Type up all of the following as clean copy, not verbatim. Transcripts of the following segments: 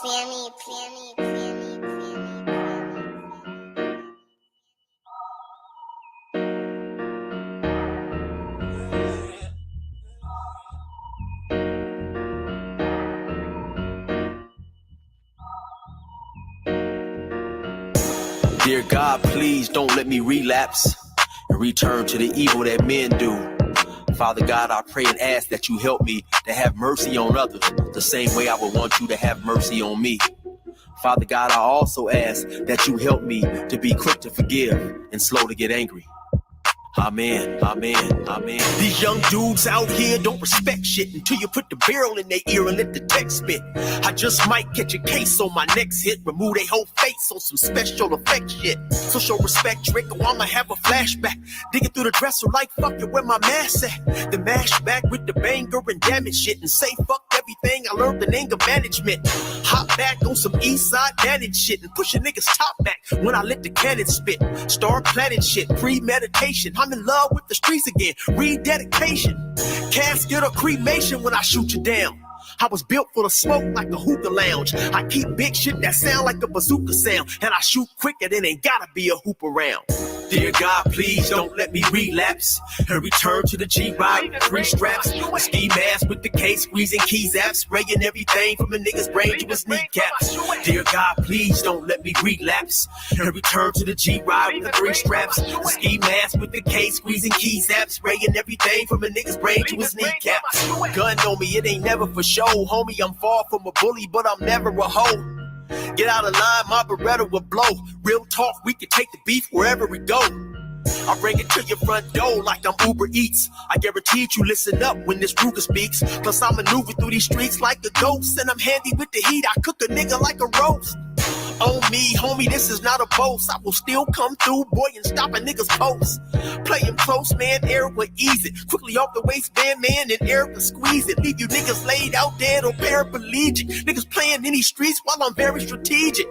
Dear God, please don't let me relapse and return to the evil that men do. Father God, I pray and ask that you help me to have mercy on others the same way I would want you to have mercy on me. Father God, I also ask that you help me to be quick to forgive and slow to get angry. Amen, amen, amen. These young dudes out here don't respect shit until you put the barrel in their ear and let the text spit. I just might catch a case on my next hit, remove their whole face on some special effect shit. So show respect, Drake, or I'ma have a flashback. Digging through the dresser like, fuck it, where my mask at? The mash back with the banger and damage shit and say fuck everything I learned in anger management. Hop back on some east side managed shit and push a nigga's top back when I let the cannon spit. Start planning shit, premeditation. I'm in love with the streets again, rededication. Casket or cremation when I shoot you down. I was built for the smoke like a hookah lounge. I keep big shit that sound like a bazooka sound, and I shoot quicker than ain't gotta be a hoop around. Dear God, please don't let me relapse and return to the G-Ride with 3 straps, a ski mask with the case, squeezing keys apps, spraying everything from a nigga's brain to his kneecaps. Dear God, please don't let me relapse and return to the G-Ride with 3 straps, a ski mask with the case, squeezing keys apps, spraying everything from a nigga's brain to his kneecaps. Gun on me, it ain't never for show, homie. I'm far from a bully, but I'm never a hoe. Get out of line, my Beretta will blow. Real talk, we can take the beef wherever we go. I bring it to your front door like I'm Uber Eats. I guarantee you listen up when this Ruger speaks. Plus I maneuver through these streets like a ghost, and I'm handy with the heat. I cook a nigga like a roast. On me, homie, this is not a boast. I will still come through, boy, and stop a nigga's post. Play him close, man, Eric will ease it. Quickly off the waistband, man, and Eric will squeeze it. Leave you niggas laid out dead or paraplegic. Niggas playing in these streets while I'm very strategic.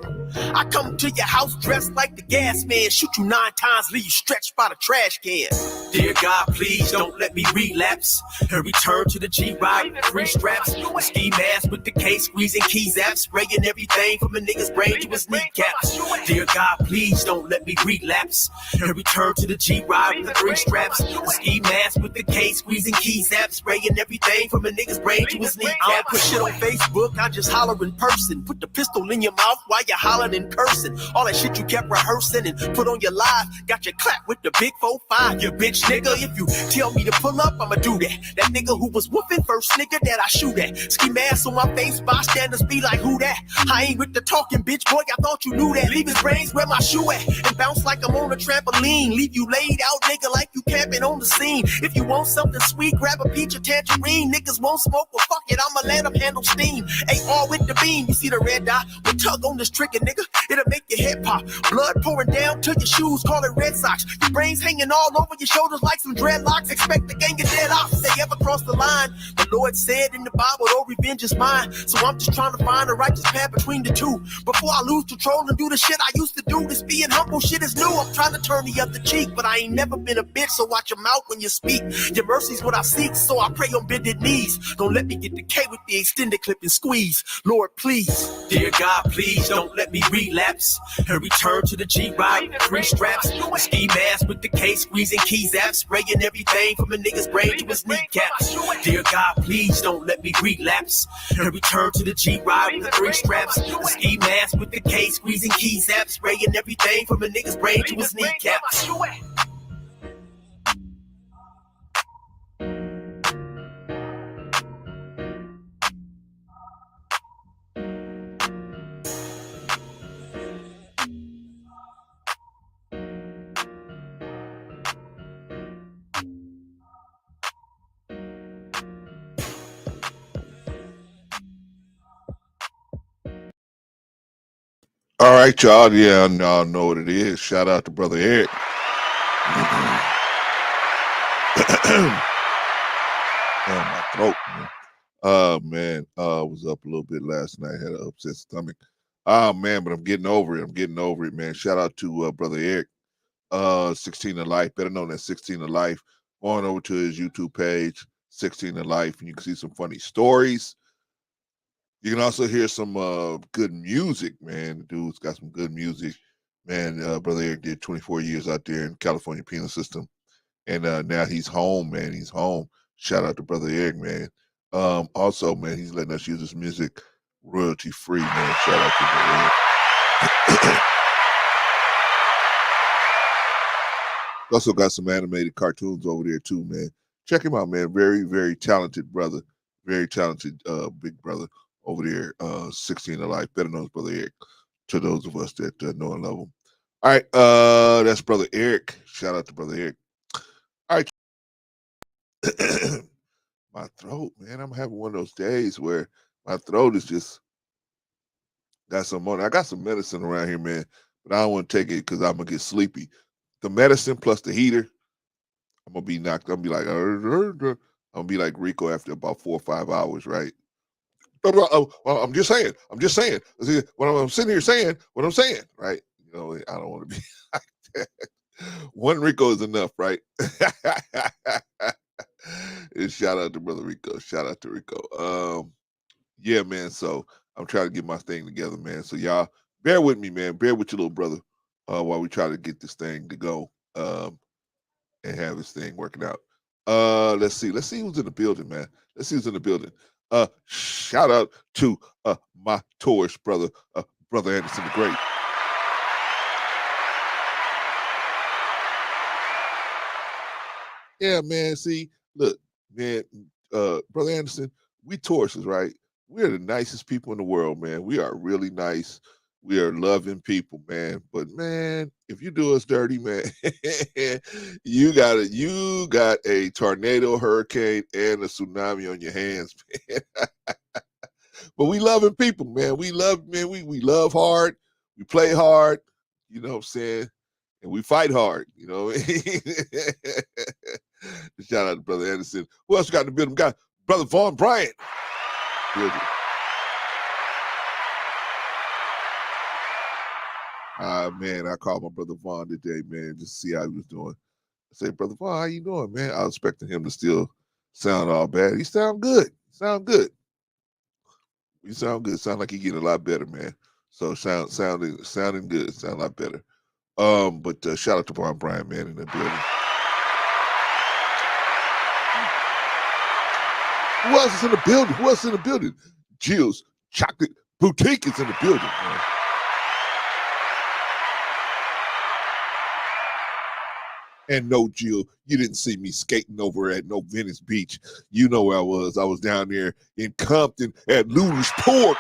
I come to your house dressed like the gas man, shoot you 9 times, leave you stretched by the trash can. Dear God, please don't let me relapse and return to the G-Ride with 3 straps, a ski mask with the case, squeezing keys apps, spraying everything from a nigga's brain to his kneecaps. Dear God, please don't let me relapse and return to the G-Ride with 3 straps, a ski mask with the case, squeezing keys apps, spraying everything from a nigga's brain to his kneecaps. I don't put shit on Facebook, I just holler in person. Put the pistol in your mouth while you're hollering and cursing. All that shit you kept rehearsing and put on your live, got your clap with the big 4-5. You bitch nigga, if you tell me to pull up, I'ma do that. That nigga who was whooping first nigga that I shoot at. Ski mask on my face, bystanders be like, who that? I ain't with the talking, bitch boy, I thought you knew that. Leave his brains where my shoe at and bounce like I'm on a trampoline. Leave you laid out, nigga, like you camping on the scene. If you want something sweet, grab a peach or tangerine. Niggas won't smoke, well fuck it, I'ma let them handle steam. AR with the beam, you see the red dot? We tug on this trigger, nigga, it'll make your head pop. Blood pouring down to your shoes, call it Red Sox. Your brains hanging all over your shoulders like some dreadlocks. Expect the gang of dead off if they ever cross the line. The Lord said in the Bible, oh, revenge is mine. So I'm just trying to find a righteous path between the two. Before I lose control and do the shit I used to do. This being humble shit is new. I'm trying to turn the other cheek, but I ain't never been a bitch, so watch your mouth when you speak. Your mercy's what I seek, so I pray on bended knees. Don't let me get the K with the extended clip and squeeze. Lord, please. Dear God, please don't let me relapse and return to the G-Ride with 3 straps, a ski mask with the case, squeezing keys apps, spraying everything from a nigga's brain to his kneecaps. Dear God, please don't let me relapse and return to the G-Ride with 3 straps, a ski mask with the case, squeezing keys apps, spraying everything from a nigga's brain to his kneecaps. All right, y'all. Yeah, y'all know what it is. Shout out to Brother Eric. My throat, man. Was up a little bit last night. Had an upset stomach. Man, but I'm getting over it. Man. Shout out to Brother Eric. 16 to Life, better known as 16 to Life. On over to his YouTube page, 16 to Life, and you can see some funny stories. You can also hear some good music, man. The dude's got some good music, man. Brother Eric did 24 years out there in California penal system, and now he's home, man. He's home. Shout out to Brother Eric, man. Also, man, he's letting us use his music royalty free, man. Shout out to Brother Eric. Also got some animated cartoons over there too, man. Check him out, man. Very, very talented brother. Very talented big brother over there. 16 alive, better known as Brother Eric. To those of us that know and love him. All right, that's Brother Eric. Shout out to Brother Eric. All right. My throat, man. I'm having one of those days where my throat is just got some on. I got some medicine around here, man, but I don't want to take it because I'm gonna get sleepy. The medicine plus the heater, I'm gonna be knocked. I'm gonna be like, I'm gonna be like Rico after about 4 or 5 hours, right? Well, I'm just saying. I'm just saying. See, when I'm sitting here saying what I'm saying, right? You know, I don't want to be like that. One Rico is enough, right? And shout out to Brother Rico. Shout out to Rico. Yeah, man. So I'm trying to get my thing together, man. So y'all bear with me, man. Bear with your little brother while we try to get this thing to go. And have this thing working out. Let's see. Let's see who's in the building, man. Let's see who's in the building. Shout out to my Taurus brother, Brother Anderson the Great. Yeah, man. See, look, man, Brother Anderson, we Tauruses, right? We are the nicest people in the world, man. We are really nice. We are loving people, man. But man, if you do us dirty, man, you got a tornado, hurricane, and a tsunami on your hands, man. But we loving people, man. We love, man. We love hard. We play hard. You know what I'm saying? And we fight hard. You know. Shout out to Brother Anderson. Who else got in the building? We got Brother Vaughn Bryant. Building. Man, I called my brother Vaughn today, man, just to see how he was doing. I said, Brother Vaughn, how you doing, man? I was expecting him to still sound all bad. He sound good. Sound good. You sound good. Sound like he getting a lot better, man. So sounding good. Sound a lot better. But shout out to Vaughn Bryant, man, in the building. Who else is in the building? Who else is in the building? Jill's Chocolate Boutique is in the building, man. And no, Jill, you didn't see me skating over at no Venice Beach. You know where I was. I was down there in Compton at Luna's Pork.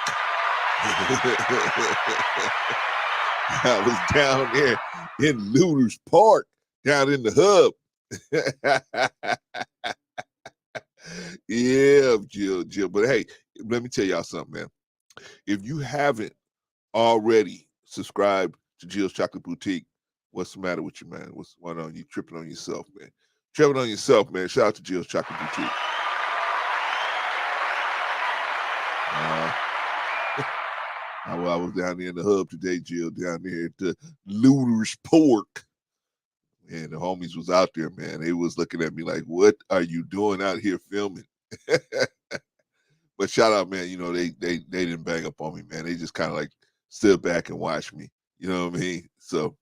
I was down there in Luna's Park, down in the hub. Yeah, Jill. But hey, let me tell y'all something, man. If you haven't already subscribed to Jill's Chocolate Boutique, what's the matter with you, man? What's going on? You tripping on yourself, man. Tripping on yourself, man. Shout out to Jill's Chocolate Boutique. I was down there in the hub today, Jill, down there at the Luna's Pork. And the homies was out there, man. They was looking at me like, what are you doing out here filming? But shout out, man. You know, they didn't bang up on me, man. They just kind of like stood back and watched me. You know what I mean? So,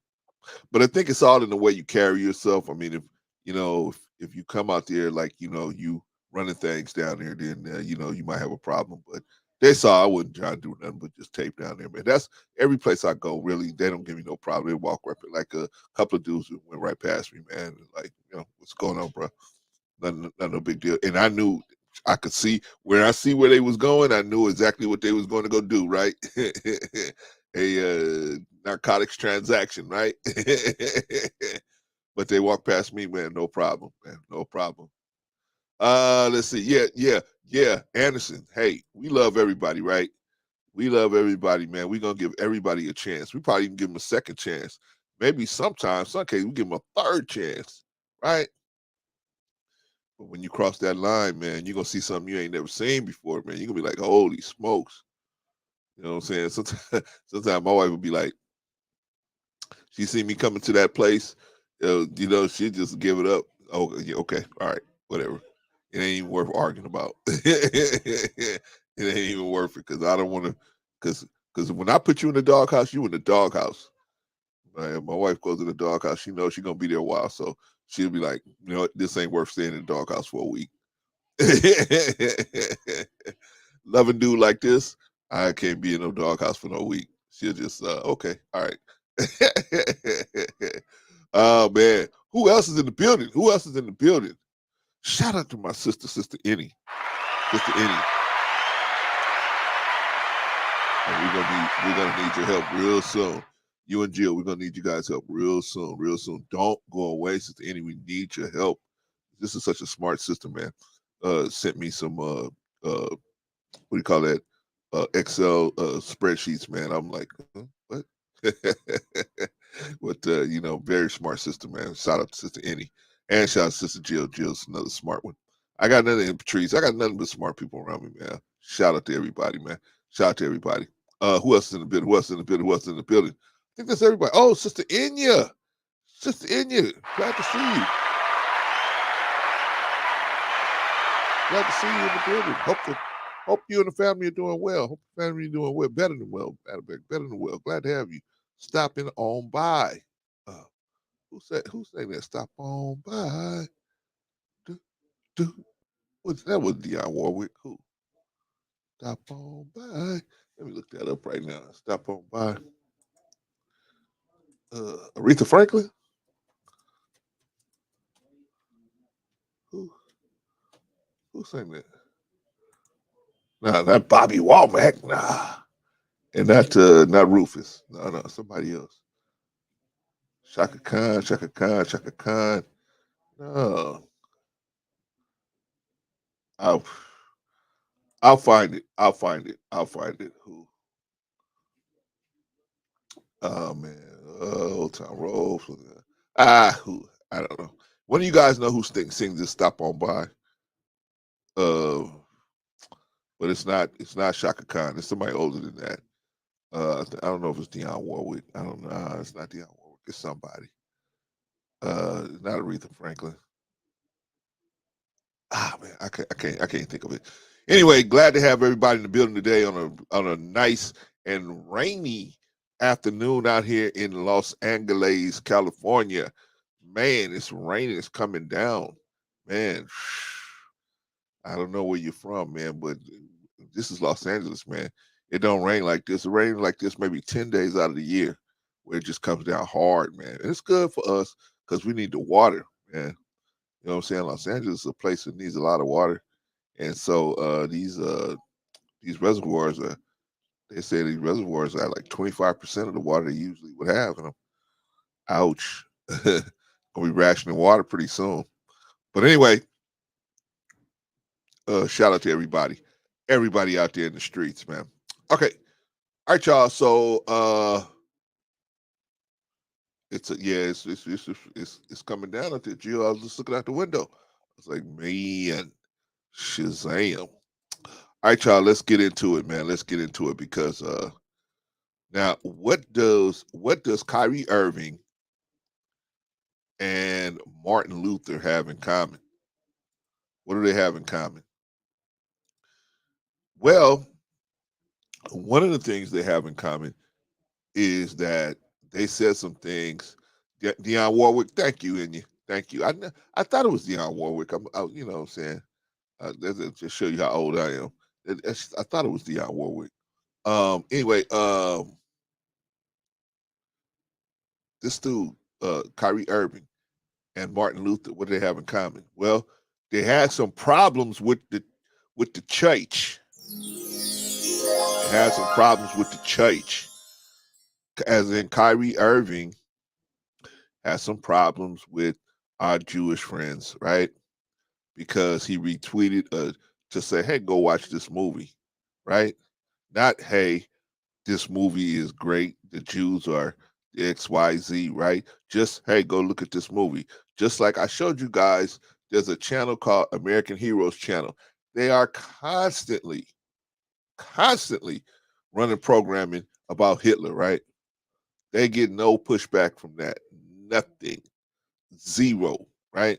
but I think it's all in the way you carry yourself. I mean, if you know, if you come out there like you know you running things down there, then you know you might have a problem. But they saw I wasn't trying to do nothing but just tape down there, man. That's every place I go. Really, they don't give me no problem. They walk right like a couple of dudes who went right past me, man. Like, you know, what's going on, bro? Nothing, no big deal. And I knew I could see where they was going. I knew exactly what they was going to go do. Right, a narcotics transaction, right? But they walked past me, man. No problem, man. No problem. Let's see. Yeah. Anderson. Hey, we love everybody, right? We love everybody, man. We're gonna give everybody a chance. We probably even give them a second chance. Maybe sometimes, some cases, we give them a third chance, right? But when you cross that line, man, you're gonna see something you ain't never seen before, man. You're gonna be like, holy smokes. You know what I'm saying? Sometimes my wife would be like, she see me coming to that place, you know, she just give it up. Oh, yeah, okay, all right, whatever. It ain't even worth arguing about. It ain't even worth it because I don't want to. Because when I put you in the doghouse, you in the doghouse. My wife goes to the doghouse. She knows she's gonna be there a while, so she'll be like, you know what, this ain't worth staying in the doghouse for a week. Loving dude like this, I can't be in no doghouse for no week. She'll just okay, all right. Oh man, who else is in the building? Who else is in the building? Shout out to my sister Annie. Sister Annie. And we're gonna need your help real soon. You and Jill, we're gonna need you guys' help real soon, real soon. Don't go away, Sister Annie. We need your help. This is such a smart sister, man. Sent me some what do you call that? Excel spreadsheets, man. I'm like, huh, what? But you know, very smart sister, man. Shout out to Sister Annie. And shout out to Sister Jill. Jill's another smart one. I got nothing, Patrice. I got nothing but smart people around me, man. Shout out to everybody, man. Shout out to everybody. Who else is in the building? Who else is in the building? Who else is in the building? I think that's everybody. Oh, Sister Inya. Sister Inya. Glad to see you. Glad to see you in the building. Hope you and the family are doing well. Hope the family are doing well. Better than well. Better than well. Glad to have you. Stopping on by. Who sang that? Stop on by. Do, do. That was Dionne Warwick. Who? Stop on by. Let me look that up right now. Stop on by. Aretha Franklin? Who who sang that? Nah, not Bobby Womack. Nah. And not Rufus. No, somebody else. Shaka Khan, Shaka Khan, Shaka Khan. No. I'll I'll find it. I'll find it. I'll find it. Who? Oh man. Old Town Road. Who? I don't know. One of you guys know who sings this Stop On By? Uh but it's not Shaka Khan. It's somebody older than that. I don't know if it's Dionne Warwick. I don't know. It's not Dionne Warwick. It's somebody. Not Aretha Franklin. Man, I can't think of it. Anyway, glad to have everybody in the building today on a nice and rainy afternoon out here in Los Angeles, California. Man, it's raining. It's coming down. Man, I don't know where you're from, man, but this is Los Angeles, man. It don't rain like this. It rains like this maybe 10 days out of the year where it just comes down hard, man. And it's good for us because we need the water, man. You know what I'm saying? Los Angeles is a place that needs a lot of water. And so these reservoirs are they say these reservoirs are like 25% of the water they usually would have in them. Ouch. Gonna be rationing water pretty soon. But anyway, shout out to everybody. Everybody out there in the streets, man. Okay. All right, y'all. So it's coming down at the Jill. I was just looking out the window. I was like, man, Shazam. All right, y'all, let's get into it, man. Let's get into it because now what does Kyrie Irving and Martin Luther have in common? What do they have in common? Well, one of the things they have in common is that they said some things. Dionne Warwick, thank you, and you, thank you. I thought it was Dionne Warwick. You know what I'm saying? That just show you how old I am. I thought it was Dionne Warwick. Anyway, this dude, Kyrie Irving and Martin Luther, what do they have in common? Well, they had some problems with the church. They had some problems with the church. As in Kyrie Irving has some problems with our Jewish friends, right? Because he retweeted to say, hey, go watch this movie, right? Not, hey, this movie is great. The Jews are XYZ, right? Just, hey, go look at this movie. Just like I showed you guys, there's a channel called American Heroes Channel. They are constantly running programming about Hitler, right? They get no pushback from that. Nothing. Zero, right?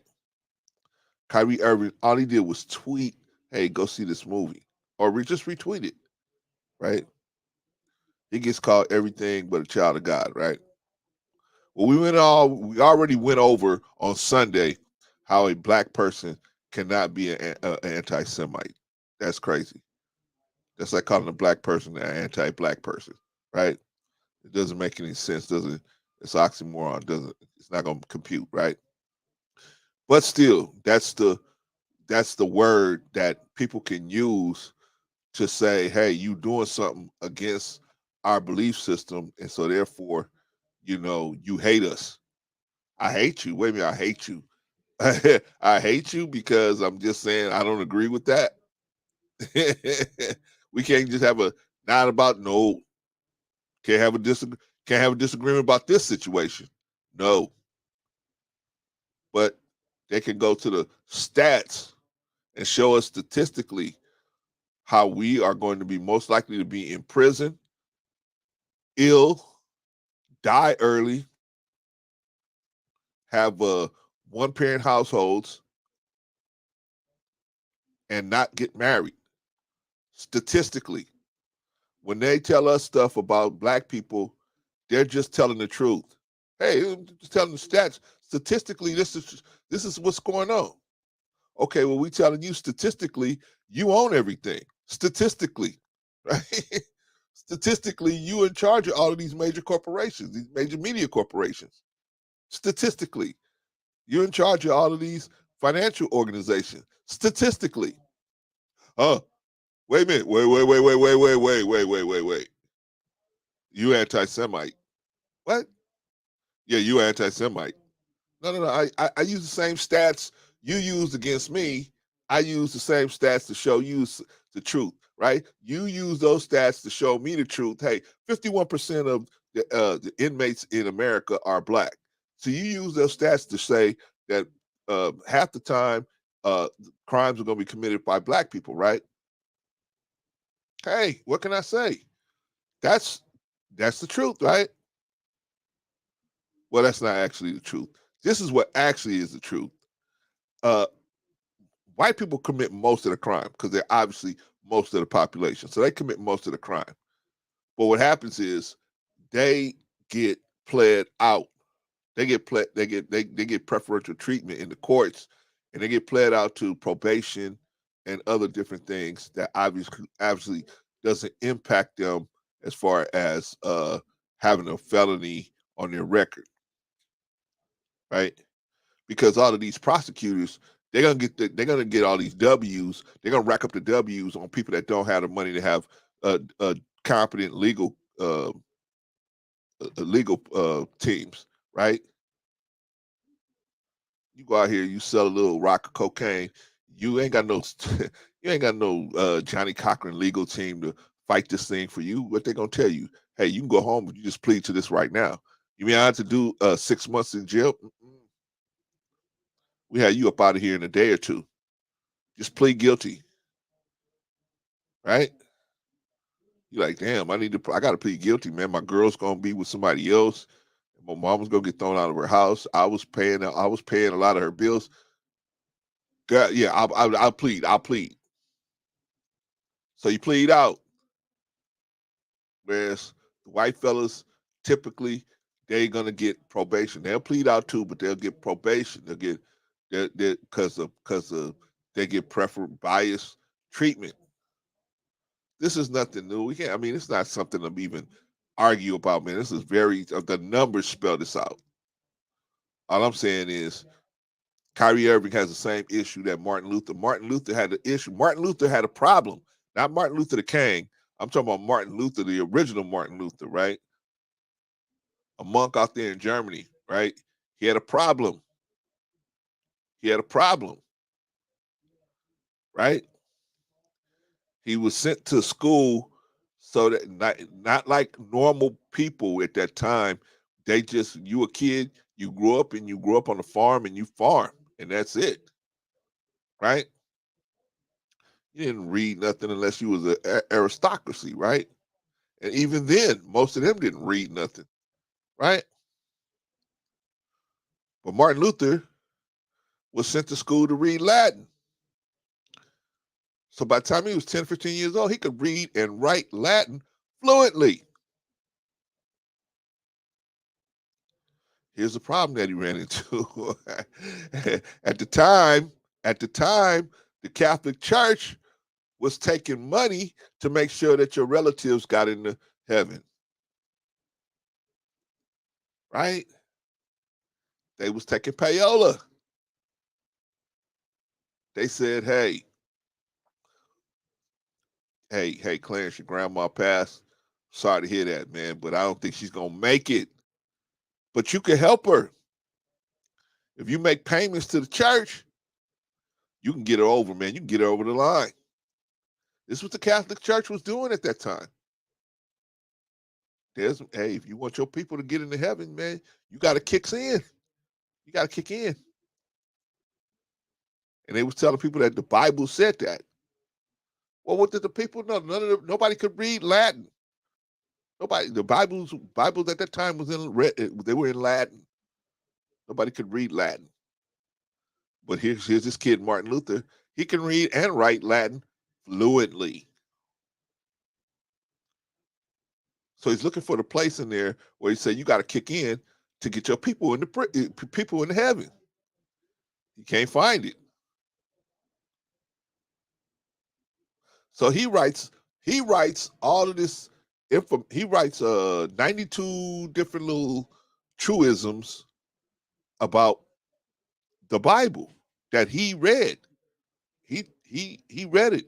Kyrie Irving, all he did was tweet, hey, go see this movie. or just retweet it, right? He gets called everything but a child of God, right? Well, we already went over on Sunday how a black person cannot be an anti-Semite. That's crazy. That's like calling a black person an anti-black person, right? It doesn't make any sense, does it? It's oxymoron, doesn't it? It's not going to compute, right? But still, that's the word that people can use to say, "Hey, you doing something against our belief system, and so therefore, you hate us. I hate you. Wait a minute, I hate you. I hate you because I'm just saying I don't agree with that. We can't just have a not about no. Can't have a can't have a disagreement about this situation. No, but they can go to the stats and show us statistically how we are going to be most likely to be in prison, ill, die early, have one parent households, and not get married. Statistically, when they tell us stuff about black people, they're just telling the truth. Hey, just telling the stats. Statistically, this is what's going on. Okay, well, we telling you statistically, you own everything. Statistically, right? Statistically, you in charge of all of these major corporations, these major media corporations. Statistically, you're in charge of all of these financial organizations. Statistically. Huh? Wait a minute. Wait. You anti-Semite. What? Yeah, you anti-Semite. No. I use the same stats you used against me. I use the same stats to show you the truth, right? You use those stats to show me the truth. Hey, 51% of the inmates in America are black. So you use those stats to say that half the time crimes are going to be committed by black people, right? Hey, what can I say? That's that's the truth, right? Well, that's not actually the truth. This is what actually is the truth. Uh, White people commit most of the crime because they're obviously most of the population. So they commit most of the crime. But what happens is they get pled out. They get preferential treatment in the courts, and they get pled out to probation and other different things that obviously doesn't impact them as far as having a felony on their record, right? Because all of these prosecutors, they're gonna get all these W's. They're gonna rack up the W's on people that don't have the money to have competent legal teams, right? You go out here, you sell a little rock of cocaine. You ain't got no you ain't got no Johnny Cochran legal team to fight this thing for you. What they gonna tell you? Hey, you can go home, but you just plead to this right now. You mean I have to do 6 months in jail? We had you up out of here in a day or two. Just plead guilty, right? You're like, damn, I gotta plead guilty, man. My girl's gonna be with somebody else. My mom's gonna get thrown out of her house. I was paying a lot of her bills. God, yeah, I'll plead. I'll plead. So you plead out. Whereas the white fellas typically they're gonna get probation. They'll plead out too, but they'll get probation. They'll get because of they get prefer bias treatment. This is nothing new. We can't. I mean, it's not something to even argue about, man. This is the numbers spell this out. All I'm saying is Kyrie Irving has the same issue that Martin Luther. Martin Luther had the issue. Martin Luther had a problem. Not Martin Luther the King. I'm talking about Martin Luther, the original Martin Luther, right? A monk out there in Germany, right? He had a problem. He had a problem, right? He was sent to school so that not like normal people at that time. They just you a kid, you grew up on a farm and you farm, and that's it, right? You didn't read nothing unless you was an aristocracy, right? And even then, most of them didn't read nothing, right? But Martin Luther was sent to school to read Latin. So by the time he was 10, 15 years old, he could read and write Latin fluently. Here's the problem that he ran into. at the time, the Catholic Church was taking money to make sure that your relatives got into heaven. Right? They was taking payola. They said, hey, Clarence, your grandma passed. Sorry to hear that, man, but I don't think she's gonna make it. But you can help her. If you make payments to the church, you can get her over, man. You can get her over the line. This is what the Catholic Church was doing at that time. Hey, if you want your people to get into heaven, man, you got to kick in. You got to kick in. And they was telling people that the Bible said that. Well, what did the people know? Nobody could read Latin. Nobody. The Bibles at that time was they were in Latin. Nobody could read Latin. But here's this kid, Martin Luther. He can read and write Latin fluently. So he's looking for the place in there where he said you got to kick in to get your people in heaven. You can't find it. So he writes all of this he writes 92 different little truisms about the Bible that he read. He read it.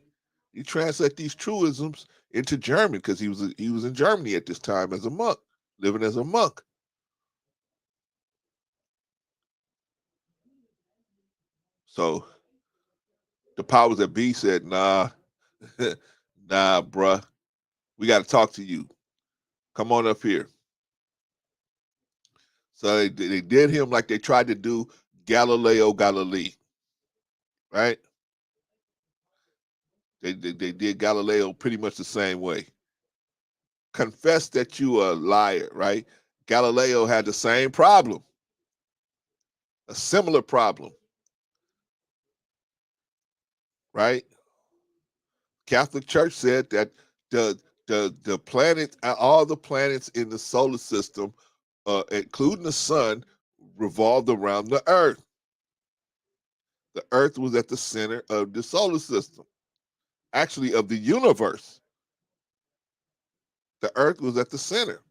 He translated these truisms into German because he was in Germany at this time as a monk, living as a monk. So the powers that be said, nah, nah, bruh, we got to talk to you. Come on up here. So they did him like they tried to do Galileo Galilei, right? They did Galileo pretty much the same way. Confess that you are a liar, right? Galileo had the same problem, a similar problem, right? Catholic Church said that the planet, all the planets in the solar system, including the sun, revolved around the Earth. The Earth was at the center of the solar system, actually of the universe. The Earth was at the center.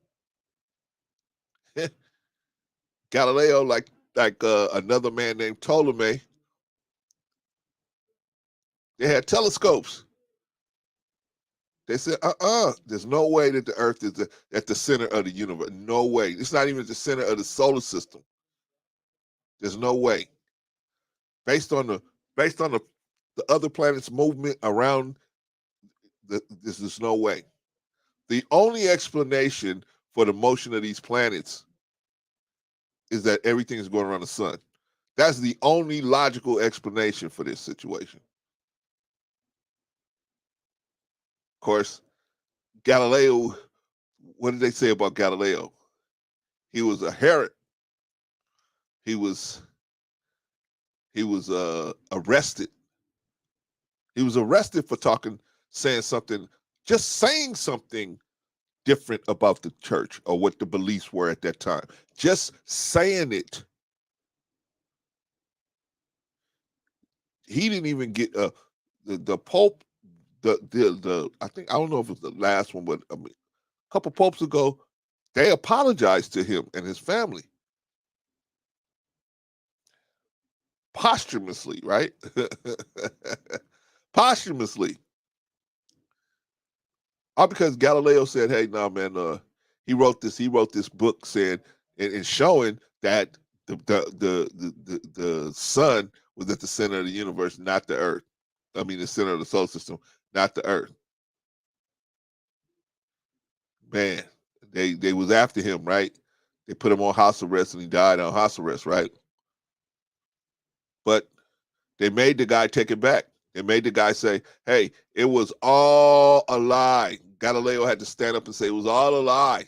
Galileo, like another man named Ptolemy, they had telescopes. They said, there's no way that the Earth is at the center of the universe. No way. It's not even at the center of the solar system. There's no way. Based on the other planets' movement around, this is no way. The only explanation for the motion of these planets is that everything is going around the sun. That's the only logical explanation for this situation. Of course, Galileo, what did they say about Galileo? He was a heretic. He was arrested. He was arrested for saying something different about the church or what the beliefs were at that time. Just saying it. He didn't even get the Pope. The I think, I don't know if it's the last one, but I mean, a couple popes ago, they apologized to him and his family posthumously, right? Posthumously. All because Galileo said, "Hey, no, man, he wrote this book saying and showing that the sun was at the center of the universe, not the Earth. I mean, the center of the solar system, not the Earth." Man, they was after him, right? They put him on house arrest and he died on house arrest, right? But they made the guy take it back. They made the guy say, "Hey, it was all a lie." Galileo had to stand up and say it was all a lie.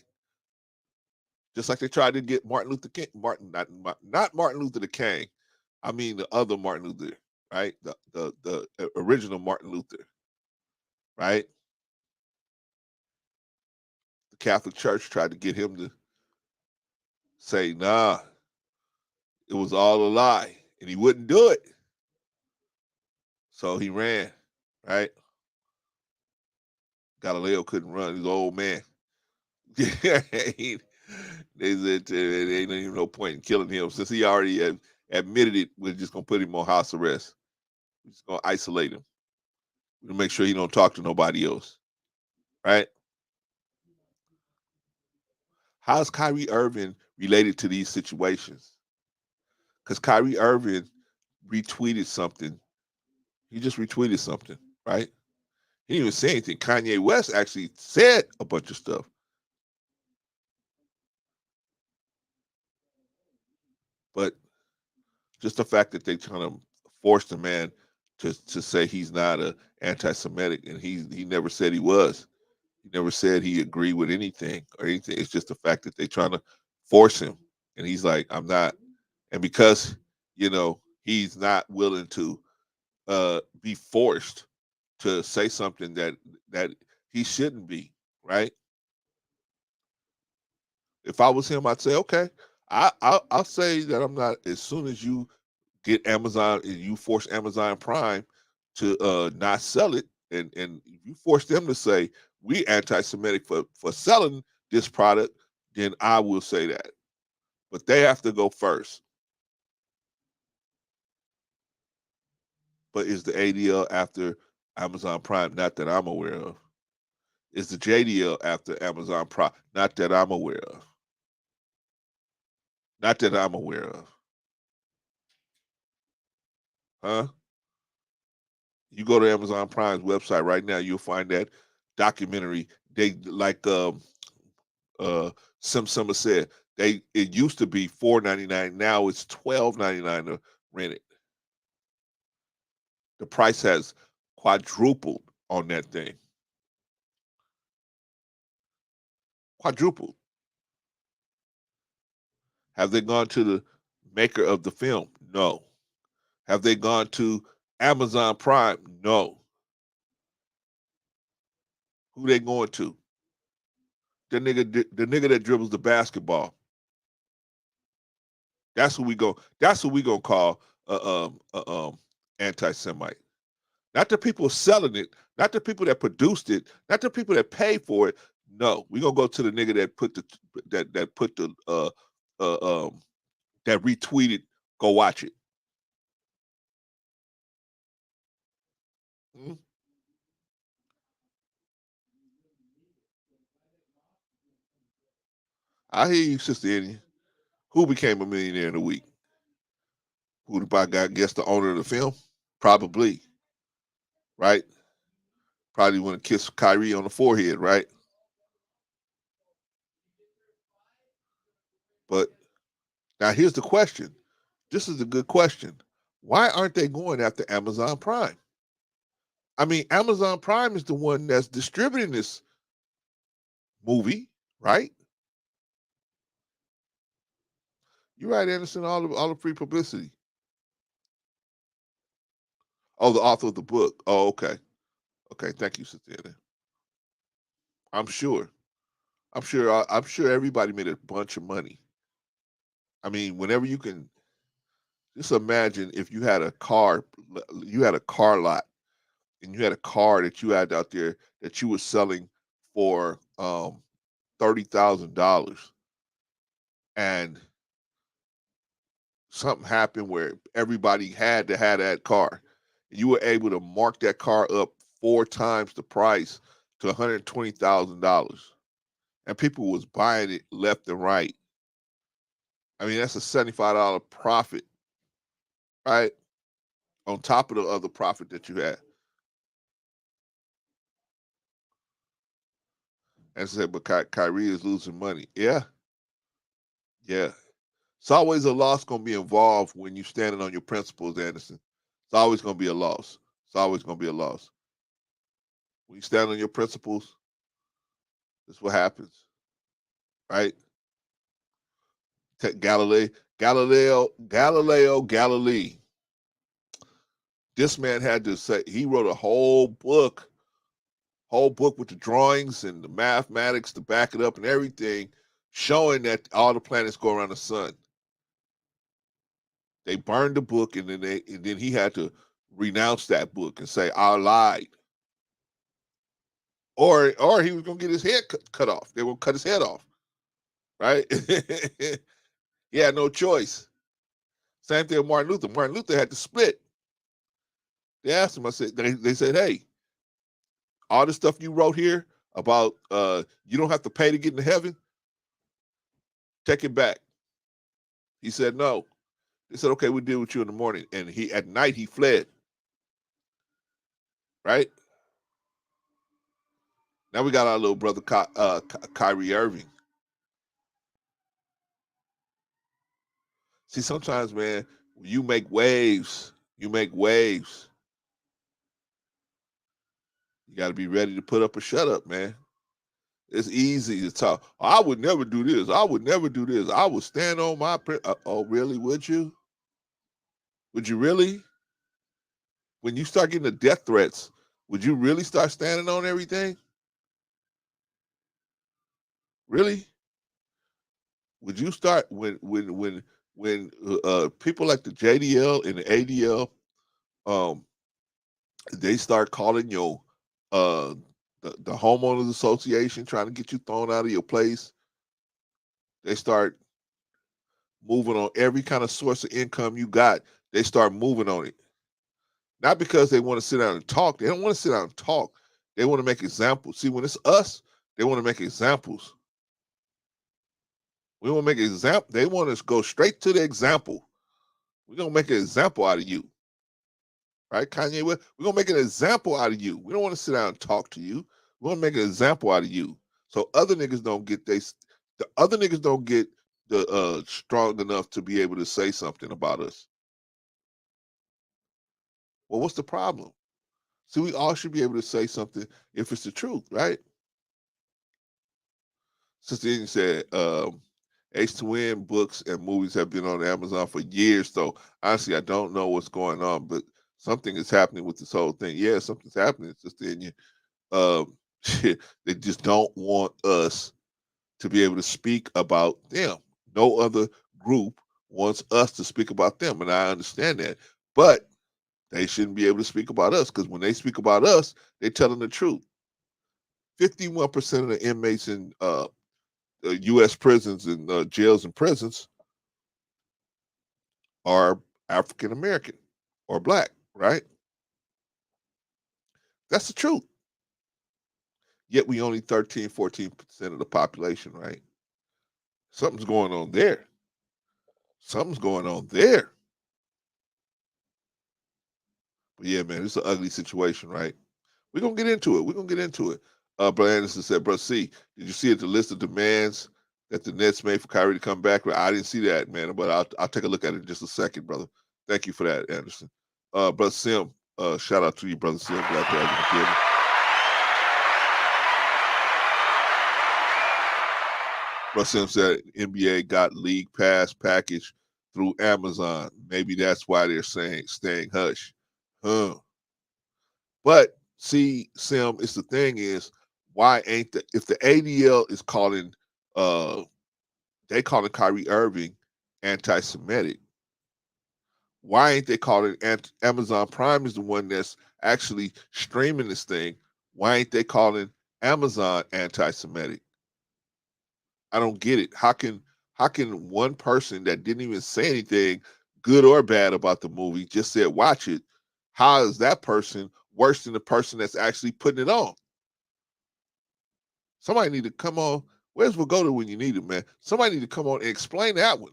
Just like they tried to get Martin Luther King, not Martin Luther the King. I mean the other Martin Luther, right? The original Martin Luther. right? The Catholic Church tried to get him to say, nah, it was all a lie, and he wouldn't do it. So he ran, right? Galileo couldn't run. He's an old man. They said there ain't even no point in killing him since he already admitted it. We're just gonna put him on house arrest. We're just gonna isolate him. We're gonna make sure he don't talk to nobody else, right? How's Kyrie Irving related to these situations? Because Kyrie Irving retweeted something. He just retweeted something, right? He didn't even say anything. Kanye West actually said a bunch of stuff. But just the fact that they trying to force the man to say he's not a anti-Semitic, and he never said he was. He never said he agreed with anything or anything. It's just the fact that they trying to force him, and he's like, I'm not. And because he's not willing to be forced to say something that he shouldn't be, right? If I was him, I'd say, okay, I'll say that I'm not. As soon as you get Amazon and you force Amazon Prime to not sell it, and you force them to say we anti-Semitic for selling this product, then I will say that. But they have to go first. But is the ADL after Amazon Prime? Not that I'm aware of. Is the JDL after Amazon Prime? Not that I'm aware of. Not that I'm aware of. Huh? You go to Amazon Prime's website right now, you'll find that documentary. They like Sim Simma said, it used to be $4.99, now it's $12.99 to rent it. The price has quadrupled on that thing. Quadrupled. Have they gone to the maker of the film? No. Have they gone to Amazon Prime? No. Who they going to? The nigga that dribbles the basketball. That's who we go. That's who we gonna call anti-Semite. Not the people selling it, not the people that produced it, not the people that paid for it. No, we gonna go to the nigga that put the that put the that retweeted. Go watch it. Hmm? I hear you, Sister Annie. Who became a millionaire in a week? Who the by guy guess the owner of the film? Probably, right? Probably want to kiss Kyrie on the forehead, right? But now here's the question. This is a good question. Why aren't they going after Amazon Prime? I mean, Amazon Prime is the one that's distributing this movie, right? You're right, Anderson. All the free publicity. Oh, the author of the book. Oh, okay. Okay, thank you, Sister Anna. I'm sure. I'm sure everybody made a bunch of money. I mean, whenever you can just imagine if you had a car lot, and you had a car that you had out there that you were selling for $30,000, and something happened where everybody had to have that car. You were able to mark that car up 4 times the price to $120,000, and people was buying it left and right. I mean, that's a $75 profit, right? On top of the other profit that you had. And said, but Kyrie is losing money. Yeah, yeah. It's always a loss going to be involved when you're standing on your principles, Anderson. It's always going to be a loss. It's always going to be a loss. When you stand on your principles, that's what happens, right? Galileo Galilei. This man had to say, he wrote a whole book whole book with the drawings and the mathematics to back it up and everything, showing that all the planets go around the sun. They burned the book, and then he had to renounce that book and say, "I lied," or he was gonna get his head cut off. They were gonna cut his head off, right? He had no choice. Same thing with Martin Luther. Martin Luther had to split. They asked him. I said, they said, "Hey, all the stuff you wrote here about you don't have to pay to get into heaven, take it back." He said, "No." They said, "Okay, we'll deal with you in the morning." And at night he fled. Right now we got our little brother Kyrie Irving. See, sometimes, man, you make waves. You make waves. You got to be ready to put up or shut up, man. It's easy to talk. I would never do this. I would never do this. I would stand on my. Oh, really? Would you? Would you really? When you start getting the death threats, would you really start standing on everything? Really? Would you start when people like the JDL and the ADL, um, they start calling your uh the homeowners association trying to get you thrown out of your place? They start moving on every kind of source of income you got. They start moving on it. Not because they want to sit down and talk. They don't want to sit down and talk. They want to make examples. See, when it's us, they want to make examples. We want to make an example. They want us to go straight to the example. We're going to make an example out of you. Right, Kanye? We're going to make an example out of you. We don't want to sit down and talk to you. We want to make an example out of you. So other niggas don't get the other niggas don't get the strong enough to be able to say something about us. Well, what's the problem? See, we all should be able to say something if it's the truth, right? Sister Eden said, H2N books and movies have been on Amazon for years, so honestly, I don't know what's going on, but something is happening with this whole thing. Yeah, something's happening, Sister Eden. They just don't want us to be able to speak about them. No other group wants us to speak about them, and I understand that. But they shouldn't be able to speak about us, because when they speak about us, they're telling the truth. 51% of the inmates in U.S. prisons and jails and prisons are African American or black, right? That's the truth. Yet we only 13, 14% of the population, right? Something's going on there. Something's going on there. But yeah, man, it's an ugly situation, right? We're gonna get into it. We're gonna get into it. Brother Anderson said, "Bro, C, did you see the list of demands that the Nets made for Kyrie to come back?" I didn't see that, man, but I'll take a look at it in just a second, brother. Thank you for that, Anderson. Brother Sim, shout out to you, brother Sim. Glad to have you here. Brother Sim said NBA got league pass package through Amazon. Maybe that's why they're saying staying hush. Huh. But see, Sim, it's the thing is, why ain't if the ADL is calling they calling Kyrie Irving anti-Semitic, why ain't they calling Amazon Prime is the one that's actually streaming this thing? Why ain't they calling Amazon anti-Semitic? I don't get it. How can one person that didn't even say anything good or bad about the movie just said watch it? How is that person worse than the person that's actually putting it on? Somebody need to come on. Where's Vagoda when you need it, man? Somebody need to come on and explain that one.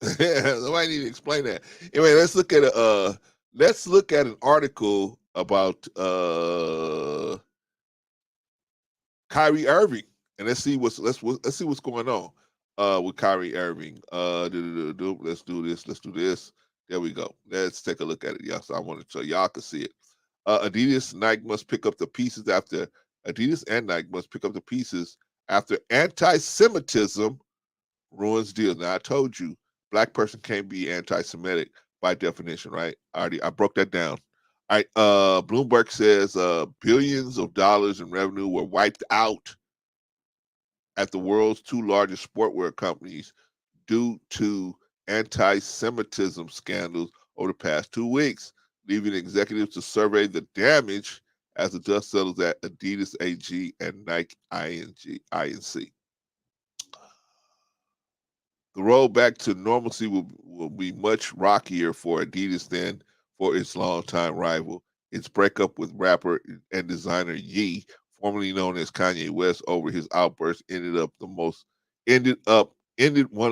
Somebody need to explain that. Anyway, let's look at an article about Kyrie Irving, and let's see what's going on with Kyrie Irving. Let's do this. Let's do this. There we go. Let's take a look at it, y'all. So I want to so y'all can see it. Adidas and Nike must pick up the pieces after anti-Semitism ruins deals. Now I told you, black person can't be anti-Semitic by definition, right? I broke that down. All right, Bloomberg says billions of dollars in revenue were wiped out at the world's two largest sportwear companies due to anti-Semitism scandals over the past 2 weeks, leaving executives to survey the damage as the dust settles at Adidas AG and Nike Inc. The road back to normalcy will be much rockier for Adidas than for its longtime rival. Its breakup with rapper and designer Ye, formerly known as Kanye West, over his outburst ended one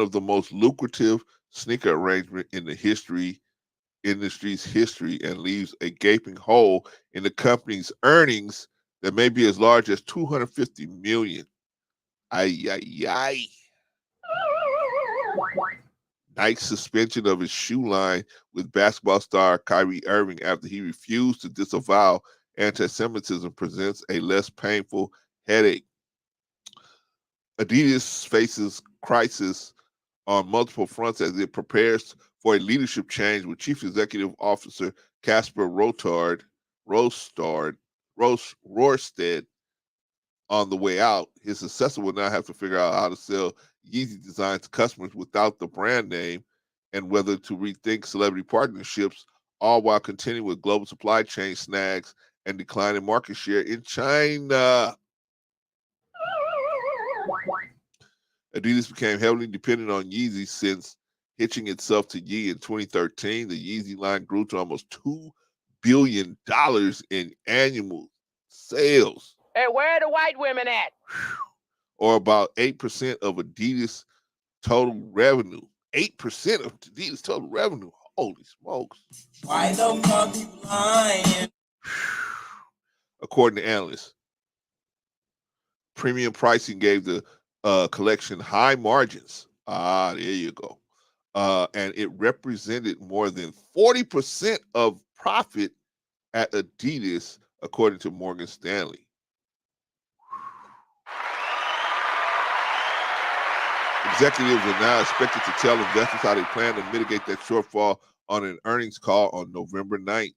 of the most lucrative sneaker arrangement in the industry's history, and leaves a gaping hole in the company's earnings that may be as large as 250 million. Ay ay ay. Nike's suspension of his shoe line with basketball star Kyrie Irving after he refused to disavow anti-Semitism presents a less painful headache. Adidas faces crisis on multiple fronts as it prepares for a leadership change with Chief Executive Officer Casper Rorsted on the way out. His successor will now have to figure out how to sell Yeezy designs to customers without the brand name, and whether to rethink celebrity partnerships, all while continuing with global supply chain snags and declining market share in China. Adidas became heavily dependent on Yeezy since hitching itself to Ye in 2013. The Yeezy line grew to almost $2 billion in annual sales. Hey, where are the white women at? Or about 8% of Adidas total revenue. 8% of Adidas total revenue. Holy smokes. Why the fuck you lying? According to analysts, premium pricing gave the collection high margins. Ah, there you go. And it represented more than 40% of profit at Adidas, according to Morgan Stanley. Executives are now expected to tell investors how they plan to mitigate that shortfall on an earnings call on November 9th.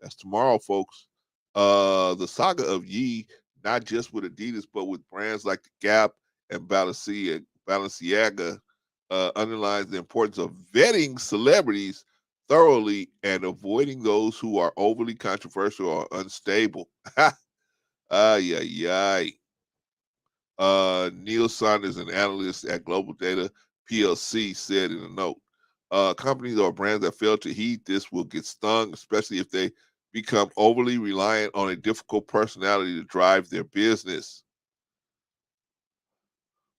That's tomorrow, folks. The saga of Ye, not just with Adidas, but with brands like the Gap and Balenciaga, underlines the importance of vetting celebrities thoroughly and avoiding those who are overly controversial or unstable. Ay, ay, ay. Neil Saunders, an analyst at Global Data PLC, said in a note, companies or brands that fail to heed this will get stung, especially if they become overly reliant on a difficult personality to drive their business.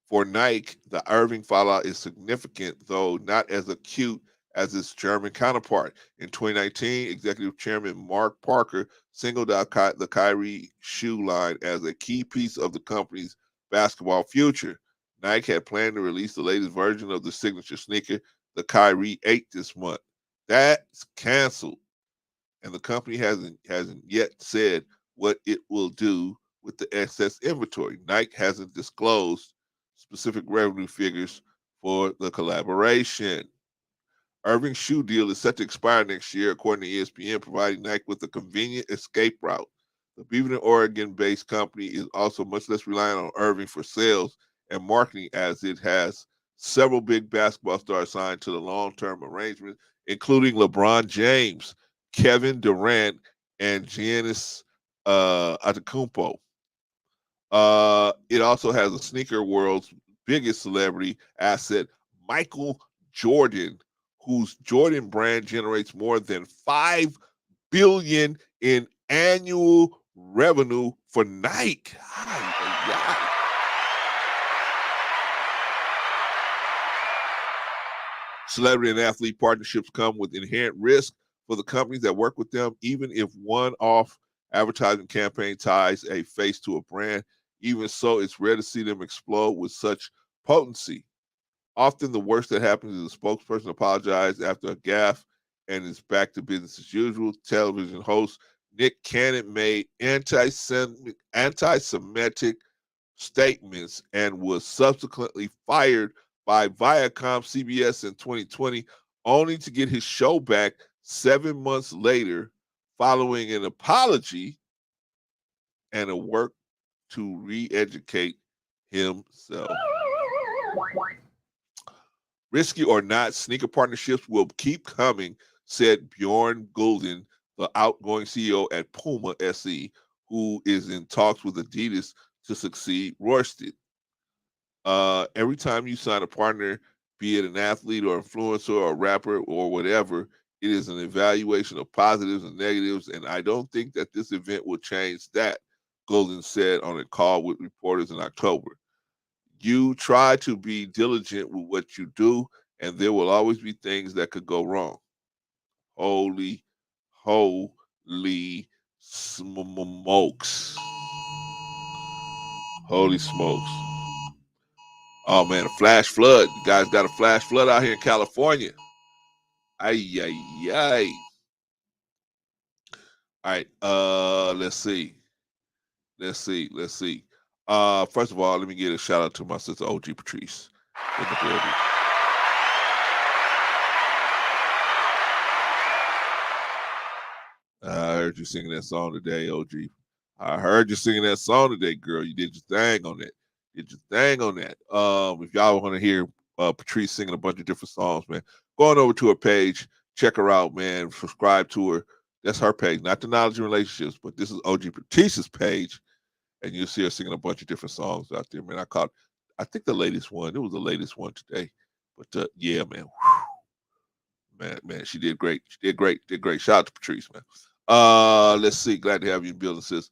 For Nike, the Irving fallout is significant, though not as acute as its German counterpart. In 2019, Executive Chairman Mark Parker singled out the Kyrie shoe line as a key piece of the company's basketball future. Nike had planned to release the latest version of the signature sneaker, the Kyrie 8, this month. That's canceled, and the company hasn't yet said what it will do with the excess inventory. Nike hasn't disclosed specific revenue figures for the collaboration. Irving's shoe deal is set to expire next year, according to ESPN, providing Nike with a convenient escape route. The Beaverton, Oregon-based company is also much less reliant on Irving for sales and marketing, as it has several big basketball stars signed to the long-term arrangement, including LeBron James, Kevin Durant, and Giannis Antetokounmpo. It also has a sneaker world's biggest celebrity asset, Michael Jordan, whose Jordan brand generates more than $5 billion in annual revenue for Nike. Celebrity and athlete partnerships come with inherent risk for the companies that work with them, even if one-off advertising campaign ties a face to a brand. Even so, it's rare to see them explode with such potency. Often the worst that happens is a spokesperson apologizes after a gaffe and is back to business as usual. Television host Nick Cannon made anti-Semitic statements and was subsequently fired by Viacom CBS in 2020, only to get his show back 7 months later following an apology and a work to re-educate himself. Risky or not, sneaker partnerships will keep coming, said Bjorn Gulden, the outgoing CEO at Puma SE, who is in talks with Adidas to succeed Royston. Every time you sign a partner, be it an athlete or influencer or rapper or whatever, it is an evaluation of positives and negatives, and I don't think that this event will change that, Golden said on a call with reporters in October. You try to be diligent with what you do, and there will always be things that could go wrong. Holy smokes. Holy smokes. Oh man, a flash flood. You guys got a flash flood out here in California. Ay, ay, ay. All right. Let's see. First of all, let me give a shout out to my sister OG Patrice in the building. I heard you singing that song today, OG. I heard you singing that song today, girl. You did your thing on that. If y'all want to hear Patrice singing a bunch of different songs, man, go on over to her page, check her out, man. Subscribe to her. That's her page, not the Knowledge and Relationships, but this is OG Patrice's page, and you'll see her singing a bunch of different songs out there, man. I think the latest one. It was the latest one today, but yeah, man. Man, she did great. Did great. Shout out to Patrice, man. Let's see. Glad to have you in building, sis.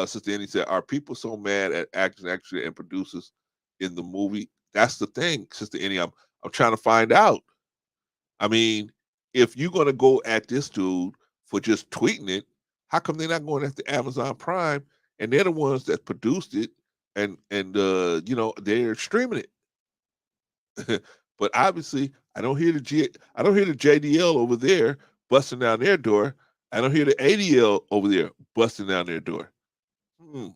Sister Annie said, "Are people so mad at actors, and producers in the movie?" That's the thing, Sister Annie. I'm trying to find out. I mean, if you're gonna go at this dude for just tweeting it, how come they're not going after Amazon Prime and they're the ones that produced it and they're streaming it? But obviously, I don't hear the JDL over there busting down their door. I don't hear the ADL over there busting down their door. Hmm.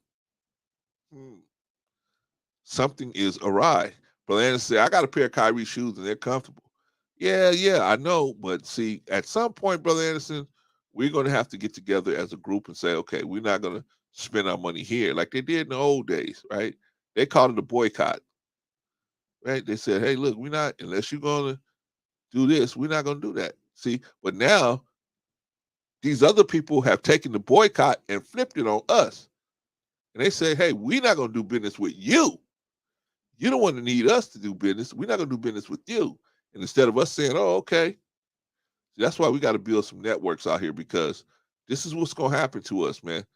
Something is awry. Brother Anderson said, I got a pair of Kyrie shoes and they're comfortable. Yeah, I know. But see, at some point, Brother Anderson, we're going to have to get together as a group and say, okay, we're not going to spend our money here like they did in the old days, right? They called it a boycott, right? They said, hey, look, we're not, unless you're going to do this, we're not going to do that. See, but now these other people have taken the boycott and flipped it on us. And they say, hey, we're not going to do business with you. You don't want to need us to do business. We're not going to do business with you. And instead of us saying, oh, okay, that's why we got to build some networks out here, because this is what's going to happen to us, man.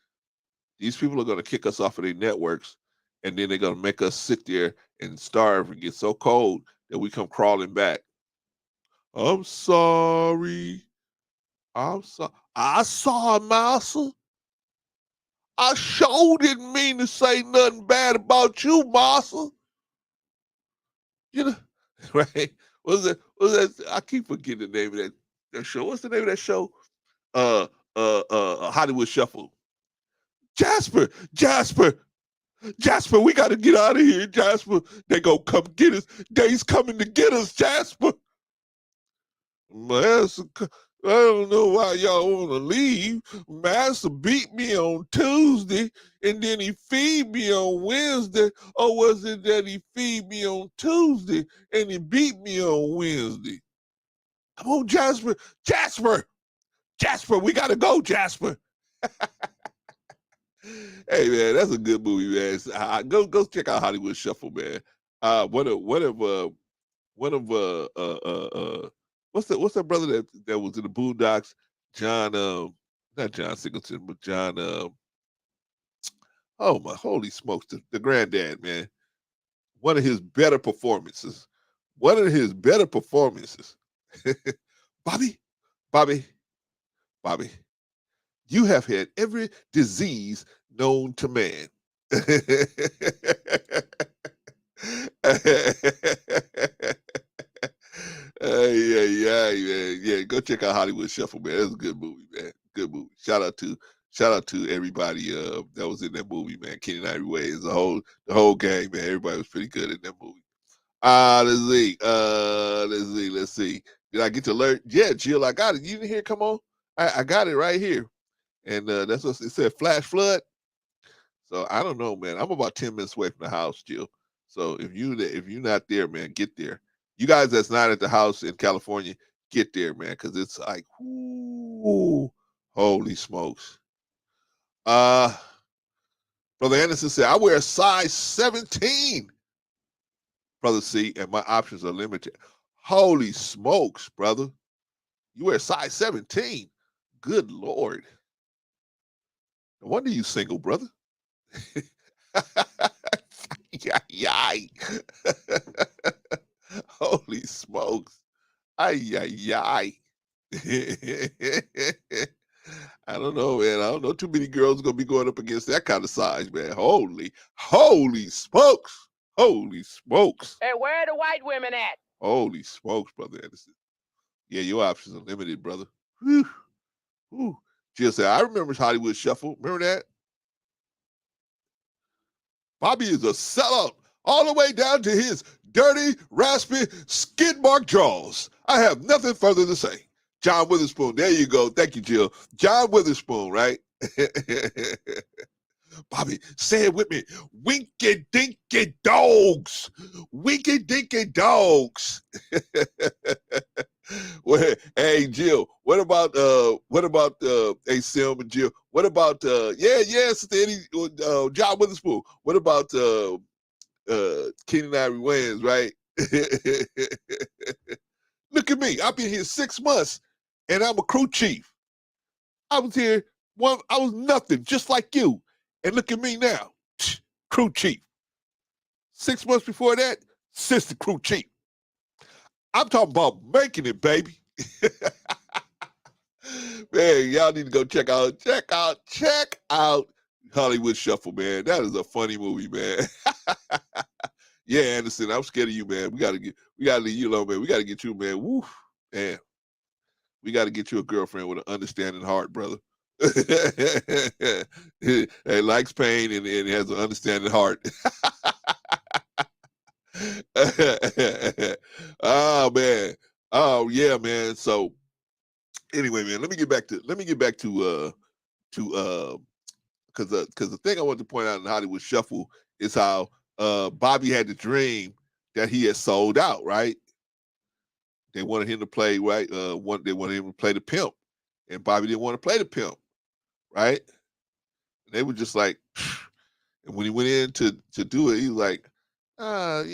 These people are going to kick us off of their networks, and then they're going to make us sit there and starve and get so cold that we come crawling back. I'm sorry. I saw Massa. I sure didn't mean to say nothing bad about you, Massa. You know, right? What's that? I keep forgetting the name of that show. What's the name of that show? Hollywood Shuffle. Jasper, we got to get out of here, Jasper. They gonna come get us. They's coming to get us, Jasper. Master, I don't know why y'all want to leave. Master beat me on Tuesday, and then he feed me on Wednesday. Or was it that he feed me on Tuesday and he beat me on Wednesday? Come on, Jasper, we gotta go, Jasper. Hey man, that's a good movie, man. Go check out Hollywood Shuffle, man. One of what's that brother that was in the Boondocks? John not John Singleton, but John oh my holy smokes, the granddad, man. One of his better performances. Bobby, Bobby, Bobby, you have had every disease known to man. Yeah. Go check out Hollywood Shuffle, man. That's a good movie, man. Good movie. Shout out to everybody that was in that movie, man. Kenny and Ivory Wayans, the whole gang, man. Everybody was pretty good in that movie. Let's see. Did I get to alert? Yeah, Jill, I got it. You didn't hear? Come on. I got it right here. And that's what it said, flash flood. So I don't know, man. I'm about 10 minutes away from the house, Jill. So if you're not there, man, get there. You guys that's not at the house in California, get there, man, because it's like, whoo, holy smokes. Brother Anderson said, I wear a size 17, Brother C, and my options are limited. Holy smokes, brother. You wear a size 17. Good Lord. No wonder you single, brother. Yay. Holy smokes. Ay, ay, ay. I don't know, man. I don't know too many girls gonna be going up against that kind of size, man. Holy smokes. Holy smokes. Hey, where are the white women at? Holy smokes, Brother Anderson. Yeah, your options are limited, brother. Whew. Whew. Jill said, I remember Hollywood Shuffle. Remember that? Bobby is a sellout all the way down to his dirty, raspy, skid mark jaws. I have nothing further to say. John Witherspoon. There you go. Thank you, Jill. John Witherspoon, right? Bobby, say it with me. Winky dinky dogs. Winky dinky dogs. Well, hey Jill, what about hey Sim and Jill? What about John Witherspoon? What about Keenan Ivory Wayans, right? Look at me. I've been here 6 months and I'm a crew chief. I was here I was nothing, just like you. And look at me now. Crew chief. 6 months before that, assistant crew chief. I'm talking about making it, baby. Man, y'all need to go check out Hollywood Shuffle, man. That is a funny movie, man. Yeah, Anderson, I'm scared of you, man. We gotta leave you alone, man. We gotta get you, man. Woo, man. We gotta get you a girlfriend with an understanding heart, brother. It likes pain and has an understanding heart. Oh man. Oh yeah, man. So anyway, man, let me get back to because the thing I want to point out in Hollywood Shuffle is how Bobby had the dream that he had sold out, right? They wanted him to play, right? They wanted him to play the pimp, and Bobby didn't want to play the pimp, right? And they were just like, and when he went in to do it, he was like, and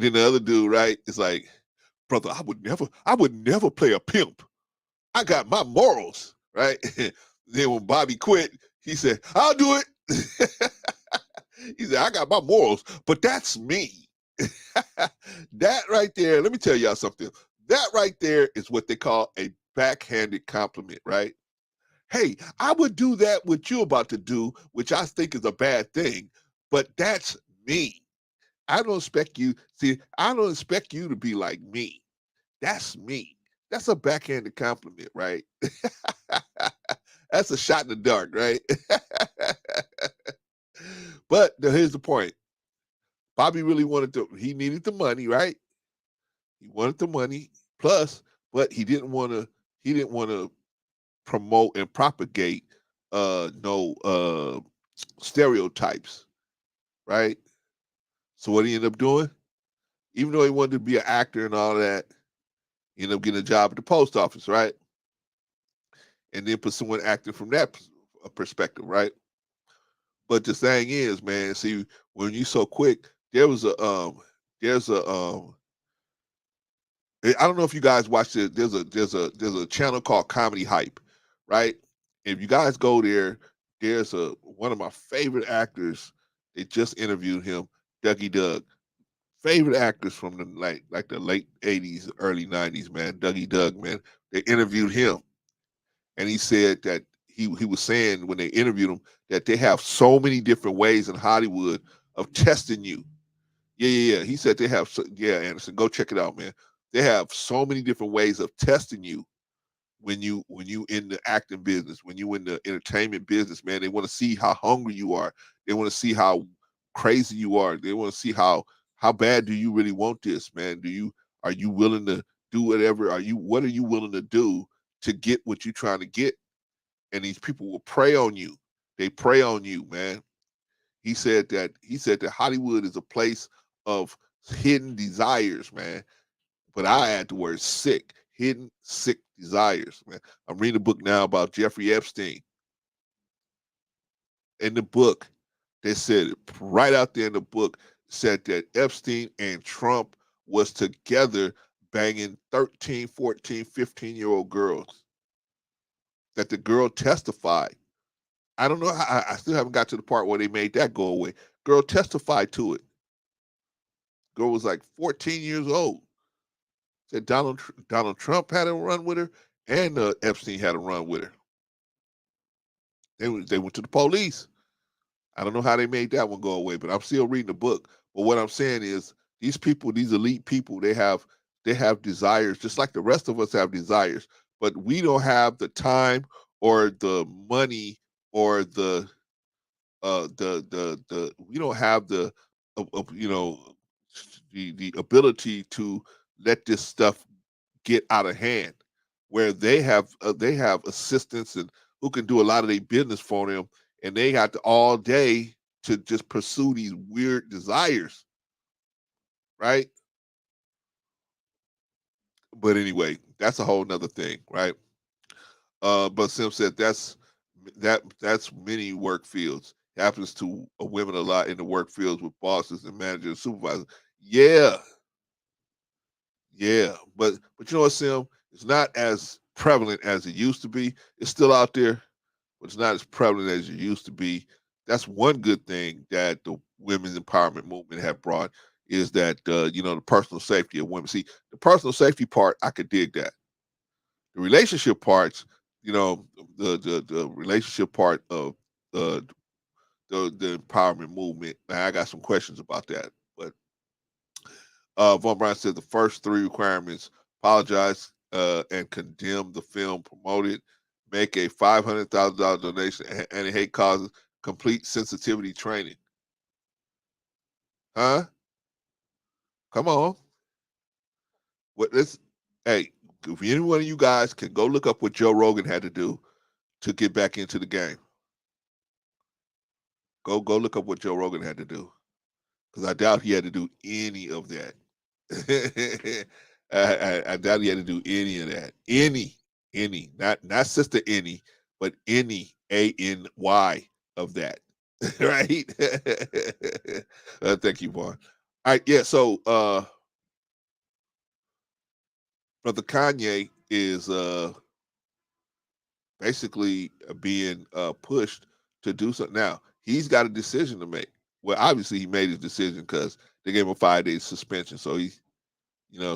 then the other dude, right, is like, brother, I would never play a pimp. I got my morals, right? Then when Bobby quit, he said, I'll do it. He said, I got my morals, but that's me. That right there, let me tell y'all something. That right there is what they call a backhanded compliment, right? Hey, I would do that what you're about to do, which I think is a bad thing, but that's me. I don't expect you to be like me. That's me. That's a backhanded compliment, right? That's a shot in the dark, right? But here's the point. Bobby really he needed the money, right? He wanted the money plus, but he didn't want to promote and propagate no stereotypes, right? So what he ended up doing, even though he wanted to be an actor and all that, he ended up getting a job at the post office, right? And then pursuing acting from that perspective, right? But the thing is, man, see, when you so quick, there's a I don't know if you guys watched it. There's a channel called Comedy Hype, right? If you guys go there, there's one of my favorite actors. They just interviewed him, Dougie Doug. Favorite actors from the like the late '80s, early '90s, man. Dougie Doug, man. They interviewed him, and he said that he was saying when they interviewed him that they have so many different ways in Hollywood of testing you. Yeah. He said they have. Yeah, Anderson, go check it out, man. They have so many different ways of testing you when you in the acting business, when you in the entertainment business, man. They want to see how hungry you are. They want to see how crazy you are. They want to see how bad do you really want this, man? Are you willing to do whatever? What are you willing to do to get what you're trying to get? and these people will prey on you. They prey on you, man. He said that Hollywood is a place of hidden desires, man. But I add the word sick, hidden sick desires, man. I'm reading a book now about Jeffrey Epstein. In the book, they said right out there in the book said that Epstein and Trump was together banging 13, 14, 15-year-old girls. That the girl testified. I don't know how, I still haven't got to the part where they made that go away. Girl testified to it. Girl was like 14 years old. Said Donald Trump had a run with her, and Epstein had a run with her. They went to the police. I don't know how they made that one go away, but I'm still reading the book. But what I'm saying is, these people, these elite people, they have desires, just like the rest of us have desires. But we don't have the time or the money or the we don't have the ability to let this stuff get out of hand, where they have assistants and who can do a lot of their business for them, and they got all day to just pursue these weird desires, right? But anyway, that's a whole nother thing, right? But Sim said that's many work fields. It happens to women a lot in the work fields with bosses and managers and supervisors. Yeah, yeah, but you know what, Sim? It's not as prevalent as it used to be. It's still out there, but it's not as prevalent as it used to be. That's one good thing that the women's empowerment movement have brought, is that the personal safety of women. See, the personal safety part, I could dig that. The relationship parts, you know, the relationship part of the the empowerment movement. Now, I got some questions about that, but Von Bryan said the first three requirements: apologize and condemn the film promoted, make a $500,000 donation, and hate causes, complete sensitivity training. Huh? Come on. What this? Hey, if any one of you guys can go look up what Joe Rogan had to do to get back into the game, go look up what Joe Rogan had to do, because I doubt he had to do any of that. I doubt he had to do any of that. Any, not sister any, but any ANY of that, right? Thank you, Vaughn. All right, yeah. So, brother Kanye is basically being pushed to do something. Now he's got a decision to make. Well, obviously he made his decision because they gave him a 5 day suspension. So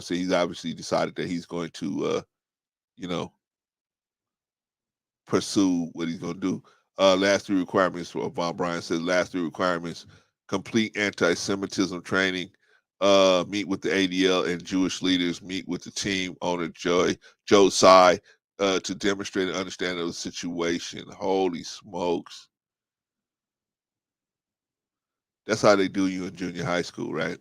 so he's obviously decided that he's going to, you know, pursue what he's going to do. Last three requirements, for Von Bryan says, last three requirements: complete anti-Semitism training, meet with the ADL and Jewish leaders, meet with the team owner Joe Tsai, to demonstrate an understanding of the situation. Holy smokes. That's how they do you in junior high school, right?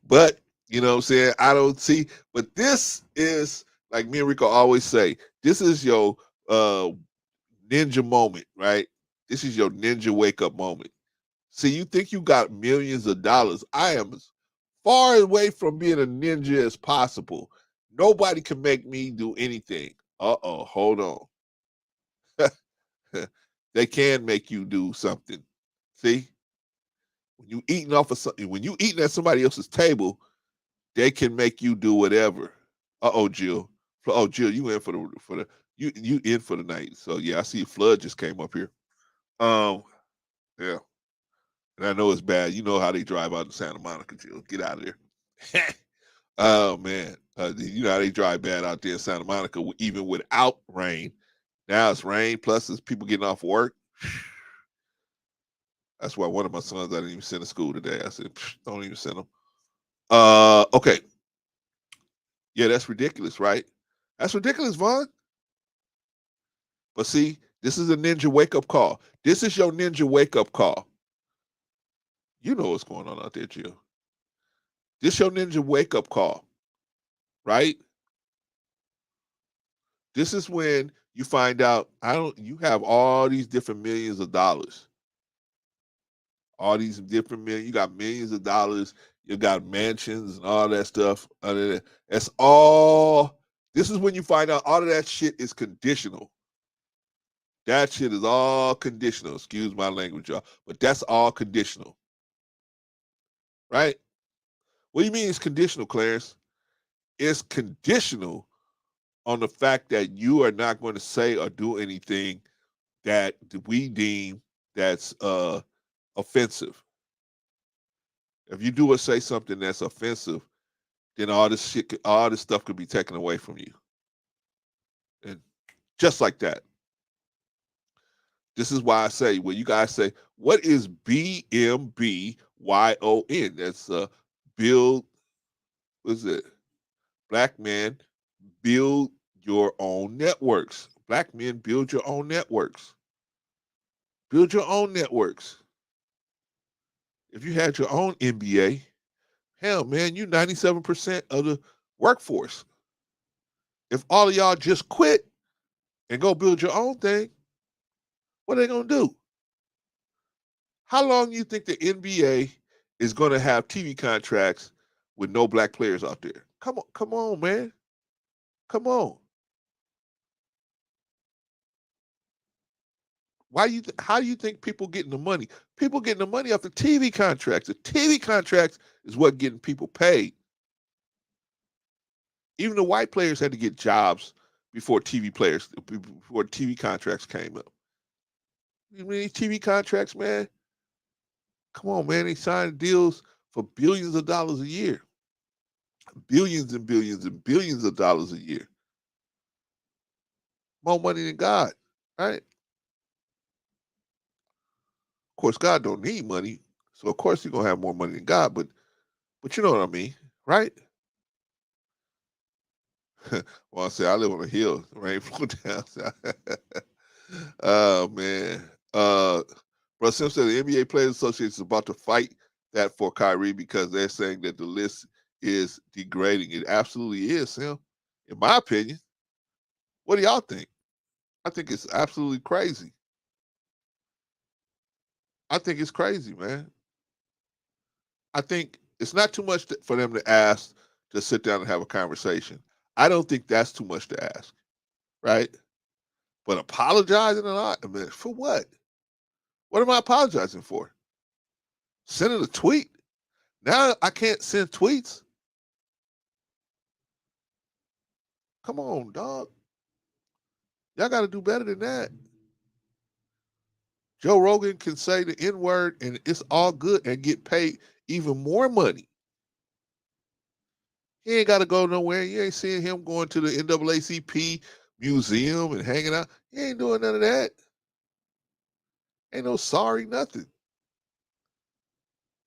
But you know what I'm saying? I don't see, but this is, like me and Rico always say, this is your uh ninja moment, right? This is your ninja wake up moment. See, you think you got millions of dollars. I am as far away from being a ninja as possible. Nobody can make me do anything. Uh-oh, hold on. They can make you do something. See? When you eating at somebody else's table, they can make you do whatever. Uh-oh, Jill. Oh, Jill, you in for the you in for the night. So yeah, I see Flood just came up here. Um, yeah. And I know it's bad. You know how they drive out in Santa Monica, Jill. Get out of there. Oh man. You know how they drive bad out there in Santa Monica, even without rain. Now it's rain, plus it's people getting off work. That's why one of my sons I didn't even send to school today. I said, don't even send them. Okay. Yeah, that's ridiculous, right? That's ridiculous, Vaughn. But see, this is a ninja wake up call. This is your ninja wake up call. You know what's going on out there, Jill. This your ninja wake up call, right? This is when you find out you have all these different millions of dollars. All these different millions. You got millions of dollars. You got mansions and all that stuff. That's all. This is when you find out all of that shit is conditional. That shit is all conditional. Excuse my language, y'all. But that's all conditional. Right? What do you mean it's conditional, Clarence? It's conditional on the fact that you are not going to say or do anything that we deem that's offensive. If you do or say something that's offensive, then all this stuff could be taken away from you. And just like that. This is why I say, when you guys say, what is BMBYON? That's build, what is it? Black men build your own networks. Black men build your own networks. Build your own networks. If you had your own NBA, hell, man, you 97% of the workforce. If all of y'all just quit and go build your own thing, what are they going to do? How long do you think the NBA is going to have TV contracts with no black players out there? Come on, man. Come on. How do you think people getting the money? People getting the money off the TV contracts. The TV contracts is what getting people paid. Even the white players had to get jobs before TV contracts came up. You mean these TV contracts, man? Come on, man. They signed deals for billions of dollars a year. Billions and billions and billions of dollars a year. More money than God, right? Of course, God don't need money, so of course he's gonna have more money than God. But you know what I mean, right? Well, I say I live on a hill, rain flow down. Oh man, Bro Sim said the NBA Players Association is about to fight that for Kyrie because they're saying that the list is degrading. It absolutely is, Sim. In my opinion, what do y'all think? I think it's absolutely crazy. I think it's crazy, man. I think it's not too much for them to ask to sit down and have a conversation. I don't think that's too much to ask, right? But apologizing a lot, I mean, for what? What am I apologizing for? Sending a tweet? Now I can't send tweets. Come on, dog. Y'all got to do better than that. Joe Rogan can say the N word and it's all good and get paid even more money. He ain't got to go nowhere. You ain't seeing him going to the NAACP museum and hanging out. He ain't doing none of that. Ain't no sorry, nothing.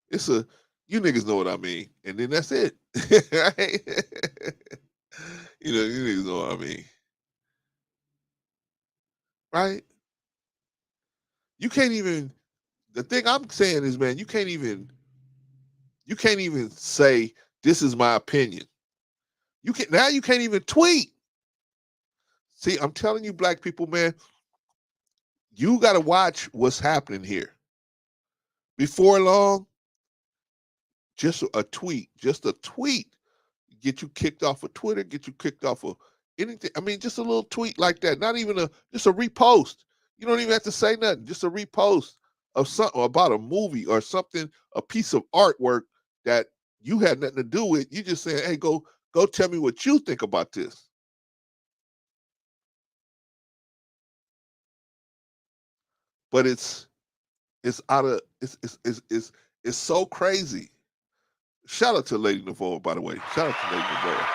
It's you niggas know what I mean. And then that's it. Right? You niggas know what I mean. Right? You can't even, the thing I'm saying is, man, you can't even say, this is my opinion. You can't even tweet. See, I'm telling you, black people, man, you got to watch what's happening here. Before long, just a tweet, get you kicked off of Twitter, get you kicked off of anything. I mean, just a little tweet like that, not even just a repost. You don't even have to say nothing, just a repost of something about a movie or something, a piece of artwork that you had nothing to do with. You just saying, hey, go tell me what you think about this. But it's out of it's so crazy. Shout out to Lady Navarre, by the way. Shout out to Lady Navarre.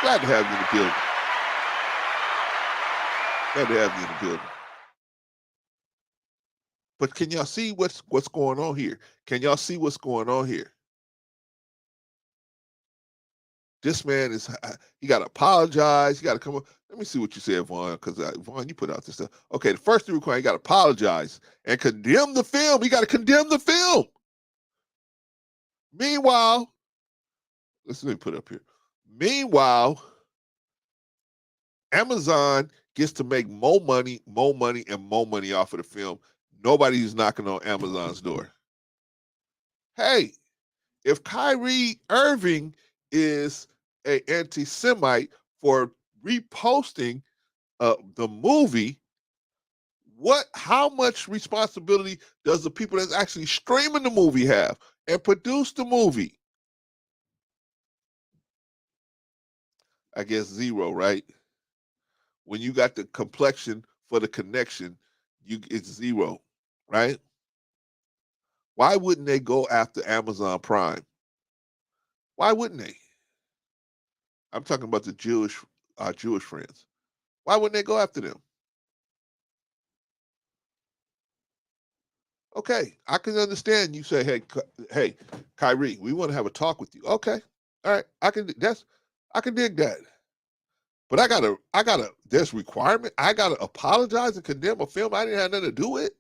Glad to have you in the building. Glad to have you in the building. But can y'all see what's going on here? Can y'all see what's going on here? This man he got to apologize. He got to come up. Let me see what you said, Vaughn, because Vaughn, you put out this stuff. Okay, the first thing required, he got to apologize and condemn the film. He got to condemn the film. Meanwhile, let me put it up here. Meanwhile, Amazon gets to make more money, and more money off of the film. Nobody's knocking on Amazon's door. Hey, if Kyrie Irving is an anti-Semite for reposting the movie, how much responsibility does the people that's actually streaming the movie have and produce the movie? I guess zero, right? When you got the complexion for the connection, it's zero, right? Why wouldn't they go after Amazon Prime? Why wouldn't they? I'm talking about the Jewish friends. Why wouldn't they go after them? Okay, I can understand you say, hey, Kyrie, we want to have a talk with you. Okay, all right, I can dig that. But there's requirement. I gotta apologize and condemn a film I didn't have nothing to do with.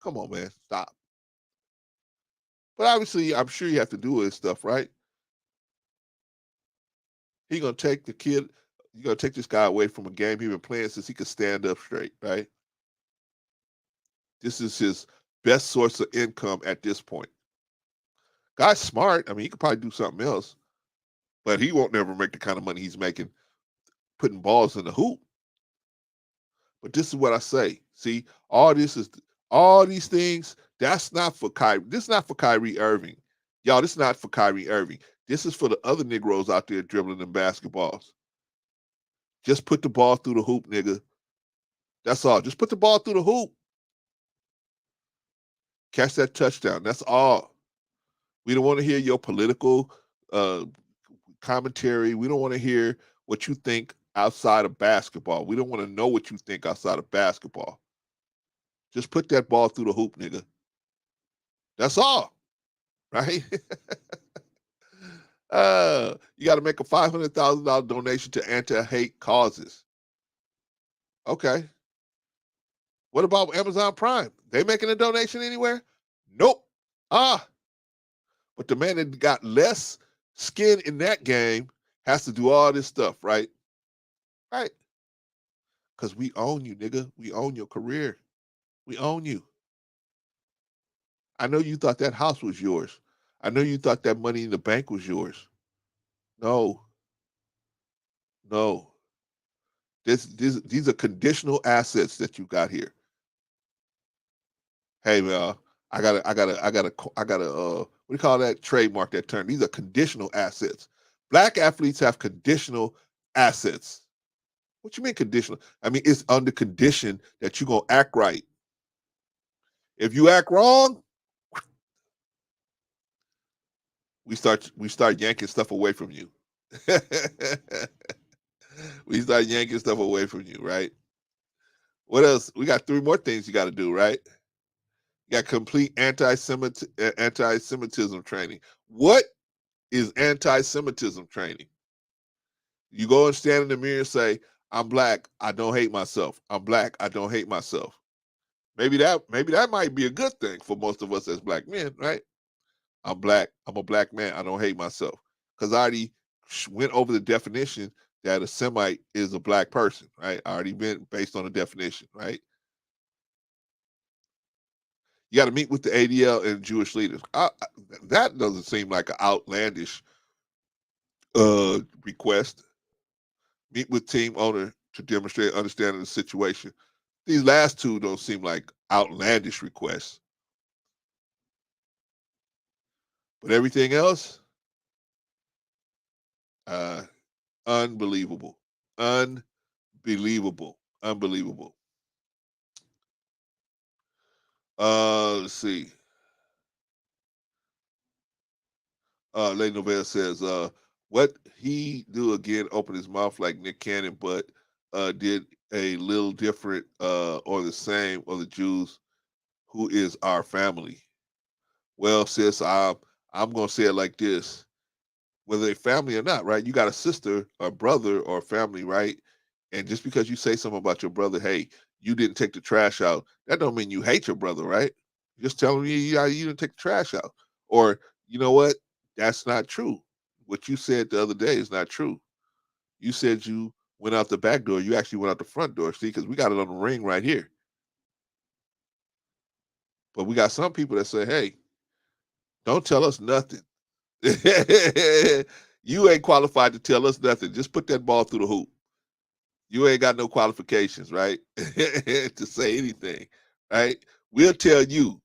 Come on, man, stop. But obviously, I'm sure you have to do his stuff, right? He gonna take the kid. You gonna take this guy away from a game he been playing since he could stand up straight, right? This is his best source of income at this point. Guy's smart. I mean, he could probably do something else, but he won't never make the kind of money he's making putting balls in the hoop. But this is what I say. See, all these things. That's not for Kyrie. This is not for Kyrie Irving, y'all. This is not for Kyrie Irving. This is for the other Negroes out there dribbling them basketballs. Just put the ball through the hoop, nigga. That's all. Just put the ball through the hoop. Catch that touchdown. That's all. We don't want to hear your political commentary. We don't want to hear what you think outside of basketball. We don't want to know what you think outside of basketball. Just put that ball through the hoop, nigga. That's all, right? You got to make a $500,000 donation to anti-hate causes. Okay. What about Amazon Prime? They making a donation anywhere? Nope. But the man that got less skin in that game has to do all this stuff, right? Right. Because we own you, nigga. We own your career. We own you. I know you thought that house was yours. I know you thought that money in the bank was yours. No. No. These are conditional assets that you got here. Hey, man, I gotta, what do you call that? Trademark that term. These are conditional assets. Black athletes have conditional assets. What you mean conditional? I mean, it's under condition that you're gonna act right. If you act wrong, we start yanking stuff away from you. We start yanking stuff away from you, right? What else? We got 3 more things you got to do, right? You got complete anti-Semitism training. What is anti-Semitism training? You go and stand in the mirror and say, "I'm black. I don't hate myself. I'm black. I don't hate myself." Maybe that might be a good thing for most of us as black men, right? I'm black. I'm a black man. I don't hate myself because I already went over the definition that a Semite is a black person, right? I already been based on the definition, right? You got to meet with the ADL and Jewish leaders. That doesn't seem like an outlandish request. Meet with team owner to demonstrate understanding of the situation. These last 2 don't seem like outlandish requests. But everything else, unbelievable. Unbelievable. Unbelievable. Let's see. Lady Novell says, what he do again, open his mouth like Nick Cannon, but did a little different or the same or the Jews who is our family. Well, sis, I'm gonna say it like this. Whether they're family or not, right? You got a sister or brother or family, right? And just because you say something about your brother, hey, you didn't take the trash out, that don't mean you hate your brother, right? Just telling me you didn't take the trash out. Or, you know what? That's not true. What you said the other day is not true. You said you went out the back door. You actually went out the front door. See, because we got it on the ring right here. But we got some people that say, hey, don't tell us nothing. You ain't qualified to tell us nothing. Just put that ball through the hoop. You ain't got no qualifications, right? To say anything, right? We'll tell you.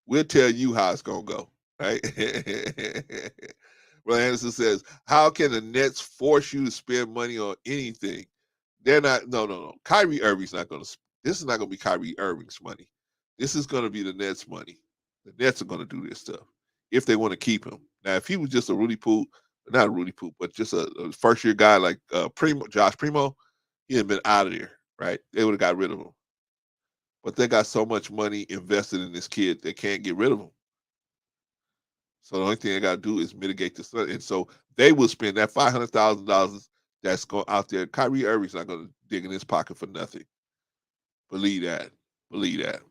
We'll tell you how it's gonna go, right? Brother Anderson says, "How can the Nets force you to spend money on anything? They're not. No, no, no. Kyrie Irving's not gonna. This is not gonna be Kyrie Irving's money. This is gonna be the Nets' money. The Nets are gonna do this stuff if they want to keep him. Now, if he was just a Rudy Poop, not a Rudy Poop, but just a first year guy like Josh Primo, he had been out of there, right? They would have got rid of him. But they got so much money invested in this kid, they can't get rid of him. So the only thing they got to do is mitigate the sun. And so they will spend that $500,000 that's going out there. Kyrie Irving's not going to dig in his pocket for nothing. Believe that. Believe that.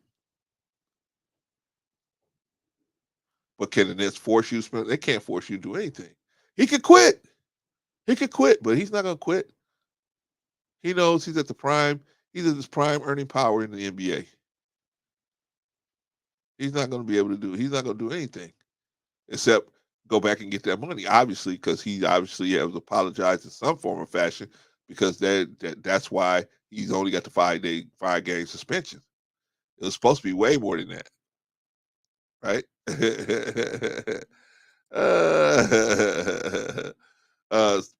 But can the Nets force you to spend? They can't force you to do anything. He could quit. He could quit, but he's not going to quit. He knows he's at the prime. He's at his prime earning power in the NBA. He's not going to be able to do. He's not going to do anything except go back and get that money. Obviously, because he obviously has apologized in some form or fashion. Because that's why he's only got the 5-game suspension. It was supposed to be way more than that, right?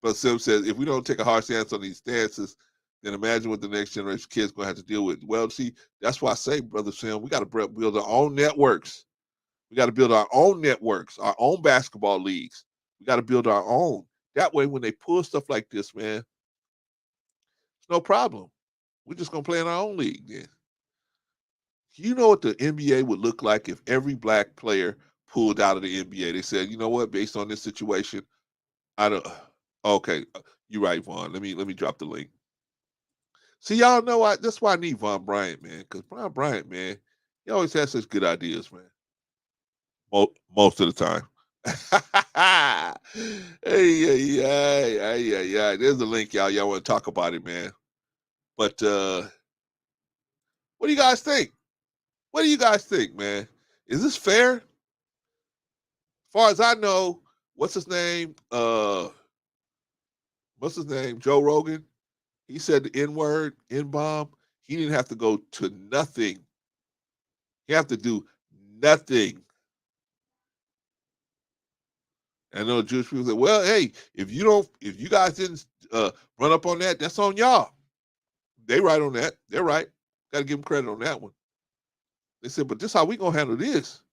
But Sim says, if we don't take a hard stance on these stances, then imagine what the next generation kids going to have to deal with. Well, see, that's why I say, Brother Sim, we got to build our own networks. We got to build our own networks, our own basketball leagues. We got to build our own. That way, when they pull stuff like this, man, it's no problem. We're just going to play in our own league then. You know what the NBA would look like if every black player pulled out of the NBA? They said, you know what, based on this situation, I don't. Okay, you're right, Vaughn. Let me drop the link. See, y'all know that's why I need Von Bryant, man, because Von Bryant, man, he always has such good ideas, man. Most of the time. Hey. There's the link, y'all. Y'all want to talk about it, man. But what do you guys think? What do you guys think, man? Is this fair? As far as I know, what's his name? What's his name? Joe Rogan. He said the N word, N bomb. He didn't have to go to nothing. He have to do nothing. I know Jewish people say, well, hey, if you guys didn't run up on that, that's on y'all. They right on that. They're right. Got to give them credit on that one. They said, but this how we gonna handle this.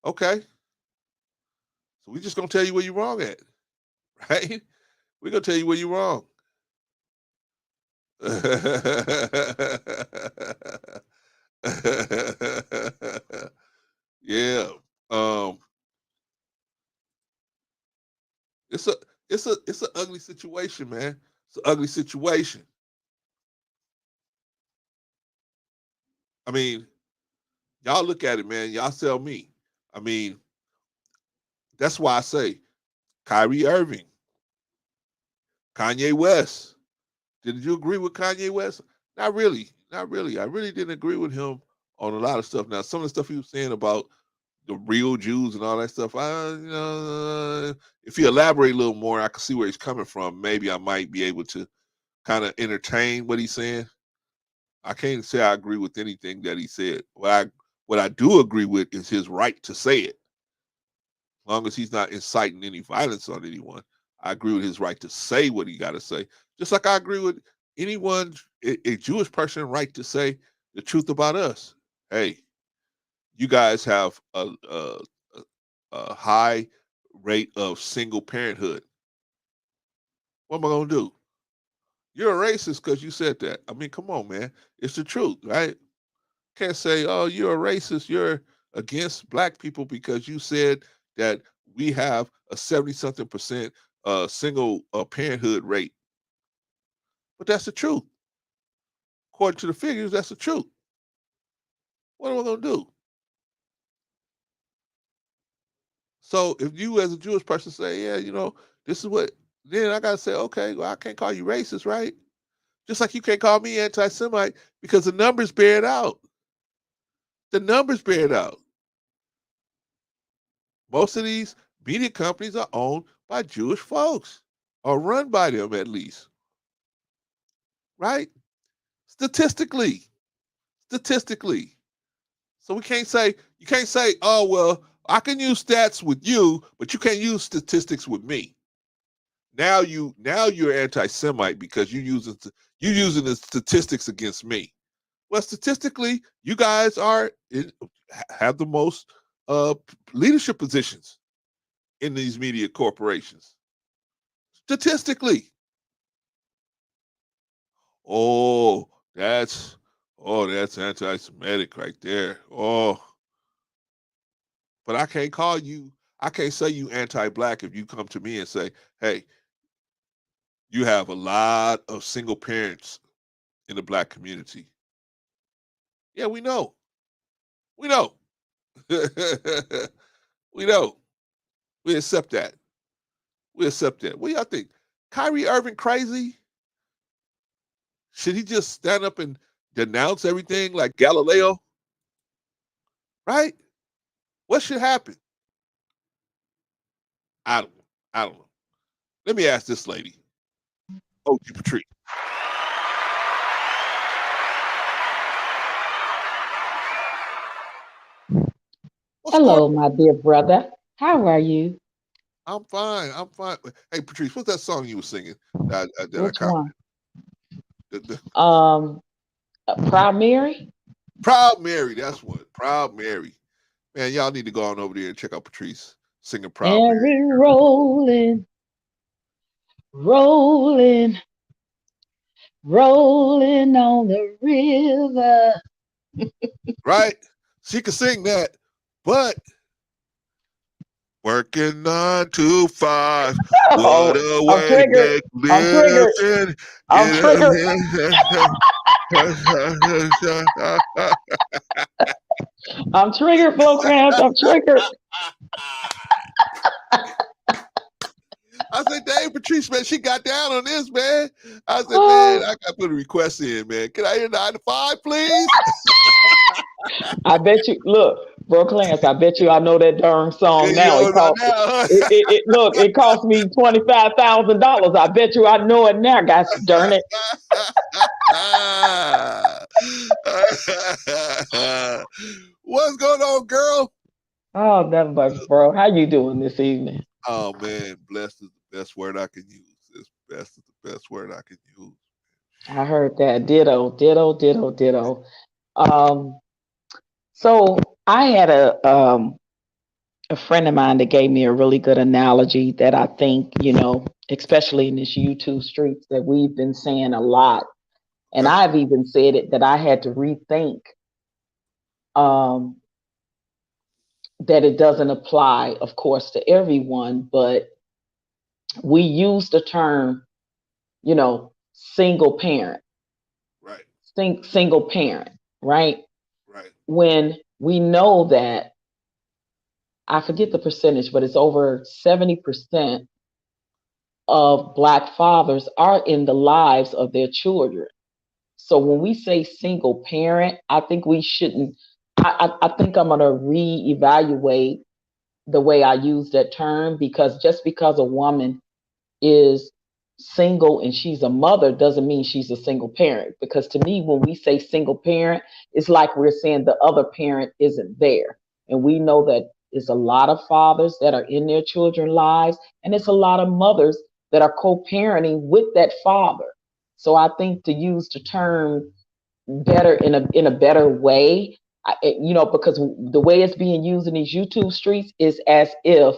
Okay. So we just gonna tell you where you're wrong at. Right? We're gonna tell you where you're wrong. Yeah. Um, it's a it's an ugly situation, man. It's an ugly situation. I mean, y'all look at it, man. Y'all tell me. I mean, that's why I say Kyrie Irving, Kanye West. Did you agree with Kanye West? Not really. Not really. I really didn't agree with him on a lot of stuff. Now, some of the stuff he was saying about the real Jews and all that stuff, if he elaborate a little more, I can see where he's coming from. Maybe I might be able to kind of entertain what he's saying. I can't say I agree with anything that he said. What I do agree with is his right to say it, as long as he's not inciting any violence on anyone. I agree with his right to say what he got to say. Just like I agree with anyone, a Jewish person, right to say the truth about us. Hey, you guys have a high rate of single parenthood. What am I gonna do? You're a racist because you said that. I mean, come on, man. It's the truth, right? Can't say, oh, you're a racist. You're against black people because you said that we have a 70 something percent single parenthood rate. But that's the truth. According to the figures, that's the truth. What am I going to do? So if you as a Jewish person say, yeah, this is what then I gotta say, okay, well, I can't call you racist, right? Just like you can't call me anti-Semite because the numbers bear it out. The numbers bear it out. Most of these media companies are owned by Jewish folks, or run by them at least, right? Statistically, statistically. So we can't say you can't say, oh well, I can use stats with you, but you can't use statistics with me. Now you're anti-Semite because you using the statistics against me. Well, statistically, you guys have the most leadership positions in these media corporations. Statistically, oh, that's anti-Semitic right there. Oh, but I can't call you. I can't say you anti-black if you come to me and say, "Hey, you have a lot of single parents in the black community." Yeah, we know. We know. we know. We accept that. We accept that. What do y'all think? Kyrie Irving crazy? Should he just stand up and denounce everything like Galileo? Right? What should happen? I don't know. I don't know. Let me ask this lady, OG Patrice. What's going Hello, my dear brother. How are you? on? I'm fine. I'm fine. Hey, Patrice, what's that song you were singing that I Which one? commented? Um, Proud Mary? Proud Mary, that's what. Proud Mary. Man, y'all need to go on over there and check out Patrice singing Proud And Mary. we're rolling, rolling, rolling on the river. Right? She can sing that, but working 9 to 5. What Oh, a I'm way to triggered. make I'm triggered. living. I'm triggered. I'm triggered, Flo Crabs. I'm triggered. I said, dang, Patrice, man, she got down on this, man. I said, man, Oh, I got to put a request in, man. Can I hear 9 to 5, please? I bet you, look, bro Clarence, I bet you I know that darn Yeah, song you now. know It it by cost now, look, it cost me $25,000. I bet you I know it now, guys. Darn it. huh? What's going on, girl? Oh, never much, bro. How you doing this evening? Oh man, blessed is the best word I can use. It's best is the best word I can use. I heard that. Ditto, ditto, ditto, ditto. Um, so I had a friend of mine that gave me a really good analogy that I think, especially in this YouTube streets that we've been saying a lot. And Okay, I've even said it that I had to rethink um that it doesn't apply, of course, to everyone, but we use the term, single parent, right, single parent, right? right, When we know that, I forget the percentage, but it's over 70% of Black fathers are in the lives of their children. So when we say single parent, I think we shouldn't, I think I'm going to reevaluate the way I use that term, because just because a woman is single and she's a mother doesn't mean she's a single parent. Because to me, when we say single parent, it's like we're saying the other parent isn't there. And we know that it's a lot of fathers that are in their children's lives, and it's a lot of mothers that are co-parenting with that father. So I think to use the term better in a better way, because the way it's being used in these YouTube streets is as if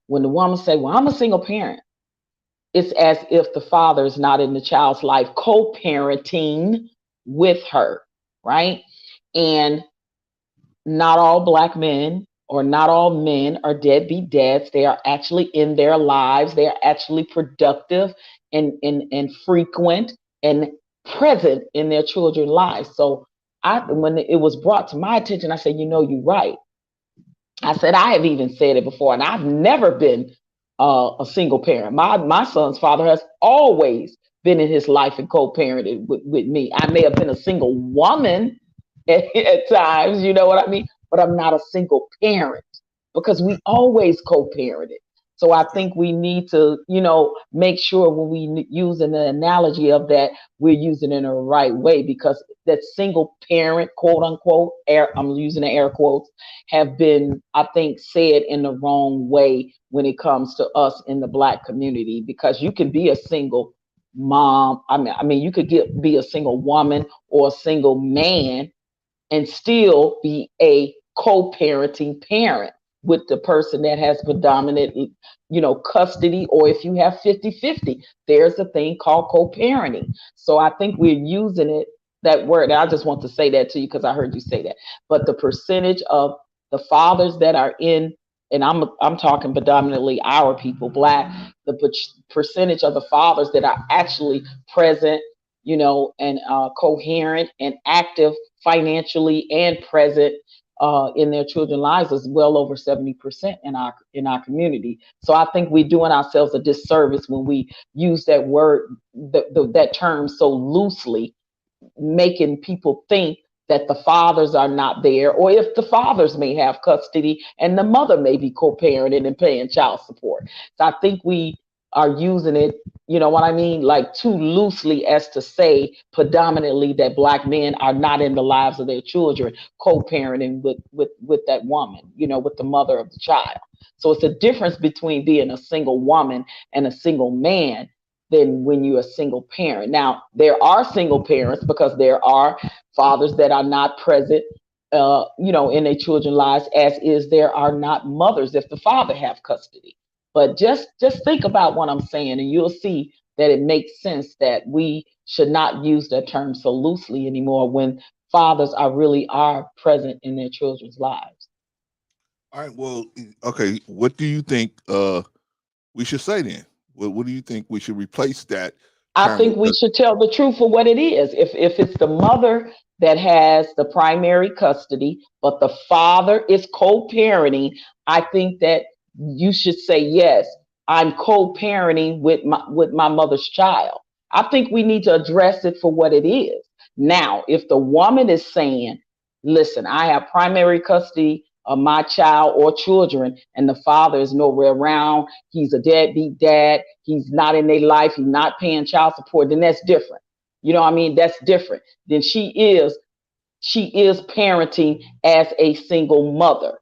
when the woman say, "Well, I'm a single parent," it's as if the father is not in the child's life co-parenting with her, right? And not all Black men or not all men are deadbeat dads. They are actually in their lives. They are actually productive and frequent and present in their children's lives. So when it was brought to my attention, I said, you're right. I said, I have even said it before, and I've never been a single parent. My son's father has always been in his life and co-parented with me. I may have been a single woman at times, you know what I mean? But I'm not a single parent because we always co-parented. So I think we need to, make sure when we use an analogy of that, we're using it in the right way, because that single parent, quote unquote, I'm using the air quotes, have been, I think, said in the wrong way when it comes to us in the Black community, because you can be a single mom. I mean, you could be a single woman or a single man and still be a co-parenting parent with the person that has predominant, custody, or if you have 50-50, there's a thing called co-parenting. So I think we're using that word. And I just want to say that to you because I heard you say that. But the percentage of the fathers that are in, and I'm talking predominantly our people, Black, the percentage of the fathers that are actually present, and coherent and active financially and present in their children's lives is well over 70% in our community. So I think we're doing ourselves a disservice when we use that word, that term so loosely, making people think that the fathers are not there, or if the fathers may have custody and the mother may be co-parenting and paying child support. So I think we are using it, you know what I mean, like too loosely, as to say predominantly that Black men are not in the lives of their children, co-parenting with that woman, with the mother of the child. So it's a difference between being a single woman and a single man than when you're a single parent. Now, there are single parents because there are fathers that are not present, in their children's lives, as is there are not mothers if the father have custody. But just think about what I'm saying, and you'll see that it makes sense that we should not use that term so loosely anymore when fathers are present in their children's lives. All right. Well, okay. What do you think we should say then? What do you think we should replace that I term think we with? should tell the truth for what it is. If it's the mother that has the primary custody, but the father is co-parenting, I think that you should say, yes, I'm co-parenting with my mother's child. I think we need to address it for what it is. Now, if the woman is saying, listen, I have primary custody of my child or children, and the father is nowhere around, he's a deadbeat dad, he's not in their life, he's not paying child support, then that's different. You know what I mean? That's different. Then she is parenting as a single mother,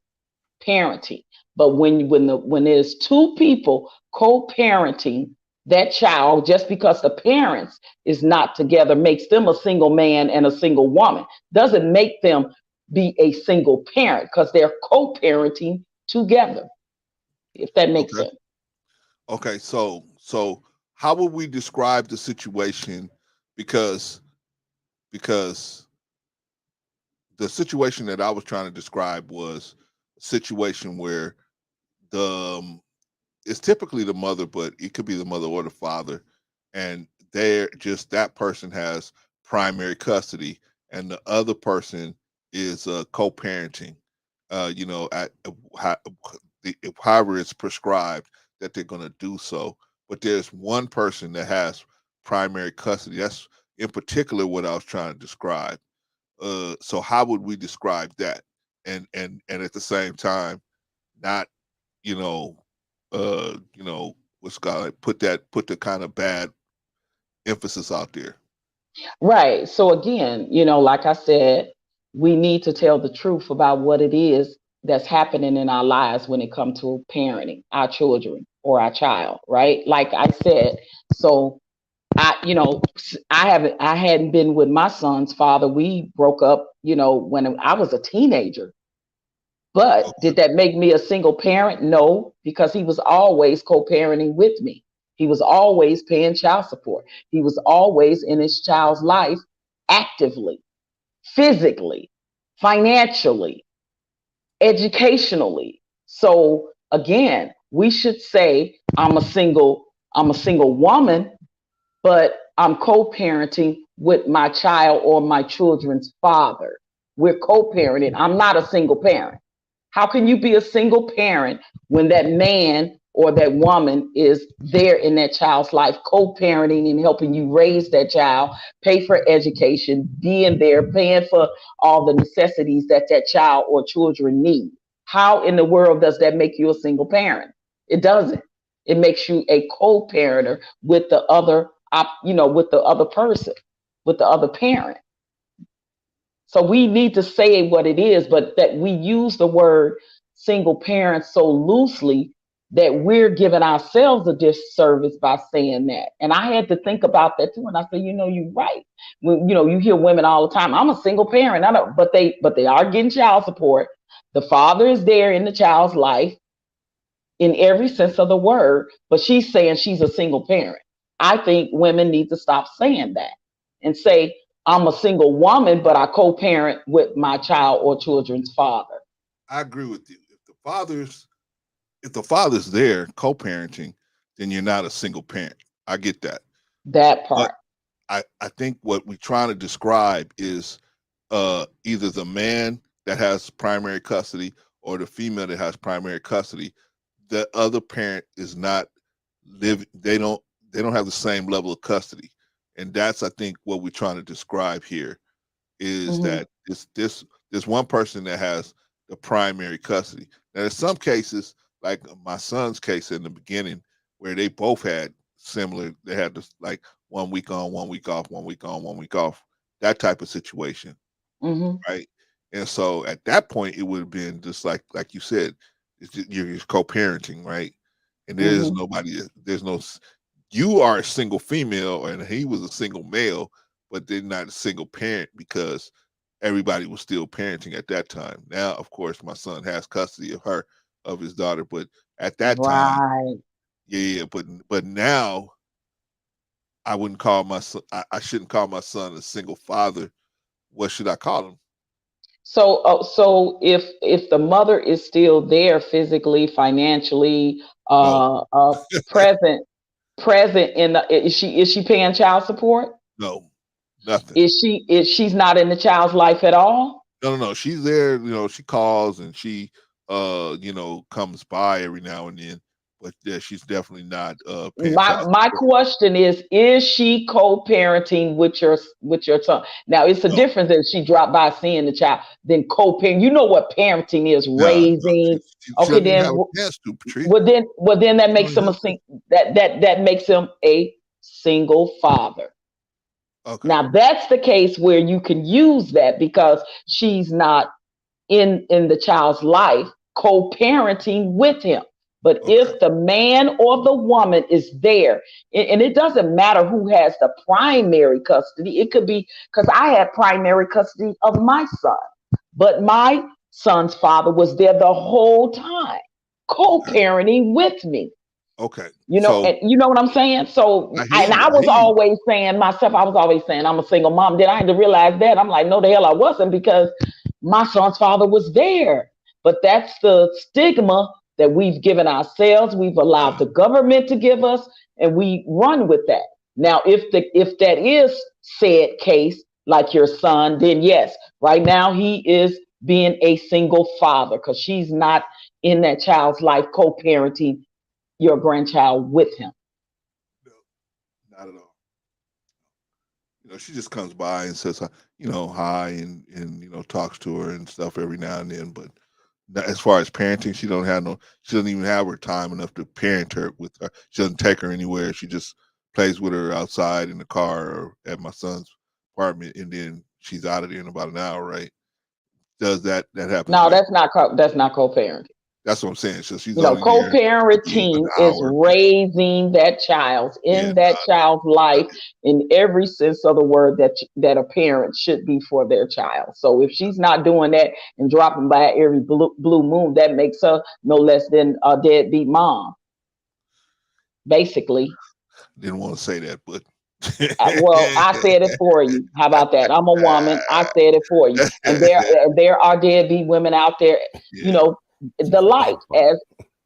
parenting. But when there's two people co-parenting that child, just because the parents is not together makes them a single man and a single woman, doesn't make them be a single parent, because they're co-parenting together, if that makes Okay. sense. Okay. So how would we describe the situation? Because the situation that I was trying to describe was a situation where it's typically the mother, but it could be the mother or the father, and that person has primary custody, and the other person is co-parenting. At however it's prescribed that they're going to do so. But there's one person that has primary custody. That's in particular what I was trying to describe. So how would we describe that? And at the same time, not you know, what's called put the kind of bad emphasis out there. Right. So again, like I said, we need to tell the truth about what it is that's happening in our lives when it comes to parenting our children or our child, right? Like I said, so I hadn't been with my son's father. We broke up, when I was a teenager. But Okay. did that make me a single parent? No, because he was always co-parenting with me. He was always paying child support. He was always in his child's life actively, physically, financially, educationally. So again, we should say I'm a single woman, but I'm co-parenting with my child or my children's father. We're co-parenting. I'm not a single parent. How can you be a single parent when that man or that woman is there in that child's life, co-parenting and helping you raise that child, pay for education, being there, paying for all the necessities that that child or children need. How in the world does that make you a single parent? It doesn't. It makes you a co-parenter with the other, with the other person, with the other parent. So we need to say what it is, but that we use the word single parent so loosely that we're giving ourselves a disservice by saying that. And I had to think about that too. And I said, you're right. When, you hear women all the time, I'm a single parent. I don't, but they are getting child support. The father is there in the child's life in every sense of the word, but she's saying she's a single parent. I think women need to stop saying that and say, I'm a single woman, but I co-parent with my child or children's father. I agree with you. If the father's there co-parenting, then you're not a single parent. I get that. That But part. I think what we're trying to describe is either the man that has primary custody or the female that has primary custody. The other parent is not live. They don't have the same level of custody, and that's, I think, what we're trying to describe here is Mhm. that this one person that has the primary custody. Now, in some cases, like my son's case in the beginning, where they both had similar, they had this like 1 week on, 1 week off, 1 week on, 1 week off, that type of situation, Mhm. right? And so at that point, it would have been just like you said, you're just co-parenting, right? And there's Mhm. nobody, there's no, you are a single female and he was a single male, but they're not a single parent because everybody was still parenting at that time. Now, of course, my son has custody of her, of his daughter, but at that time, Right. yeah, but now I wouldn't call my son, I shouldn't call my son a single father. What should I call him? So if the mother is still there physically, financially, No, present, in the, is she paying child support? no, nothing. She's not in the child's life at all? No. She's there. She calls and she, comes by every now and then. But yeah, she's definitely not paying child My support. question is she co-parenting with your son? Now it's a No, difference if she dropped by seeing the child, then co-parent. You know what parenting is, no. She, raising. she Okay, doesn't even then have a chance to, Patrice. well then that She don't makes even him have a chance. that makes him a single father. Okay, Now that's the case where you can use that because she's not in the child's life co-parenting with him. But okay, if the man or the woman is there, and it doesn't matter who has the primary custody, it could be because I had primary custody of my son, but my son's father was there the whole time okay, co-parenting with me. okay. And So you know what I'm saying? So, I hear and you. I I was hear you. always saying myself, I was always saying I'm a single mom. Then I had to realize that I'm like, no, the hell I wasn't because my son's father was there. But that's the stigma that we've given ourselves. We've allowed Yeah, the government to give us, and we run with that. Now, if that is said case, like your son, then yes, right now he is being a single father because she's not in that child's life co-parenting your grandchild with him. no, not at all. She just comes by and says, hi, and talks to her and stuff every now and then. But as far as parenting, she doesn't even have her time enough to parent her with her. She doesn't take her anywhere. She just plays with her outside in the car or at my son's apartment, and then she's out of there in about an hour. Right? Does that happens No, like that's not co-parenting. that's what I'm saying. So she's only there maybe an Co-parenting is hour. raising that child Yeah, in that child's not life it. in every sense of the word that a parent should be for their child. So if she's not doing that and dropping by every blue moon, that makes her no less than a deadbeat mom, basically. Didn't want to say that, but Well, I said it for you. How about that? I'm a woman. I said it for you. And there are deadbeat women out there, you yeah, know, the light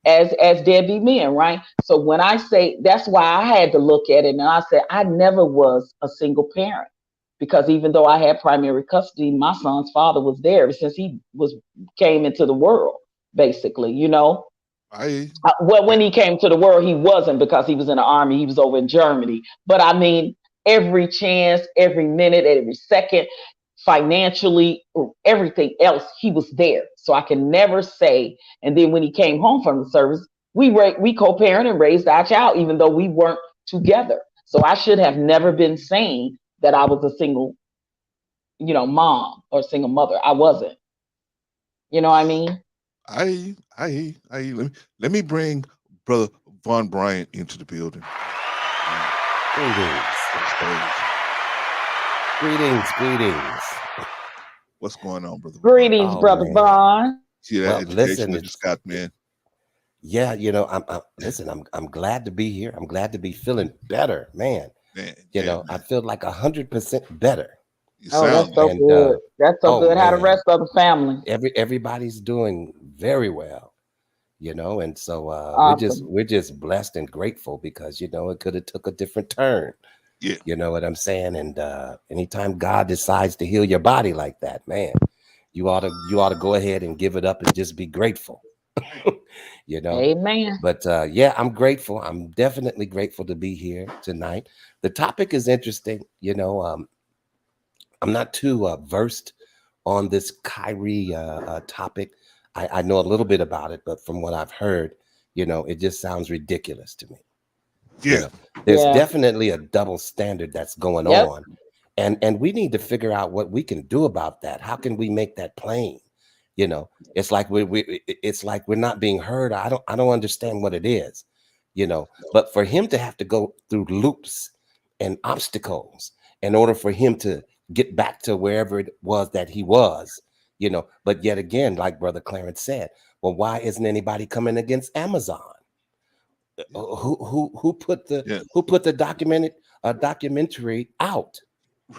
as deadbeat men, right? So when I say that's why I had to look at it and I said I never was a single parent because even though I had primary custody, my son's father was there ever since he was came into the world, basically. I Well, when he came to the world, he wasn't, because he was in the army. He was over in Germany. But I mean, every chance, every minute, every second, financially, everything else, he was there. So I can never say. And then when he came home from the service, we co-parent and raised our child, even though we weren't together. So I should have never been saying that I was a single, mom or single mother. I wasn't. You know what I mean? let me bring Brother Von Bryant into the building. Greetings. What's going on, Brother? Greetings, Brother Vaughn. See that education that you got, man. Yeah, I'm glad to be here. I'm glad to be feeling better, man. I feel like 100% better. That's so good. That's so good. How the rest of the family? Everybody's doing very well, and so awesome. we're just blessed and grateful, because it could have took a different turn. Yeah, you know what I'm saying. And anytime God decides to heal your body like that, man, you ought to go ahead and give it up and just be grateful. Amen. But yeah, I'm grateful. I'm definitely grateful to be here tonight. The topic is interesting. I'm not too versed on this Kyrie topic. I know a little bit about it, but from what I've heard, it just sounds ridiculous to me. Yeah. There's definitely a double standard that's going on. And we need to figure out what we can do about that. How can we make that plain? It's like we're not being heard. I don't understand what it is, but for him to have to go through loops and obstacles in order for him to get back to wherever it was that he was, but yet again, like Brother Clarence said, well, why isn't anybody coming against Amazon? Who put the documentary out?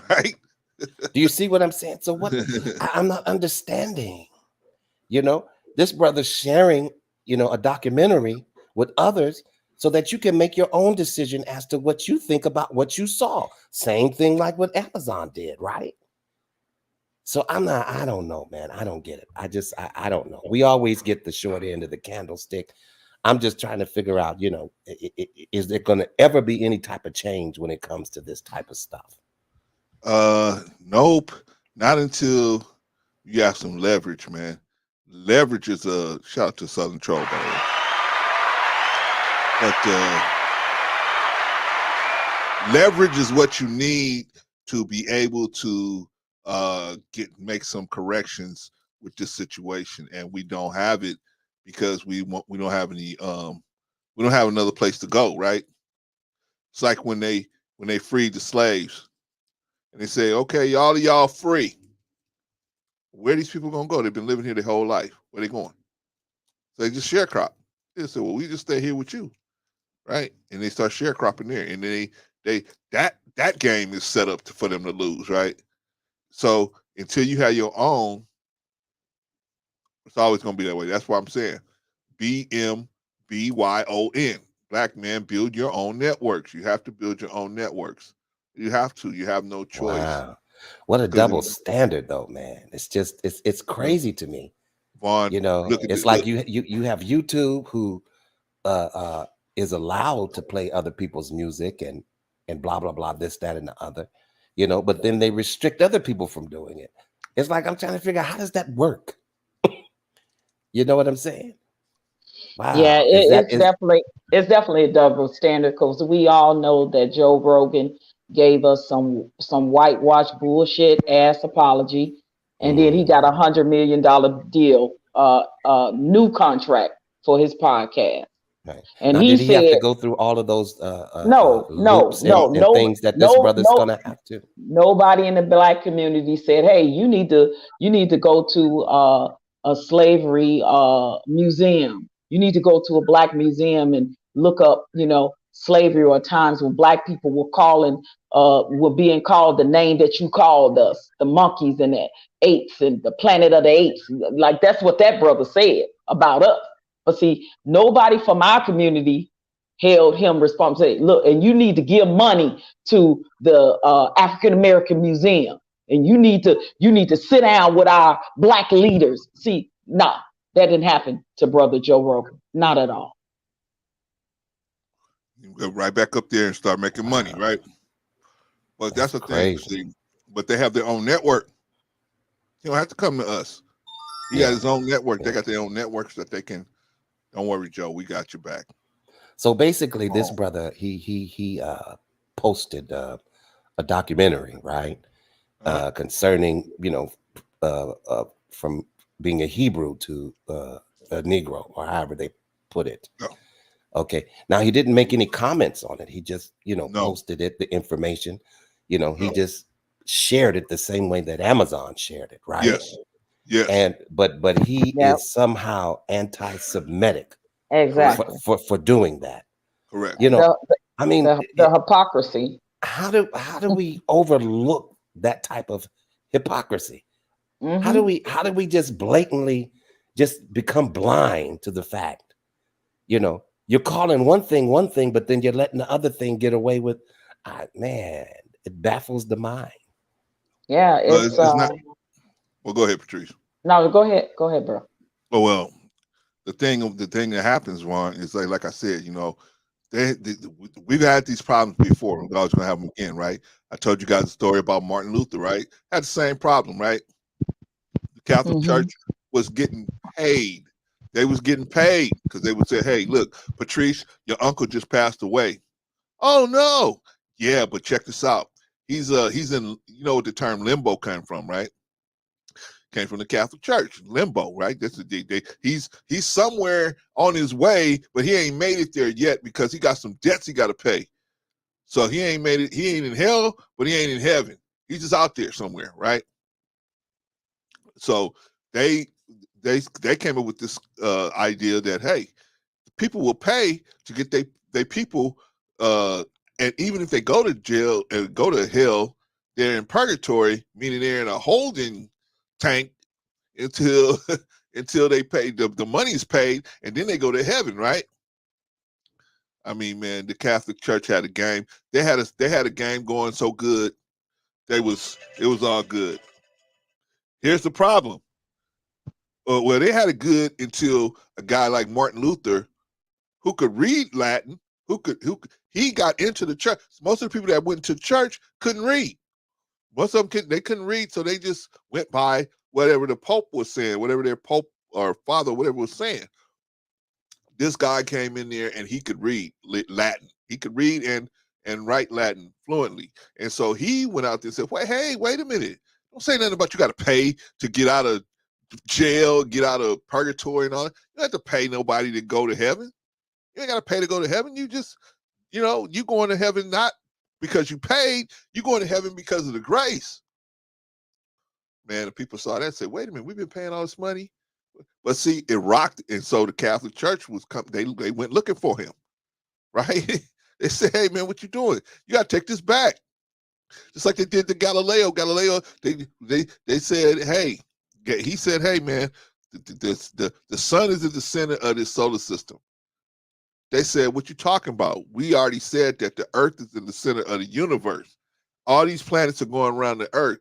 Right. Do you see what I'm saying? So what I'm not understanding, this brother sharing, a documentary with others so that you can make your own decision as to what you think about what you saw. Same thing like what Amazon did, right? So I don't know, man. I don't get it. I don't know. We always get the short end of the candlestick. I'm just trying to figure out, is there going to ever be any type of change when it comes to this type of stuff? Nope. Not until you have some leverage, man. Leverage is a shout out to Southern Troll, by the way. But leverage is what you need to be able to make some corrections with this situation, and we don't have it because we don't have any we don't have another place to go, right? It's like when they freed the slaves and they say, okay, all of y'all free. Where are these people gonna go? They've been living here their whole life. Where they going? So they just sharecrop. They say, well, we just stay here with you, right? And they start sharecropping there, and then that game is set up for them to lose, right? So until you have your own, it's always gonna be that way. That's why I'm saying BMBYON. Black man, build your own networks. You have to build your own networks. You have to. You have no choice. Wow. What a double standard, though, man. It's just it's crazy to me. Vaughn, it's like you have YouTube, who is allowed to play other people's music and blah blah blah, this, that, and the other, but then they restrict other people from doing it. It's like I'm trying to figure out, how does that work? You know what I'm saying? Wow. Yeah, it's definitely a double standard, because we all know that Joe Rogan gave us some whitewash bullshit ass apology, and then he got $100 million deal, new contract for his podcast. Right. And now, did he have to go through all of those loops and things that this brother's gonna have to? Nobody in the Black community said, "Hey, you need to go to a slavery museum. You need to go to a Black museum and look up, slavery, or times when Black people were being called the name that you called us, the monkeys and the apes and the planet of the apes." Like, that's what that brother said about us. But see, nobody from our community held him responsible. Look, and you need to give money to the African American Museum, and you need to sit down with our Black leaders. See, nah, That didn't happen to Brother Joe Rogan. Not at all. You go right back up there and start making money, right? But that's the thing. crazy. See, but they have their own network. You don't have to come to us. He got Yeah. his own network. They Yeah. got their own networks that they can. Don't worry, Joe. We got your back. So basically, this Oh. brother, he posted a documentary, right, concerning, you know, from being a Hebrew to a Negro, or however they put it. No. Okay. Now he didn't make any comments on it. He just, you know, No. posted it, the information. You know, he No. just shared it the same way that Amazon shared it, right? Yes. Yes. And but he Yep. is somehow anti-Semitic Exactly. for doing that. Correct. You know, The, I mean, the hypocrisy. how do we overlook that type of hypocrisy? Mhm. How do we just blatantly just become blind to the fact, you know, you're calling one thing, but then you're letting the other thing get away with, man, it baffles the mind. Yeah, Well, it's it's not. Well, go ahead, Patrice. no, go ahead, bro. Oh well, the thing that happens, Ron, is like I said, you know, we've had these problems before. We're always gonna have them again, right? I told you guys a story about Martin Luther, right? Had the same problem, right? The Catholic Church was getting paid. They was getting paid because they would say, "Hey, look, Patrice, your uncle just passed away." Oh no, yeah, but check this out. He's in, you know what the term limbo came from, right? Came from the Catholic Church, limbo, right? That's he's somewhere on his way, but he ain't made it there yet because he got some debts he got to pay. So he ain't made it. He ain't in hell, but he ain't in heaven. He's just out there somewhere, right? So they came up with this idea that, hey, people will pay to get they people, and even if they go to jail and go to hell, they're in purgatory, meaning they're in a holding tank until until they pay the money's paid, and then they go to heaven, right? I mean, man, the Catholic Church had a game. They had a game going so good. It was all good. Here's the problem. Well, they had it good until a guy like Martin Luther, who could read Latin, he got into the church. Most of the people that went to church couldn't read. Most of them couldn't read, so they just went by whatever the Pope was saying, whatever their Pope or Father, whatever was saying. This guy came in there and he could read Latin. He could read and write Latin fluently. And so he went out there and said, hey, wait a minute. Don't say nothing about you got to pay to get out of jail, get out of purgatory and all that. You don't have to pay nobody to go to heaven. You ain't got to pay to go to heaven. You just, you know, you going to heaven not because you paid. You going to heaven because of the grace. Man, the people saw that and said, wait a minute, we've been paying all this money. But see, it rocked, and so the Catholic Church was they went looking for him, right? They said, "Hey, man, what you doing? You got to take this back." Just like they did to Galileo. Galileo, they said, "Hey," he said, "Hey, man, the sun is at the center of this solar system." They said, "What you talking about? We already said that the Earth is in the center of the universe. All these planets are going around the Earth."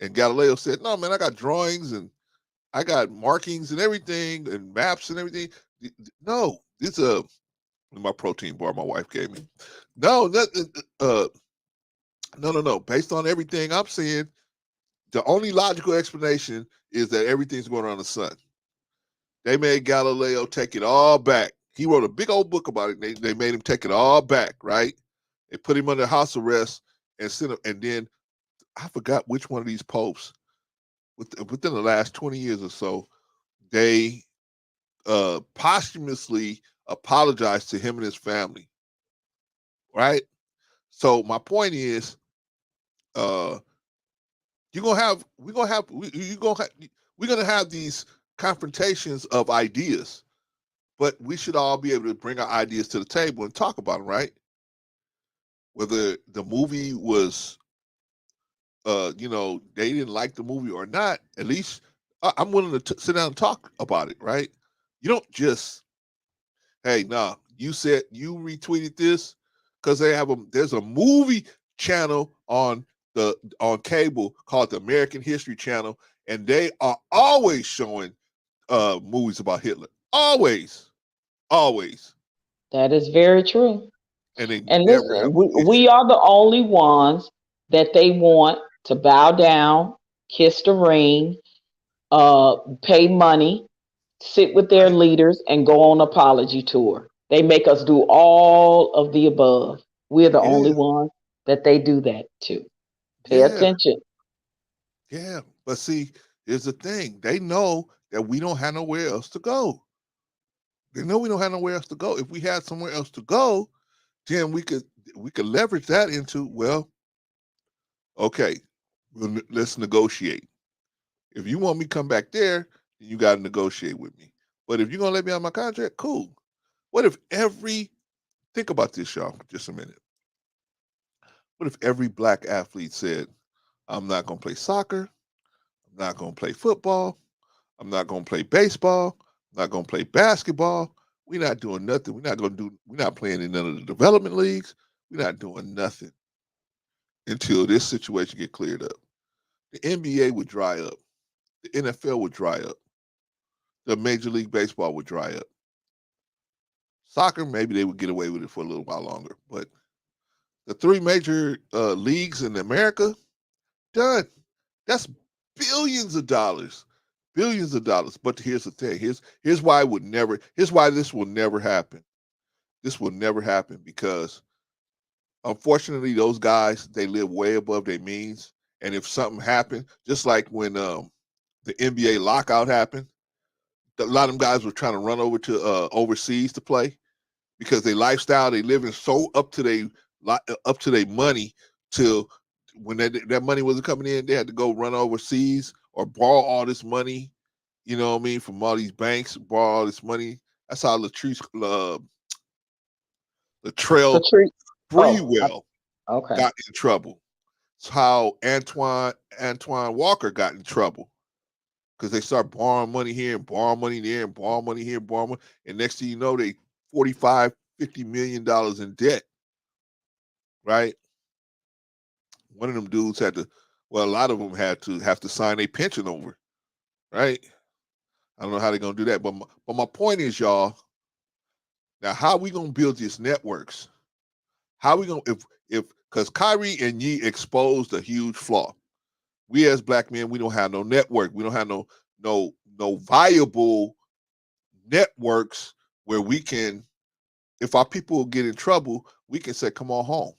And Galileo said, "No, man, I got drawings and I got markings and everything and maps and everything. No, it's my protein bar my wife gave me. No, no. Based on everything I'm seeing, the only logical explanation is that everything's going around the sun." They made Galileo take it all back. He wrote a big old book about it. They made him take it all back, right? They put him under house arrest and sent him. And then I forgot which one of these popes within the last 20 years or so, they posthumously apologized to him and his family, right? So my point is, you're gonna have we're gonna have these confrontations of ideas, but we should all be able to bring our ideas to the table and talk about them, right? Whether the movie was, you know, they didn't like the movie or not, at least I'm willing to sit down and talk about it, right? You don't just, hey, nah, you said you retweeted this because there's a movie channel on cable called the American History Channel, and they are always showing movies about Hitler. Always. Always. That is very true. And they And never listen, have we, an issue. we are the only ones that they want to bow down, kiss the ring, pay money, sit with their Right? leaders, and go on apology tour. They make us do all of the above. We're the only Yeah. ones that they do that to. Pay Yeah. attention. Yeah. But see, here's the thing. They know that we don't have nowhere else to go. They know we don't have nowhere else to go. If we had somewhere else to go, then we could leverage that into, well, okay, let's negotiate. If you want me to come back there, then you got to negotiate with me. But if you're gonna let me out of my contract, cool. What if think about this, y'all, for just a minute. What if every black athlete said, I'm not gonna play soccer, I'm not gonna play football, I'm not gonna play baseball, I'm not gonna play basketball. We're not doing nothing. We're not playing in none of the development leagues. We're not doing nothing until this situation get cleared up. The NBA would dry up. The NFL would dry up. The Major League Baseball would dry up. Soccer, maybe they would get away with it for a little while longer. But the three major leagues in America, done. That's billions of dollars. Billions of dollars. But here's the thing. Here's why it would never, here's why this will never happen. This will never happen because unfortunately those guys, they live way above their means. And if something happened, just like when the NBA lockout happened, a lot of them guys were trying to run over to overseas to play because their lifestyle, they living so up to their money till when that money wasn't coming in, they had to go run overseas or borrow all this money, you know what I mean, from all these banks, borrow all this money. That's how Latrell Patrice. Oh, Sprewell okay. got in trouble. It's how Antoine Walker got in trouble because they start borrowing money here and borrowing money there and borrowing money here and borrowing money. And next thing you know, they $45-50 million in debt, right? One of them dudes had to, well, a lot of them have to sign a pension over, right? I don't know how they're gonna do that, but my point is, y'all. Now, how we gonna build these networks? How we gonna if because Kyrie and Ye exposed a huge flaw. We as black men, we don't have no network. We don't have no viable networks where we can, if our people get in trouble, we can say, come on home.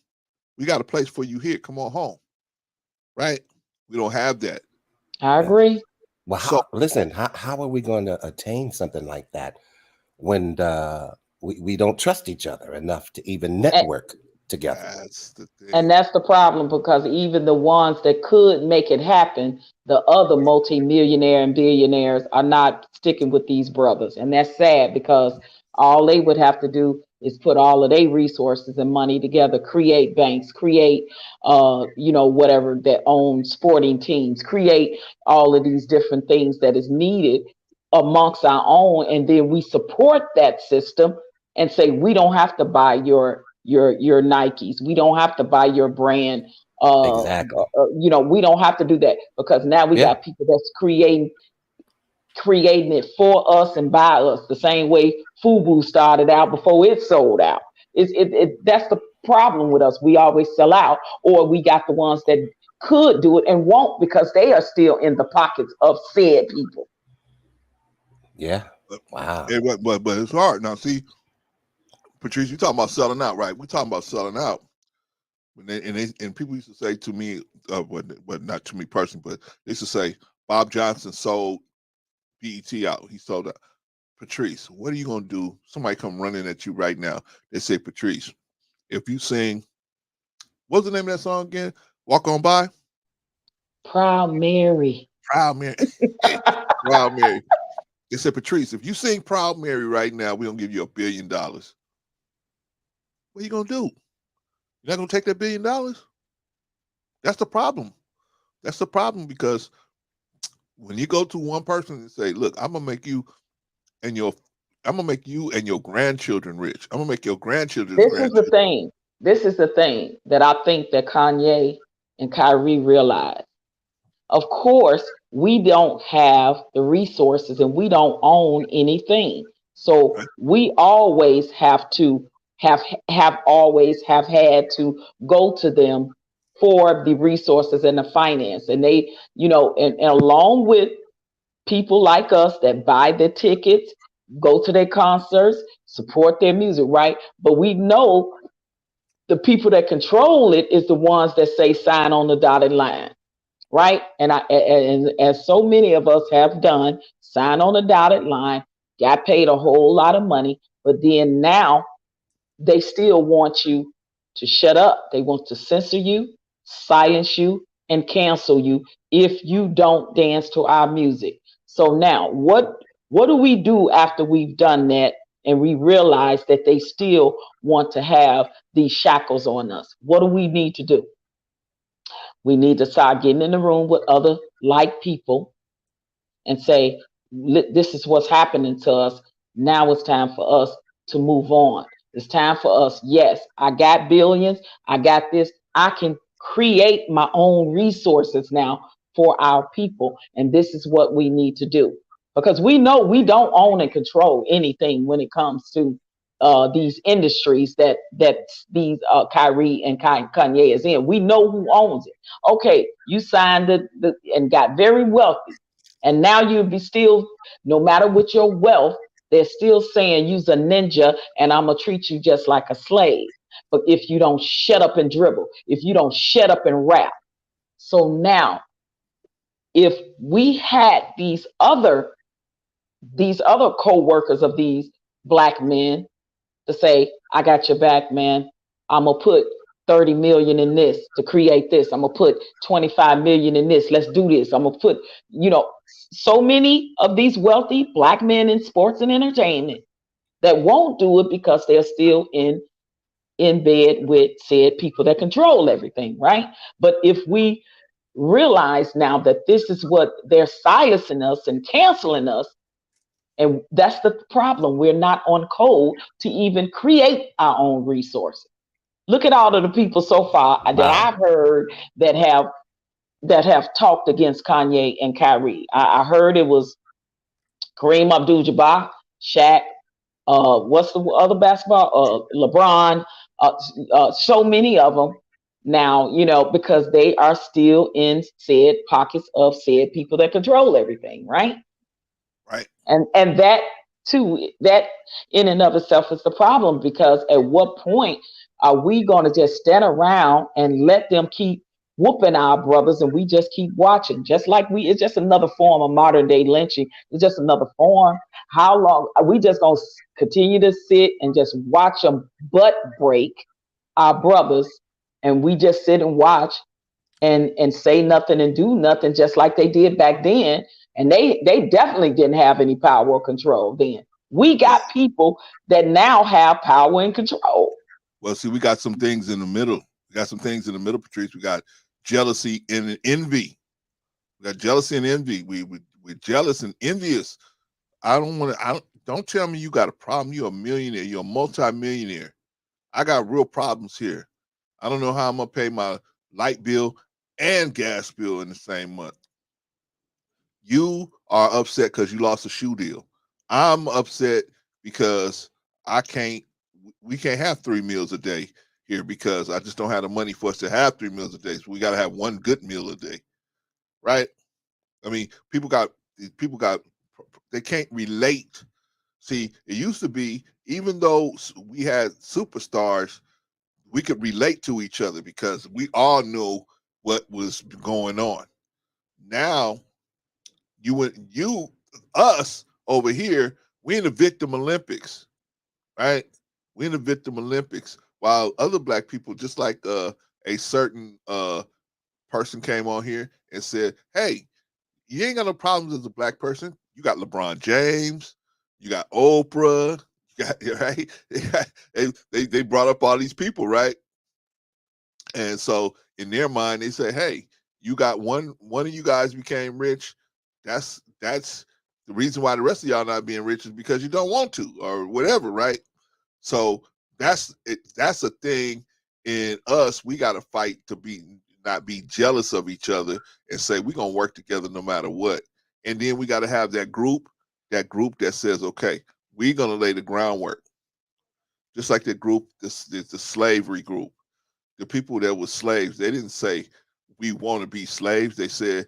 We got a place for you here. Come on home. Right? We don't have that. I Yeah. agree. Well, So listen, how are we going to attain something like that when we don't trust each other enough to even network together? that's the thing. And that's the problem because even the ones that could make it happen, the other multimillionaire and billionaires are not sticking with these brothers. And that's sad because all they would have to do is put all of their resources and money together, create banks, create, whatever that own sporting teams, create all of these different things that is needed amongst our own. And then we support that system and say, we don't have to buy your Nikes. We don't have to buy your brand. Exactly. We don't have to do that because now we Yeah. got people that's creating it for us and by us the same way FUBU started out before it sold out. That's the problem with us. We always sell out, or we got the ones that could do it and won't because they are still in the pockets of said people. Yeah. But, Wow. but it's hard. Now, see, Patrice, you talking about selling out, right? We're talking about selling out. And people used to say to me, but not to me personally, but they used to say Bob Johnson sold BET out. He sold out. Patrice, what are you gonna do? Somebody come running at you right now. They say, Patrice, if you sing, what's the name of that song again? Walk On By? Proud Mary. Proud Mary. Proud Mary. They said, Patrice, if you sing Proud Mary right now, we're gonna give you $1 billion. What are you gonna do? You're not gonna take that $1 billion? That's the problem. That's the problem because when you go to one person and say, look, I'm gonna make you and your grandchildren rich. I'm gonna make your grandchildren's This is the grandchildren. thing. This is the thing that I think that Kanye and Kyrie realize. Of course, we don't have the resources and we don't own anything. So Right. we always have to have always have had to go to them for the resources and the finance. And they, and along with people like us that buy the tickets, go to their concerts, support their music, right? But we know the people that control it is the ones that say sign on the dotted line, right? And as so many of us have done, sign on the dotted line, got paid a whole lot of money, but then now they still want you to shut up. They want to censor you, silence you, and cancel you if you don't dance to our music. So now, what do we do after we've done that and we realize that they still want to have these shackles on us? What do we need to do? We need to start getting in the room with other like people and say, this is what's happening to us. Now it's time for us to move on. It's time for us. Yes, I got billions. I got this. I can create my own resources now for our people. And this is what we need to do. Because we know we don't own and control anything when it comes to these industries that these Kyrie and Kanye is in. We know who owns it. Okay, you signed and got very wealthy. And now you'll be still, no matter what your wealth, they're still saying you's a ninja and I'm going to treat you just like a slave. But if you don't shut up and dribble, if you don't shut up and rap. So now, if we had these other co-workers of these black men to say, I got your back, man. I'm going to put 30 million in this to create this. I'm going to put 25 million in this. Let's do this. I'm going to put, so many of these wealthy black men in sports and entertainment that won't do it because they're still in bed with said people that control everything, right? But if we realize now that this is what they're silencing us and canceling us, and that's the problem. We're not on code to even create our own resources. Look at all of the people so far that Wow. I've heard that have talked against Kanye and Kyrie. I heard it was Kareem Abdul-Jabbar, Shaq, what's the other basketball? LeBron, so many of them now, because they are still in said pockets of said people that control everything, right? Right. And that too, that in and of itself is the problem, because at what point are we going to just stand around and let them keep whooping our brothers and we just keep watching? Just like it's just another form of modern day lynching. It's just another form. How long are we just going to continue to sit and just watch them butt break our brothers, and we just sit and watch and say nothing and do nothing, just like they did back then? And they definitely didn't have any power or control then. We Yeah. got people that now have power and control. Well, see, we got some things in the middle. We got some things in the middle, Patrice. We got jealousy and envy. We got jealousy and envy. We're jealous and envious. Don't tell me you got a problem. You're a millionaire. You're a multi-millionaire. I got real problems here. I don't know how I'm gonna pay my light bill and gas bill in the same month. You are upset because you lost a shoe deal. I'm upset because we can't have 3 meals a day here because I just don't have the money for us to have 3 meals a day. So we got to have one good meal a day, right? I mean, they can't relate. See, it used to be, even though we had superstars, we could relate to each other because we all knew what was going on. Now, us over here, we in the victim Olympics, right? We in the victim Olympics, while other black people, just like a certain person came on here and said, "Hey, you ain't got no problems as a black person. You got LeBron James, you got Oprah, you got right." They brought up all these people, right? And so in their mind, they say, "Hey, you got one of you guys became rich. That's the reason why the rest of y'all not being rich is because you don't want to, or whatever, right?" So that's it. That's a thing in us. We got to fight to be not be jealous of each other and say we're gonna work together no matter what. And then we got to have that group that says, okay, we're gonna lay the groundwork. Just like the group, the slavery group, the people that were slaves, they didn't say we want to be slaves. They said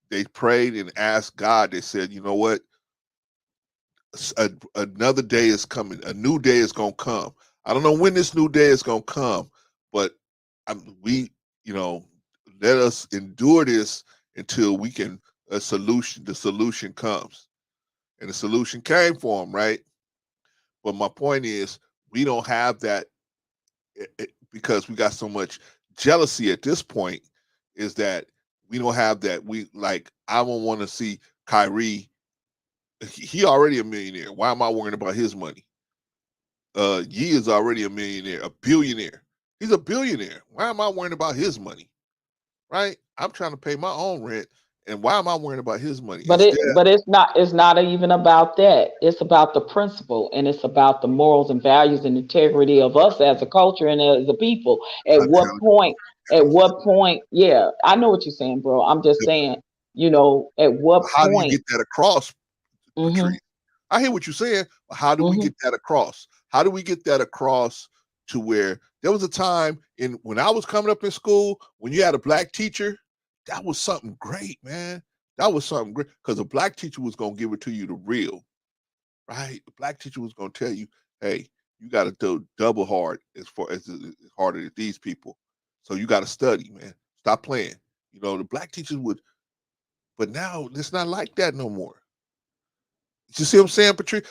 they prayed and asked God. They said, you know what? Another day is coming. A new day is gonna come. I don't know when this new day is gonna come, but we, let us endure this until we can the solution comes, and the solution came for them, right? But my point is, we don't have that because we got so much jealousy at this point. Is that we don't have that? I don't want to see Kyrie. He already a millionaire. Why am I worrying about his money? Ye is already a millionaire, a billionaire. He's a billionaire. Why am I worrying about his money? Right? I'm trying to pay my own rent, and why am I worrying about his money? But it's not even about that. It's about the principle, and it's about the morals and values and integrity of us as a culture and as a people. At what point? At what point? Yeah, I know what you're saying, bro. I'm just saying, at what how point? do you get that across, Mhm. Patrice? I hear what you're saying, but how do we get that across? How do we get that across to where there was a time when I was coming up in school, when you had a black teacher, that was something great, man. That was something great because a black teacher was going to give it to you the real, right? The black teacher was going to tell you, hey, you got to do double hard as harder as these people. So you got to study, man. Stop playing. The black teachers would, but now it's not like that no more. You see what I'm saying, Patrice?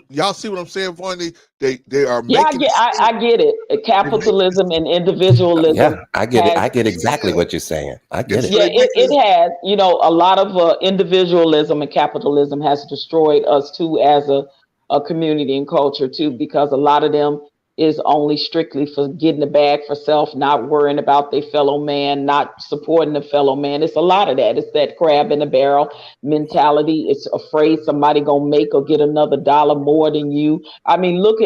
Y'all see what I'm saying, Vaughn? They are making. I get it. Capitalism and individualism. Yeah, I get exactly what you're saying. I get it. Yeah, it has. A lot of individualism and capitalism has destroyed us too as a community and culture too, because a lot of them is only strictly for getting the bag for self, not worrying about their fellow man, not supporting the fellow man. It's a lot of that. It's that crab in the barrel mentality. It's afraid somebody gonna make or get another dollar more than you. I mean, look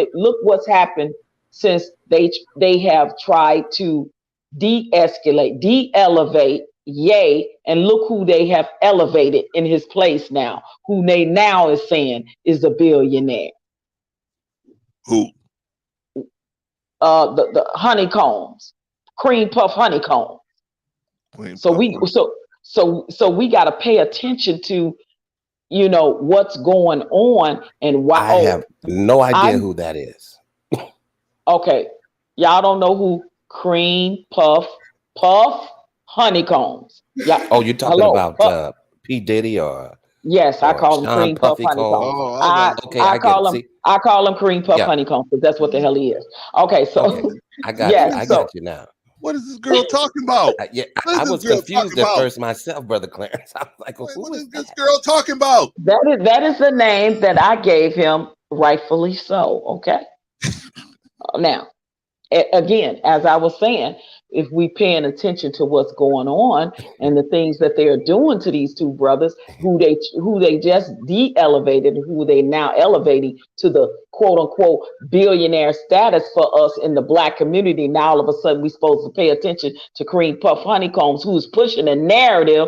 what's happened since they have tried to de-escalate, de-elevate Ye, and look who they have elevated in his place now, who they now is saying is a billionaire. Who? The honeycombs, cream puff honeycombs. So we got to pay attention to what's going on and why. I have no idea who that is. Okay, y'all don't know who cream puff honeycombs. Yeah. Oh, you're talking about P. Diddy or? Yes, I call him cream puff honeycomb. I call him cream puff honeycomb because that's what the hell he is. Okay, so I got you. I got you now. What is this girl talking about? I was confused at first myself, Brother Clarence. I was like, what is this girl talking about? That is the name that I gave him, rightfully so. Okay. Now, again, as I was saying, if we paying attention to what's going on and the things that they're doing to these two brothers, who they just de-elevated, who they now elevating to the quote unquote billionaire status for us in the black community. Now all of a sudden we're supposed to pay attention to cream puff honeycombs, who's pushing a narrative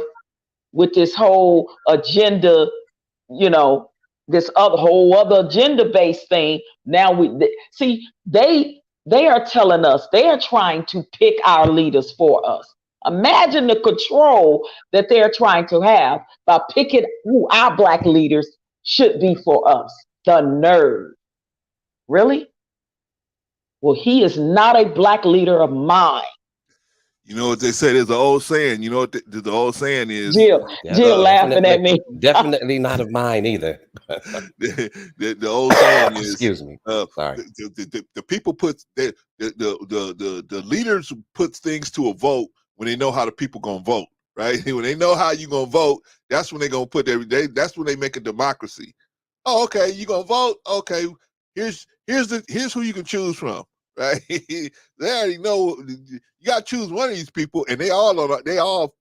with this whole agenda, this whole other agenda-based thing. Now they are telling us, they are trying to pick our leaders for us. Imagine the control that they're trying to have by picking who our black leaders should be for us. The nerve. Really? Well, he is not a black leader of mine. You know what they say? There's an old saying. You know what the old saying is? Jill laughing at me. Definitely not of mine either. the old saying is. Excuse me. Sorry. The people put the leaders puts things to a vote when they know how the people gonna vote. Right? When they know how you gonna vote, that's when they gonna put that's when they make a democracy. Oh, okay, you gonna vote? Okay, here's who you can choose from. Right? They already know you got to choose one of these people, and they all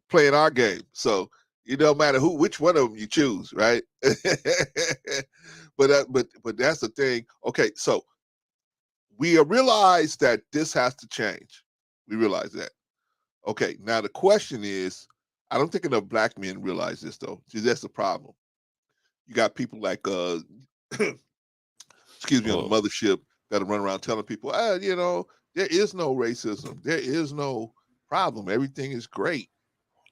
playing our game. So it don't matter which one of them you choose, right? but that's the thing. Okay, so we realize that this has to change. We realize that. Okay, now the question is, I don't think enough black men realize this though. See, that's the problem. You got people like excuse me, on the Mm. mothership that'll run around telling people, you know, there is no racism, there is no problem, everything is great.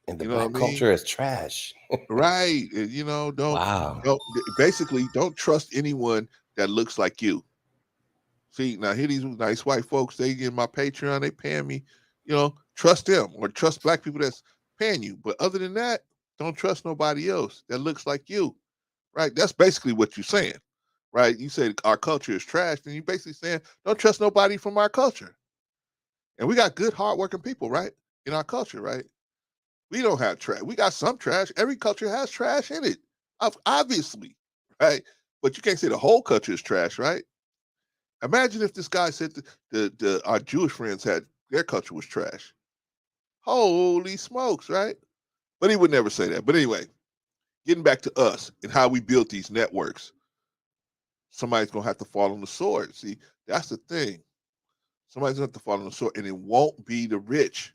And the You know what I black mean? culture is trash. Right. And, you know, Wow. don't basically don't trust anyone that looks like you. See, now here these nice white folks, they in my Patreon, they paying me, you know, trust them or trust black people that's paying you. But other than that, don't trust nobody else that looks like you. Right? That's basically what you're saying. Right? You said our culture is trash, and you're basically saying don't trust nobody from our culture. And we got good, hardworking people, right? In our culture, right? We don't have trash. We got some trash. Every culture has trash in it, obviously, right? But you can't say the whole culture is trash, right? Imagine if this guy said our Jewish friends had their culture was trash. Holy smokes, right? But he would never say that. But anyway, getting back to us and how we built these networks, somebody's gonna have to fall on the sword. See, that's the thing. Somebody's gonna have to fall on the sword, and it won't be the rich.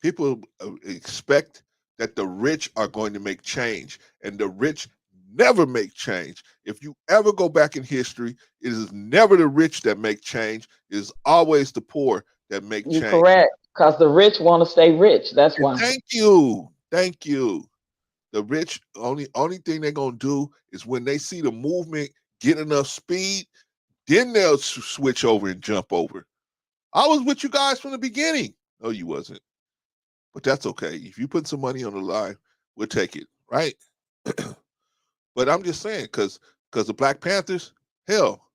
People expect that the rich are going to make change, and the rich never make change. If you ever go back in history, it is never the rich that make change. It is always the poor that make You change. correct, because the rich want to stay rich. That's And why. thank you. The rich only thing they're gonna do is when they see the movement get enough speed, then they'll switch over and jump over. I was with you guys from the beginning. No, you wasn't. But that's okay. If you put some money on the line, we'll take it, right? But I'm just saying, because the Black Panthers, hell,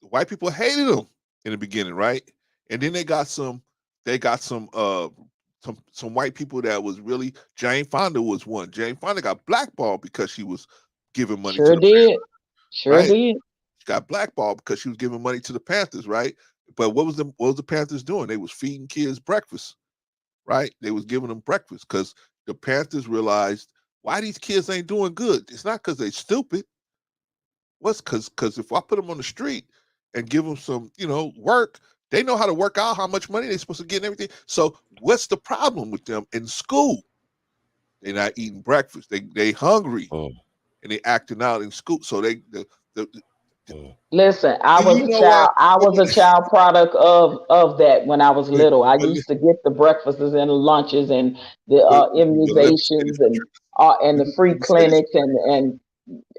the white people hated them in the beginning, right? And then they got some white people that was really Jane Fonda was one. Jane Fonda got blackballed because she was giving money to Sure the did. Sure right. did. She got blackballed because she was giving money to the Panthers, right? But what was the Panthers doing? They was feeding kids breakfast, right? They was giving them breakfast because the Panthers realized why these kids ain't doing good. It's not because they stupid. What's because if I put them on the street and give them some, you know, work, they know how to work out how much money they're supposed to get and everything. So what's the problem with them in school? They're not eating breakfast. They hungry Mm, and they acting out in school. So the mm. Listen, do you know why? I was a child product of that when I was But, little. I but, used to get the breakfasts and the lunches and the let me say this, immunizations Patrice. and the free Let me say this. clinics and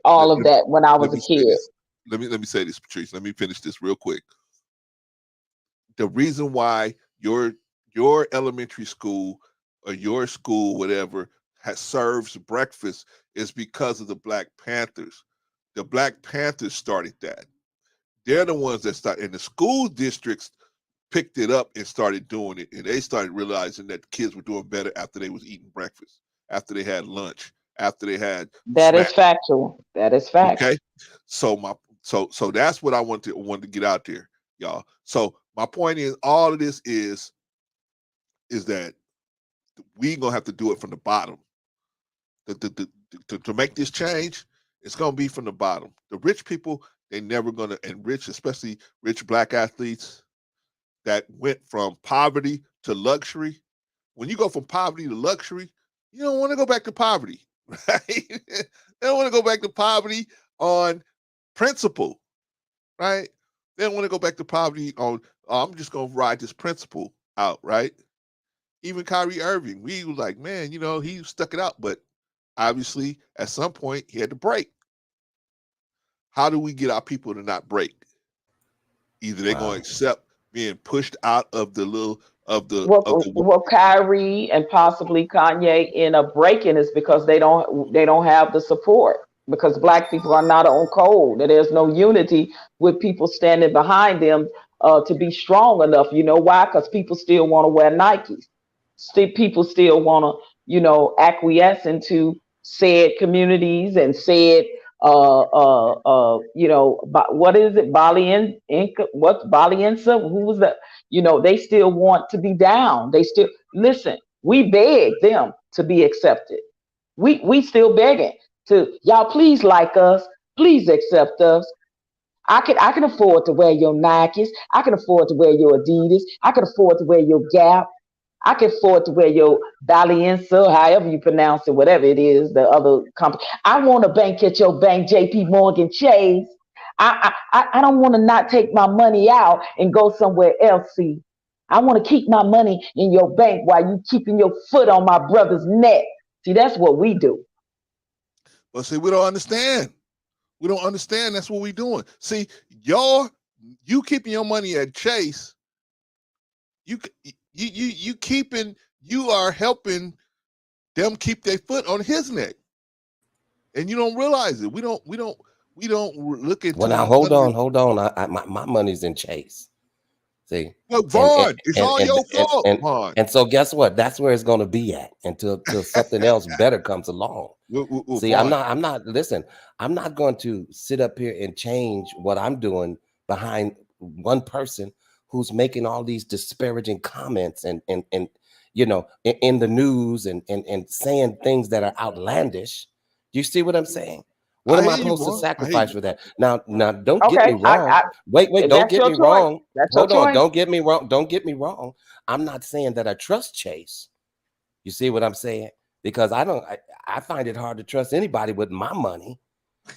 all of Let, that when I let was a me say kid. this. Let me say this, Patrice. Let me finish this real quick. The reason why your elementary school or your school, whatever, serves breakfast is because of the Black Panthers. The Black Panthers started that. They're the ones that started, and the school districts picked it up and started doing it, and they started realizing that kids were doing better after they was eating breakfast, after they had lunch, after they had That is snacks. factual. That is factual. Okay, so so that's what I wanted to get out there, y'all. So my point is, all of this is that we gonna have to do it from the bottom. To make this change, it's gonna be from the bottom. The rich people, they never gonna enrich, especially rich black athletes that went from poverty to luxury. When you go from poverty to luxury, you don't want to go back to poverty, right? They don't want to go back to poverty on principle, right? They don't want to go back to poverty on, oh, I'm just going to ride this principle out, right? Even Kyrie Irving, we was like, man, you know, he stuck it out, but obviously at some point he had to break. How do we get our people to not break? Either they're going Wow. to accept being pushed out of the little of Well, the well, Kyrie and possibly Kanye end up breaking is because they don't have the support because black people are not on code. There's no unity with people standing behind them to be strong enough. You know why? Because people still want to wear Nikes. People still want to, acquiesce into said communities and said, what is it, Bali Inca? What's Baliensa? Who was that? They still want to be down. They still listen. We beg them to be accepted. We still begging to y'all. Please like us. Please accept us. I can afford to wear your Nikes. I can afford to wear your Adidas. I can afford to wear your Gap. I can afford to wear your Dalienza, however you pronounce it, whatever it is, the other company. I want to bank at your bank, JP Morgan Chase. I don't want to not take my money out and go somewhere else. See, I want to keep my money in your bank while you keeping your foot on my brother's neck. See, that's what we do. Well, see, we don't understand. We don't understand. That's what we're doing. See, you keeping your money at Chase. You are helping them keep their foot on his neck, and you don't realize it. We don't look into. Well, now hold on. My money's in Chase. See, well, Vaughn, it's all your fault, Vaughn. And so guess what? That's where it's going to be at until something else better comes along. See, Vaughn. I'm not. Listen, I'm not going to sit up here and change what I'm doing behind one person who's making all these disparaging comments and you know in the news and saying things that are outlandish. Do you see what I'm saying? What am I supposed to sacrifice for that? Now, don't get me wrong. Wait, don't get me wrong. Hold on, don't get me wrong. Don't get me wrong. I'm not saying that I trust Chase. You see what I'm saying? Because I find it hard to trust anybody with my money.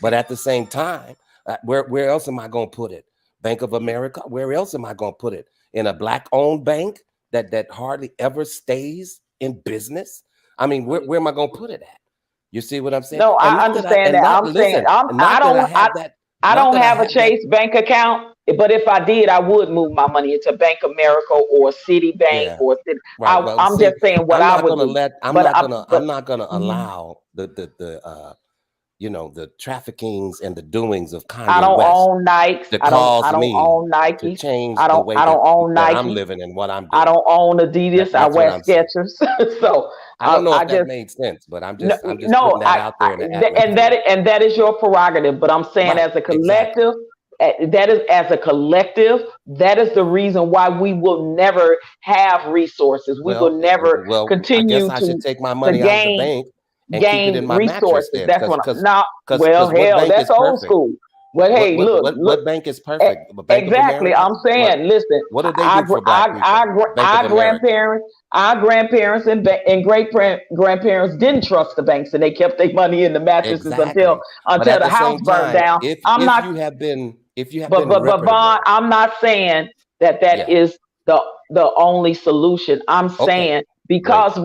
But at the same time, where else am I going to put it? Bank of America? Where else am I going to put it? In a black-owned bank that hardly ever stays in business? I mean, where am I going to put it at? You see what I'm saying? No, I understand that. I don't have a Chase bank account, but if I did, I would move my money into Bank America or Citibank or Citi. Right. I'm just saying what I would do. I'm not gonna allow the you know, the traffickings and the doings of Kanye I don't West own Nikes. to I don't own Nikes. to change I don't own Nike. I'm living and what I'm doing. I don't own Adidas. I wear Skechers. So I don't know if that made sense, but I'm just putting that out there. And that is your prerogative. But I'm saying as a collective, that is the reason why we will never have resources. We will never continue I should take my money to out of the bank and keep it in my resources. Mattress That's what I'm not. Well, hell, that's old school. Well, hey, look, what bank is perfect? Exactly. I'm saying, listen. What do they do for black people? Our grandparents and great grandparents didn't trust the banks, and they kept their money in the mattresses until the house burned down. But Vaughn, I'm not saying that is the only solution. I'm saying because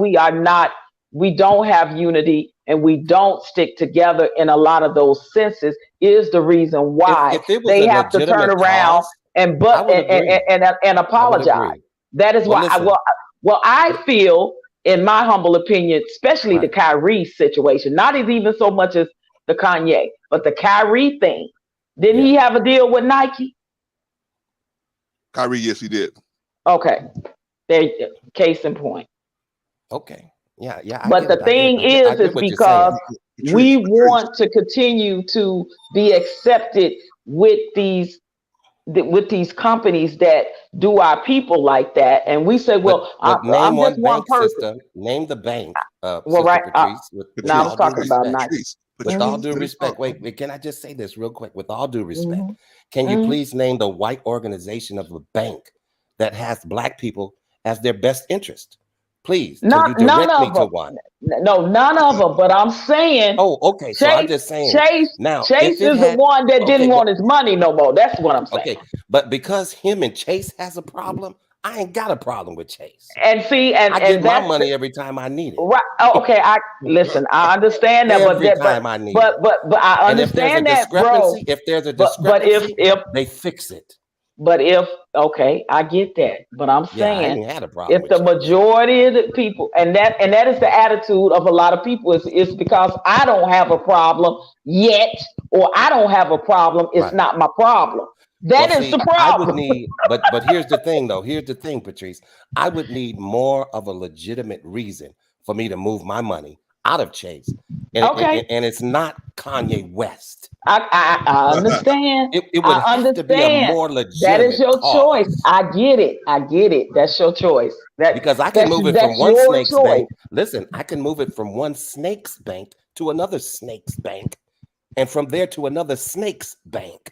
we don't have unity and we don't stick together in a lot of those senses is the reason why they have to turn around and apologize. That is why I feel, in my humble opinion, especially the Kyrie situation, not even so much as the Kanye, but the Kyrie thing. Didn't he have a deal with Nike? Kyrie, yes, he did. Okay. There, case in point. Okay. Yeah. But the thing is because we want to continue to be accepted with these companies that do our people like that, and we say, well, I'm just one person. Name the bank. Now I'm talking about Nike. With all due respect, wait, can I just say this real quick? With all due respect, can you please name the white organization of a bank that has black people as their best interest? Please, can you direct me to one? No, none of them. But I'm saying. Oh, okay. So I'm just saying. Chase is the one that didn't want his money no more. That's what I'm saying. Okay, but because him and Chase has a problem, I ain't got a problem with Chase. And see, I get my money every time I need it. Right? Oh, okay. I understand that. Every time I need it. But I understand that, bro. If there's a discrepancy, if they fix it. But I get that. But I'm saying, I ain't had a problem if the majority of the people, and that is the attitude of a lot of people, is because I don't have a problem yet, or I don't have a problem, it's not my problem. That is the problem. I would need, but here's the thing, though. Here's the thing, Patrice. I would need more of a legitimate reason for me to move my money out of Chase. And it's not Kanye West. I understand. It would have to be a more legitimate. That is your choice. I get it. That's your choice. Because I can move it from one snake's bank. Listen, I can move it from one snake's bank to another snake's bank, and from there to another snake's bank.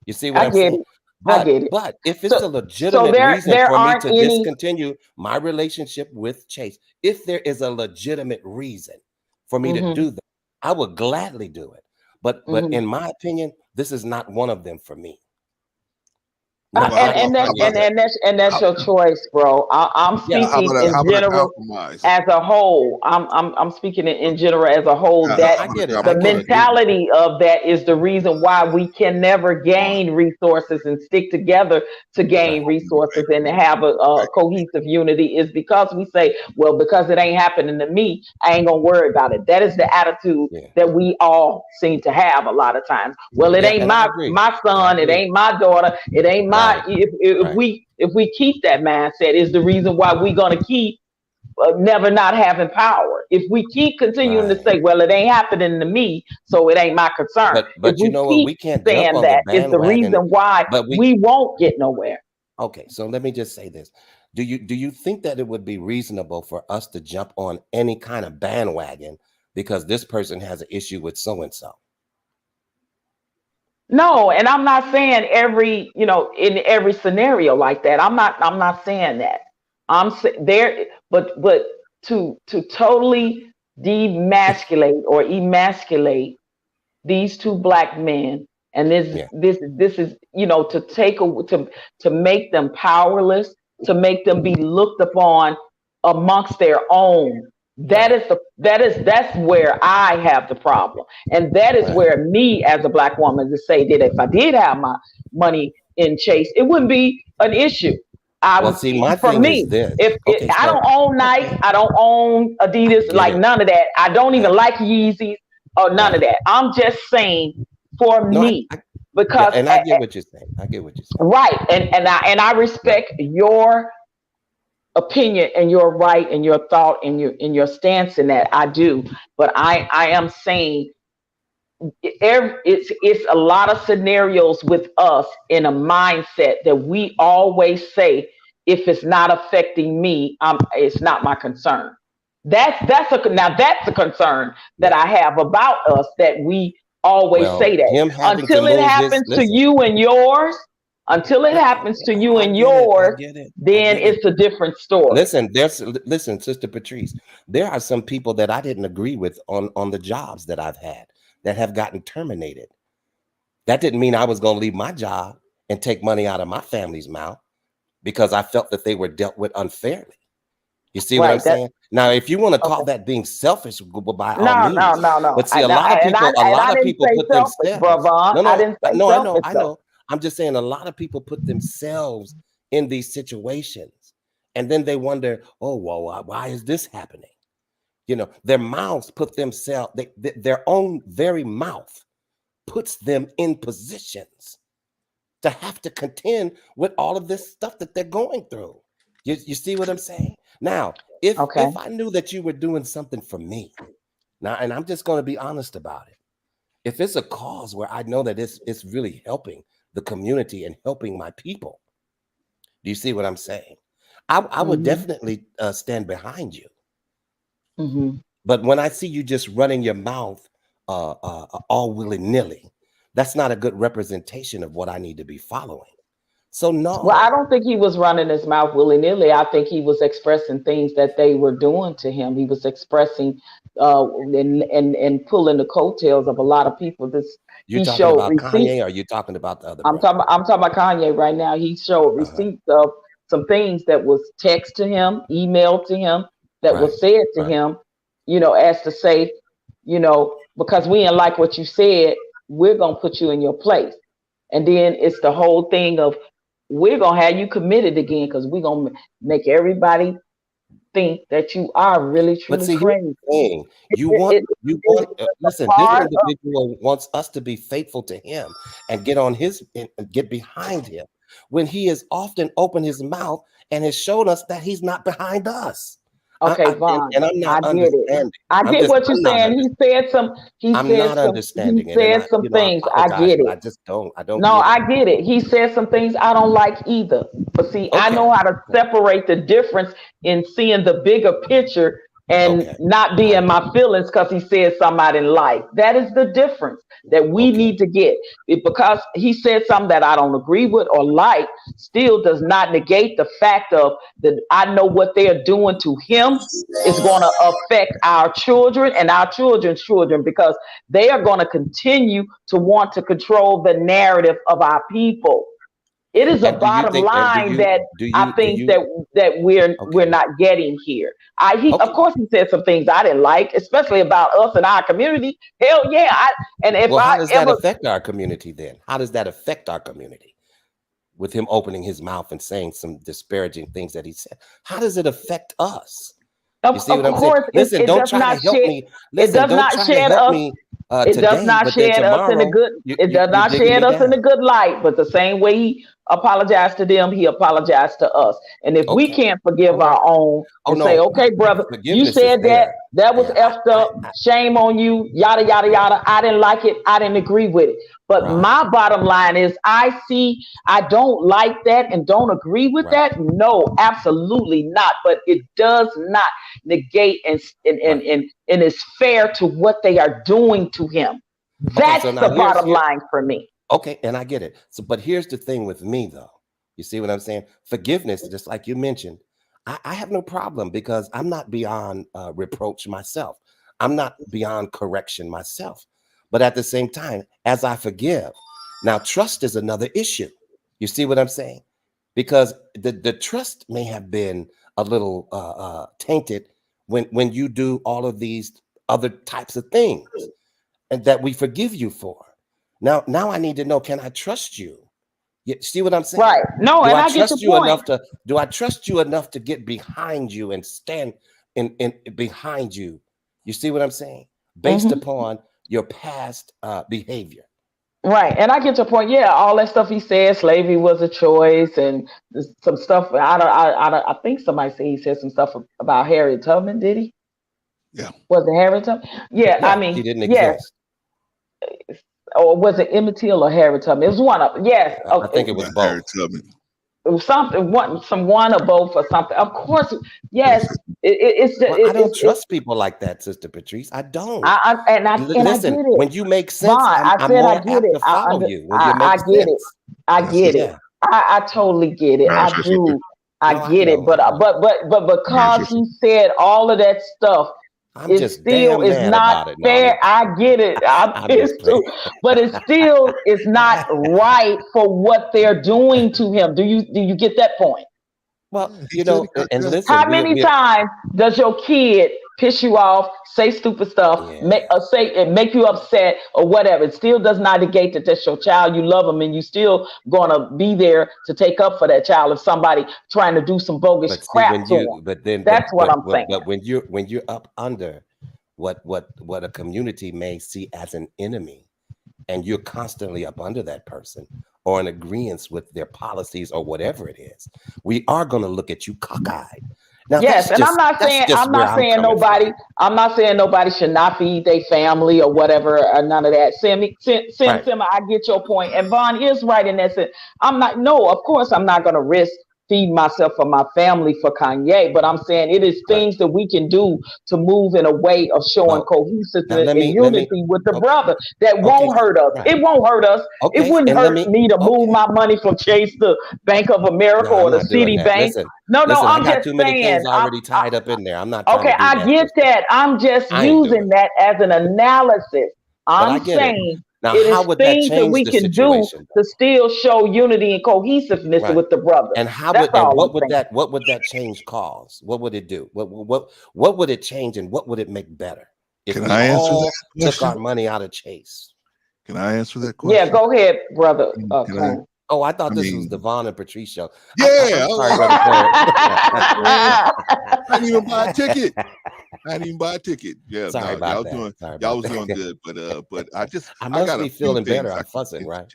You see what I'm saying? I get it. But if it's So a legitimate there reason for me aren't to any. discontinue my relationship with Chase, if there is a legitimate reason for me to do that, I would gladly do it. But in my opinion, this is not one of them for me. Not Well, And how about that? that's your choice, bro. I'm Yeah, How speaking about that? in How about a general compromise? as a whole. I'm speaking in general as a whole. no, That I get it. the I get it. mentality of that is the reason why we can never gain resources and stick together to gain Right. resources and to have a cohesive unity, is because we say, well, because it ain't happening to me, I ain't gonna worry about it. That is the attitude Yeah. that we all seem to have a lot of times. Well, it Yeah, ain't and I agree. my I son, it agree. ain't my daughter, it ain't my. Right. If we keep that mindset, is the reason why we're gonna keep never not having power. If we keep continuing to Right. say, well, it ain't happening to me, so it ain't my concern. If But you we know what? keep We can't jump saying on the that, is the reason bandwagon. why But we won't get nowhere. okay, so let me just say this. Do you think that it would be reasonable for us to jump on any kind of bandwagon because this person has an issue with so and so? No, and I'm not saying in every scenario like that. I'm not saying that. There, but to totally demasculate or emasculate these two black men, and Yeah. this is to to make them powerless, to make them be looked upon amongst their own. Right. That's where I have the problem, and that is Right. where me as a black woman to say that if I did have my money in Chase, it wouldn't be an issue. Well, see, my For thing is me, this. if Okay, I don't so own Nike, I don't own I Adidas, get like it. none of that. I don't even Right. like Yeezys or none of Right. that. I'm just saying for No, me, yeah, because and I get what you're saying. I get what you're saying. right, and I Right. respect your opinion and your right and your thought and your stance in that. I do, but I am saying it's a lot of scenarios with us in a mindset that we always say, if it's not affecting me, it's not my concern. That's a concern that Yeah. I have about us, that we always Well, say that him having to until it move his happens to listen. you and yours. Until it Yeah, happens to you I and get it. I yours, get it. I then get it. it's a different story. Listen, Sister Patrice. There are some people that I didn't agree with on the jobs that I've had that have gotten terminated. That didn't mean I was going to leave my job and take money out of my family's mouth because I felt that they were dealt with unfairly. You see what I'm Right. That saying? Now, if you want to call okay. that being selfish, by all No, no, means. no, no. But see, a lot of I didn't say put selfish, themselves. brother. I No, didn't say no, selfish I though. know. I'm just saying a lot of people put themselves in these situations, and then they wonder, oh, well, why is this happening? Their mouths put themselves. Their own very mouth puts them in positions to have to contend with all of this stuff that they're going through. You see what I'm saying? Now, Okay. if I knew that you were doing something for me, now, and I'm just going to be honest about it. If it's a cause where I know that it's really helping the community and helping my people, do you see what I'm saying? I would Hmm. definitely stand behind you. Hmm. But when I see you just running your mouth all willy-nilly, that's not a good representation of what I need to be following. So Well, I no, don't think he was running his mouth willy nilly. I think he was expressing things that they were doing to him. He was expressing and pulling the coattails of a lot of people. you He talking showed about receipts. Kanye or are you talking about the other brother? I'm talking about Kanye right now. He showed Uh-huh. receipts of some things that was text to him, emailed to him, that Right, was said to right. him, as to say, because we didn't like what you said, we're gonna put you in your place. And then it's the whole thing of, we're gonna have you committed again, because we're gonna make everybody think that you are really But truly see, here's crazy. the thing. It's Listen, a this part of. individual wants us to be faithful to him and get on and get behind him when he has often opened his mouth and has showed us that he's not behind us. Okay, Vaughn, And I'm not I get it. understanding. I get what you're I'm not saying. understanding. I'm not He understanding it. And said some I things. I apologize, get but it. I don't No, get it. I get it. He said some things I don't like either. But see, I Okay. know how to separate the difference in seeing the bigger picture and Okay. not be in my feelings because he said something I didn't like. That is the difference that we Okay. need to get. Because he said something that I don't agree with or like, still does not negate the fact of that I know what they are doing to him is going to affect our children and our children's children, because they are going to continue to want to control the narrative of our people. It is a And do you bottom think? And line that I do think you? that we're Okay. not getting here. He of Okay. course he said some things I didn't like, especially about us and our community. Hell yeah, and if Well, how I does that ever affect our community then? How does that affect our community with him opening his mouth and saying some disparaging things that he said? How does it affect us? You see of what I'm saying? course Listen, it don't does try to not help shed me. it Listen, does don't not try to shed help us me it does today, not but then shed us in the tomorrow good you digging shed me us in the down. good light, but the same way he apologized to them, he apologized to us. And if we Okay. can't forgive All right. our own Oh and say, no, okay brother, you forgiveness is said that there. that was Yeah, effed up, shame on you, yada yada yeah, yada, I didn't like it, I didn't agree with it. But right, my bottom line is I don't like that and don't agree with right, that. No, absolutely not. But it does not negate right. and is fair to what they are doing to him. Okay, so That's now the bottom here. line for me. Okay, and I get it. So, but here's the thing with me though. You see what I'm saying? Forgiveness, just like you mentioned, I have no problem because I'm not beyond reproach myself. I'm not beyond correction myself. But at the same time, as I forgive, now trust is another issue. You see what I'm saying? Because the trust may have been a little tainted when you do all of these other types of things, and that we forgive you for. Now I need to know, can I trust you? You see what I'm saying? Right. No, Do and I I get your trust you point. enough to do I trust you enough to get behind you and stand in behind you? You see what I'm saying? Based Hmm. upon your past behavior. Right. And I get your point. Yeah, all that stuff he said, slavery was a choice, and some stuff. I think somebody said he said some stuff about Harriet Tubman. Did he? Yeah. Was it Harriet Tubman? Yeah. I No, she mean, didn't yes. exist. Or was it Emmett Till or Harriet Tubman? It was one of them. Yes. I think it was Harry both. Tubman. It was something, one or both or something. Of course, yes. Yes. Well, I don't trust people like that, Sister Patrice. I don't. I Listen, get it, when you make sense, Vaughn. I I'm said I more get apt it. to follow you when you I make get it. sense. I That's get it. it. Yeah. I totally get it. Can I I say something? do. I No, I get it. know. I know. But Can I say because he something? said all of that stuff, I'm it just still damn is mad not about it. No, I'm fair. just I get it. I'm I'm just pissed playing. too. But it still is not right for what they're doing to him. Do you get that point? Well, Yeah, he said he got and dressed. listen, How many we're times does your kid piss you off, say stupid stuff, yeah, make you upset or whatever? It still does not negate that that's your child. You love them, and you still gonna be there to take up for that child if somebody trying to do some bogus but see crap when to them. you but then That's what I'm saying. but when you're up under what a community may see as an enemy, and you're constantly up under that person or in agreement with their policies or whatever it is, we are going to look at you cockeyed. Now Yes, and I'm not that's saying just where I'm coming from. I'm not saying nobody should not feed their family or whatever or none of that. Right. I get your point, and Vaughn is right in that sense. I'm not. No, of course I'm not going to risk feeding myself or my family for Kanye, but I'm saying it is Right. things that we can do to move in a way of showing Well, now cohesiveness and let me unity with the okay, brother that okay, won't hurt us. right. It won't hurt us. It Okay, wouldn't and let hurt me me to move okay. my money from Chase to Bank of America No, or I'm the not doing that. Citibank. No, Listen, I I'm got just too many saying. things already tied up in there. I'm not trying to Okay, do I that, get sister. that. I'm just I ain't doing using it. that as an analysis. But I I'm get it. saying Now, it how is would that things that change we the can do situation to though? still show unity and cohesiveness Right. with the brother. And how That's would and all I'm saying. what would that change cause? What would it do? What would it change and what would it make better if Can we I answer that all took question? our money out of Chase? Can I answer that Yeah, question? go ahead, brother Can I? Clarence. Oh, I thought I this was mean, Devon and Patrice show. I'm yeah. sorry, brother Clarence. Man, I didn't even buy a ticket. I didn't even buy a ticket. Yeah, Sorry no, about that. Sorry y'all about was doing that. good, but I I must got be a few feeling better. things I I'm can fussing, right?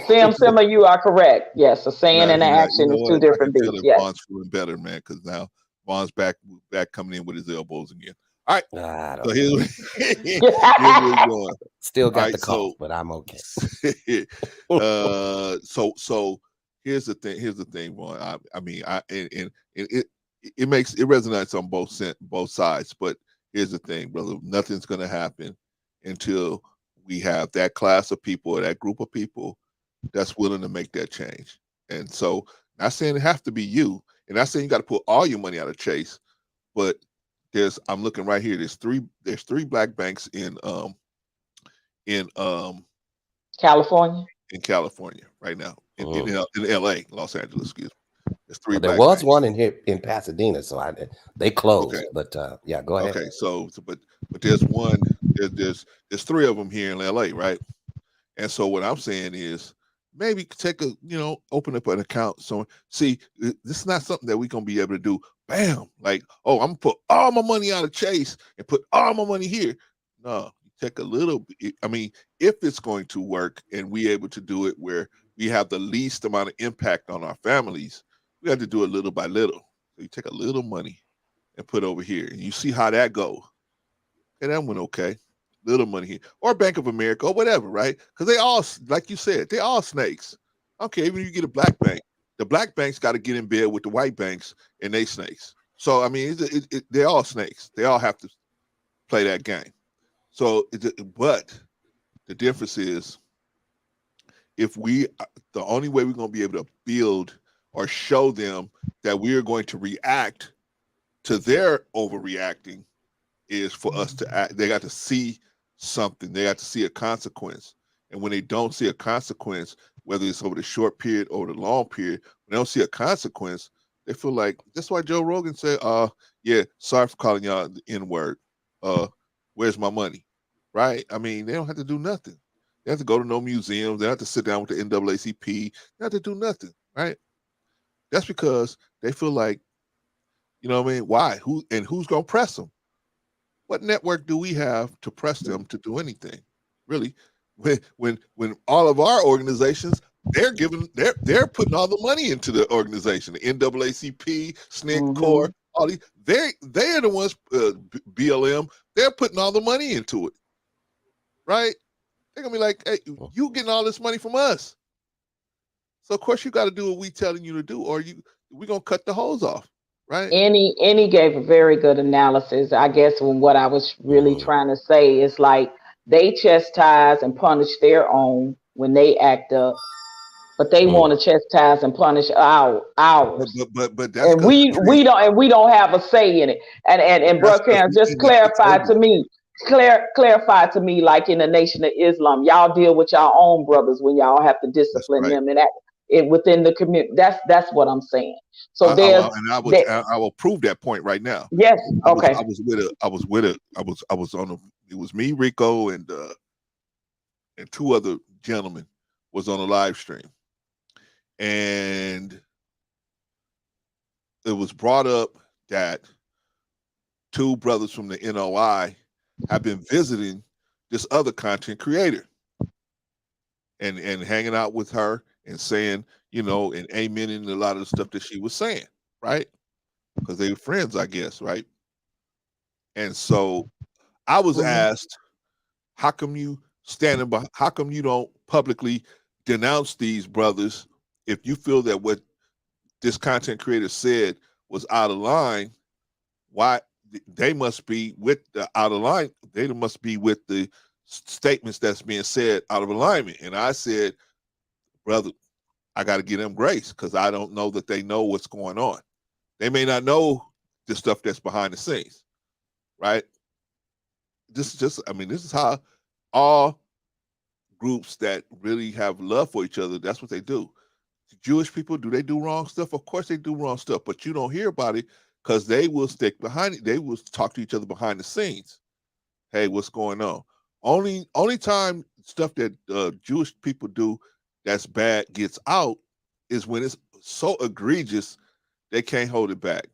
interject. Simmer, you are correct. Yes, a saying Now, and an you action know is two what? I can different tell beats. that Yes. Vaughn's feeling better, man, because now Vaughn's back coming in with his elbows again. All right, I so don't know. here's where we're going. Still All got right, the cough, so but I'm okay. so here's the thing. Here's the thing, Vaughn. I mean, and it it resonates on both sides. But here's the thing, brother: nothing's going to happen until we have that class of people or that group of people that's willing to make that change. And so, not saying it has to be you, and not saying you got to put all your money out of Chase, but I'm looking right here. There's three black banks in California. in California right now, in LA, Los Angeles, excuse me. There's three Well, there black was banks. one in here in Pasadena, so they closed. Okay. But yeah, go ahead. Okay, but there's one. There's three of them here in LA, right? And so what I'm saying is maybe take open up an account. So see, this is not something that we're gonna be able to do. Bam, like, oh, I'm gonna put all my money out of Chase and put all my money here. No, take a little. I mean, if it's going to work and we able to do it where we have the least amount of impact on our families, we have to do it little by little. So you take a little money and put over here, and you see how that goes. And that went okay. Little money here, or Bank of America, or whatever, right? Because they all, like you said, they all snakes. Okay, even if you get a black bank, the black banks got to get in bed with the white banks, and they snakes. So I mean, they're all snakes. They all have to play that game. So, but the difference is, if the only way we're going to be able to build or show them that we are going to react to their overreacting is for us to act. They got to see something. They got to see a consequence. And when they don't see a consequence, whether it's over the short period or the long period, when they don't see a consequence, they feel like, that's why Joe Rogan said, yeah, sorry for calling y'all the N-word. Where's my money? Right? I mean, they don't have to do nothing. They have to go to no museums. They don't have to sit down with the NAACP. They have to do nothing, right? That's because they feel like, you know what I mean? Why? Who's going to press them? What network do we have to press them to do anything? Really, when all of our organizations, they're putting all the money into the organization, the NAACP, SNCC, CORE, all these, they're the ones, BLM, they're putting all the money into it, right? They're gonna be like, hey, you getting all this money from us, so of course you got to do what we telling you to do, or we gonna cut the hose off. Right. Any gave a very good analysis. I guess when what I was really trying to say is like they chastise and punish their own when they act up, but they want to chastise and punish ours. But that's and we don't have a say in it. And Brother Karen, just clarify to me, like in the Nation of Islam, y'all deal with y'all own brothers when y'all have to discipline them and that within the community. That's what I'm saying. So I will prove that point right now. Yes. Okay. It was me, Rico, and two other gentlemen was on a live stream, and it was brought up that two brothers from the NOI have been visiting this other content creator and hanging out with her and saying, and amening a lot of the stuff that she was saying, right? Because they were friends, I guess, right? And so I was asked, how come you don't publicly denounce these brothers if you feel that what this content creator said was out of line? Why they must be with the out of line? They must be with the statements that's being said out of alignment. And I said, brother, I got to give them grace because I don't know that they know what's going on. They may not know the stuff that's behind the scenes, right? This is how all groups that really have love for each other, that's what they do. Jewish people, do they do wrong stuff? Of course they do wrong stuff, but you don't hear about it because they will stick behind it. They will talk to each other behind the scenes. Hey, what's going on? Only time stuff that Jewish people do that's bad gets out is when it's so egregious they can't hold it back.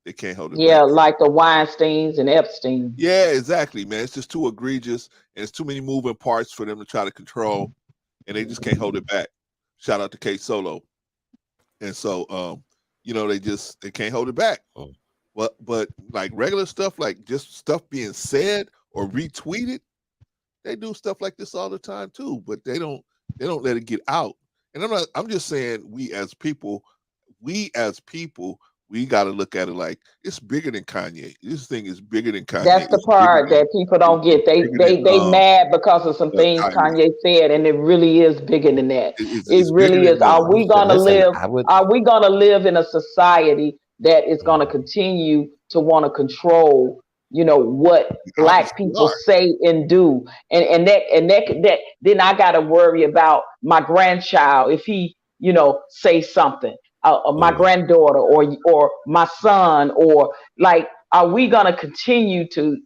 They can't hold it back. Yeah, like the Weinsteins and Epstein. Yeah, exactly, man. It's just too egregious and it's too many moving parts for them to try to control, and they just can't hold it back. Shout out to K Solo. And so they can't hold it back. But like regular stuff, like just stuff being said or retweeted, they do stuff like this all the time too, but they don't let it get out. And I'm just saying we as people, we got to look at it like it's bigger than Kanye. This thing is bigger than Kanye. That's the It's bigger part than that people don't get. They bigger than they mad because of some things Kyrie. Kanye said, and it really is bigger than that. It It's bigger really is. than Are we gonna Listen, live? I would. Are we gonna live in a society that is gonna continue to want to control? What we black obviously people are. say and do, and that. Then I gotta worry about my grandchild if he, say something. My granddaughter or my son or like. Are we gonna continue to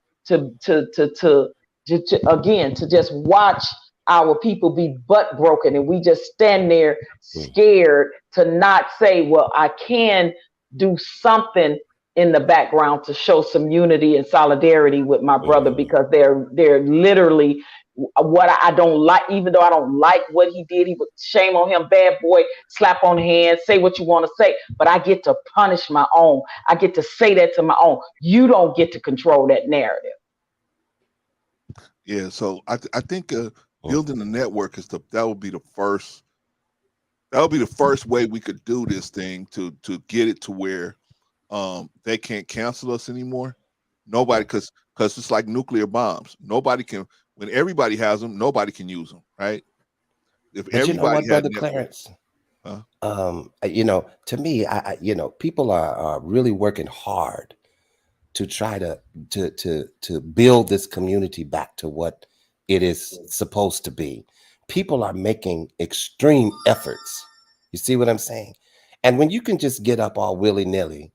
just watch our people be butt broken and we just stand there scared to not say, well, I can do something in the background to show some unity and solidarity with my brother because they're literally what I don't like, even though I don't like what he did. He was shame on him, bad boy, slap on the hand, say what you want to say, but I get to punish my own. I get to say that to my own. You don't get to control that narrative. Yeah, so I think building the network is that would be the first. That would be the first way we could do this thing to get it to where they can't cancel us anymore. Nobody, because it's like nuclear bombs. Nobody can, when everybody has them, nobody can use them, right? If But you know everybody what, had Brother network, Clarence? To me, people are really working hard to try to build this community back to what it is supposed to be. People are making extreme efforts. You see what I'm saying? And when you can just get up all willy-nilly,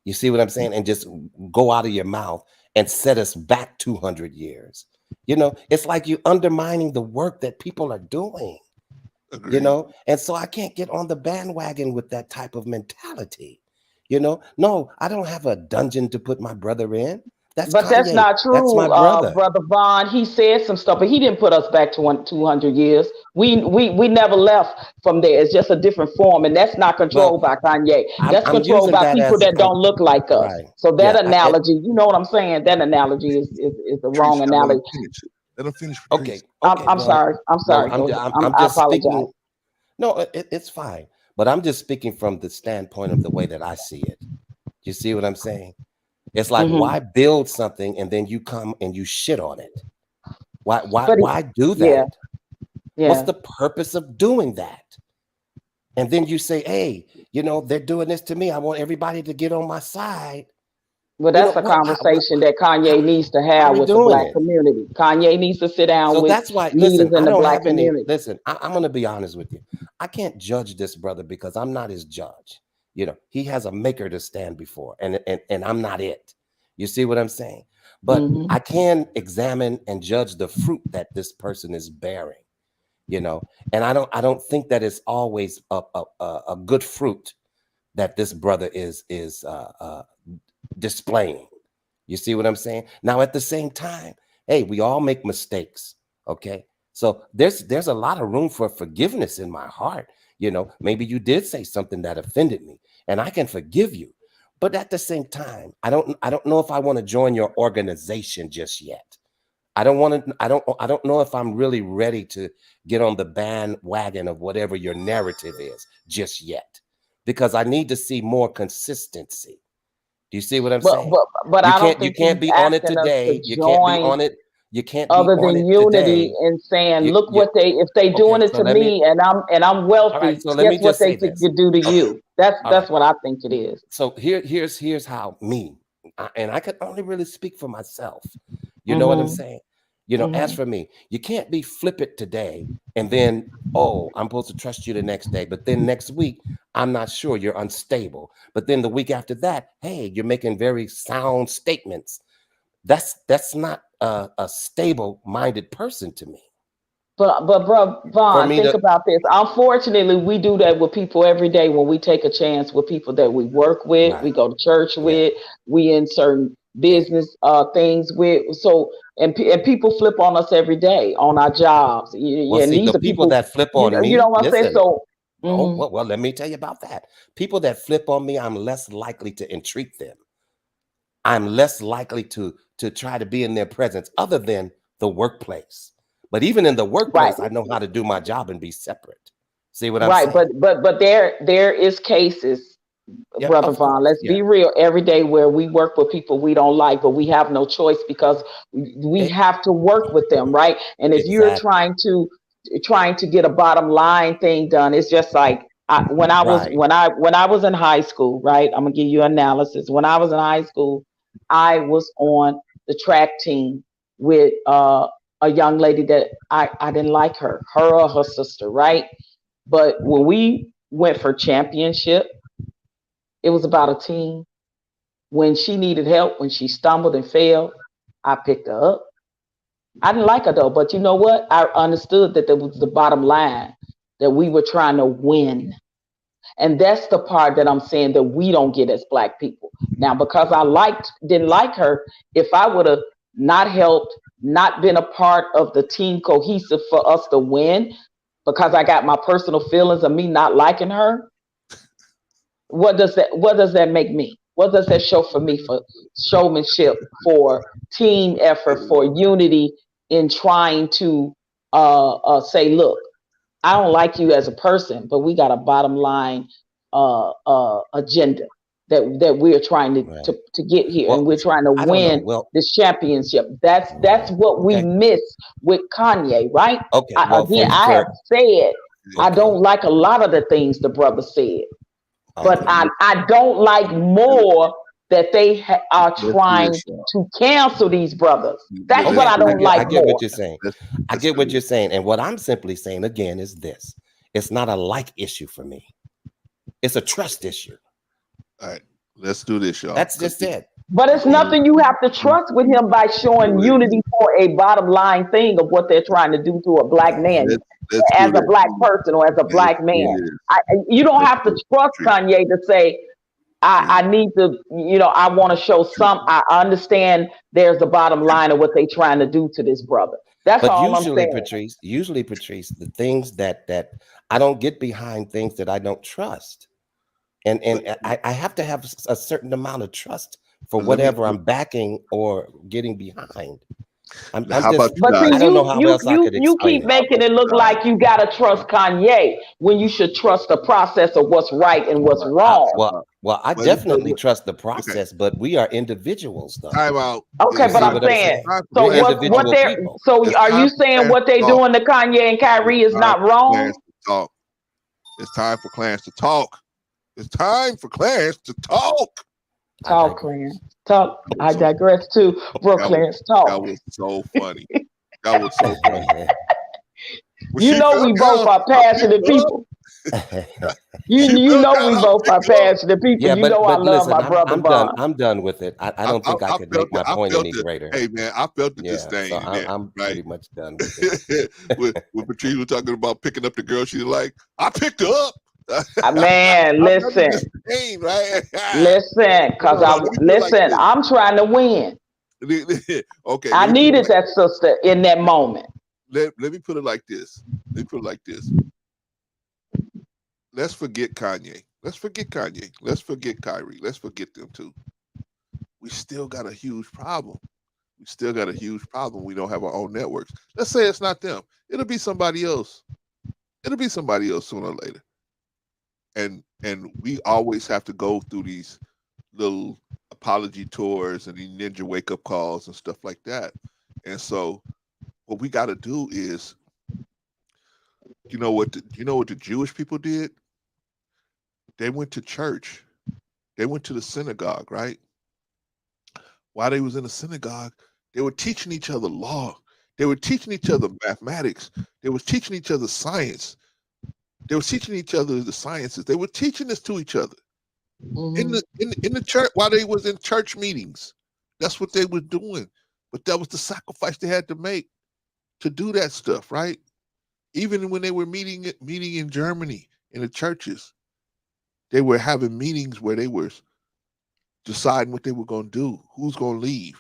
you see what I'm saying, and just go out of your mouth and set us back 200 years. It's like you undermining the work that people are doing. agreed. And so I can't get on the bandwagon with that type of mentality. No, I don't have a dungeon to put my brother in. That's But that's Kanye. not That's true, my brother. Brother Vaughn. He said some stuff, but he didn't put us back to 200 years. We never left from there. It's just a different form, and that's not Well, controlled by Kanye. That's I'm controlled using by that people as that don't look like us. right. So that Yeah. analogy, you know what I'm saying? That analogy is the wrong Patricia, let him analogy. finish it. Let him finish, Okay. Patricia. Okay. I'm Well, sorry. I'm no, sorry. Go ahead. I'm I just apologize. speaking. No, it's fine. But I'm just speaking from the standpoint of the way that I see it. You see what I'm saying? It's like, Hmm. why build something and then you come and you shit on it? But Why do yeah, that? What's yeah. the purpose of doing that? And then you say, hey, they're doing this to me. I want everybody to get on my side. Well, that's a conversation that How, Kanye needs to how are have we with the doing black it? community. Kanye needs to sit down So with that's why, listen, leaders in I the don't black have any, community. listen, I'm going to be honest with you. I can't judge this brother because I'm not his judge. He has a maker to stand before and I'm not it. You see what I'm saying? But Hmm. I can examine and judge the fruit that this person is bearing, and I don't think that it's always a good fruit that this brother is displaying. You see what I'm saying? Now, at the same time, hey, we all make mistakes. Okay. So there's a lot of room for forgiveness in my heart. Maybe you did say something that offended me, and I can forgive you. But at the same time, I don't know if I want to join your organization just yet. I don't know if I'm really ready to get on the bandwagon of whatever your narrative is just yet, because I need to see more consistency. Do you see what I'm But, saying? but but You I don't can't you think can't he's be on it asking us to today. You can't be join on it. You can't be other on than it unity today. and saying, You look you what if they doing okay, it so to let me me and I'm all right, wealthy, so let guess me what just they say could this. do to Okay, you? That's all right. that's what I think it is. So here's how and I could only really speak for myself. You know what I'm Hmm. saying? As Hmm. for me, you can't be flippant today and then, oh, I'm supposed to trust you the next day, but then next week, I'm not sure, you're unstable. But then the week after that, hey, you're making very sound statements. That's not a stable-minded person to me. But bro, For Vaughn, me think to about this. Unfortunately, we do that with people every day when we take a chance with people that we work with, we right, go to church yeah, with, we in certain yeah. business things with. So and people flip on us every day on our jobs. Well, And see, the these are people people. that flip You on know, you know me, what I'm saying. listen. So. Oh, Mhm. well, let me tell you about that. People that flip on me, I'm less likely to entreat them. I'm less likely to try to be in their presence other than the workplace. But even in the Right. workplace, I know how to do my job and be separate. See what I'm Right, saying? but there is cases. Yeah, Brother of Vaughn, course. let's Yeah. be real. Every day where we work with people we don't like, but we have no choice because we E- have to work with them, right? And if you're exactly. trying to get a bottom line thing done, it's just like Right. when I was in high school, right? I'm gonna give you analysis. When I was in high school, I was on the track team with a young lady that I didn't like her or her sister, right? But when we went for championship, it was about a team. When she needed help, when she stumbled and fell, I picked her up. I didn't like her though, but you know what? I understood that there was the bottom line, that we were trying to win. And that's the part that I'm saying that we don't get as black people. Now, because I didn't like her, if I would have not helped, not been a part of the team cohesive for us to win, because I got my personal feelings of me not liking her, what does that make me? What does that show for me, for showmanship, for team effort, for unity in trying to say, look, I don't like you as a person, but we got a bottom line agenda that we're trying Right. to get here, and Well, we're trying to I don't know. win Well, this championship. That's right. what we Okay. miss with Kanye, right? Okay. Well, Again, for I have said I okay. don't like a lot of the things the brother said, but Okay. I don't like more that they are Let's do trying this, y'all. to cancel these brothers. That's what Let's Okay. I do I don't this. get. I like get what more. you're saying. Let's I let's get do what this. you're saying, and what I'm simply saying again is this: it's not a like issue for me. It's a trust issue. All right, let's do this, y'all. That's just it. But it's nothing you have to trust with him by showing unity for a bottom line thing of what they're trying to do to a black man, Let's as do a this. black person or as a Let's black do man. this. You don't Let's have to do trust this. Kanye to say, Patrice, I need to, I want to show some, I understand there's a bottom line of what they're trying to do to this brother. That's But all I'm saying. usually, Patrice, the things that I don't get behind things that I don't trust, and but, I have to have a certain amount of trust for but let me. whatever I'm backing or getting behind. I'm How about just you But see, guys? I don't know how else I could you explain keep it. How making about it you look guys? like you gotta trust Kanye when you should trust the process of what's right and How what's about? I, wrong. How well, about? well, I Well, definitely trust the okay. process, but we are individuals, though. Time out. Okay, You It's but see time. I'm what I'm saying, It's saying? time for so We're class to what talk. individual they're, people. so It's are time you for saying class what to they talk. doing to Kanye and It's Kyrie is time not for class wrong? to talk. It's time for class to talk. It's time for class to talk. I Talk, Clarence. digress. Talk. That was I so. digress too. Bro, That was. Clarence, That talk. was so funny. That was so funny. When You she know fell we both down, are I picked passionate her up. people. She You fell know down, we I both are picked her up. passionate people. Yeah, You know I but love listen, my brother I'm done. Bond. I'm done with it. I don't think I could Felt make it. my I point felt any it. greater. Hey man, I felt the Yeah, so disdain in that, I'm right? pretty much done with it. when Patrice was talking about picking up the girl she like, I picked her up. Man, I felt the listen, disdain, right? listen, No, cause no, let me put it like listen, this. I'm trying to win. Okay, I let me put it needed like that sister in that moment. let me put it like this. Let me put it like this. Let's forget Kanye. Let's forget Kanye. Let's forget Kyrie. Let's forget them two. We still got a huge problem. We still got a huge problem. We don't have our own networks. Let's say it's not them. It'll be somebody else. It'll be somebody else sooner or later. And we always have to go through these little apology tours and these ninja wake up calls and stuff like that. And so what we got to do is, you know what the Jewish people did? They went to church. They went to the synagogue, right? While they was in the synagogue, they were teaching each other law. They were teaching each other mathematics. They were teaching each other science. They were teaching each other the sciences. They were teaching this to each other in Mhm. the church while they was in church meetings. That's what they were doing. But that was the sacrifice they had to make to do that stuff, right? Even when they were meeting in Germany in the churches, they were having meetings where they were deciding what they were going to do, who's going to leave,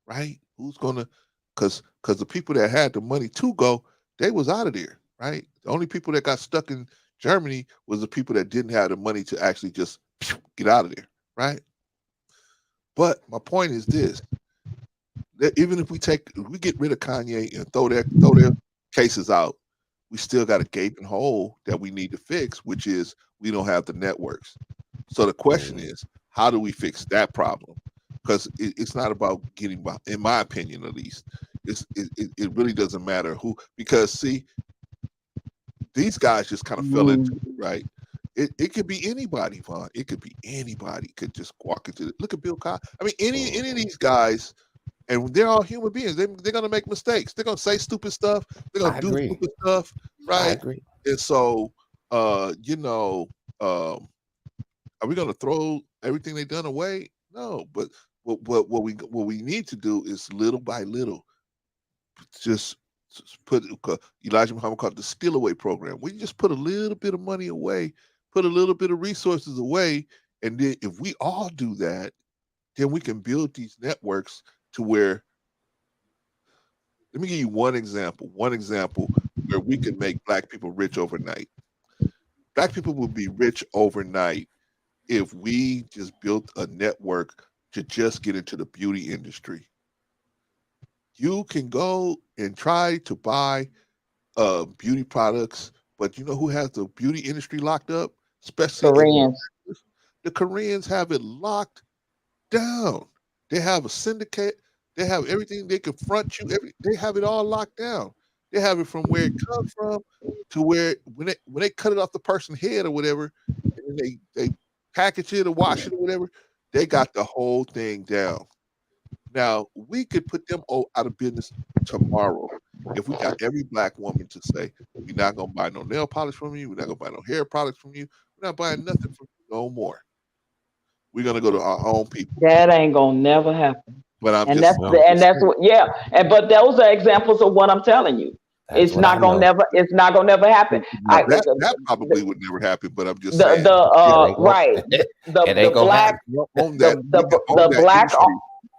right? Who's going to, because the people that had the money to go, they was out of there, right? The only people that got stuck in Germany was the people that didn't have the money to actually just get out of there, right? But my point is this: that even if we get rid of Kanye and throw their cases out, we still got a gaping hole that we need to fix, which is we don't have the networks. So the question is, how do we fix that problem? Because it's not about getting by, in my opinion at least. It really doesn't matter who, because see, these guys just kind of fell into it, right? It could be anybody, Vaughn. It could be anybody. Could just walk into it. Look at Bill Cosby. I mean, any of these guys, and they're all human beings. They're gonna make mistakes. They're gonna say stupid stuff. They're gonna do stupid stuff, right? I agree. And so, you know, are we gonna throw everything they've done away? No, but what we need to do is little by little, just put Elijah Muhammad called it the steal away program. We just put a little bit of money away, put a little bit of resources away, and then if we all do that, then we can build these networks to where. Let me give you one example where we can make Black people rich overnight. Black people will be rich overnight if we just built a network to just get into the beauty industry. You can go and try to buy beauty products, but you know who has the beauty industry locked up? Especially Koreans. The Koreans have it locked down. They have a syndicate. They have everything. They can front you. They have it all locked down. They have it from where it comes from to where when they cut it off the person's head or whatever, and then they package it or wash it or whatever, they got the whole thing down. Now we could put them out of business tomorrow if we got every Black woman to say, "We're not gonna buy no nail polish from you. We're not gonna buy no hair products from you. We're not buying nothing from you no more. We're gonna go to our own people." That ain't gonna never happen. But I'm And just, that's what, yeah. And but those are examples of what I'm telling you. It's not gonna never happen. That probably would never happen. But I'm just saying, right. The black, own that, the black,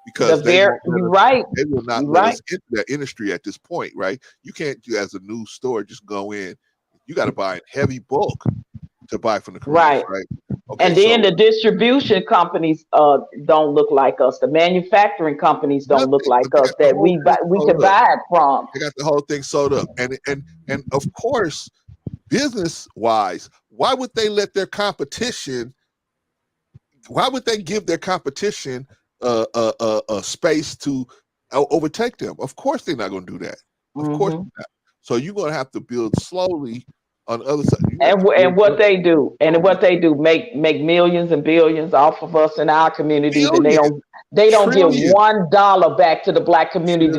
because you're right. They will not let us into that industry at this point, right? You can't do as a new store just go in. You got to buy in heavy bulk to buy from the Koreans, right? Okay, and then the distribution companies don't look like us. The manufacturing companies don't look like us that we can buy it from. They got the whole thing sold up, and of course, business wise, why would they let their competition? Why would they give their competition a space to overtake them? Of course, they're not going to do that. Of course not. So you're going to have to build slowly on the other side. And what they do, make millions and billions off of us in our communities, and they don't give $1 back to the Black community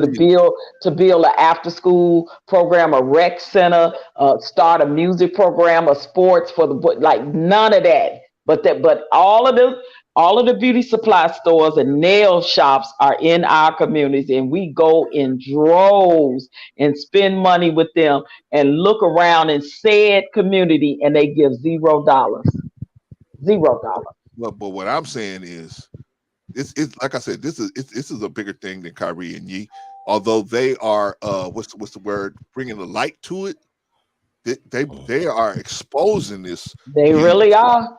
to build an after school program, a rec center, start a music program, a sports for the like none of that. But all of the beauty supply stores and nail shops are in our communities, and we go in droves and spend money with them and look around in said community, and they give $0. $0. But what I'm saying is, it's like I said, this is a bigger thing than Kyrie and Ye. Although they are what's the word, bringing the light to it. They are exposing this. They really are.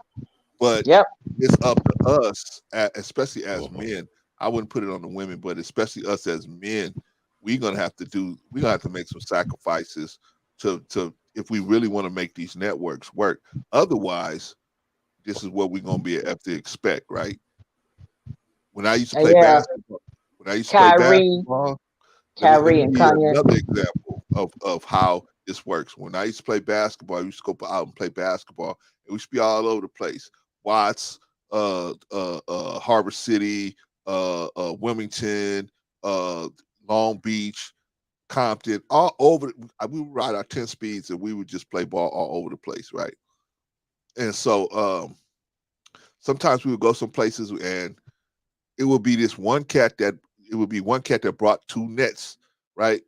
But it's up to us, especially as men. I wouldn't put it on the women, but especially us as men, we're gonna have to make some sacrifices to if we really want to make these networks work. Otherwise, this is what we're gonna have to expect, right? When I used to play basketball, Kyrie and Kanye. Another example of how this works. When I used to play basketball, I used to go out and play basketball, and we used to be all over the place. Watts, Harbor City, Wilmington, Long Beach, Compton, all over. We would ride our 10 speeds and we would just play ball all over the place, right? And so sometimes we would go some places and it would be one cat that brought 2 nets, right?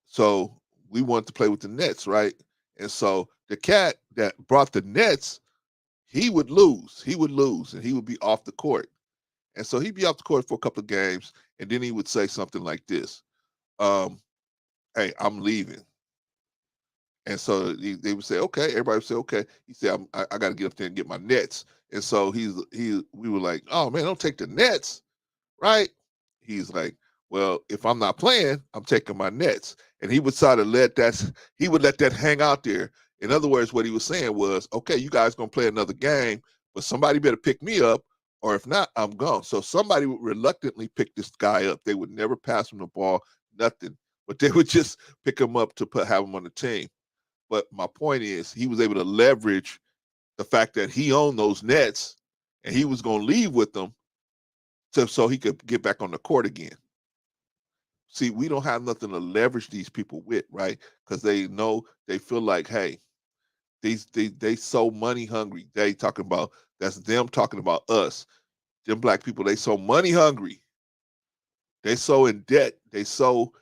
So we wanted to play with the nets, right? And so the cat that brought the nets, he would lose, and he would be off the court. And so he'd be off the court for a couple of games, and then he would say something like this, "Hey, I'm leaving." And so they would say, "Okay." Everybody would say, "Okay." He said, "I got to get up there and get my nets." And so we were like, "Oh man, don't take the nets, right?" He's like, "Well, if I'm not playing, I'm taking my nets." And he would sort of let that hang out there. In other words, what he was saying was, "Okay, you guys gonna play another game, but somebody better pick me up, or if not, I'm gone. So somebody would reluctantly pick this guy up. They would never pass him the ball, nothing, but they would just pick him up to have him on the team. But my point is, he was able to leverage the fact that he owned those Nets and he was going to leave with them so he could get back on the court again. See, we don't have nothing to leverage these people with, right? Because they know, they feel like, hey, they so money hungry. They talking about, that's them talking about us. Them black people, they so money hungry. They so in debt. They so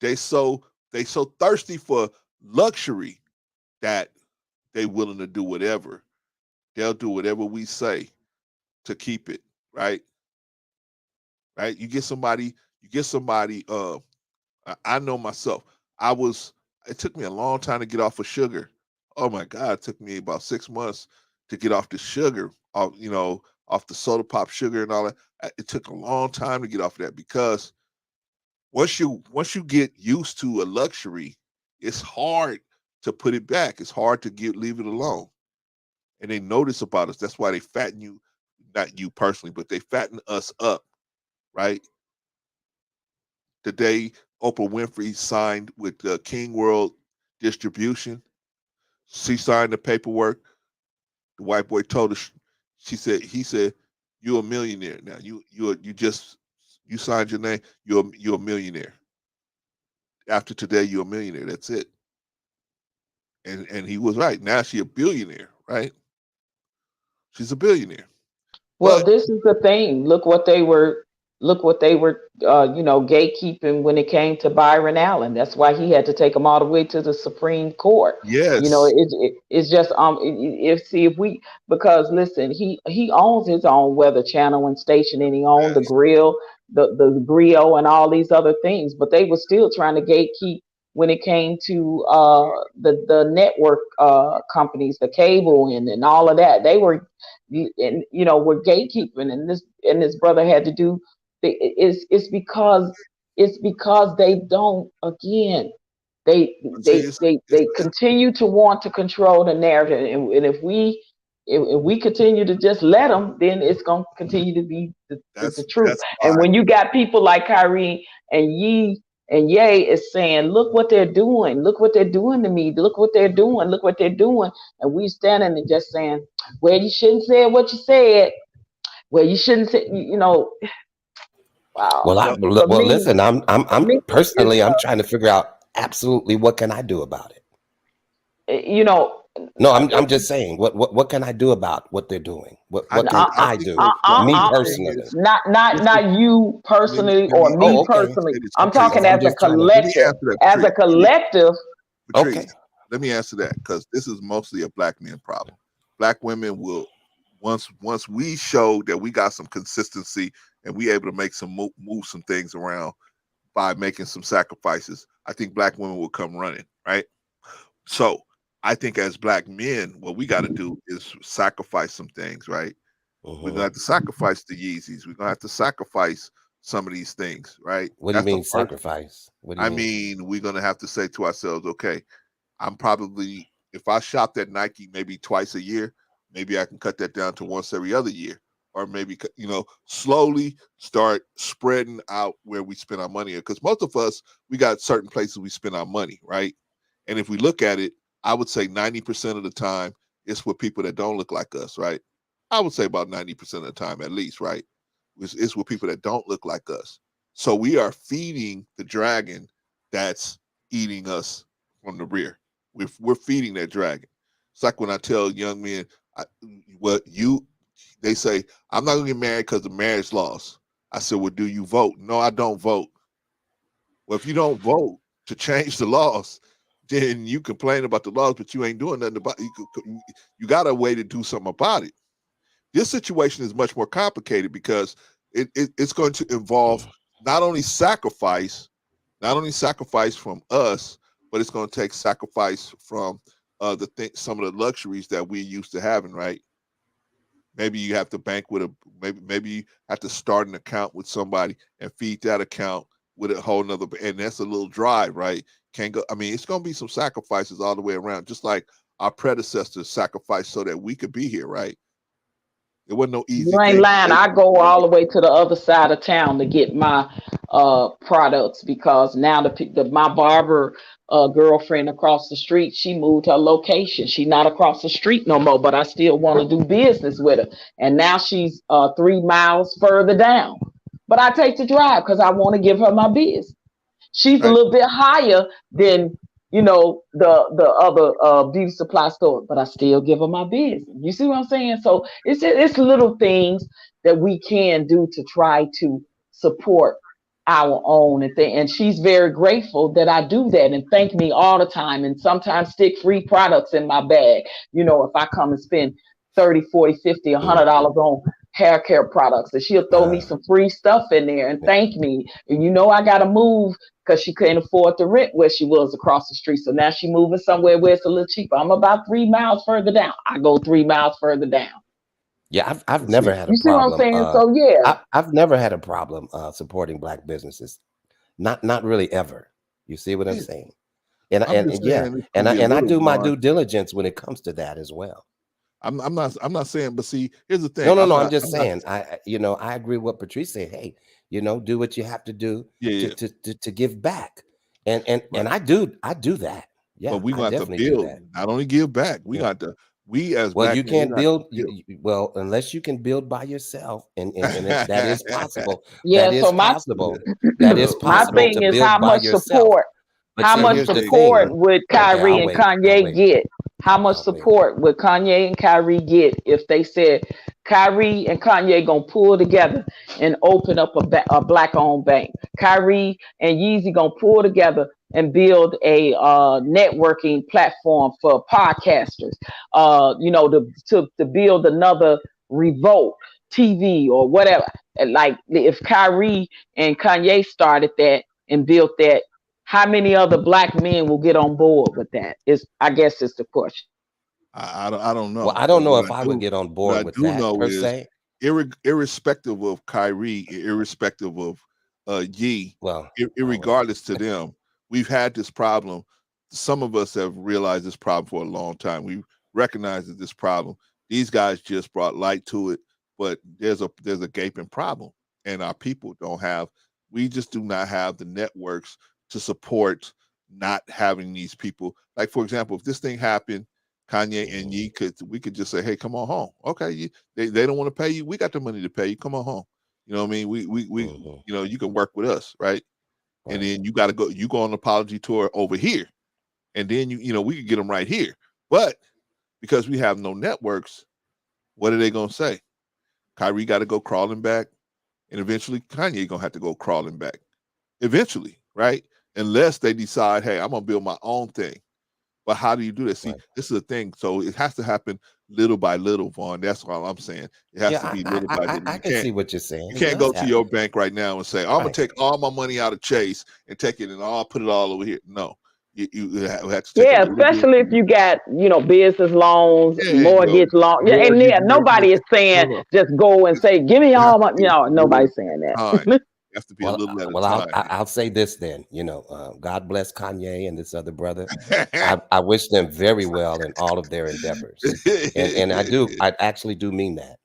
thirsty for luxury that they willing to do whatever. They'll do whatever we say to keep it, right? Right? You get somebody, I know myself. It took me a long time to get off of sugar. Oh my God, it took me about 6 months to get off the sugar, off the soda pop sugar and all that. It took a long time to get off of that, because once you get used to a luxury, it's hard to put it back. It's hard to leave it alone. And they notice about us. That's why they fatten you, not you personally, but they fatten us up, right? The day Oprah Winfrey signed with King World Distribution, she signed the paperwork. The white boy told her, he said, "You're a millionaire now. You signed your name. You're a millionaire. After today, you're a millionaire. That's it." And he was right. Now she's a billionaire, right? She's a billionaire. Well, But this is the thing. Look what they were, gatekeeping when it came to Byron Allen. That's why he had to take them all the way to the Supreme Court. yes, It's just if we, because listen, he owns his own weather channel and station, and he owned the yes, grill, the griot, and all these other things. But they were still trying to gatekeep when it came to the network companies, the cable and all of that. They were, and were gatekeeping, and this brother had to do. It's because they don't, again, they but see, they they they continue to want to control the narrative, and if we continue to just let them, then it's going to continue to be the truth. that's And why. when you got people like Kyrie and Ye is saying, look what they're doing, look what they're doing to me, look what they're doing, look what they're doing, and we standing and just saying, well, you shouldn't say what you said, well, you shouldn't say, wow. Well, Well, For me, listen. I'm it's personally, I'm trying to figure out absolutely what can I do about it. you know No, it, I'm just saying, what can I do about what they're doing? What can I I think do? Me my thing personally. is, not not this is, not you personally or me Oh, okay. personally. say this, I'm Patrice. talking So I'm as a just trying to. Let me collective. answer that, As a Patrice. collective, Okay. Patrice, let me answer that, because this is mostly a black man problem. Black women will, once we show that we got some consistency and we able to make some move some things around by making some sacrifices, I think black women will come running, right? So I think as black men, what we got to do is sacrifice some things, right? We're gonna Mhm. have to sacrifice the Yeezys. We're gonna have to sacrifice some of these things, right? What do you That's the mean first. sacrifice? What do you I mean? mean, we're gonna have to say to ourselves, okay, I'm probably, if I shop at Nike maybe twice a year, maybe I can cut that down to once every other year, or maybe slowly start spreading out where we spend our money. Because most of us, we got certain places we spend our money, right? And if we look at it, I would say 90% of the time it's with people that don't look like us, right? I would say about 90% of the time at least, right? It's with people that don't look like us. So we are feeding the dragon that's eating us from the rear. We're feeding that dragon. It's like when I tell young men, they say, I'm not gonna get married because of marriage laws. I said, well, do you vote? No, I don't vote. Well, if you don't vote to change the laws, then you complain about the laws, but you ain't doing nothing about it. You got a way to do something about it. This situation is much more complicated because it's going to involve not only sacrifice, from us, but it's going to take sacrifice from some of the luxuries that we're used to having, right? Maybe you have to bank with maybe you have to start an account with somebody and feed that account with a whole nother, and that's a little drive, right? Can't go. I mean, it's going to be some sacrifices all the way around, just like our predecessors sacrificed so that we could be here, right? It wasn't no easy You ain't thing. lying. I go all the way to the other side of town to get my products because now my barber girlfriend across the street, she moved her location. She not across the street no more, but I still want to do business with her. And now she's 3 miles further down. But I take the drive because I want to give her my business. She's a Right. little bit higher than the other beauty supply store, but I still give her my business. You see what I'm saying? So it's little things that we can do to try to support our own and thing. And she's very grateful that I do that and thank me all the time. And sometimes stick free products in my bag. If I come and spend 30, 40, 50, $100 on hair care products, and she'll throw me some free stuff in there and thank me. And I gotta move because she couldn't afford the rent where she was across the street. So now she moving somewhere where it's a little cheaper. I'm about 3 miles further down. I go 3 miles further down. Yeah, I've never had a You see what I'm problem. saying? So yeah. I've never had a problem supporting Black businesses. Not really ever. You see what I'm Yeah. saying? And I'm and just yeah, saying it's and gonna be a I little do my hard. due diligence when it comes to that as well. I'm not saying, but see, here's the thing. No. I'm just saying. I agree with what Patrice said. Hey, do what you have to do Yeah. to give back, and Right. I do that. But Yeah, we I got to definitely do build, that. not only give back. We Yeah. got to. We as Well, Black you men, we can't got to build. build. Well, unless you can build by yourself, and that is possible. Yeah. That is So possible. That is my possible thing to is how build by much yourself. support. But How see, much That's the here's the thing. thing. support would Okay, Kyrie I'll and wait. I'll Kanye wait. get? How much I'll wait. support would Kanye and Kyrie get if they said Kyrie and Kanye gonna pull together and open up a black-owned bank? Kyrie and Yeezy gonna pull together and build a networking platform for podcasters. To build another Revolt TV or whatever. And like if Kyrie and Kanye started that and built that, how many other black men will get on board with that? I guess is the question. I don't Well, know. I But don't know if I would get on what I board with do that know per is se. irrespective of Kyrie, irrespective of Ye, Well, irregardless to them, we've had this problem. Some of us have realized this problem for a long time. We recognize that this problem. These guys just brought light to it, but there's a gaping problem, and our people don't have. We just do not have the networks to support not having these people. Like for example, if this thing happened, Kanye and Ye we could just say, hey, come on home. Okay, they don't want to pay you. We got the money to pay you. Come on home. You know what I mean? We you can work with us, right? And then you got to go. You go on an apology tour over here, and then we could get them right here. But because we have no networks, what are they gonna say? Kyrie got to go crawling back, and eventually Kanye gonna have to go crawling back. Eventually, right? Unless they decide, hey, I'm gonna build my own thing. But how do you do that? See, this is the thing. So it has to happen little by little, Vaughn. That's all I'm saying. It has to be little by little. I can see what you're saying. You It can't does go to your bank right now and say, I'm gonna Right. take all my money out of Chase and take it and I'll put it all over here. No, you have to take Yeah, a little bit. especially if you got business loans, There you go. mortgage loan. Yeah, and Mortgage, nobody is saying no. just go and say, "Give me It has all to my." be a little Nobody's saying time. that. It has to be a little at a Well, time. I'll say this then. God bless Kanye and this other brother. I wish them very well in all of their endeavors, and I actually do mean that.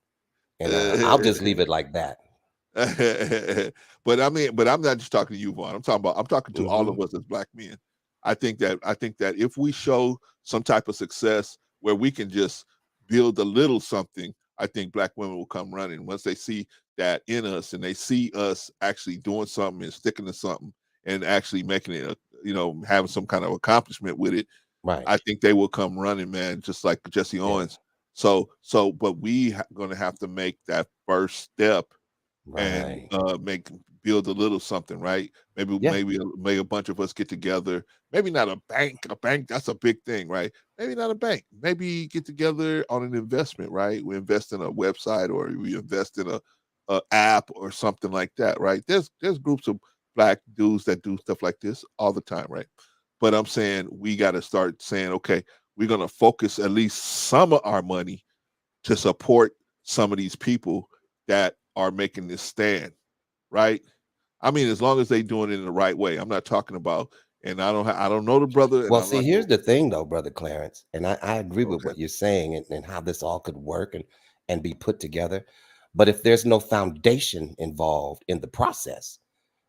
And I'll just leave it like that. But I'm not just talking to you, Vaughn. I'm talking to all of us as Black men. I think that if we show some type of success where we can just build a little something, I think Black women will come running once they see that in us and they see us actually doing something and sticking to something and actually making it having some kind of accomplishment with it. Right. I think they will come running, man, just like Jesse Owens. So but we gonna have to make that first step and build a little something, right? Maybe a bunch of us get together. Maybe not a bank. A bank, that's a big thing, right? Maybe not a bank. Maybe get together on an investment, right? We invest in a website or we invest in a app or something like that, right? There's groups of Black dudes that do stuff like this all the time, right? But I'm saying we got to start saying, okay, we're gonna focus at least some of our money to support some of these people that are making this stand, right? I mean, as long as they doing it in the right way. I'm not talking about, and I don't know the brother. Well, see, here's the thing, though, Brother Clarence, and I agree with what you're saying and how this all could work, and be put together. But if there's no foundation involved in the process,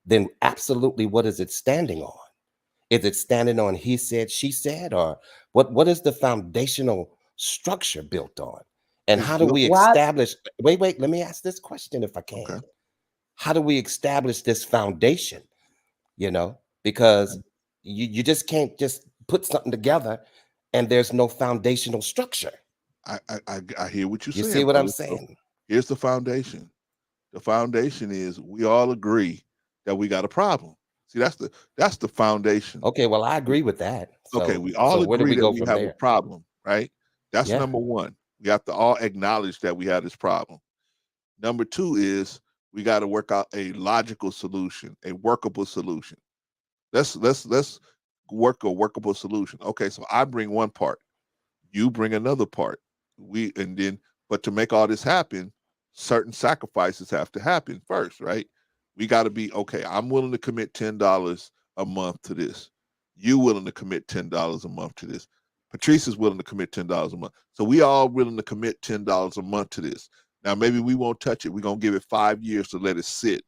then absolutely, what is it standing on? Is it standing on he said, she said, or what is the foundational structure built on? And It's how do built. we What? establish, wait, let me ask this question if I can. Okay. How do we establish this foundation? You know, because you just can't just put something together and there's no foundational structure. I hear what you're You see saying, what I'm brother. So saying? here's the foundation. The foundation is we all agree that we got a problem. See, that's the foundation. Okay, well, I agree with that. Okay, So we so all where do agree we that go we from have a there? problem, right? That's Yeah. number one. We have to all acknowledge that we have this problem. Number two is we got to work out a logical solution, a workable solution. Let's work a workable solution. Okay, so I bring one part, you bring another part. But to make all this happen, certain sacrifices have to happen first, right? We got to be okay. I'm willing to commit $10 a month to this. You willing to commit $10 a month to this. Patrice is willing to commit $10 a month. So we all willing to commit $10 a month to this. Now maybe we won't touch it. We're gonna give it 5 years to let it sit,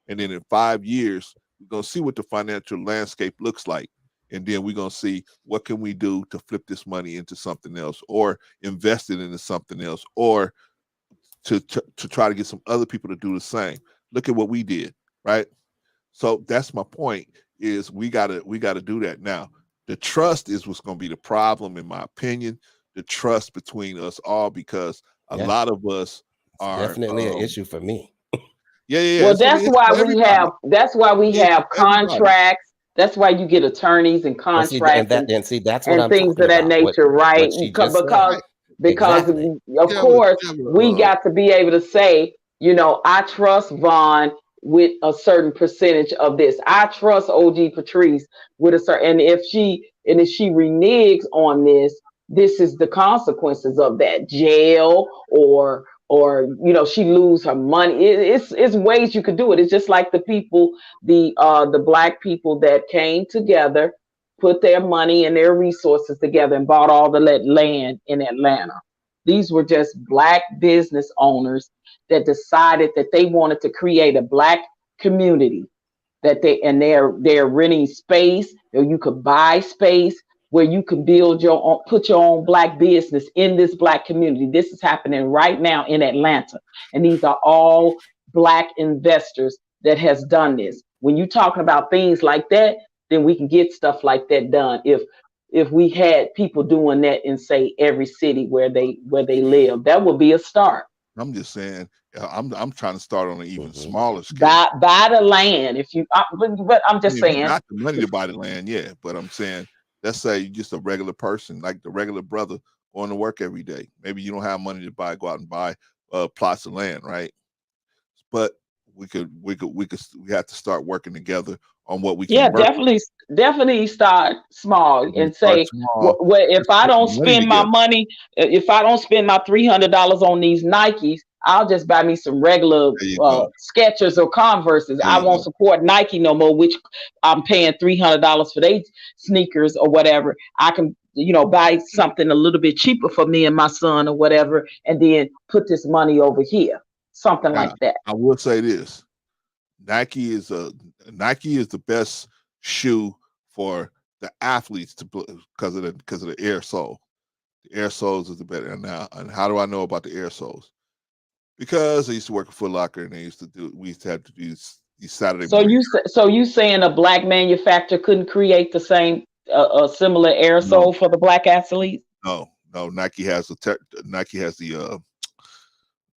and then in 5 years we're gonna see what the financial landscape looks like, and then we're gonna see what can we do to flip this money into something else, or invest it into something else, or to try to get some other people to do the same. Look at what we did, right? So that's my point. Is we gotta do that now. The trust is what's gonna be the problem, in my opinion. The trust between us all, because a Yeah. lot of us It's are definitely an issue for me. yeah. Well, It's gonna be an issue for everybody. that's why we Issue have for everybody. contracts. That's why you get attorneys and And see, contracts and see, that's what and I'm things talking of that about. nature, right? What she just said. Because Right. because Exactly. of course You have we a, got to be able to say, I trust Vaughn with a certain percentage of this. I trust OG Patrice with a certain, and if she reneges on this, this is the consequences of that: jail, or she lose her money. It's ways you could do it. It's just like the people, the black people that came together, put their money and their resources together and bought all the land in Atlanta. These were just black business owners that decided that they wanted to create a black community, they're renting space, or you could buy space where you can build your own, put your own black business in this black community. This is happening right now in Atlanta, and these are all black investors that has done this. When you're talking about things like that, then we can get stuff like that done. If we had people doing that in, say, every city where they live, that would be a start. I'm just saying, I'm trying to start on an even Hmm. smaller scale. Buy the land. If you but I'm I just mean, we saying. got the money to buy the land, yeah. But I'm saying, let's say you're just a regular person, like the regular brother going to work every day. Maybe you don't have money to go out and buy plots of land, right? But we have to start working together on what we Yeah, can work on. definitely start small And we and start say, small. if Let's I put don't some money spend my together. money, if I don't spend my $300 on these Nikes, I'll just buy me some regular There you go. Skechers or Converses. There I you won't go. support Nike no more, which I'm paying $300 for their sneakers or whatever. I can, buy something a little bit cheaper for me and my son or whatever, and then put this money over here, something like Now, that. I will say this: Nike is a Nike is the best shoe for the athletes to because of the air sole. The air soles is the better. Now, and how do I know about the air soles? Because I used to work at Foot Locker, and we used to have to do these Saturday morning. So you saying a black manufacturer couldn't create the same a similar No, aerosol for the black athletes? no. Nike has the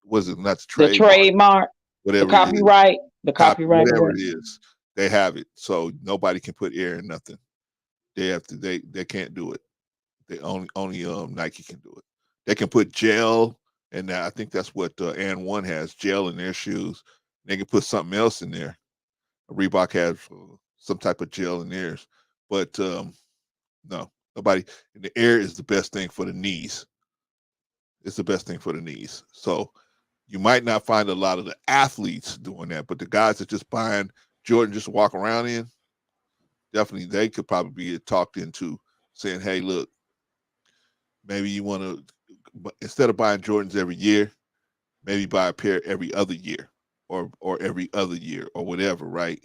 was it not the The trademark, trademark, the whatever it is, copyright, whatever whatever. it is, they have it. So nobody can put air in nothing. They can't do it. They only Nike can do it. They can put gel, and I think that's what and one has gel in their shoes. They can put something else in there. Reebok has some type of gel in theirs, but no, nobody. And the air is the best thing for the knees. It's the best thing for the knees. So you might not find a lot of the athletes doing that, but the guys that just buying Jordan just to walk around in, definitely they could probably be talked into saying, "Hey, look, maybe you want to instead of buying Jordans every year, maybe buy a pair every other year or every other year or whatever, right?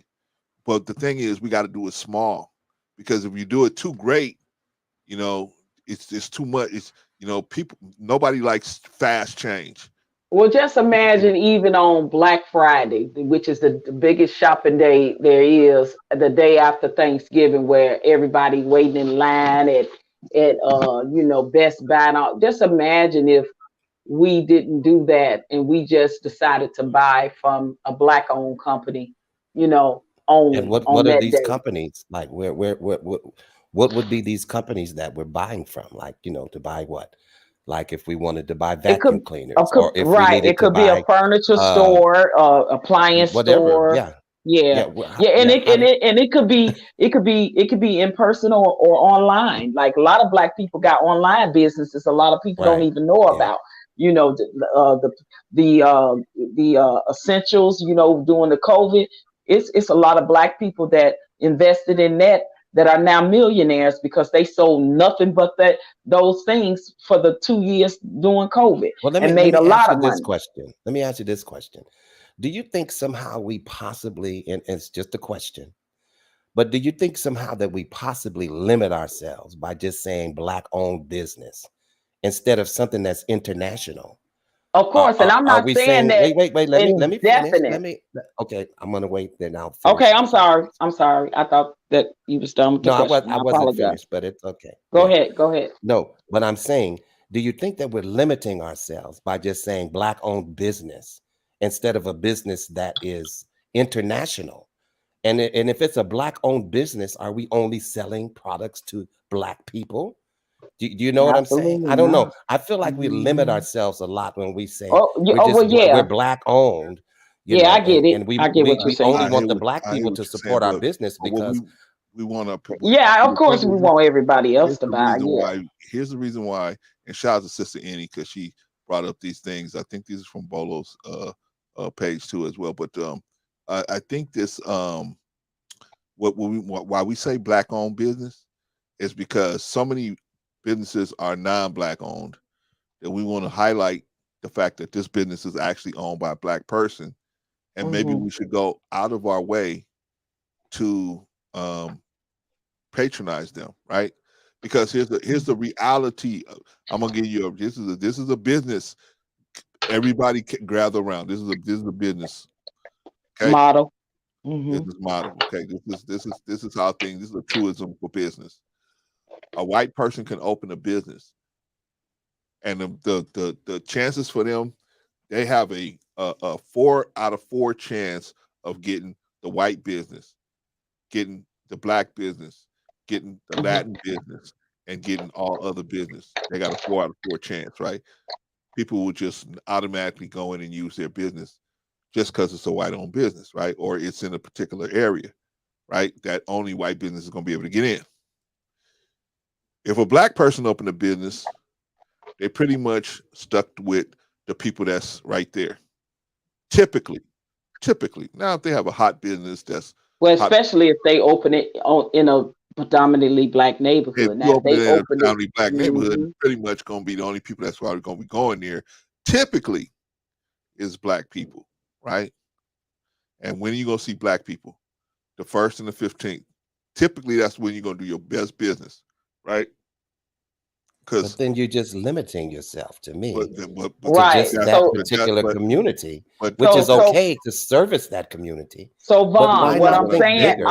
But the thing is, we got to do it small, because if you do it too great, you know, it's too much. It's, you know, people, nobody likes fast change. Well, just imagine even on Black Friday, which is the biggest shopping day there is, the day after Thanksgiving, where everybody waiting in line at Best Buy. And all. Just imagine if we didn't do that and we just decided to buy from a Black owned company, And only what on are that these day. companies like? What would be these companies that we're buying from? Like, to buy what? Like if we wanted to buy It vacuum could, cleaners, or if we right. needed It to could be a buy furniture uh store, appliance whatever. store. Yeah, Yeah, yeah, yeah, and yeah. it and it and it could be in person or online. Like a lot of Black people got online businesses. A lot of people don't Right. even know Yeah. about. You know, the essentials. During the COVID, it's a lot of Black people that invested in that are now millionaires because they sold nothing but those things for the 2 years during COVID Well, let me and let made me a ask lot you of this money. question. Let me ask you this question. Do you think somehow we possibly, and it's just a question, but do you think somehow that we possibly limit ourselves by just saying Black owned business instead of something that's international? Of course, and I'm Are not we saying saying, that wait, let me finish. indefinite. Okay, I'm gonna wait, then I'll finish Okay, I'm after you, sorry. please. I'm sorry. I thought that you was done with the No, question. I I wasn't apologize. finished, but it's okay. Go Yeah. ahead. Go ahead. No, but I'm saying, do you think that we're limiting ourselves by just saying Black owned business instead of a business that is international? And if it's a Black owned business, are we only selling products to Black people? Do you know what I'm saying? Absolutely I don't know. not. I feel like we limit Mhm. ourselves a lot when we say Oh, we're well, yeah, Black owned, yeah. I get it. and we I get we what you're we saying. only I hear want the what Black I hear people what to you're saying, support our business but what because we want to Yeah, of the thing course we is, want everybody else here's to the buy. reason Yeah, why. Here's the reason why. And shout out to Sister Annie, because she brought up these things. I think these are from Bolo's page too as well. But I think this why we say Black owned business is because so many businesses are non-Black owned that we want to highlight the fact that this business is actually owned by a Black person, and maybe hmm we should go out of our way to um, patronize them, right? Because here's the reality. I'm gonna give you this is a business. Everybody can gather around. This is a business. Okay, model. Hmm business model. Okay, this is how things. This is a truism for business. A white person can open a business, and the chances for them, they have a 4 out of 4 chance of getting the white business, getting the Black business, getting the hmm Latin business, and getting all other business. They got a 4 out of 4 chance, right? People will just automatically go in and use their business just because it's a white-owned business, right? Or it's in a particular area, right? That only white business is going to be able to get in. If a Black person opened a business, they pretty much stuck with the people that's right there. Typically, typically. Now, if they have a hot business that's Well, hot, especially if they open it in a predominantly Black if neighborhood. you Now, if open they it in a open it, predominantly Black neighborhood, hmm it's pretty much going to be the only people that's probably going to be going there. Typically, is Black people, right? And when are you going to see Black people? The 1st and the 15th. Typically, that's when you're going to do your best business, right? but Because then you're just limiting yourself to but me to but right. just that's that So, but that particular but community, but which so, is so okay to service that community. So But Vaughn, why what not I'm but think saying, but bigger?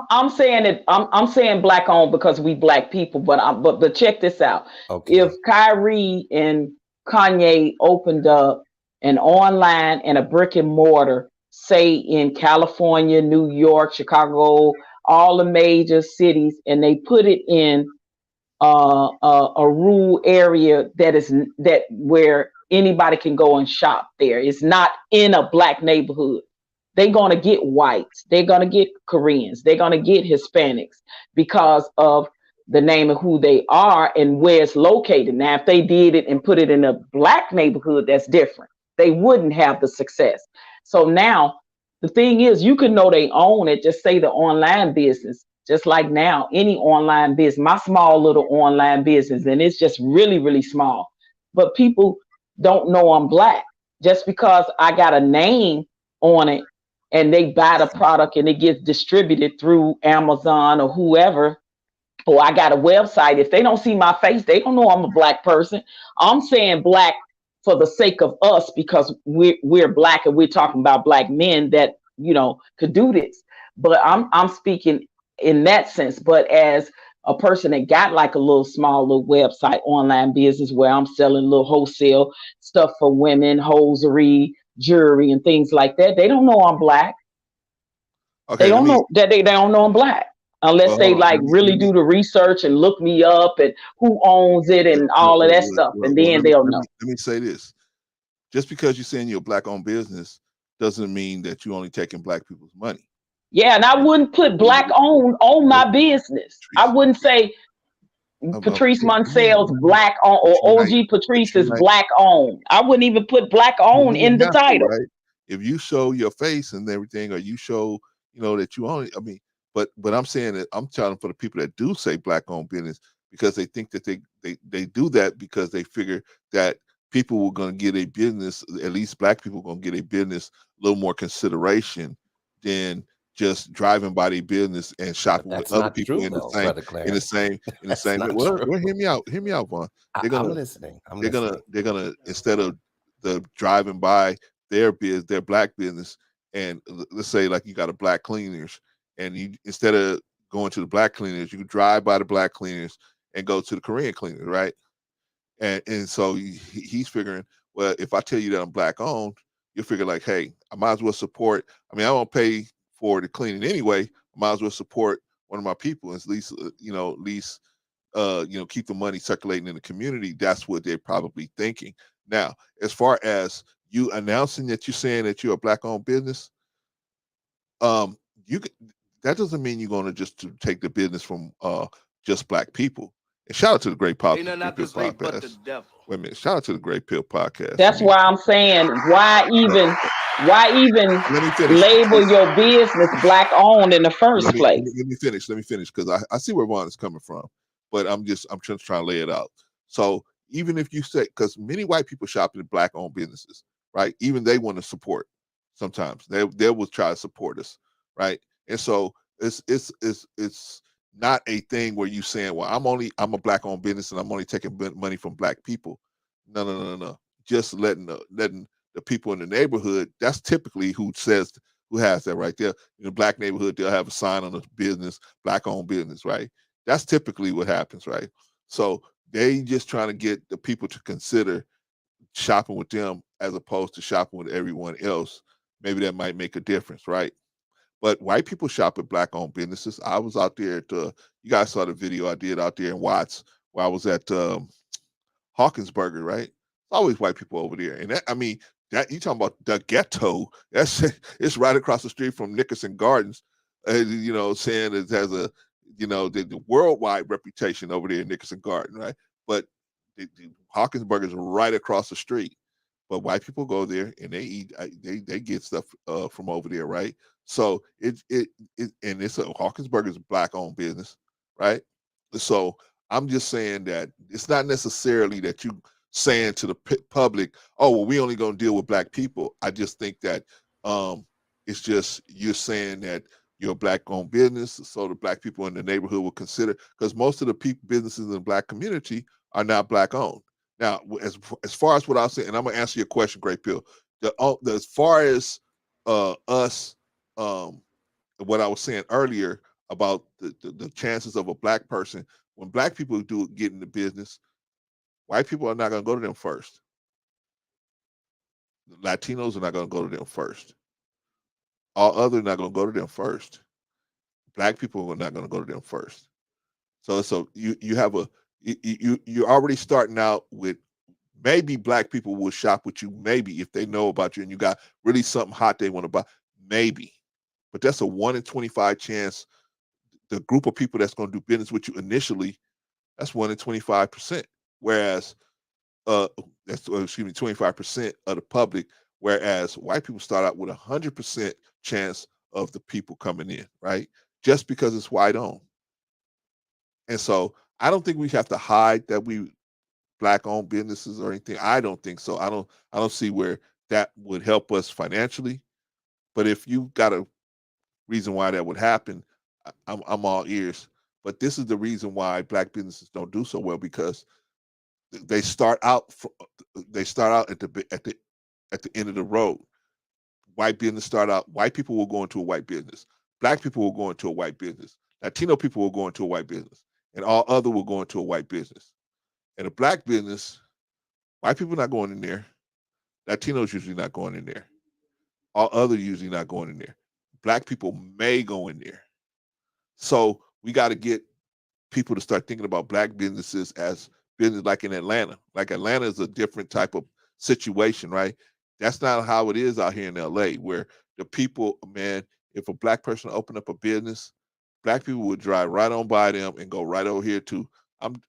I'm saying it. I'm saying Black owned because we Black people. But check this out. If Okay. Kyrie and Kanye opened up an online and a brick and mortar, say in California, New York, Chicago, all the major cities, and they put it in a rural area that where anybody can go and shop there. It's not in a Black neighborhood. They're gonna get whites. They're gonna get Koreans. They're gonna get Hispanics because of the name of who they are and where it's located. Now, if they did it and put it in a Black neighborhood, that's different. They wouldn't have the success. So now the thing is, you can know they own it. Just say the online business. Just like now, any online business, my small little online business, and it's just really, really small. But people don't know I'm Black. just because I got a name on it and they buy the product and it gets distributed through Amazon or whoever, or I got a website. If they don't see my face, they don't know I'm a Black person. I'm saying Black for the sake of us because we're Black and we're talking about Black men that could do this. But I'm speaking in that sense. But as a person that got like a little website, online business where I'm selling little wholesale stuff for women, hosiery, jewelry, and things like that, they don't know I'm Black. They Okay, don't know that they don't know I'm Black unless well, they hold on. like really do the research and look me up and who owns it and all of that stuff, and then they'll know. Let me say this. Just because you're saying you're a Black-owned business doesn't mean that you're only taking Black people's money. Yeah, and I wouldn't put Black owned on my business. I wouldn't say Patrice Munsell's Black owned or OG Patrice is Black owned. I wouldn't even put Black owned in the title. Right? If you show your face and everything, or you show, that you own it, I mean, but I'm saying that I'm telling for the people that do say Black-owned business, because they think that they do that because they figure that people were going to get a business, at least Black people going to get a business a little more consideration than just driving by their business and shopping with other people true, in the though, same Brother Clarence. in the same. Well, hear me out, Vaughn. I'm listening. They're gonna instead of the driving by their Black business, and let's say like you got a Black cleaners, and you, instead of going to the Black cleaners, you can drive by the Black cleaners and go to the Korean cleaners, right? And so he's figuring, well, if I tell you that I'm Black owned, you'll figure like, hey, I might as well support. I mean, I won't pay for the cleaning anyway. I might as well support one of my people, at least keep the money circulating in the community. That's what they're probably thinking. Now, as far as you announcing that you're saying that you're a Black-owned business, you that doesn't mean you're going to just take the business from just Black people. And shout out to the Great Politics podcast. Wait a minute, shout out to the Great Pill podcast. That's why I'm saying, why even label your business Black owned in the first place? Let me finish because I see where Vaughn is coming from, but I'm just trying to lay it out. So even if you say, because many white people shop in Black owned businesses, right? Even they want to support. Sometimes they will try to support us, right? And so it's not a thing where you saying, well, I'm a Black owned business and I'm only taking money from Black people. No. Just letting the people in the neighborhood. That's typically who has that right there. In the Black neighborhood, they'll have a sign on the business, Black owned business, right? That's typically what happens, right? So they just trying to get the people to consider shopping with them as opposed to shopping with everyone else. Maybe that might make a difference, right? But white people shop at Black-owned businesses. I was out there at you guys saw the video I did out there in Watts where I was at Hawkins Burger, right? Always white people over there, and that, I mean, that you talking about the ghetto? It's right across the street from Nickerson Gardens. Saying it has a the worldwide reputation over there in Nickerson Garden, right? But the Hawkins Burger is right across the street. But white people go there and they eat. They get stuff from over there, right? So and it's a Hawkins Burger is a Black-owned business, right? So I'm just saying that it's not necessarily that you saying to the public, oh, well, we only going to deal with Black people. I just think that it's just you're saying that you're a Black-owned business, so the Black people in the neighborhood will consider, because most of the businesses in the Black community are not Black-owned. Now, as far as what I was saying, and I'm going to answer your question, Great Pill. As far as us, what I was saying earlier about the chances of a Black person, when Black people get in the business, white people are not going to go to them first. Latinos are not going to go to them first. All others are not going to go to them first. Black people are not going to go to them first. So you have you're already starting out with, maybe Black people will shop with you, maybe if they know about you and you got really something hot they want to buy, maybe. But that's a 1 in 25 chance. The group of people that's going to do business with you initially, that's 1 in 25%. Whereas, that's 25% of the public. Whereas white people start out with 100% chance of the people coming in, right? Just because it's white owned. And so I don't think we have to hide that we Black-owned businesses or anything. I don't think so. I don't see where that would help us financially. But if you got a reason why that would happen, I'm all ears. But this is the reason why black businesses don't do so well, because they start out at the end of the road. White business start out. White people will go into a white business. Black people will go into a white business. Latino people will go into a white business, and all other will go into a white business. And a black business, white people not going in there. Latinos usually not going in there. All other usually not going in there. Black people may go in there. So we got to get people to start thinking about black businesses as business like in Atlanta. Like Atlanta is a different type of situation, right? That's not how it is out here in LA, where the people, man, if a black person opened up a business, black people would drive right on by them and go right over here to I'm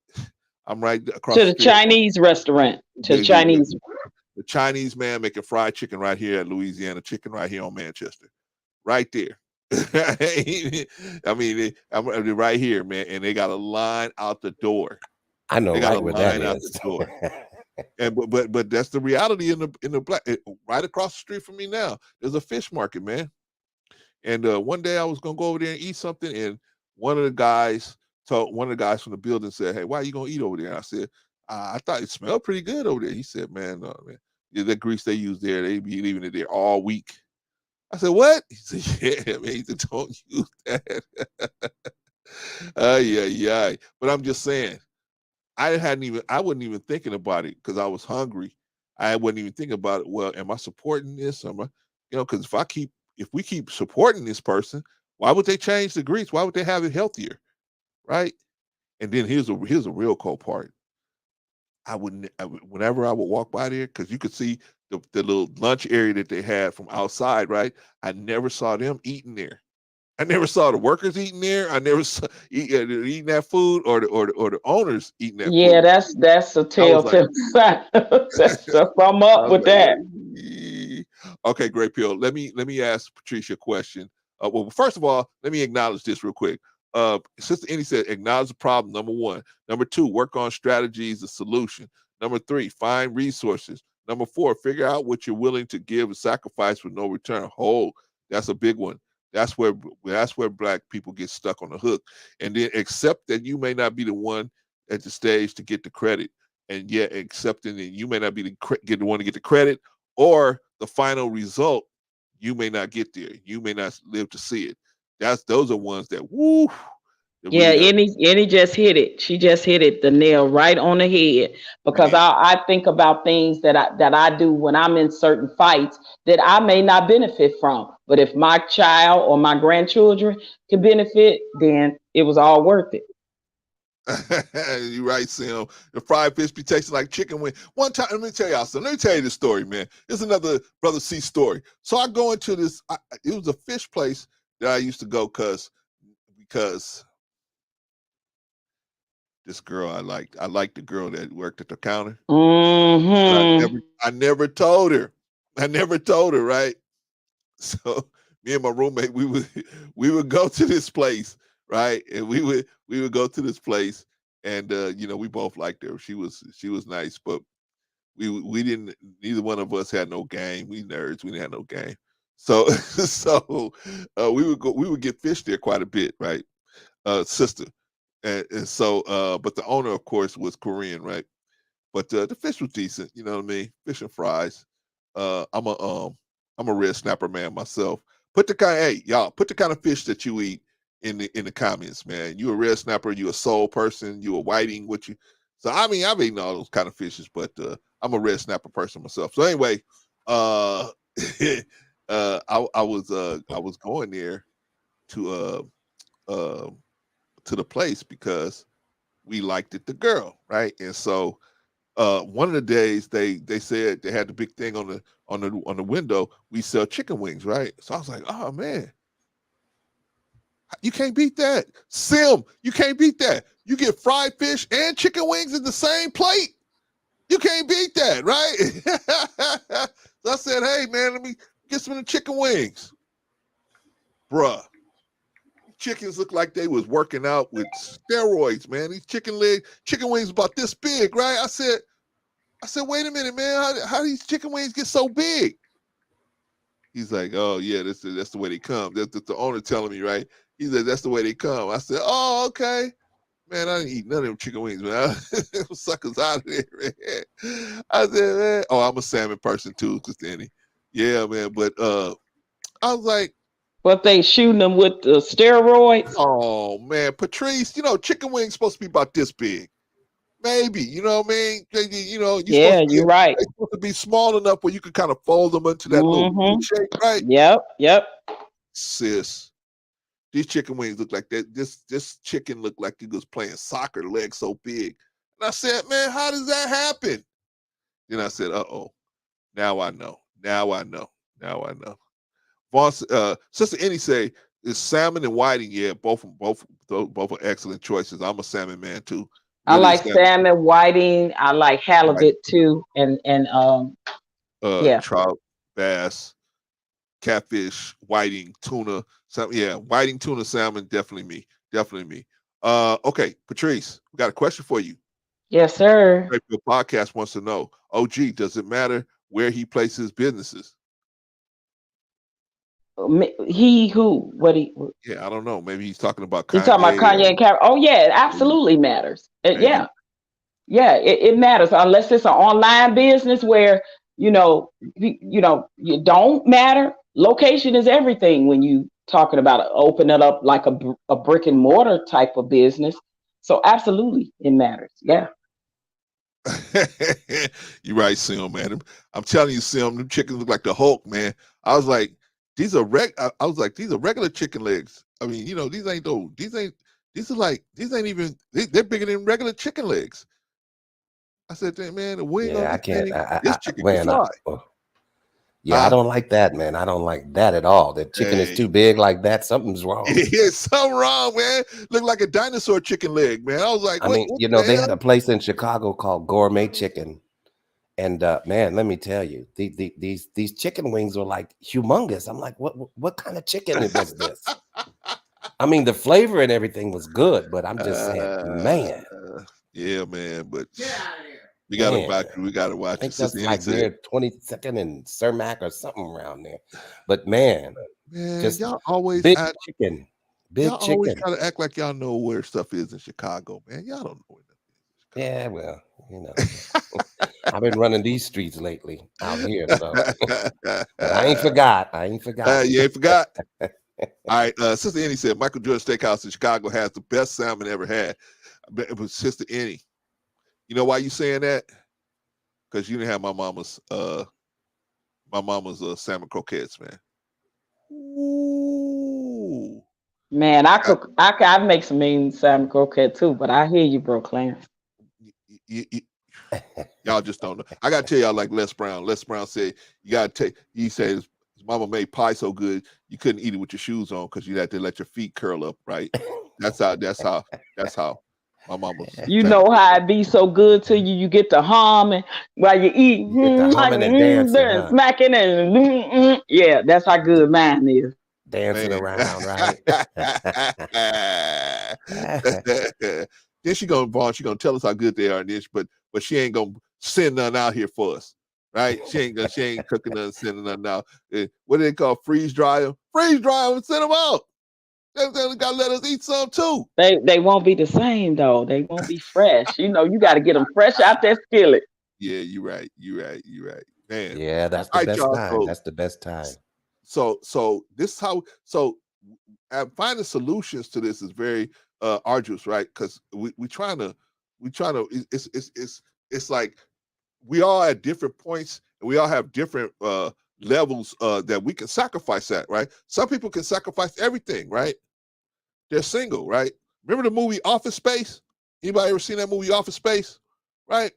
I'm right across To the the street. Chinese restaurant. To the Chinese. The Chinese man making fried chicken right here at Louisiana Chicken right here on Manchester. Right there. I mean, I'm right here, man, and they got a line out the door. I know They got right a where that line out is. the door. And but that's the reality in the black. Right across the street from me now, there's a fish market, man. And one day I was gonna go over there and eat something, and one of the guys from the building said, "Hey, why are you gonna eat over there?" And I said, "I thought it smelled pretty good over there." He said, "Man, no, man, the grease they use there, they be leaving it there all week." I said, "What?" He said, "Yeah, man." He said, "Don't use that." Yeah. But I'm just saying, I wasn't even thinking about it because I was hungry. I wasn't even thinking about it. Well, am I supporting this? Am I, because if we keep supporting this person, why would they change the grease? Why would they have it healthier, right? And then here's a real cold part. Whenever I would walk by there, because you could see the little lunch area that they had from outside, right? I never saw them eating there. I never saw the workers eating there. I never saw eating that food, or the owners eating that Yeah, food. that's a I was like, telltale sign. That's I'm I up was with that. like, okay, great, Pill. Let me ask Patricia a question. Well, first of all, let me acknowledge this real quick. Sister Annie said, acknowledge the problem. Number one. Number two, work on strategies, the solution. Number three, find resources. Number four, figure out what you're willing to give and sacrifice with no return. That's a big one. That's where black people get stuck on the hook. And then accept that you may not be the one at the stage to get the credit, and yet accepting that you may not be the one to get the credit, or the final result, you may not get there. You may not live to see it. Those are ones that that Yeah, really hurt. Any just hit it. She just hit it the nail right on the head. Because Man. I think about things that I do when I'm in certain fights that I may not benefit from. But if my child or my grandchildren can benefit, then it was all worth it. You're right, Sam. The fried fish be tasting like chicken wing. One time, let me tell y'all something. Let me tell you this story, man. This is another Brother C story. So I go into this, it was a fish place that I used to go because this girl I liked the girl that worked at the counter. But Mm-hmm. I never told her. I never told her, right? So me and my roommate, we would go to this place, right? And we would go to this place, and we both liked her. She was nice, but we didn't. Neither one of us had no game. We nerds. We didn't have no game. So we would get fish there quite a bit, right? Sister, and so but the owner, of course, was Korean, right? But the fish was decent, you know what I mean? Fish and fries. I'm a red snapper man myself. Put the kind of fish that you eat in the comments, man. You a red snapper, you a soul person, you a whiting, what you. So I mean, I've eaten all those kind of fishes, but I'm a red snapper person myself. So anyway, I was going there to to the place because we liked it, the girl, right? And so one of the days they said they had the big thing on the window. We sell chicken wings, right? So I was like, oh man, you can't beat that. Sim, you can't beat that. You get fried fish and chicken wings in the same plate. You can't beat that, right? So I said, hey man, let me get some of the chicken wings. Bruh. Chickens look like they was working out with steroids, man. These chicken wings about this big, right? I said, I said, wait a minute, man. How these chicken wings get so big? He's like, oh yeah, that's the way they come. That's the owner telling me, right? He said, that's the way they come. I said, oh, okay. Man, I didn't eat none of them chicken wings, man. Suckers out of there, man. I said, man, oh, I'm a salmon person too, Christiani. Yeah, man. But I was like, What they shooting them with the steroids? oh man, Patrice, chicken wings supposed to be about this big. Maybe, you know what I mean? You're Yeah, you're right. they're supposed to be small enough where you can kind of fold them into that little shape, right? Yep. Sis, these chicken wings look like that. This chicken looked like he was playing soccer, legs so big. And I said, man, how does that happen? Then I said, uh-oh, now I know. Vaughn, Sister Annie say, is salmon and whiting? Yeah, both are excellent choices. I'm a salmon man too. I like salmon, whiting. I like halibut too, and yeah, trout, bass, catfish, whiting, tuna. Whiting, tuna, salmon, definitely me. Okay, Patrice, we got a question for you. Yes, sir. The podcast wants to know, OG, does it matter where he places businesses? He who? What he? Yeah, I don't know. Maybe he's talking about Kanye. He's talking about Kanye and Kyrie. Oh yeah, it absolutely matters. Yeah, it matters unless it's an online business where you don't matter. Location is everything when you talking about open it up like a brick and mortar type of business. So absolutely, it matters. Yeah. You're right, Sim, man. I'm telling you, Sim, them chickens look like the Hulk, man. I was like, these are regular chicken legs. I mean, these ain't even, they're bigger than regular chicken legs. I said, man, the wing on this chicken can fly. I don't like that, man. I don't like that at all. The chicken is too big like that. Something's wrong. Yeah, something wrong, man. Look like a dinosaur chicken leg, man. I was like, they had a place in Chicago called Gourmet Chicken. And man, let me tell you, these chicken wings were like humongous. I'm like, what kind of chicken was this? I mean, the flavor and everything was good, but I'm just saying, man. Yeah, man, but get out of here. We gotta watch. I think that's like near 22nd and Cermak or something around there. But man, just y'all always big chicken. Always try to act like y'all know where stuff is in Chicago, man. Y'all don't know where that is. Yeah, well, I've been running these streets lately out here, so I ain't forgot. You ain't forgot. All right, Sister Annie said Michael Jordan Steakhouse in Chicago has the best salmon ever had. It was Sister Annie. You know why you saying that? Because you didn't have my mama's salmon croquettes, man. Ooh. Man, I make some mean salmon croquette too, but I hear you, bro, Clarence. Y'all just don't know. I gotta tell y'all like Les Brown. Les Brown said you gotta take. He said his mama made pie so good you couldn't eat it with your shoes on because you had to let your feet curl up. Right? That's how. My mama. You know how it be so good to you. You get the humming while you eat. Humming and dancing, smacking and yeah, that's how good mine is. Dancing around, right? Then she gonna tell us how good they are in this, but she ain't gonna send none out here for us, right? She ain't cooking none, sending none out. What do they call freeze dry them? Freeze dry them and send them out. They gotta let us eat some too. They won't be the same though. They won't be fresh. You got to get them fresh out that skillet. Yeah, you're right, man. Yeah, that's the best time. That's the best time. So this how finding solutions to this is very arduous, right? Because we trying to it's like we all at different points and we all have different levels that we can sacrifice at, right? Some people can sacrifice everything, right? They're single, right? Remember the movie Office Space? Anybody ever seen that movie Office Space? Right?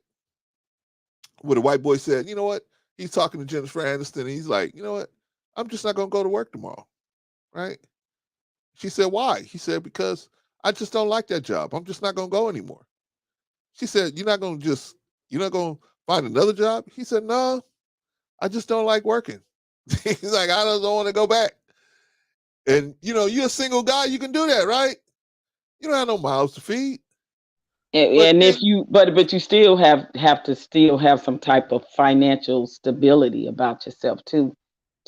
Where the white boy said, you know what? He's talking to Jennifer Aniston and he's like, you know what? I'm just not going to go to work tomorrow, right? She said, why? He said, because I just don't like that job. I'm just not going to go anymore. She said, you're not going to find another job? He said, no, I just don't like working. He's like, I don't want to go back. And, you're a single guy. You can do that, right? You don't have no mouths to feed. But And if then, you, but you still have to still have some type of financial stability about yourself too,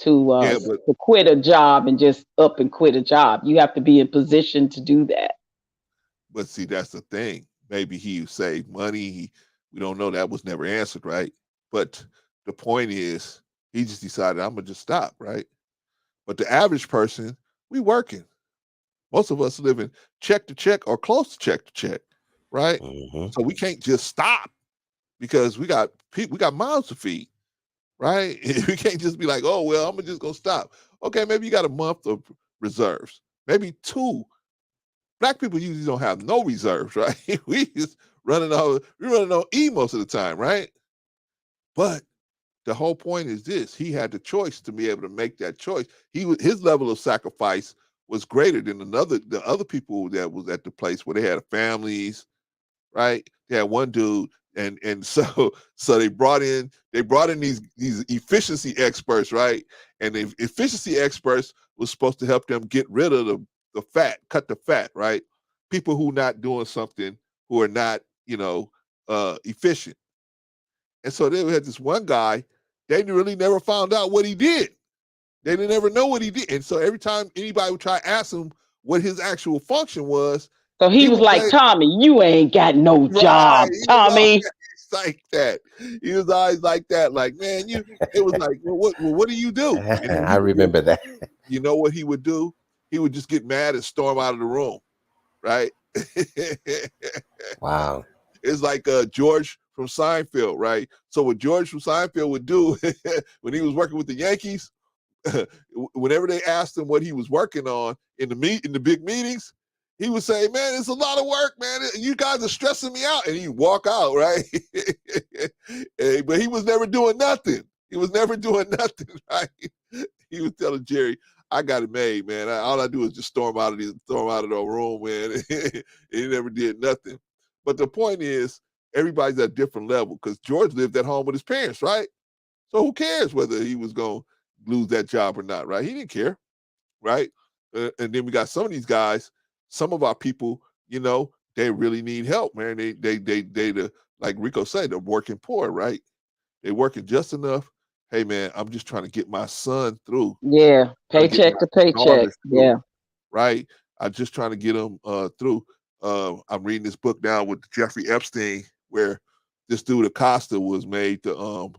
yeah, but to quit a job and just up and quit a job. You have to be in position to do that. see, that's the thing. Maybe he saved money. We don't know. That was never answered, right? But the point is, he just decided I'm gonna just stop, right? But the average person, we working. Most of us living check to check or close to check, right? Mhm. So we can't just stop because we got mouths to feed, right? We can't just be like, oh well, I'm just gonna stop. Okay, maybe you got a month of reserves, maybe two. Black people usually don't have no reserves, right? We running on E most of the time, right? But the whole point is this: he had the choice to be able to make that choice. His level of sacrifice was greater than the other people that was at the place where they had families, right? They had one dude, and so they brought in these efficiency experts, right? And the efficiency experts was supposed to help them get rid of the fat, cut the fat, right? People who not doing something, who are not, efficient. And so they had this one guy, they really never found out what he did. They didn't ever know what he did. And so every time anybody would try to ask him what his actual function was, So he he was would like, say, Tommy, you ain't got no right. job, He was Tommy. always like that. He was always like that. Like, man, it was like, what do you do? And then I remember that. you know what he would do? He would just get mad and storm out of the room, right? Wow. It's like George from Seinfeld, right? So what George from Seinfeld would do when he was working with the Yankees, whenever they asked him what he was working on in the big meetings, he would say, "Man, it's a lot of work, man. You guys are stressing me out," and he'd walk out, right? But he was never doing nothing. He was never doing nothing, right? He was telling Jerry, "I got it made, man. All I do is just storm out of the room, man." He never did nothing. But the point is, everybody's at a different level because George lived at home with his parents, right? So who cares whether he was going to lose that job or not, right? He didn't care, right? And then we got some of these guys, some of our people, they really need help, man. They like Rico said, they're working poor, right? They're working just enough. Hey, man, I'm just trying to get my son through, Yeah, trying to get my paycheck to paycheck. daughters through, Yeah. right? I'm just trying to get them through. I'm reading this book now with Jeffrey Epstein, where this dude Acosta was made the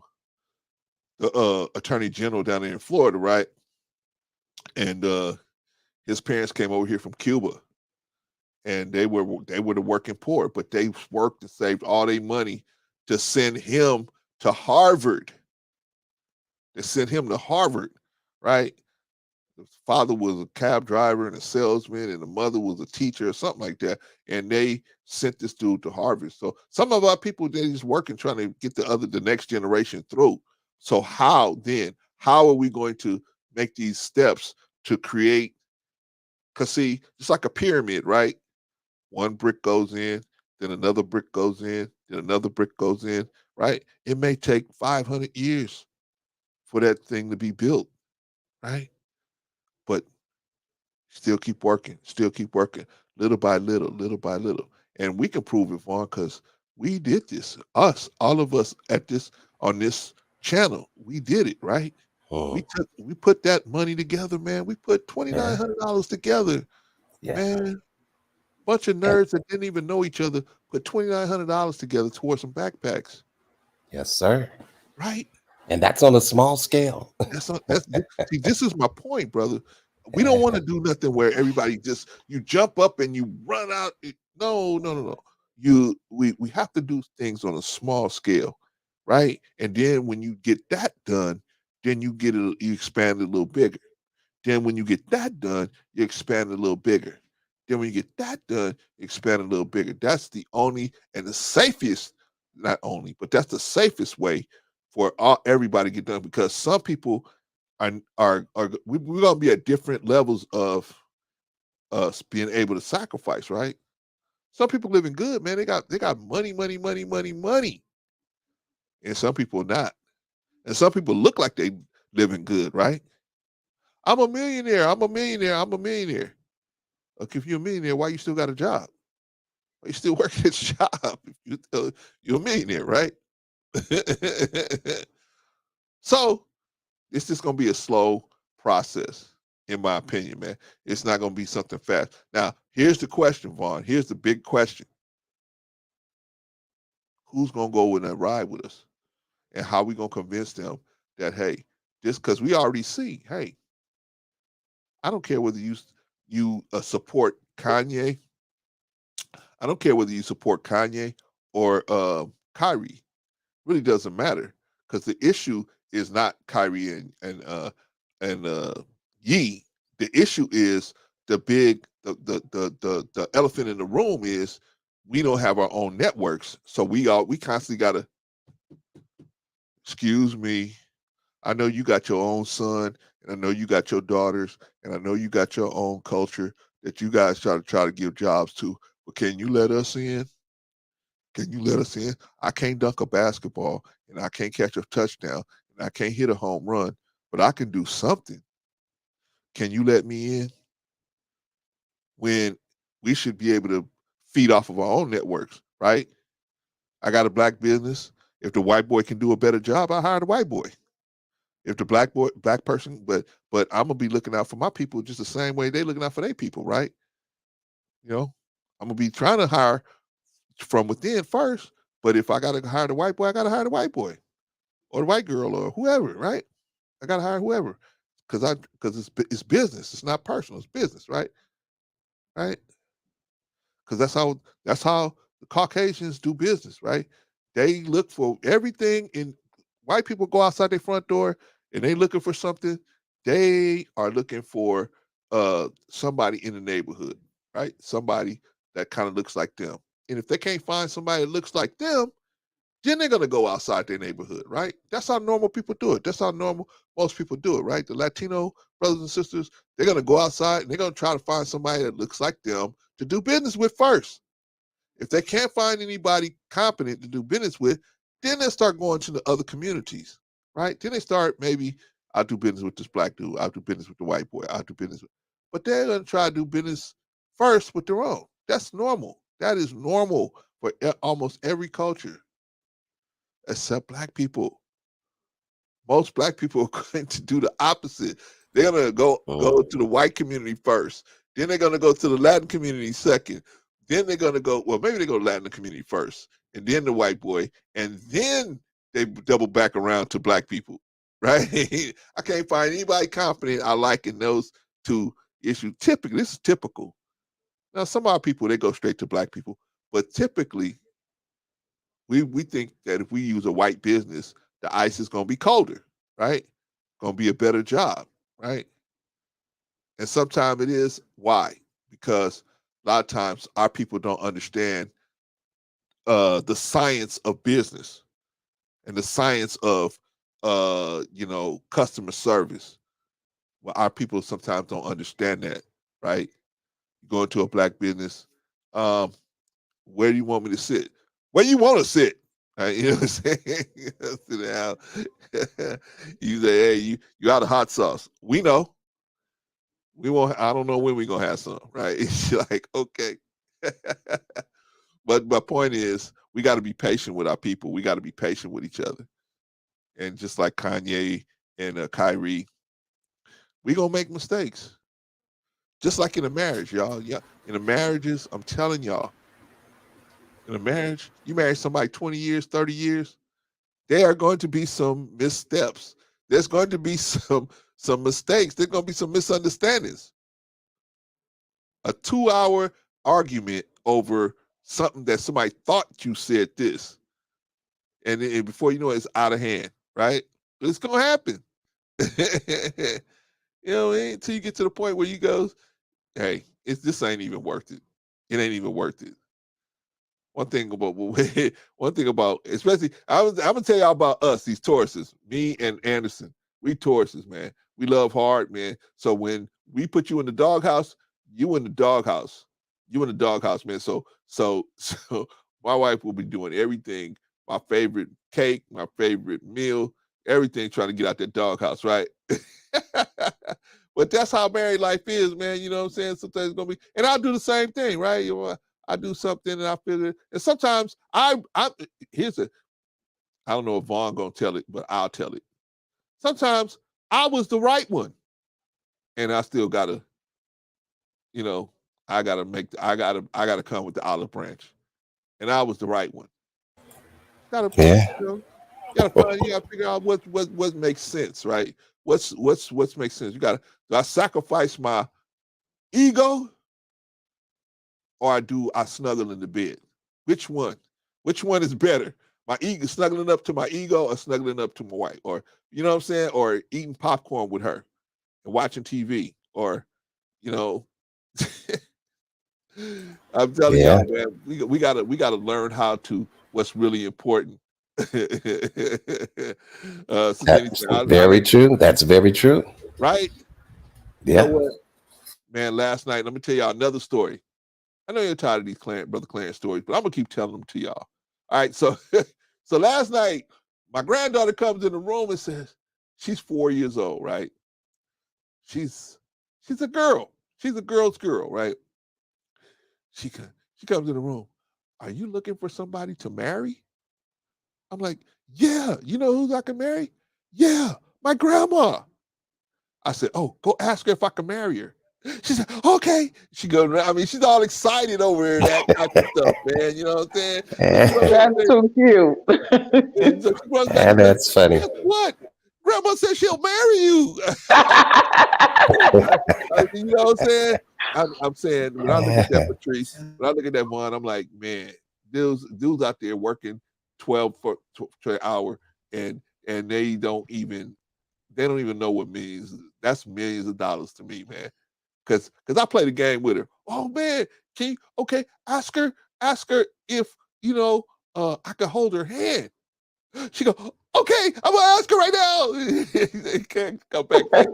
attorney general down there in Florida, right? And his parents came over here from Cuba, and they were the working poor, but they worked and saved all their money to send him to Harvard. They sent him to Harvard, right? The father was a cab driver and a salesman, and the mother was a teacher or something like that. And they sent this dude to Harvard. So some of our people, they just working trying to get the next generation through. So how are we going to make these steps to create? Because see, it's like a pyramid, right? One brick goes in, then another brick goes in, then another brick goes in, right? It may take 500 years for that thing to be built, right? But still keep working, little by little, little by little. And we can prove it, Vaughn, because we did this. All of us on this channel, we did it, right? Mm. We put that money together, man. We put Yeah. $2,900 together, Yeah. man. Bunch of And nerds that didn't even know each other put $2,900 together towards some backpacks, yes, sir. right? And that's on a small scale. See, this is my point, brother. We don't want to do nothing where everybody just you jump up and you run out. No, no, no, no. We have to do things on a small scale, right? And then when you get that done, then you expand it a little bigger. Then when you get that done, you expand it a little bigger. Then when you get that done, you expand it a little bigger. That's the only and the safest, not only, but that's the safest way for everybody to get done because some people we're gonna be at different levels of us being able to sacrifice, right? Some people living good, man. They got money, money, money, money, money, and some people not. And some people look like they living good, right? I'm a millionaire. I'm a millionaire. I'm a millionaire. Okay, if you're a millionaire, why you still got a job? You still working at your job. You're a millionaire, right? So it's just gonna be a slow process, in my opinion, man. It's not gonna be something fast. Now, here's the question, Vaughn. Here's the big question: who's gonna go in that ride with us, and how we gonna convince them that, hey, just because we already see, hey, I don't care whether you support Kanye. I don't care whether you support Kanye or Kyrie. Really doesn't matter, because the issue is not Kyrie and Ye. The issue is the elephant in the room is we don't have our own networks, so we constantly gotta. Excuse me. I know you got your own son, and I know you got your daughters, and I know you got your own culture that you guys try to give jobs to. But can you let us in? Can you let us in? I can't dunk a basketball, and I can't catch a touchdown, and I can't hit a home run, but I can do something. Can you let me in? When we should be able to feed off of our own networks, right? I got a black business. If the white boy can do a better job, I hire the white boy. If the black person, but I'm gonna be looking out for my people just the same way they looking out for their people, right? You know, I'm gonna be trying to hire from within first. But if I gotta hire the white boy, I gotta hire the white boy or the white girl or whoever, right? I gotta hire whoever because it's business. It's not personal. It's business, right? Right? Because that's how the Caucasians do business, right? They look for everything. In white people go outside their front door and they looking for something. They are looking for somebody in the neighborhood, right? Somebody that kind of looks like them. And if they can't find somebody that looks like them, then they're gonna go outside their neighborhood, right? That's how normal people do it. That's how normal most people do it, right? The Latino brothers and sisters, they're gonna go outside and they're gonna try to find somebody that looks like them to do business with first. If they can't find anybody competent to do business with, then they start going to the other communities, right? Then they start, maybe I'll do business with this black dude, I'll do business with the white boy, I'll do business with, but they're gonna try to do business first with their own. That's normal. That is normal for almost every culture except black people. Most black people are going to do the opposite. They're gonna go to the white community first. Then they're gonna go to the Latin community second. Then they're gonna go, well, maybe they go to Latin community first, and then the white boy, and then they double back around to black people. Right? I can't find anybody confident I like in those two issues. Typically, this is typical. Now, some of our people, they go straight to black people, but typically we think that if we use a white business, the ice is going to be colder, right? Going to be a better job, right? And sometimes it is. Why? Because a lot of times our people don't understand the science of business and the science of customer service. Well, our people sometimes don't understand that, right? You go into a black business, um, where do you want me to sit? Where you want to sit? You know what I'm saying? Sit down. You say, hey, you out of hot sauce. We know. We won't. I don't know when we're gonna have some. Right? It's like, okay. But my point is, we got to be patient with our people. We got to be patient with each other. And just like Kanye and Kyrie, we gonna make mistakes. Just like in a marriage, y'all. Yeah, in the marriages, I'm telling y'all, in a marriage, you marry somebody 20 years, 30 years, there are going to be some missteps. There's going to be some mistakes. There's going to be some misunderstandings. A 2-hour argument over something that somebody thought you said this, and before you know it, it's out of hand, right? It's going to happen. Until you get to the point where you go, hey, this ain't even worth it. It ain't even worth it. One thing about, especially, I'm gonna tell y'all about us, these Tauruses, me and Anderson. We Tauruses, man. We love hard, man. So when we put you in the doghouse, you in the doghouse. You in the doghouse, man. So my wife will be doing everything, my favorite cake, my favorite meal, everything, trying to get out that doghouse, right? But that's how married life is, man. You know what I'm saying? Sometimes it's gonna be, and I'll do the same thing, right? I do something and I feel it. And sometimes I don't know if Vaughn gonna tell it, but I'll tell it. Sometimes I was the right one, and I still gotta, I gotta come with the olive branch, and I was the right one. Gotta, Yeah. you gotta figure out what makes sense, right? What's makes sense? Do I sacrifice my ego, or do I snuggle in the bed? Which one? Which one is better? My ego, snuggling up to my ego, or snuggling up to my wife, or you know what I'm saying, or eating popcorn with her and watching TV, or you know. I'm telling Yeah. y'all, man, we gotta learn how to what's really important. So Jenny That's said, I very got true. That's very true. right. You know Yeah. what, man? Last night, let me tell y'all another story. I know you're tired of these Brother Clarence stories, but I'm gonna keep telling them to y'all. All right, so so last night, my granddaughter comes in the room and says, she's 4 years old, right? She's a girl. She's a girl's girl, right? She she comes in the room. Are you looking for somebody to marry? I'm like, yeah. You know who I can marry? Yeah, my grandma. I said, oh, go ask her if I can marry her. She said, okay. She goes around. I mean, she's all excited over that type of stuff, man. You know what I'm saying? So she runs That's too cute. and so she runs back And and says, that's funny. guess what? Grandma said she'll marry you. You know what I'm saying? I'm saying when I look at that Patrice, when I look at that one, I'm like, man, dudes out there working 12 for an hour, and they don't even know what millions. That's millions of dollars to me, man. Because I played a game with her. Oh man, ask her if I could hold her hand. She go, okay, I'm gonna ask her right now. Can't come back. I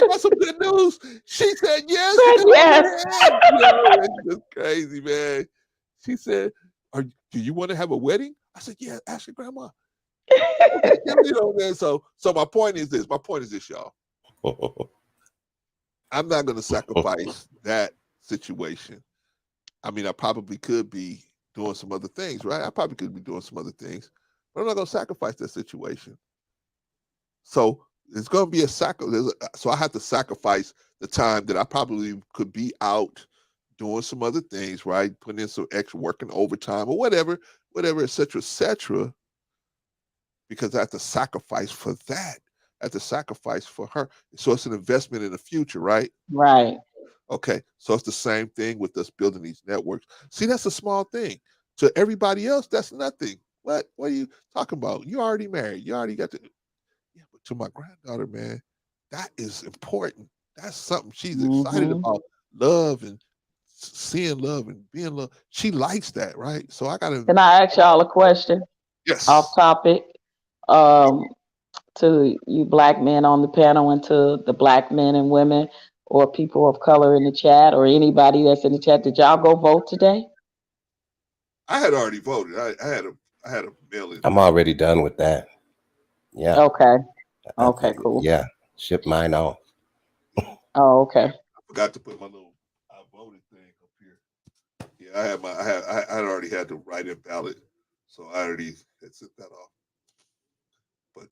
got some good news. She said yes. She Said can hold yes. her hand. It's just crazy, man. She said, do you want to have a wedding? I said, yeah. Ask your grandma. So my point is this. My point is this, y'all. I'm not gonna sacrifice that situation. I mean, I probably could be doing some other things, right? I probably could be doing some other things, but I'm not gonna sacrifice that situation. So it's going to be so I have to sacrifice the time that I probably could be out doing some other things, right? Putting in some extra working overtime or whatever, et cetera, because I have to sacrifice for that. I have to sacrifice for her. So it's an investment in the future, right? Right. Okay. So it's the same thing with us building these networks. See, that's a small thing. To everybody else, that's nothing. What are you talking about? You already married. You already got to. Yeah, but to my granddaughter, man, that is important. That's something she's excited Hmm. about. Love and seeing love and being love. She likes that, right? So I gotta. Can I ask y'all a question off Yes, topic? Um, to you black men on the panel and to the black men and women or people of color in the chat or anybody that's in the chat, did y'all go vote today? I had already voted. I had a mail-in I'm thing. already done with that. Yeah. Okay. Okay, cool. Yeah. Ship mine off. Oh, okay. I forgot to put my little I voted thing up here. Yeah, I had already had to write in ballot, so I already had sent that off. But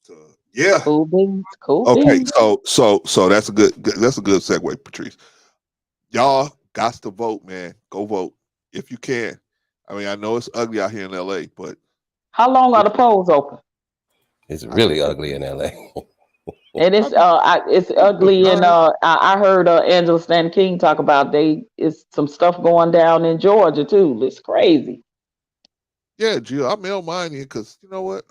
yeah. Cool beans. Cool Okay, beans. so that's a good segue, Patrice. Y'all got to vote, man. Go vote if you can. I mean, I know it's ugly out here in LA, but How long are the polls open? It's I think really ugly in LA. And it's ugly and nine. I heard Angela Stanton King talk about it's some stuff going down in Georgia too. It's crazy. Yeah, Jill, I mail mine in because you know what?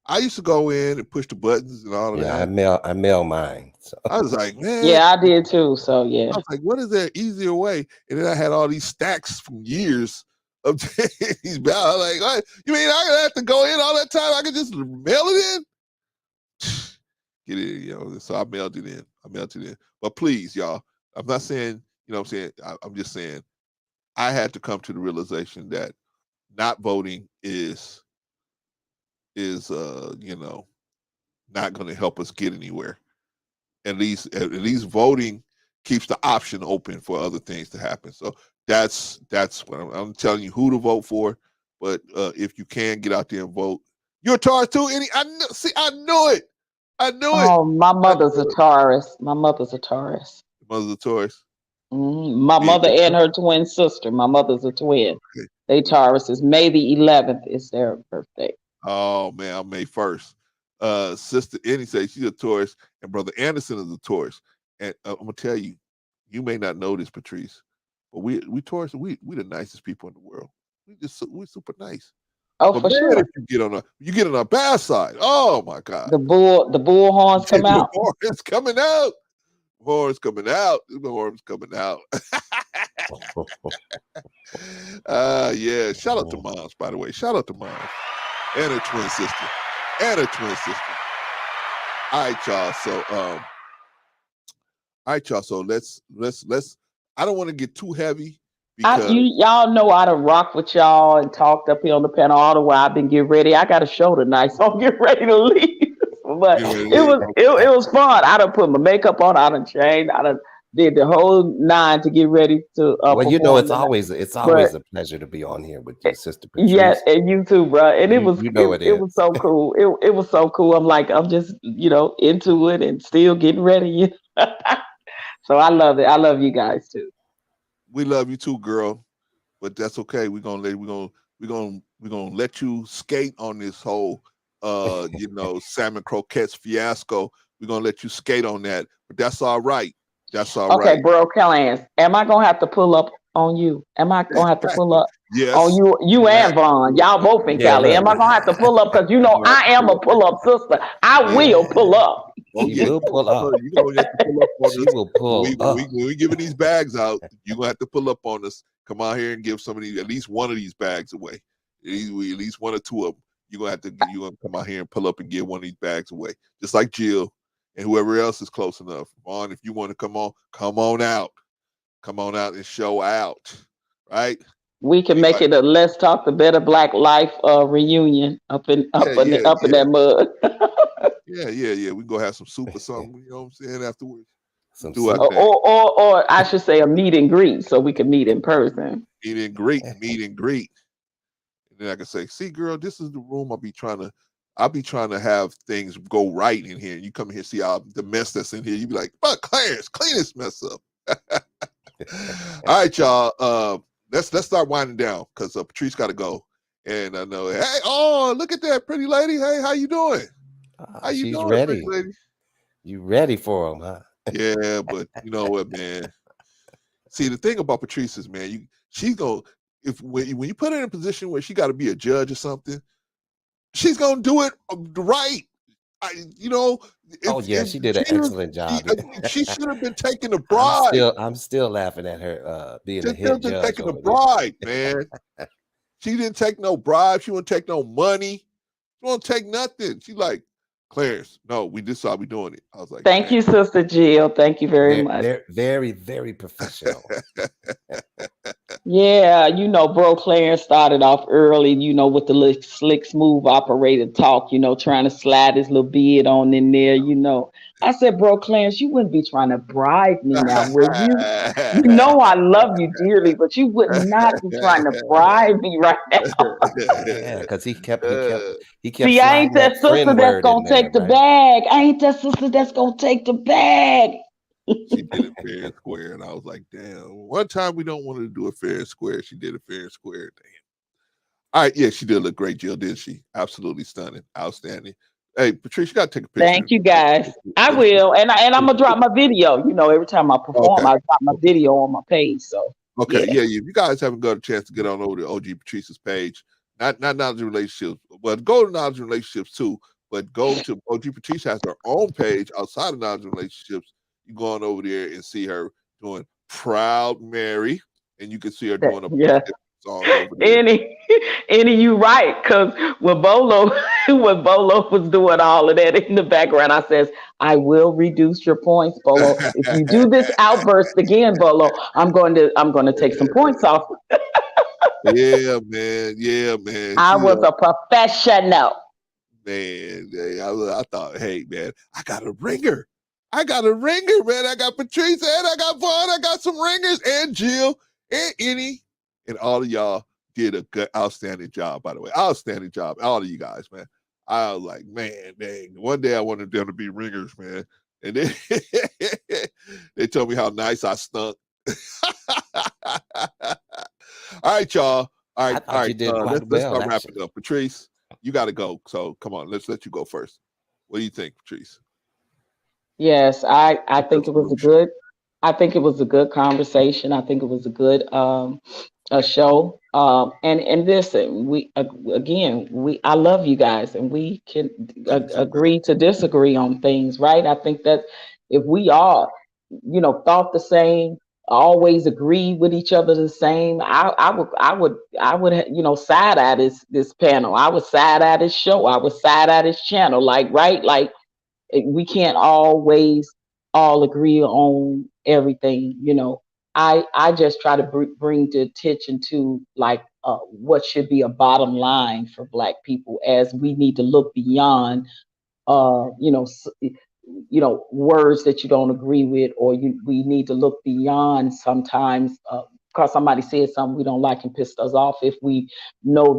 I used to go in and push the buttons and all of Yeah, that. I mail mine. So I was like, man, Yeah, I did too. So yeah. I was like, what is there easier way? And then I had all these stacks from years of these ballots. Like, what? You mean I gonna have to go in all that time? I could just mail it in? Get it, So I mailed it in. But please, y'all, I'm not saying, what I'm saying, I'm just saying I had to come to the realization that not voting is not gonna help us get anywhere. At least voting keeps the option open for other things to happen. So That's what I'm telling you who to vote for. But if you can get out there and vote, you're a Taurus too. I knew it. I knew it. Oh, my I mother's a knew it. Taurus. My mother's a Taurus. Mother's a Taurus. My Yeah, mother and her twin sister. My mother's a twin. okay. They Tauruses. May the 11th is their birthday. Oh man, I'm May 1st. Sister Annie says she's a Taurus, and Brother Anderson is a Taurus. And I'm gonna tell you, you may not know this, Patrice, but we Taurus, we the nicest people in the world. We're super nice. Oh, But for man, sure. if you get on our bad side, oh my God. The bull horns come out. Horns coming out. Horns coming out. The horns coming out. Yeah. Shout out to moms, by the way. Shout out to moms. And her twin sister. All right, y'all. So let's I don't want to get too heavy because Y'all know I done rocked with y'all and talked up here on the panel all the while. I've been getting ready. I got a show tonight, so I'm getting ready to leave. But it was fun. I done put my makeup on. I done changed. I done did the whole 9 to get ready to. Well, you know, it's tonight. always a pleasure to be on here with you, Sister Patrice. Yes, and you too, bro. And it was so cool. It was so cool. I'm just into it and still getting ready. So I love it. I love you guys too. we love you too, girl. But that's okay. We're gonna let you skate on this whole salmon croquettes fiasco. We're gonna let you skate on that, but that's all right. That's all right. Okay, bro, Kellyanne, am I gonna have to pull up on you? Am I gonna have to pull up Yes. on you and Vaughn? Y'all both in Cali. Am I gonna have to pull up? Because I am a pull-up sister. I will pull up. She will pull up. You're gonna have to pull up on She us. will pull up. When we giving these bags out, you're gonna have to pull up on us. Come out here and give somebody at least one of these bags away. At least one or two of them. You're gonna come out here and pull up and give one of these bags away. Just like Jill and whoever else is close enough. Vaughn, if you want to come on out. Come on out and show out. Right? We can make it a Let's Talk the Better Black Life reunion up in that mud. Yeah. We go have some soup or something, you know what I'm saying, afterwards. Or I should say a meet and greet so we can meet in person. Meet and greet. And then I can say, see, girl, this is the room I'll be trying to have things go right in here. And you come in here, see the mess that's in here. You be like, but Clarence, clean this mess up. All right, y'all. Let's start winding down because Patrice got to go. And I know, hey, oh, look at that pretty lady. Hey, how you doing? How you She's doing, ready. pretty lady? You ready for him, huh? Yeah, but you know what, man? See, the thing about Patrice is, man, she's gonna when you put her in a position where she got to be a judge or something, she's gonna do it right. She did an excellent job. She should have been taking the bride. I'm still laughing at her being a head judge. Taking the bride, man. She didn't take no bribe. She wouldn't take no money. She won't take nothing. She like, Clarence, no, this is how we doing it. I was like, thank you, Sister Jill. Thank you very much. They're very, very professional. Yeah, bro, Clarence started off early, with the slick, smooth operator talk, trying to slide his little beard on in there, I said, bro, Clarence, you wouldn't be trying to bribe me now, would you? I love you dearly, but you would not be trying to bribe me right now. Yeah, because he kept See, I ain't that sister that's gonna take the bag. I ain't that sister that's gonna take the bag. She did it fair and square, and I was like, damn. One time we don't want her to do it fair and square. She did it fair and square. Damn. All right, yeah, she did look great, Jill, didn't she? Absolutely stunning, outstanding. Hey, Patrice, you got to take a picture. Thank you, guys. I will, and I'm gonna drop my video. Every time I perform, I drop my video on my page. So okay, yeah. If you guys haven't got a chance to get on over to OG Patrice's page, not Knowledge and Relationships, but go to Knowledge and Relationships too. But go to OG Patrice has her own page outside of Knowledge and Relationships. You go on over there and see her doing Proud Mary, and you can see her doing a song over there. Any, you right? Because when Bolo was doing all of that in the background, I says, I will reduce your points, Bolo. If you do this outburst again, Bolo, I'm going to take some points off. Yeah, man. I was a professional. Man, I thought, hey, man, I got a ringer. Man. I got Patrice and I got Vaughn. I got some ringers and Jill and any and all of y'all did a good, outstanding job, by the way. Outstanding job. All of you guys, man. I was like, man, dang. One day I wanted them to be ringers, man. And then they told me how nice I stunk. All right, y'all. All I right, thought you did quite let's well, start wrapping actually. up. Patrice, you got to go. So come on, let's let you go first. What do you think, Patrice? Yes, I What's your think it was a solution? good I think it was a good conversation. I think it was a good a show. And listen, we again, we I love you guys, and we can Love you too, man. agree to disagree on things, right? I think that if we all, thought the same, always agree with each other the same, I would side eye this panel. I would side eye this show. I would side eye this channel. Like, right, like we can't always all agree on everything. I just try to bring the attention to, like, what should be a bottom line for Black people, as we need to look beyond uh you know s- words that you don't agree with, or we need to look beyond sometimes, because somebody said something we don't like and pissed us off. If we know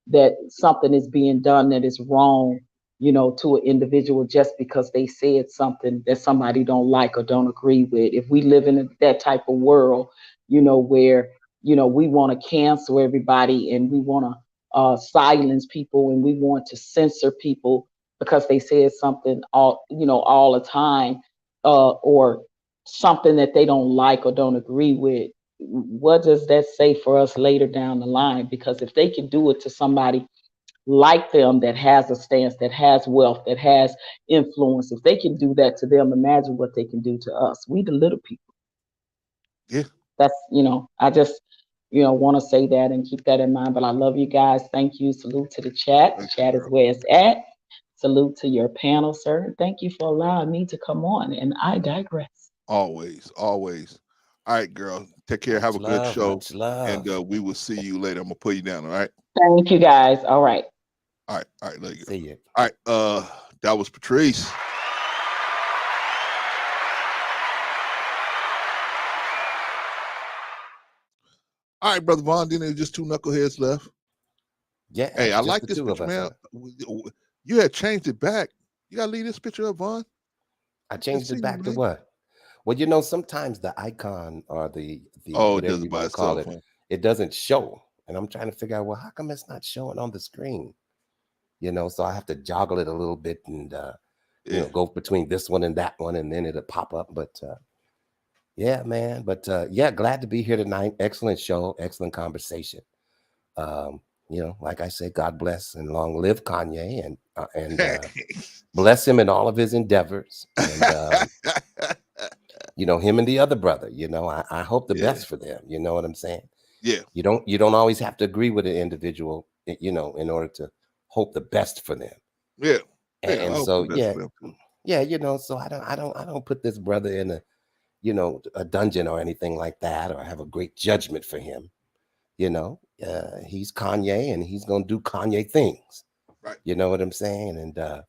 that something is being done that is wrong, to an individual, just because they said something that somebody don't like or don't agree with. If we live in that type of world, where we want to cancel everybody, and we want to silence people, and we want to censor people because they said something all the time, or something that they don't like or don't agree with. What does that say for us later down the line? Because if they can do it to somebody like them, that has a stance, that has wealth, that has influence, if they can do that to them, imagine what they can do to us, we the little people. Yeah. That's, I just, want to say that and keep that in mind. But I love you guys. Thank you. Salute to the chat. The Thank you, chat is girl. where it's at. Salute to your panel, sir. Thank you for allowing me to come on. And I digress. Always, always. All right, girl. Take care. Have Much a good love, show. much And love. we will see you later. I'm gonna put you down. All right. Thank you, guys. All right. All right. All right. There you go. See you. All right. That was Patrice. All right, brother Vaughn. Then there's just two knuckleheads left. Yeah, Hey, I just like the this two of picture, us, man. huh? You had changed it back. You gotta leave this picture up, Vaughn. I Let's changed see it you, back to man. what? Well, sometimes the icon, or the Oh, it whatever does you it by want to call itself, it, huh? it doesn't show. And I'm trying to figure out, well, how come it's not showing on the screen? So I have to joggle it a little bit, and Yeah. go between this one and that one, and then it'll pop up. But yeah, man. But yeah, glad to be here tonight. Excellent show, excellent conversation. Um, like I said, God bless and long live Kanye, and bless him in all of his endeavors. And him and the other brother. I hope the Yeah. best for them. You know what I'm saying? Yeah. You don't always have to agree with an individual, in order to hope the best for them. Yeah. And, Yeah. I and hope for so the best yeah, for them too. yeah, so I don't put this brother in a dungeon or anything like that, or have a great judgment for him. He's Kanye, and he's gonna do Kanye things. Right. You know what I'm saying? And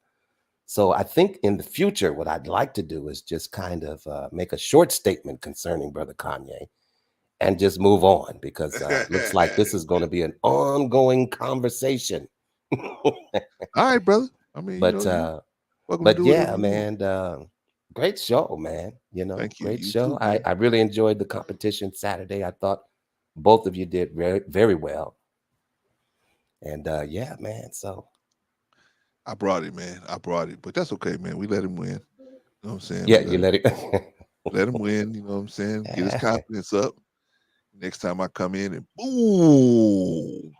so I think in the future, what I'd like to do is just kind of make a short statement concerning Brother Kanye, and just move on, because it looks like this is going to be an ongoing conversation. All right, brother. I mean, but you welcome to but do whatever yeah, you want. man, great show, man. Thank you. Great You show. too, I, man. I really enjoyed the competition Saturday. I thought both of you did very, very well. And yeah, man. So I brought it, man. I brought it. But that's okay, man. We let him win. You know what I'm saying? yeah, We you let it. let him win, you know what I'm saying? Get his confidence up. Next time I come in and boom.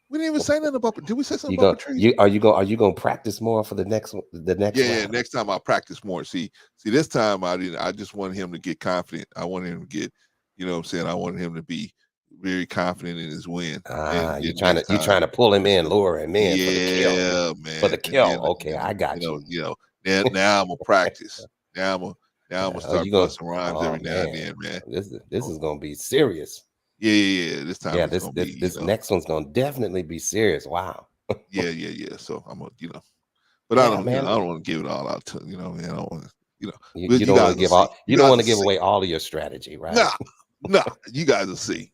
We didn't even say nothing about it. Did we say something You about go Patrice? you are you gonna practice more for the next Yeah, round? next time I'll practice more. See, this time I didn't. I just wanted him to get confident. I wanted him to get, you know what I'm saying? I wanted him to be very confident in his win. And You then trying next to you time, trying to pull him in, lure him in for the kill. yeah, For man. the And then kill. Okay, I got you. now I'm gonna practice. Now I'm gonna You start gonna busting rhymes oh every now and man. then, man. This is gonna be serious. Yeah. This time Yeah, it's this gonna this be, this next one's gonna definitely be serious. Wow. yeah. So I'm gonna, but I Yeah, don't, I man. don't want to give it all out to, man. I don't want to, You, but you you don't want guys to will give see. all You you don't guys want will to give see. away all of your strategy, right? Nah, Nah, you guys will see.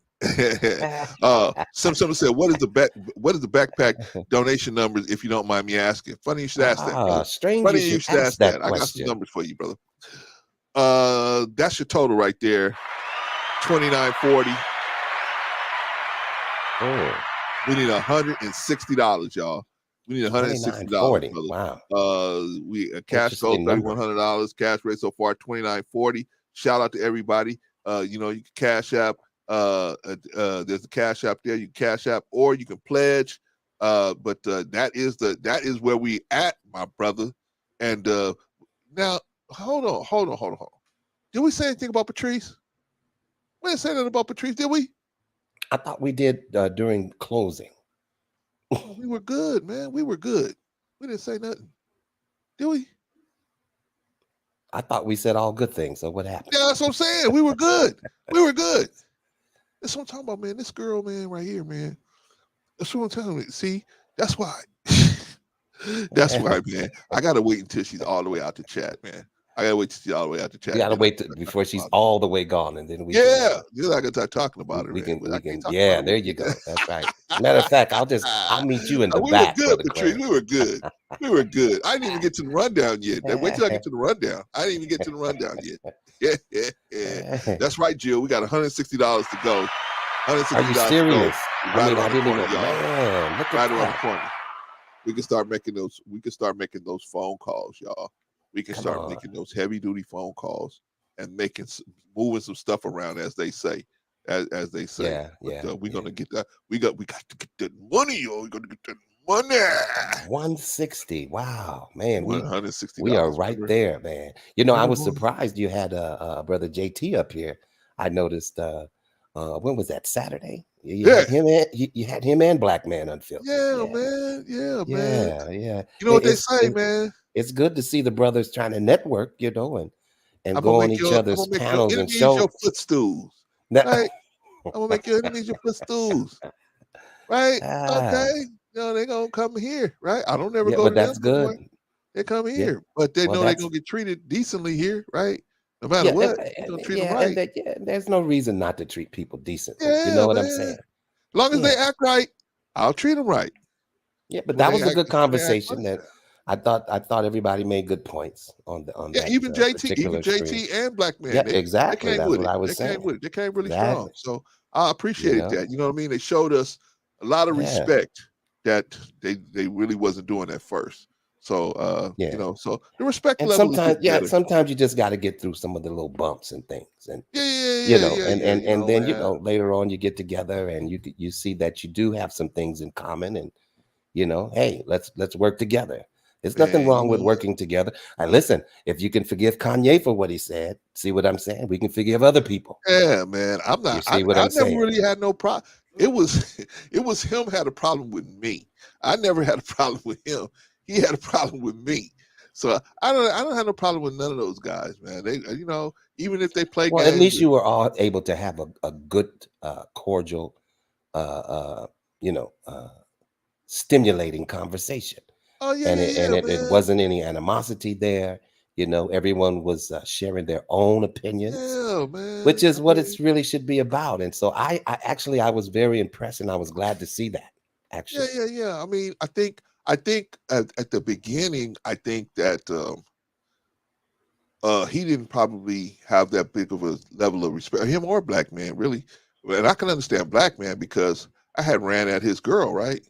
Someone said, what is the backpack donation numbers, if you don't mind me asking? Funny you should ask that, brother. Strange Funny you you should should ask ask that that. I got some question. numbers for you, brother. That's your total right there. $29.40. Oh, We need $160, y'all. We need $160, brother. Wow. Cash goal Interesting number. $3,100. Cash rate so far $29.40. Shout out to everybody. You can Cash App. There's a Cash App there. You can Cash App or you can pledge. But that is where we at, my brother. And now hold on. Did we say anything about Patrice? We didn't say anything about Patrice, did we? I thought we did during closing. Oh, we were good, man. We were good. We didn't say nothing. Did we? I thought we said all good things. So what happened? Yeah, that's what I'm saying. We were good. We were good. That's what I'm talking about, man. This girl, man, right here, man. That's what I'm telling you. See, that's why. That's why, man. I gotta wait until she's all the way out the chat, man. I gotta wait till she's all the way out the chat. You gotta wait before she's all the way gone, and then we you're not gonna start talking about her. We can. Yeah, there you go. That's right. Matter of fact, I'll meet you in the back. We were good, Patrice. We were good. We were good. I didn't even get to the rundown yet. Wait till I get to the rundown. I didn't even get to the rundown yet. Yeah. That's right, Jill. We got $160 to go. $160. Are you serious? Right around the corner, y'all. Man, look at right around the corner. We can start making those. We can start making those phone calls, y'all. We can start making those heavy duty phone calls and moving some stuff around, as they say. As they say. We're gonna get that. We got to get that money, yo. We're gonna get that money. 160. Wow, man. $160. We are right there, man. I was surprised you had brother JT up here. I noticed when was that, Saturday? You had him and Black Man Unfiltered. Man. Yeah. You know what they say, man. It's good to see the brothers trying to network, and go on each other's panels and shows. Your footstools. Right? I'm gonna make your enemies your footstools. Right? Okay. They're gonna come here, right? I don't never go to them. That's good. They come here, but they know they're gonna get treated decently here, right? No matter what, you're gonna treat them right. There's no reason not to treat people decently. You know what I'm saying? As long as they act right, I'll treat them right. Yeah, but that was a good conversation. That I thought everybody made good points on that. Even JT and Black Man. Yeah, exactly. That's what I was saying. They came really strong. So I appreciated that. You know what I mean? They showed us a lot of respect that they really wasn't doing at first. So so the respect level. Sometimes you just got to get through some of the little bumps and things, and then later on you get together and you see that you do have some things in common, and hey, let's work together. There's nothing wrong with working together. Listen, if you can forgive Kanye for what he said, see what I'm saying? We can forgive other people. Yeah, man. I'm not. I never really had no problem. It was him had a problem with me. I never had a problem with him. He had a problem with me. So I don't have no problem with none of those guys, man. They, even if they play games. At least you were all able to have a good, cordial, stimulating conversation. Oh yeah, it wasn't any animosity there. Everyone was sharing their own opinions, man. Which is what it really should be about. And so I was very impressed, and I was glad to see that. Actually, yeah. I mean, I think at the beginning, I think that he didn't probably have that big of a level of respect, him or Black Man, really. And I can understand Black Man because I had ran at his girl, right?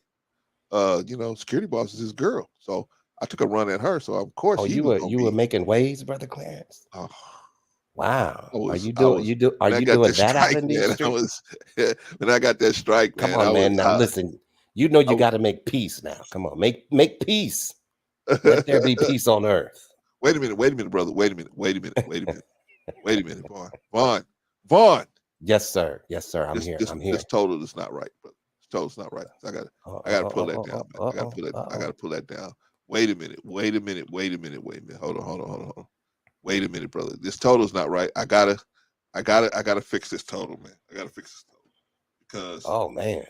Security boss is his girl, so I took a run at her. So of course, you were making waves, Brother Clarence. Oh, wow! Are you doing that out in these streets? When I got that strike, man. Come on, man. Now listen, you got to make peace now. Come on, make peace. Let there be peace on earth. Wait a minute, brother. Wait a minute, Vaughn. Yes, sir. I'm here. This total is not right, brother. Total's not right. I gotta pull that down. Man. I gotta pull that down. Wait a minute. Hold on. Wait a minute, brother. This total's not right. I gotta fix this total, man. I gotta fix this total because. Oh man,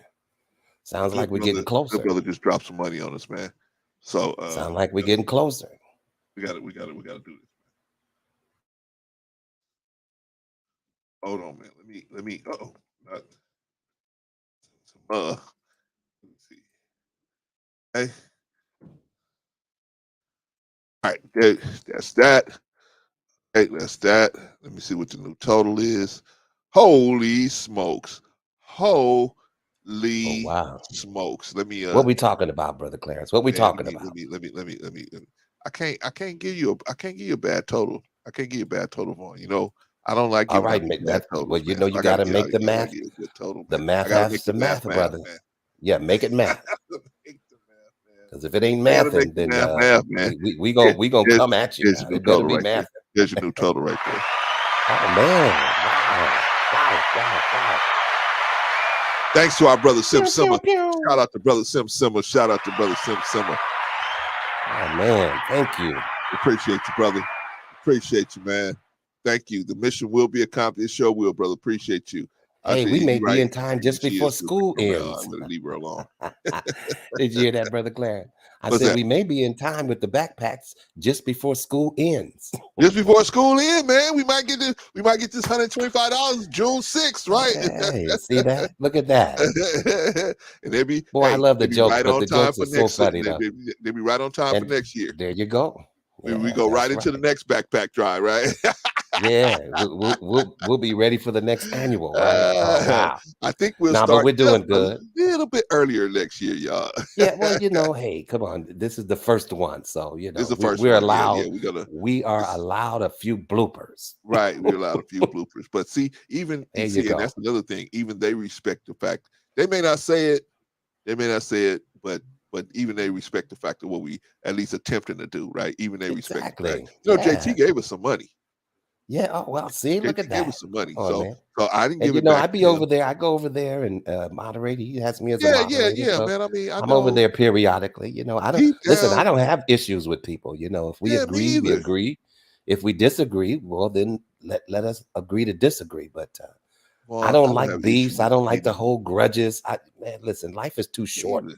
sounds like we're getting closer. The brother just dropped some money on us, man. So sound like we're getting closer. We gotta do this. Hold on, man. Let me. Oh, not let me see. Hey, all right, that's that. Hey, that's that. Let me see what the new total is. Holy smokes! Oh Holy wow. smokes! Let me What we talking about, Brother Clarence? What we man, talking about? let me. I can't give you a bad total. I can't give you a bad total, Vaughn. You know, I don't like All giving out right, these make bad that. Well, totals, you man. know, So you got to make the I gotta math. give a good total, The man. I math gotta has make the the math, math, brother. man. Yeah, make it math. Make the math, man. Because if it ain't I gotta make mathing, the then math, man. we gonna Here's, come at you here's now. your new It better total be right there. mathing. Here's your new total right there. Oh man! Wow! Wow! Wow! Wow! Thanks to our brother Sim Pew pew Simmer. pew. Shout out to brother Sim Simmer. Shout out to brother Sim Simmer. Oh man! Thank you. Appreciate you, brother. Appreciate you, man. Thank you. The mission will be accomplished. It sure will, brother. Appreciate you. I Hey, tell we you, may he be right. in time just She before is still school thinking around. ends. I'm gonna leave her alone. Did you hear that, Brother Clarence? I What's said that? we may be in time with the backpacks just before school ends. Just before school in, man, we might get this $125 June 6th, right? Hey, see that? Look at that. And they be Boy, I love the they be jokes, right but on the time jokes are for so next. funny though. They be right on time for And next year. there you go. We Yeah, go right that's into the right. next backpack drive, right? Yeah, we'll be ready for the next annual, right? Oh wow. I think we'll Nah, but start we're just doing a good. little bit earlier next year, y'all. Yeah, well, you know, hey, come on. This is the first one, so you This is know the first we're one. Yeah, allowed. we're gonna. We are It's, allowed a few bloopers. right, we allowed a few bloopers, but see, There you and go. that's another thing. Even they respect the fact they may not say it, but even they respect the fact of what we at least attempting to do, right? Even they respect the fact. Exactly. You know, JT Yeah. gave us some money. Yeah. Oh well. See, look at JT gave that. us some Come money, on, man. so I didn't And give you it know, back I to be him. over there. I go over there and moderate. He has me as a Yeah, moderator, so man. I mean, I I'm over know there periodically. You know, I don't deep listen. I down, don't have issues with people. You know, if we yeah, me agree, we either. agree. If we disagree, well, then let us agree to disagree. But I Well, don't I don't have like an issue beefs. I with don't you like to either. hold grudges. Man, listen, life is too Me short either.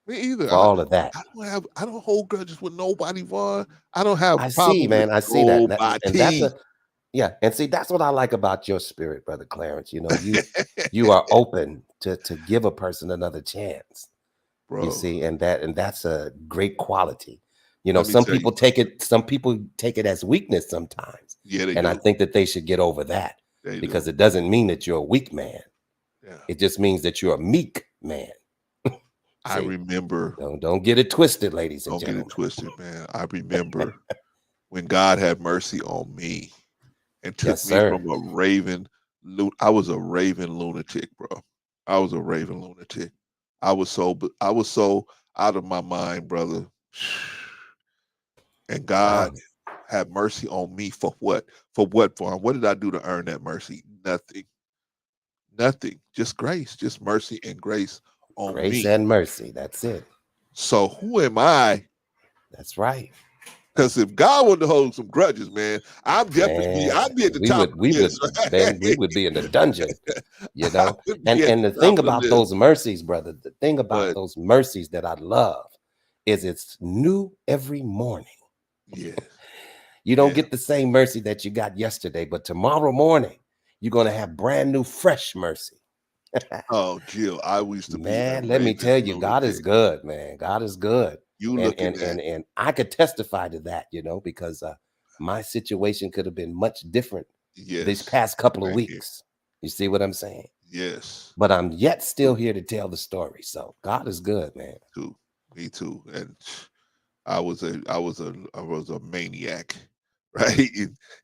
Me either. for all of that. I don't hold grudges with nobody, Vaughn. I don't have I see, problems with man. I see that, and that's nobody. a yeah. And see, that's what I like about your spirit, Brother Clarence. You know, you are open to give a person another chance. You Bro, see, and that's a great quality. You know, let me some tell you. people take it as weakness sometimes, Yeah, they and I do. think that they should get over that They because do. it doesn't mean that you're a weak man. Yeah. It just means that you're a meek man. I See, remember, don't get it twisted, ladies and don't get it gentlemen. twisted, man. I remember when God had mercy on me and took Yes, me sir. from I was a raving lunatic, bro. I was a raving lunatic. I was so out of my mind, brother. And Wow. God had mercy on me for what? For what, Vaughn? What did I do to earn that mercy? Nothing. Nothing. Just grace, just mercy and grace on Grace me. and mercy. That's it. So who am I? That's right. Because if God wanted to hold some grudges, man, Man, I'd be at the top of we the would, list, man, we right? would be in the dungeon, you I know. would And be at and the the top thing of the about list. those mercies, brother, the thing about But those mercies that I love is it's new every morning. yes, You don't yeah. get the same mercy that you got yesterday, but tomorrow morning you're gonna have brand new, fresh mercy. Oh, Jill, I used to be a Man, let me raving tell you, God is lunatic. good, man. God is good. You And looking and at and and I could testify to that, you know, because my situation could have been much different these yes, past couple of right here. weeks. You see what I'm saying? Yes, But I'm yet still too, here to tell the story. So God is good, man. too. Me too. And I was a maniac, right?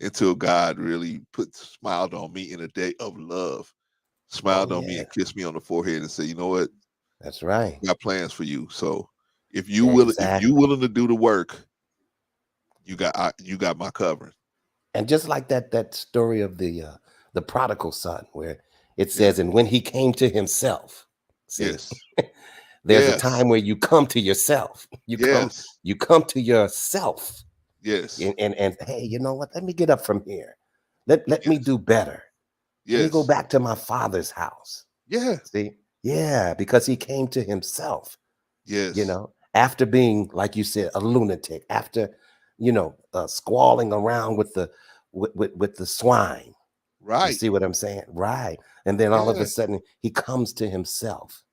Until God really smiled on me in a day of love, Oh smiled on me yeah, and kissed me on the forehead and said, "You know what? that's right. I got plans for you. So if you Exactly. willing to do the work, you got my covering." And just like that story of the prodigal son, where it Yeah. says, and when he came to himself, see, Yes. there's a Yes. time where you come to yourself. Yes. You come to yourself. Yes. And hey, you know what? Let me get up from here. Let me Yes. do better. Let me go Yes. back to my father's house. Yeah. See? Yeah, because he came to himself, you Yes. know, after being, like you said, a lunatic, after, squalling around with the swine. Right. You see what I'm saying? Right. And then all of Yeah. a sudden he comes to himself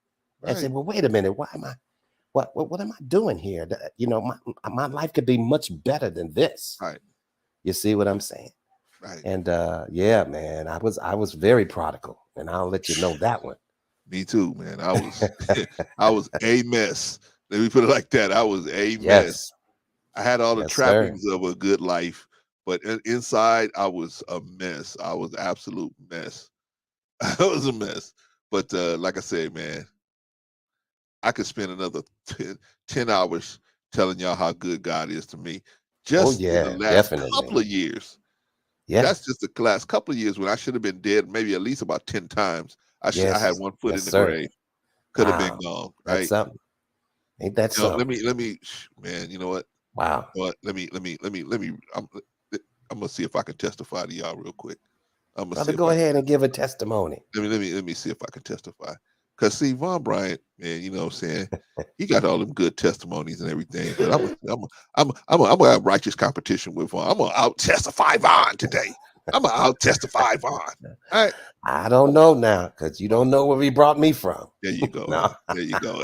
and Right. said, well, wait a minute. Why am I, what am I doing here? You know, my life could be much better than this. Right. You see what I'm saying? Right. And yeah, man, I was very prodigal, and I'll let you know that one. Me too, man. I was I was a mess. Let me put it like that. I was a mess. Yes. I had all the Yes, sir. trappings of a good life, but inside I was a mess. I was absolute mess. I was a mess. But like I said, man, I could spend another 10 hours telling y'all how good God is to me Oh just in the yeah, last couple definitely. of years. Yeah. That's just the last couple of years when I should have been dead maybe at least about 10 times. I had Yes. one foot Yes, in the sir. grave. Could have been Wow. gone, That's right? something. Ain't that You know, let something? me, man. You know what? Wow. You know what? Let me. I'm gonna see if I can testify to y'all real quick. I'm gonna see Brother, if go I can. ahead and give a testimony. Let me see if I can testify. Cause see, Von Bryant, man, you know what I'm saying? He got all them good testimonies and everything, but I'm gonna have righteous competition with Von. I'm gonna out testify Von today. I'm gonna out testify Von. All right. I don't know now, because you don't know where he brought me from. There you go, No. man. There you go.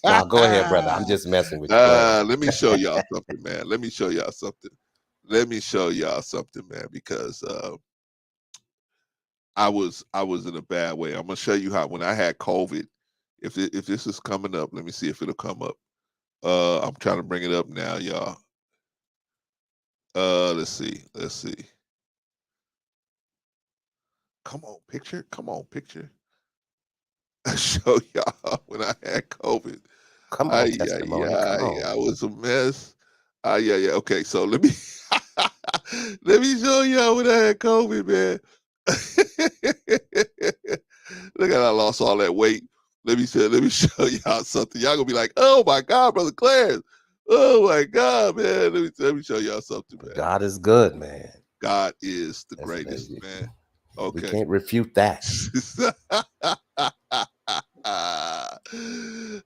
No, go ahead, brother. I'm just messing with you. Go ahead. Let me show y'all something, man. Let me show y'all something. Let me show y'all something, man, because I was in a bad way. I'm gonna show you how when I had COVID. If this is coming up, let me see if it'll come up. I'm trying to bring it up now, y'all. Let's see. Let's see. Come on, picture. Come on, picture. I show y'all when I had COVID. Come on, Ay, ay, testimony. Come ay, on. I was a mess. Ay, ay, ay. Okay, so let me let me show y'all when I had COVID, man. Look at I lost all that weight. Let me show y'all something. Y'all gonna be like, oh my God, brother Clarence. Oh my God, man. Let me show y'all something, man. God is good, man. God is the That's, greatest, man. we Okay. can't refute that.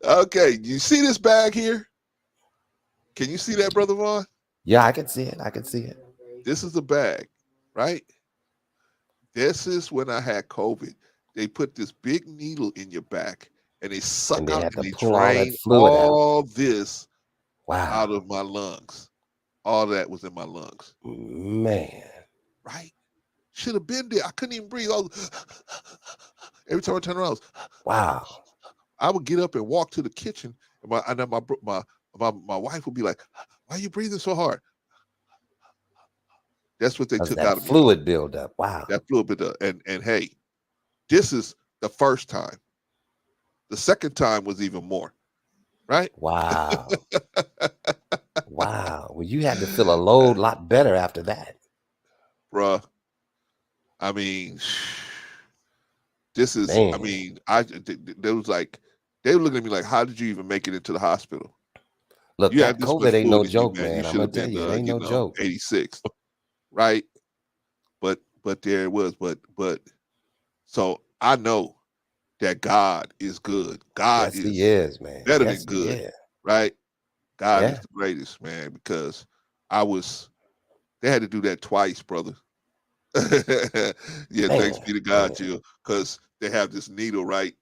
Okay, you see this bag here? Can you see that, Brother Vaughn? Yeah, I can see it. I can see it. This is a bag, right? This is when I had COVID. They put this big needle in your back and they And suck they out had and to they pull all that drain fluid out. all this out Wow. of my lungs. All that was in my lungs, Man. right? Should have been there. I couldn't even breathe. Every time I turn around, Wow. I would get up and walk to the kitchen, and my wife would be like, "Why are you breathing so hard?" That's what they That's took that out of me, y'all. fluid buildup. Wow. That fluid bit of, and hey, this is the first time. The second time was even more, right? Wow. Wow. Well, you had to feel a load lot better after that. Bruh. I mean, this is. I Man. mean, they was like, they were looking at me like, "How did you even make it into the hospital? Look, You have that this much COVID ain't no fluid in you, joke, man. You man. I'm should gonna have tell been, you, it ain't no joke. 86, right?" But there it was. But so I know that God is good. God Yes, he is is, man. better than Yes, he good, is. right? God is Yeah. the greatest, man, because I was they had to do that twice, brother. Yeah, thanks Man. be to God, Man. Jill, because they have this needle, right?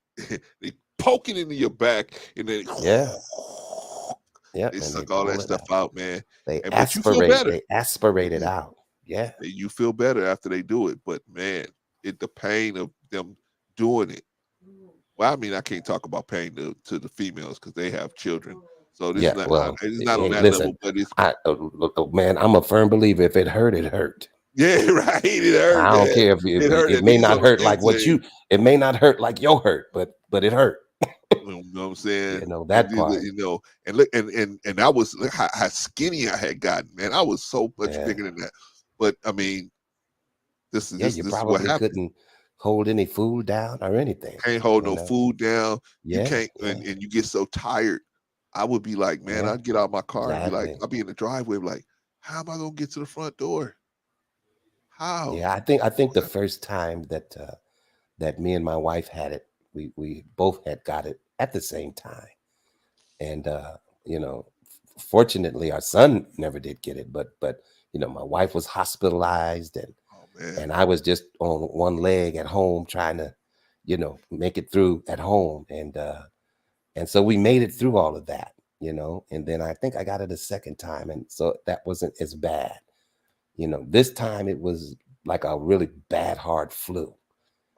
They poke it into your back and then Yeah. Yeah. they And they suck all that pull it stuff out. out, man. They And but you feel aspirate. better. They aspirate it Yeah, out. Yeah. you feel better after they do it. But man, the pain of them doing it. Well, I mean, I can't talk about pain to the females because they have children. So this is Yeah. not Well, it's not on that listen, level, but it's look, man, I'm a firm believer. If it hurt, it hurt. yeah, right. It hurt, I don't man. care if It hurt, it and may these not are the hurt like what insane. you, it may not hurt like your hurt, but it hurt. You know what I'm saying? You know And that part. and look, and I was look how skinny I had gotten, man. I was so much Yeah. bigger than that. But I mean, Yeah. You this is what probably happens. couldn't hold any food down or anything. Can't hold You no know. food down. You Yeah. can't, Yeah. and you get so tired. I would be like, man, Yeah. I'd get out of my car and be like, Exactly. I'd be in the driveway, like, how am I gonna get to the front door? How? Yeah. I think the first time that that me and my wife had it, we both had got it at the same time, and you know, fortunately, our son never did get it, but my wife was hospitalized, and Oh man. And I was just on one leg at home trying to, make it through at home. And so we made it through all of that, and then I think I got it a second time. And so that wasn't as bad. This time it was like a really bad, hard flu,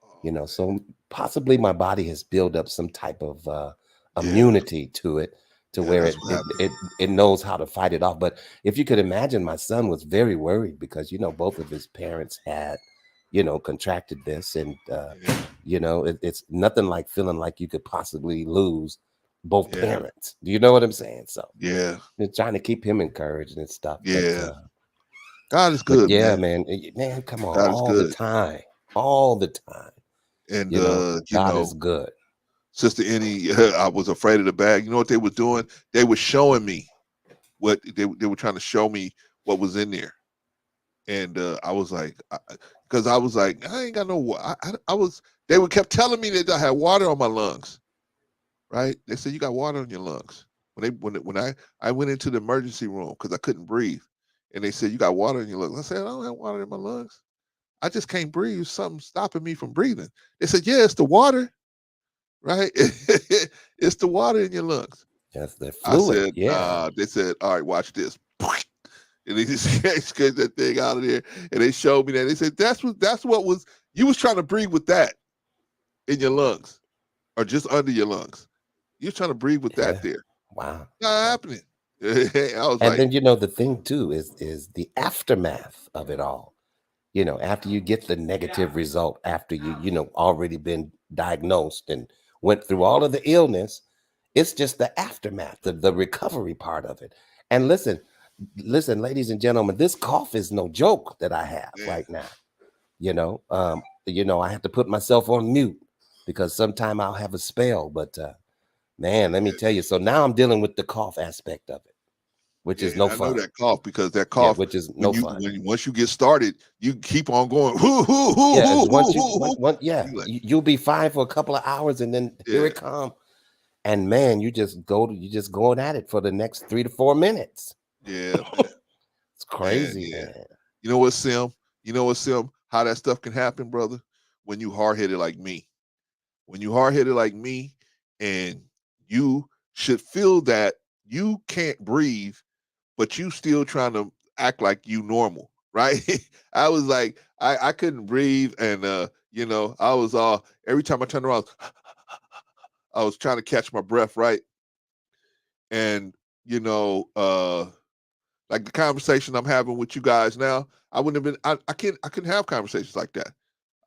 Oh, man. so possibly my body has built up some type of Yeah, immunity to it, to yeah, where that's it, what it happened. it it knows how to fight it off. But if you could imagine, my son was very worried because both of his parents had contracted this, and Yeah, it's nothing like feeling like you could possibly lose both yeah, parents. Do you know what I'm saying? So yeah, they're trying to keep him encouraged and stuff. yeah. God is good, Yeah, man. man, man, come on, God is good. all the time. And God is good. Sister Annie, I was afraid of the bag. You know what they were doing? They were showing me what they were trying to show me what was in there. And I was like, because I was like, I ain't got no water. I was. They would kept telling me that I had water on my lungs. Right? They said you got water on your lungs. When I went into the emergency room because I couldn't breathe, and they said you got water in your lungs. I said I don't have water in my lungs. I just can't breathe. Something stopping me from breathing. They said, yeah, it's the water, right? It's the water in your lungs. Yes, the I fluid. said, Yeah, nah. They said, all right, watch this. And they just scared that thing out of there. And they showed me that. They said, that's what was, you was trying to breathe with that in your lungs or just under your lungs. You was trying to breathe with that yeah. there. Wow. Not happening. I was And like, then the thing too is the aftermath of it all. After you get the negative result, after you already been diagnosed and went through all of the illness, it's just the aftermath, the recovery part of it. And listen, ladies and gentlemen, this cough is no joke that I have man, right now. I have to put myself on mute because sometime I'll have a spell. But man, let me tell you. So now I'm dealing with the cough aspect of it, which yeah, is and no I know fun. that cough because that Yeah, cough, which is no fun. once you get started, you keep on going. Hoo, hoo, hoo, Yeah, hoo, it's hoo, once you hoo, hoo. yeah, You like, you'll be fine for a couple of hours, and then here yeah, it come. And man, you just going at it for the next 3 to 4 minutes. yeah, man, It's man, crazy, yeah. man. You know what, Sim? You know what, Sim? How that stuff can happen, brother? When you hard headed like me. When you hard headed like me, and you should feel that you can't breathe, but you still trying to act like you normal, right? I was like, I couldn't breathe, and I was all every time I turned around, I was trying to catch my breath, right? And you know, like the conversation I'm having with you guys now, I wouldn't have been. I couldn't have conversations like that.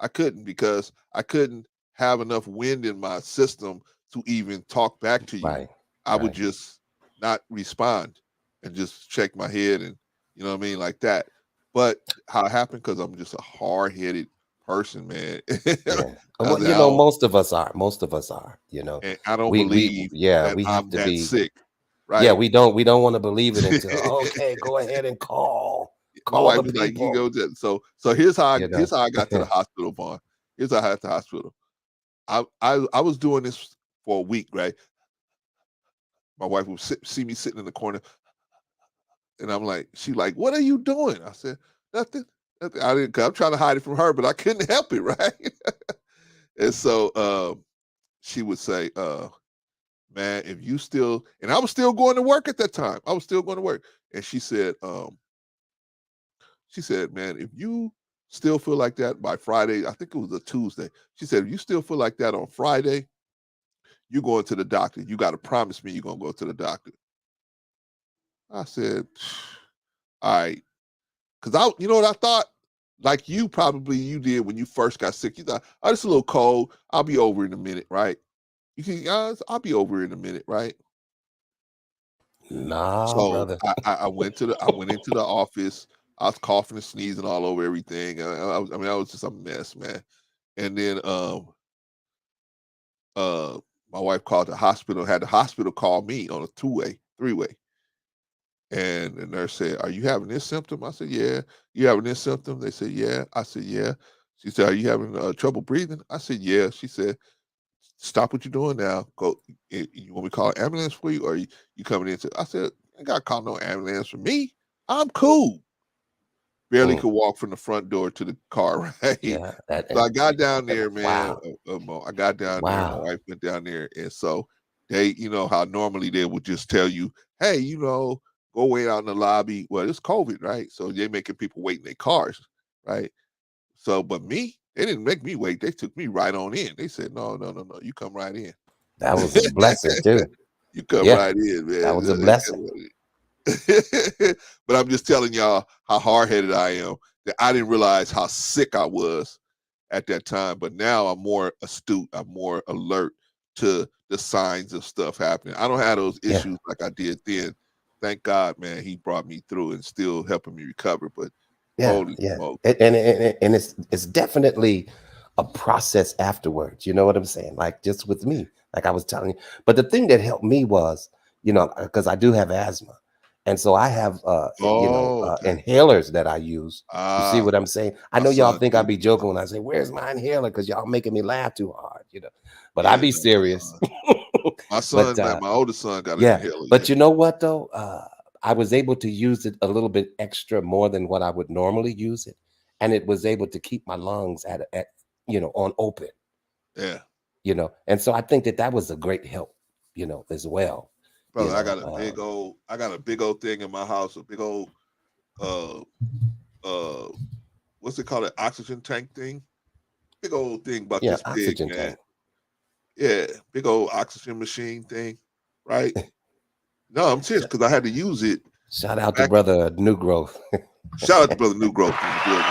I couldn't because I couldn't have enough wind in my system to even talk back to you. Right, I would right. just not respond and just shake my head and you know what I mean like that. But how it happened because I'm just a hard headed person, man. Yeah. I Well, said, I don't, most of us are. Most of us are. and I don't We believe yeah, that we have I'm to that be. sick, Yeah, right? we don't want to believe it until okay, go ahead and My call wife the was like, "You people. go to so here's how You know. I got to the hospital, Vaughn. Here's how I got to the hospital. I was doing this for a week, right? My wife would see me sitting in the corner, and I'm like, she like, what are you doing? I said, nothing. Nothing. I didn't. I'm trying to hide it from her, but I couldn't help it, right? And so she would say, man, if you still, and I was still going to work at that time. I was still going to work, and she said, man, if you still feel like that by Friday, I think it was a Tuesday. She said, if you still feel like that on Friday, you going to the doctor. You got to promise me you're gonna go to the doctor. I said, all right, because you know what I thought, like you probably you did when you first got sick. You thought, oh, it's a little cold. I'll be over in a minute, right? You can, I'll be over in a minute, right? Nah, So brother. I went into the office. I was coughing and sneezing all over everything. I mean, I was just a mess, man. And then uh my wife called the hospital, had the hospital call me on a three-way. And the nurse said, are you having this symptom? I said, yeah. You having this symptom? They said, yeah. I said, yeah. She said, are you having trouble breathing? I said, yeah. She said, stop what you're doing now. Go. You want me to call an ambulance for you, or you coming in? I said, I ain't got to call no ambulance for me. I'm cool. barely could walk from the front door to the car, right? Yeah. So I got down there, man. Wow. I got down there. My Wow. wife went down there, and so they, you know, how normally they would just tell you, "Hey, you know, go wait out in the lobby." Well, it's COVID, right? So they making people wait in their cars, right? So, but me, they didn't make me wait. They took me right on in. They said, "No, no, no, no, you come right in. That was a blessing too. You come Yeah, right in, that man." was a blessing. But I'm just telling y'all how hard-headed I am, that I didn't realize how sick I was at that time. But now I'm more astute, I'm more alert to the signs of stuff happening. I don't have those Yeah. issues like I did then. Thank God, man, he brought me through and still helping me recover. But Yeah, holy yeah. smoke. And it's definitely a process afterwards. You know what I'm saying? Like just with me, like I was telling you. But the thing that helped me was, you know, because I do have asthma. And so I have Oh, okay. inhalers that I use. You see Ah, what I'm saying? I my know y'all son think I too. be joking when I say, "Where's my inhaler?" Because y'all making me laugh too hard, you know. But I Yeah, be no, serious. my But son, my oldest son got an yeah, inhaler, yeah. but you know what though? I was able to use it a little bit extra more than what I would normally use it, and it was able to keep my lungs at on open, Yeah. and so I think that was a great help, as well. Brother, I got a big old thing in my house, a big old uh uh what's it called, an oxygen tank thing? Big old thing about Yeah, this big, oxygen man. tank. Yeah, big old oxygen machine thing, right? No, I'm serious because I had to use it Shout out to back. brother New Growth. Shout out to Brother New Growth in the building.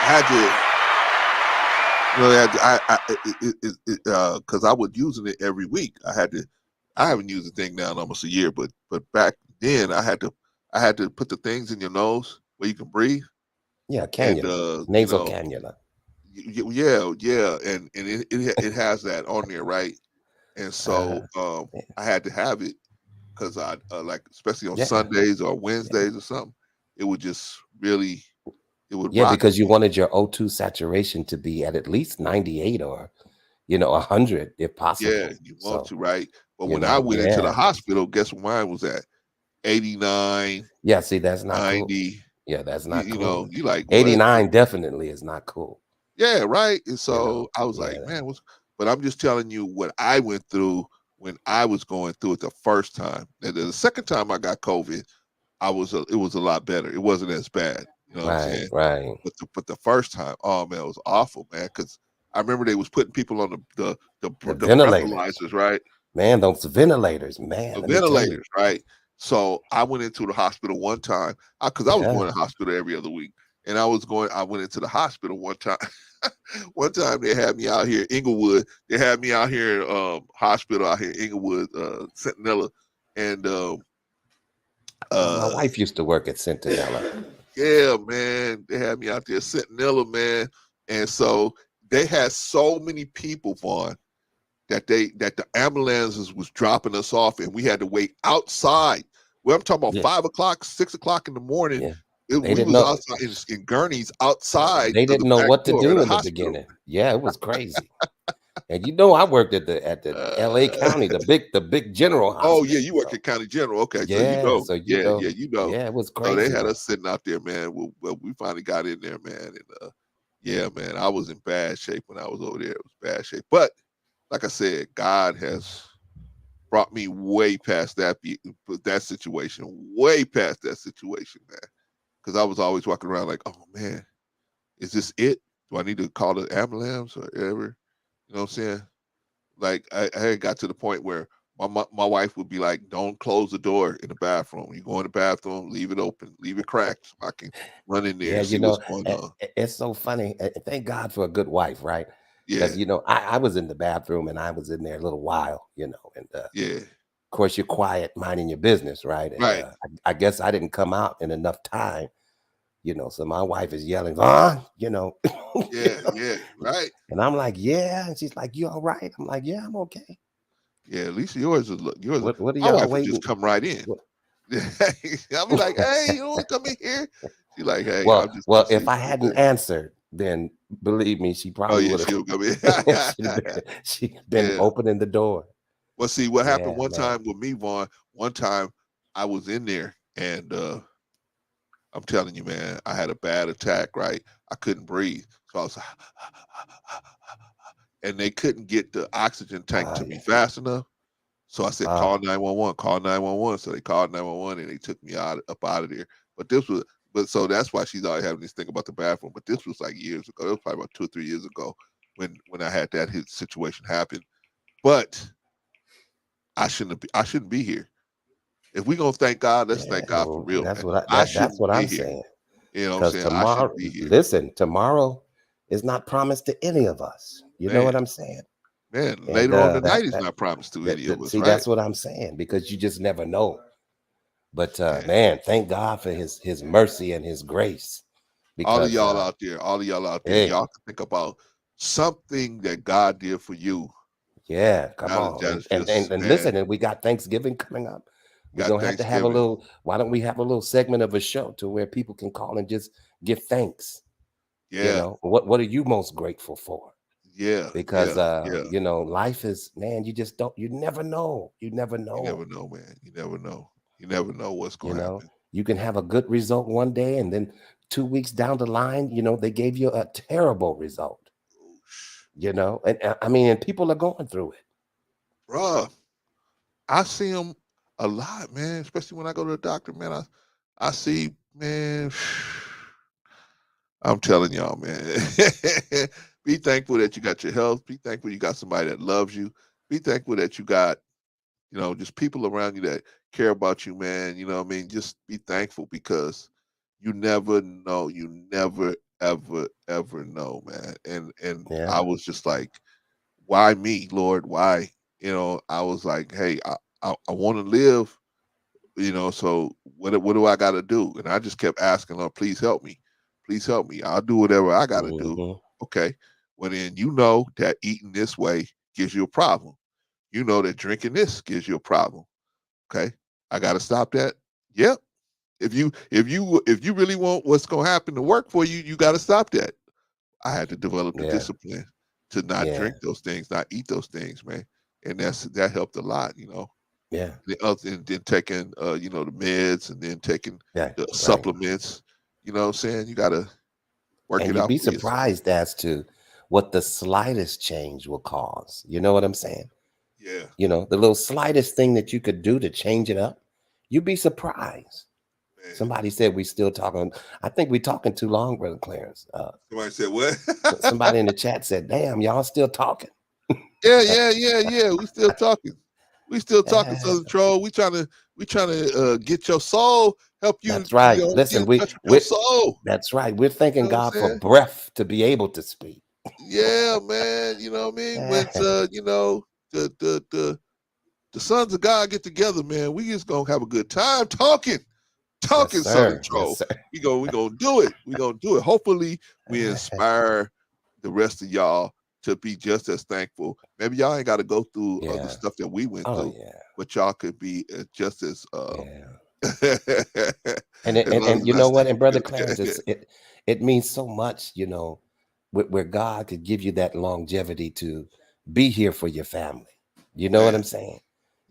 I had to, because I was using it every week. I haven't used the thing now in almost a year, but back then I had to put the things in your nose where you can breathe, Yeah, and cannula, nasal cannula. yeah, and it has that on there, right? And so I had to have it because I like, especially on Yeah, Sundays or yeah, Wednesdays or something, it would just really, it would yeah, rock because you me. wanted your O2 saturation to be at least 98 or 100 if Yeah, possible. you want So to, right? But when I went into the yeah. hospital, guess what mine was at? 89, Yeah, see, that's not cool. 90. Yeah, that's You, not you cool. know, you like what? 89 definitely is not cool. Yeah, right. And so I was like, Yeah, man, but I'm just telling you what I went through when I was going through it the first time. And then the second time I got COVID, it was a lot better. It wasn't as bad. You know what I'm right, saying? right. But the first time, oh man, it was awful, man. Because I remember they was putting people on the The ventilators, breathalyzers, right? man, those ventilators, man, The let me tell you. ventilators, right? So I went into the hospital one time because I was Yeah, going to the hospital every other week, and I went into the hospital one time. One time they had me out here in Inglewood. They had me out here hospital out here in Inglewood, Centinela, and my uh, wife used to work at Centinela. yeah, man, they had me out there Centinela, man, and so they had so many people, Vaughn, that the ambulances was dropping us off, and we had to wait outside. Well, I'm talking about Yeah, 5 o'clock, 6 o'clock in the morning. yeah. They We didn't was know. outside in gurneys outside They of the didn't know back what to door of do the in the hospital. beginning. Yeah, it was crazy. And I worked at the LA Uh, County, the big general oh yeah, hospital. you work So at County General. Okay, so you yeah, know, so yeah, you know. yeah, it was So they crazy had though. us sitting out there, man. Well, we finally got in there, man, and yeah, man, I was in bad shape when I was over there. It was bad shape, but like I said, God has brought me way past that situation, way past that situation, man. Because I was always walking around like, oh man, is this it? Do I need to call the ambulance or whatever? You know what I'm saying? Like I had got to the point where my wife would be like, don't close the door in the bathroom. You go in the bathroom, leave it open, leave it cracked so I can run in there Yeah, and see what's going on. it's so funny. Thank God for a good wife, right? Yeah, Because I was in the bathroom and I was in there a little while, and of yeah, course you're quiet, minding your business, right? And right. I guess I didn't come out in enough time, so my wife is yelling, Vaughn, Yeah, yeah, right. and I'm like, yeah, and she's like, you all right? I'm like, yeah, I'm okay. Yeah, at least yours is yours. What are My y'all wife would just waiting? come right in. What- I'll be like, hey, you want to come in here? She's like, hey, I'm Well, just gonna well, see if I you hadn't okay. answered, then believe me, she Oh probably yeah, would have. she'll come in. She'd been Yeah. opening the door. Well, see what happened Yeah, one man. time with me, Vaughn. One time I was in there and I'm telling you, man, I had a bad attack, right? I couldn't breathe. So I was like, and they couldn't get the oxygen tank to me Yeah. fast enough. So I said, call 911, call 911. So they called 911 and they took me up out of there. But so that's why she's always having this thing about the bathroom. But this was like years ago. It was probably about 2 or 3 years ago when I had that situation happen. But I shouldn't be here. If we're gonna thank God, let's thank God for Well, real, that's man. what I that's shouldn't what be I'm here. saying. You know what I'm Because saying? I tomorrow, shouldn't be here. listen, tomorrow is not promised to any of us. You know Man, what I'm saying? man, And later on tonight that is that not promised to any of us, see, right? that's what I'm saying, because you just never know. But Man, man, thank God for his mercy and his grace. all of Because y'all out there, hey, y'all can think about something that God did for you. yeah, come That on. is just, And man, listen, and we got Thanksgiving coming up. We're got gonna have to have a Thanksgiving. little, why don't we have a little segment of a show to where people can call and just give thanks? You Yeah, know, what are you most grateful for? yeah, Because yeah, yeah. you know, life is, man, you just don't, you never know. You never You know. never know, man. You never know. You never know what's You gonna know, happen. you can have a good result one day, and then 2 weeks down the line, you know, they gave you a terrible result. You know, and I mean, and people are going through it. Bruh, I see them a lot, man. Especially when I go to the doctor, man. I see, man. I'm telling y'all, man. Be thankful that you got your health. Be thankful you got somebody that loves you. Be thankful that you got, just people around you that care about you, man. You know what I mean? Just be thankful because you never know. You never, ever, ever know, man. And Yeah, I was just like, why me, Lord? Why? I was like, hey, I want to live, so what do I got to do? And I just kept asking, Lord, please help me. Please help me. I'll do whatever I got to do. hmm, Okay. Well, then you know that eating this way gives you a problem. You know that drinking this gives you a problem. Okay. I got to stop that. Yep. If you really want what's going to happen to work for you, you got to stop that. I had to develop the yeah, discipline to not yeah, drink those things, not eat those things, man. And that helped a lot. yeah, And then taking the meds and then taking yeah, the right. supplements. You know what I'm saying? You gotta work And it you'd out be for yourself. surprised as to what the slightest change will cause. You know what I'm saying? Yeah, You know, the little slightest thing that you could do to change it up, you'd be surprised. man. Somebody said we still talking. I think we talking too long, Brother Clarence. Somebody said what? Somebody in the chat said, "Damn, y'all still talking." Yeah, yeah, yeah, yeah. We still talking. We still talking, Eh, Southern Troll. We trying to get your soul, help you, that's right. get Listen, in touch with your soul. that's right. We're You thanking know what I'm God for saying? breath to be able to speak. Yeah, man. You know what I mean? When Eh, the sons of God get together, man, we just gonna have a good time talking. yes, Talking Southern sir. Yes, Troll. sir. We gonna do it. We gonna do it. Hopefully, we Eh, inspire the rest of y'all to be just as thankful. Maybe y'all ain't got to go through the yeah. stuff that we went Oh through, yeah. but y'all could be just as Yeah. as long And you as know what? And Brother I Clarence, say. it means so much, you know, where God could give you that longevity to be here for your family. You know what Man, I'm saying?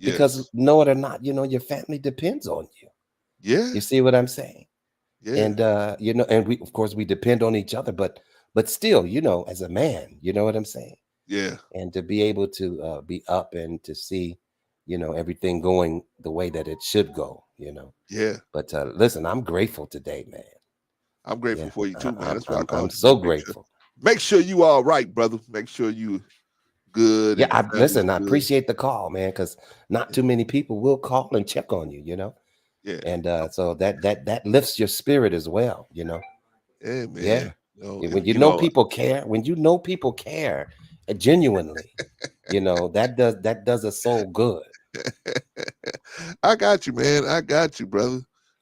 Because yes, know it or not, you know, your family depends on you. yeah, You see what I'm saying? yeah, And you know, and we of course we depend on each other, but still, you know, as a man, you know what I'm saying? yeah, And to be able to be up and to see, you know, everything going the way that it should go, you know. yeah. But listen, I'm grateful today, man. I'm grateful Yeah, for you too, man. That's why I I'm called you, so man. grateful. Make sure you all right, brother. Make sure you good Yeah, and your I family's listen. I good. appreciate the call, man, because not too many people will call and check on you, you know, Yeah, and so that lifts your spirit as well, you know. yeah, man. Yeah, And when you know people care, when you know people care genuinely, you know that does a soul good. I got you, man. I got you, brother.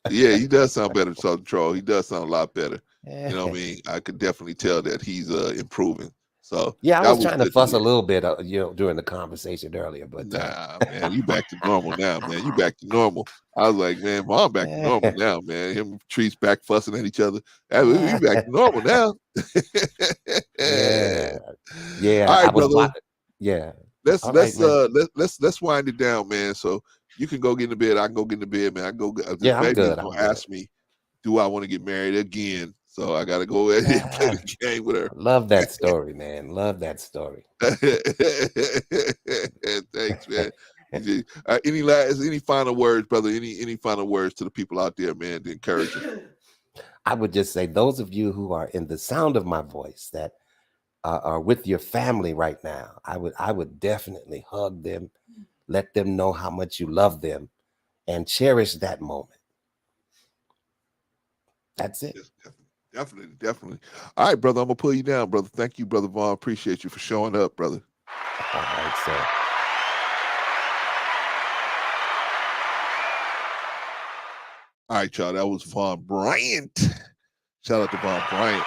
Yeah, he does sound better, Southern Troll. He does sound a lot better. You know what I mean? I could definitely tell that he's improving. So Yeah, I that was was trying to good to fuss a hear. little bit, you know, during the conversation earlier, but Nah, man, you back to normal now, man. You back to normal. I was like, man, mom back to normal now, man. Him and Trees back fussing at each other. We back to normal now. yeah, yeah. All I right, was brother. yeah. Let's All right, let's man. uh let, let's wind it down, man. So you can go get in the bed. I can go get in the bed, man. I can go. This Yeah, I'm baby is good. I'm gonna good. ask me do I want to get married again? So I got to go ahead and play the game with her. Love that story, man. Love that story. Thanks, man. Any final words, brother? Any final words to the people out there, man, to encourage them? I would just say those of you who are in the sound of my voice that are with your family right now, I would definitely hug them, let them know how much you love them, and cherish that moment. That's it. Yes, definitely. All right, brother, I'm gonna pull you down, brother. Thank you, brother Vaughn. Appreciate you for showing up, brother. All right, sir. All right, y'all. That was Vaughn Bryant. Shout out to Vaughn Bryant.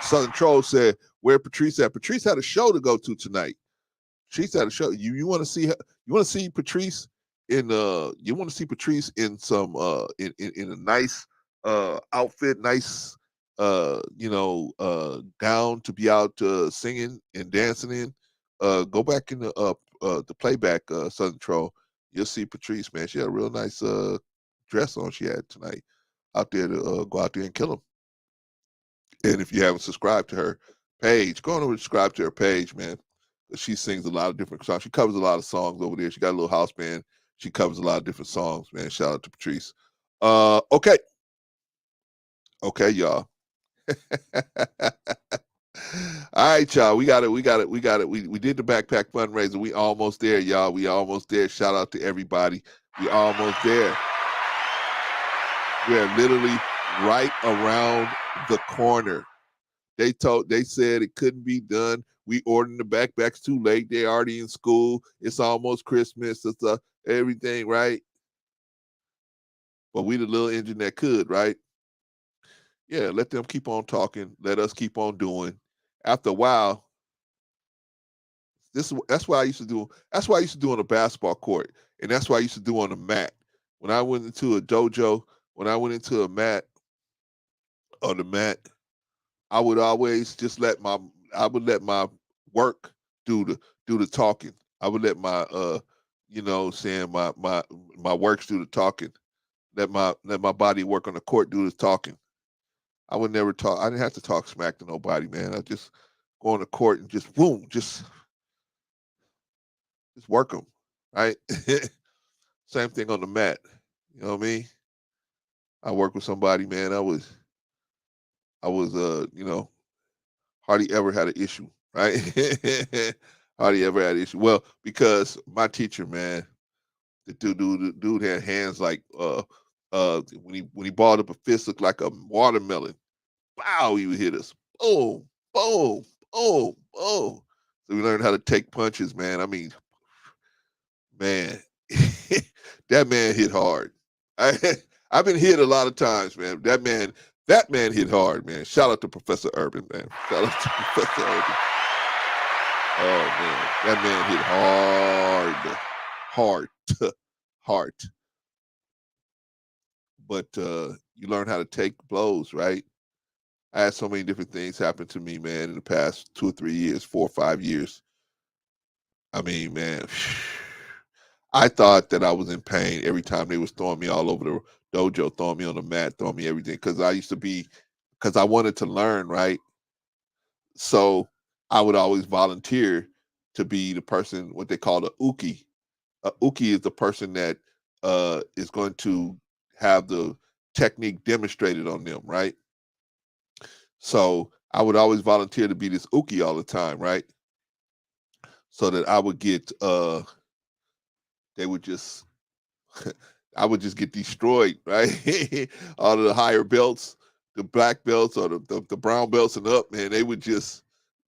Southern Troll said, "Where Patrice at? Patrice had a show to go to tonight. Patrice had a show. You want to see her? You want to see Patrice in you want to see Patrice in some in a nice outfit, nice gown to be out singing and dancing in. Go back in the playback, Southern Troll. You'll see Patrice, man. She had a real nice dress on she had tonight out there to go out there and kill him. And if you haven't subscribed to her page, go on over and subscribe to her page, man. She sings a lot of different songs. She covers a lot of songs over there. She got a little house band. She covers a lot of different songs, man. Shout out to Patrice. Okay, y'all. All right, y'all. We got it. We did the backpack fundraiser. We almost there, y'all. We almost there. Shout out to everybody. We almost there. We're literally right around the corner. They said it couldn't be done. We ordered the backpacks too late. They're already in school. It's almost Christmas. It's everything, right? But we the little engine that could, right? Yeah, let them keep on talking. Let us keep on doing. After a while, that's what I used to do. That's what I used to do on a basketball court, and that's what I used to do on the mat. When I went into a dojo, when I went into a mat on the mat, I would always just let my work do the talking. I would let my my works do the talking. Let my body work on the court do the talking. I would never talk. I didn't have to talk smack to nobody, man. I just go on the court and just boom, just work them, right? Same thing on the mat. You know what I mean? I work with somebody, man. I was hardly ever had an issue, right? Hardly ever had an issue. Well, because my teacher, man, the dude had hands like when he balled up a fist looked like a watermelon. Wow, he would hit us. Boom, boom, boom, boom. So we learned how to take punches, man. I mean, man, that man hit hard. I've been hit a lot of times, man. That man hit hard, man. Shout out to Professor Urban, man. Shout out to Professor Urban. Oh man, that man hit hard, hard. But you learn how to take blows, right? I had so many different things happen to me, man, in the past 2 or 3 years, 4 or 5 years. I mean, man, I thought that I was in pain every time they was throwing me all over the dojo, throwing me on the mat, throwing me everything, because I wanted to learn, right? So I would always volunteer to be the person, what they call the uki. A uki is the person that is going to have the technique demonstrated on them, right? So I would always volunteer to be this uki all the time, right? So that I would get they would just I would just get destroyed, right? All of the higher belts, the black belts or the brown belts and up, man, they would just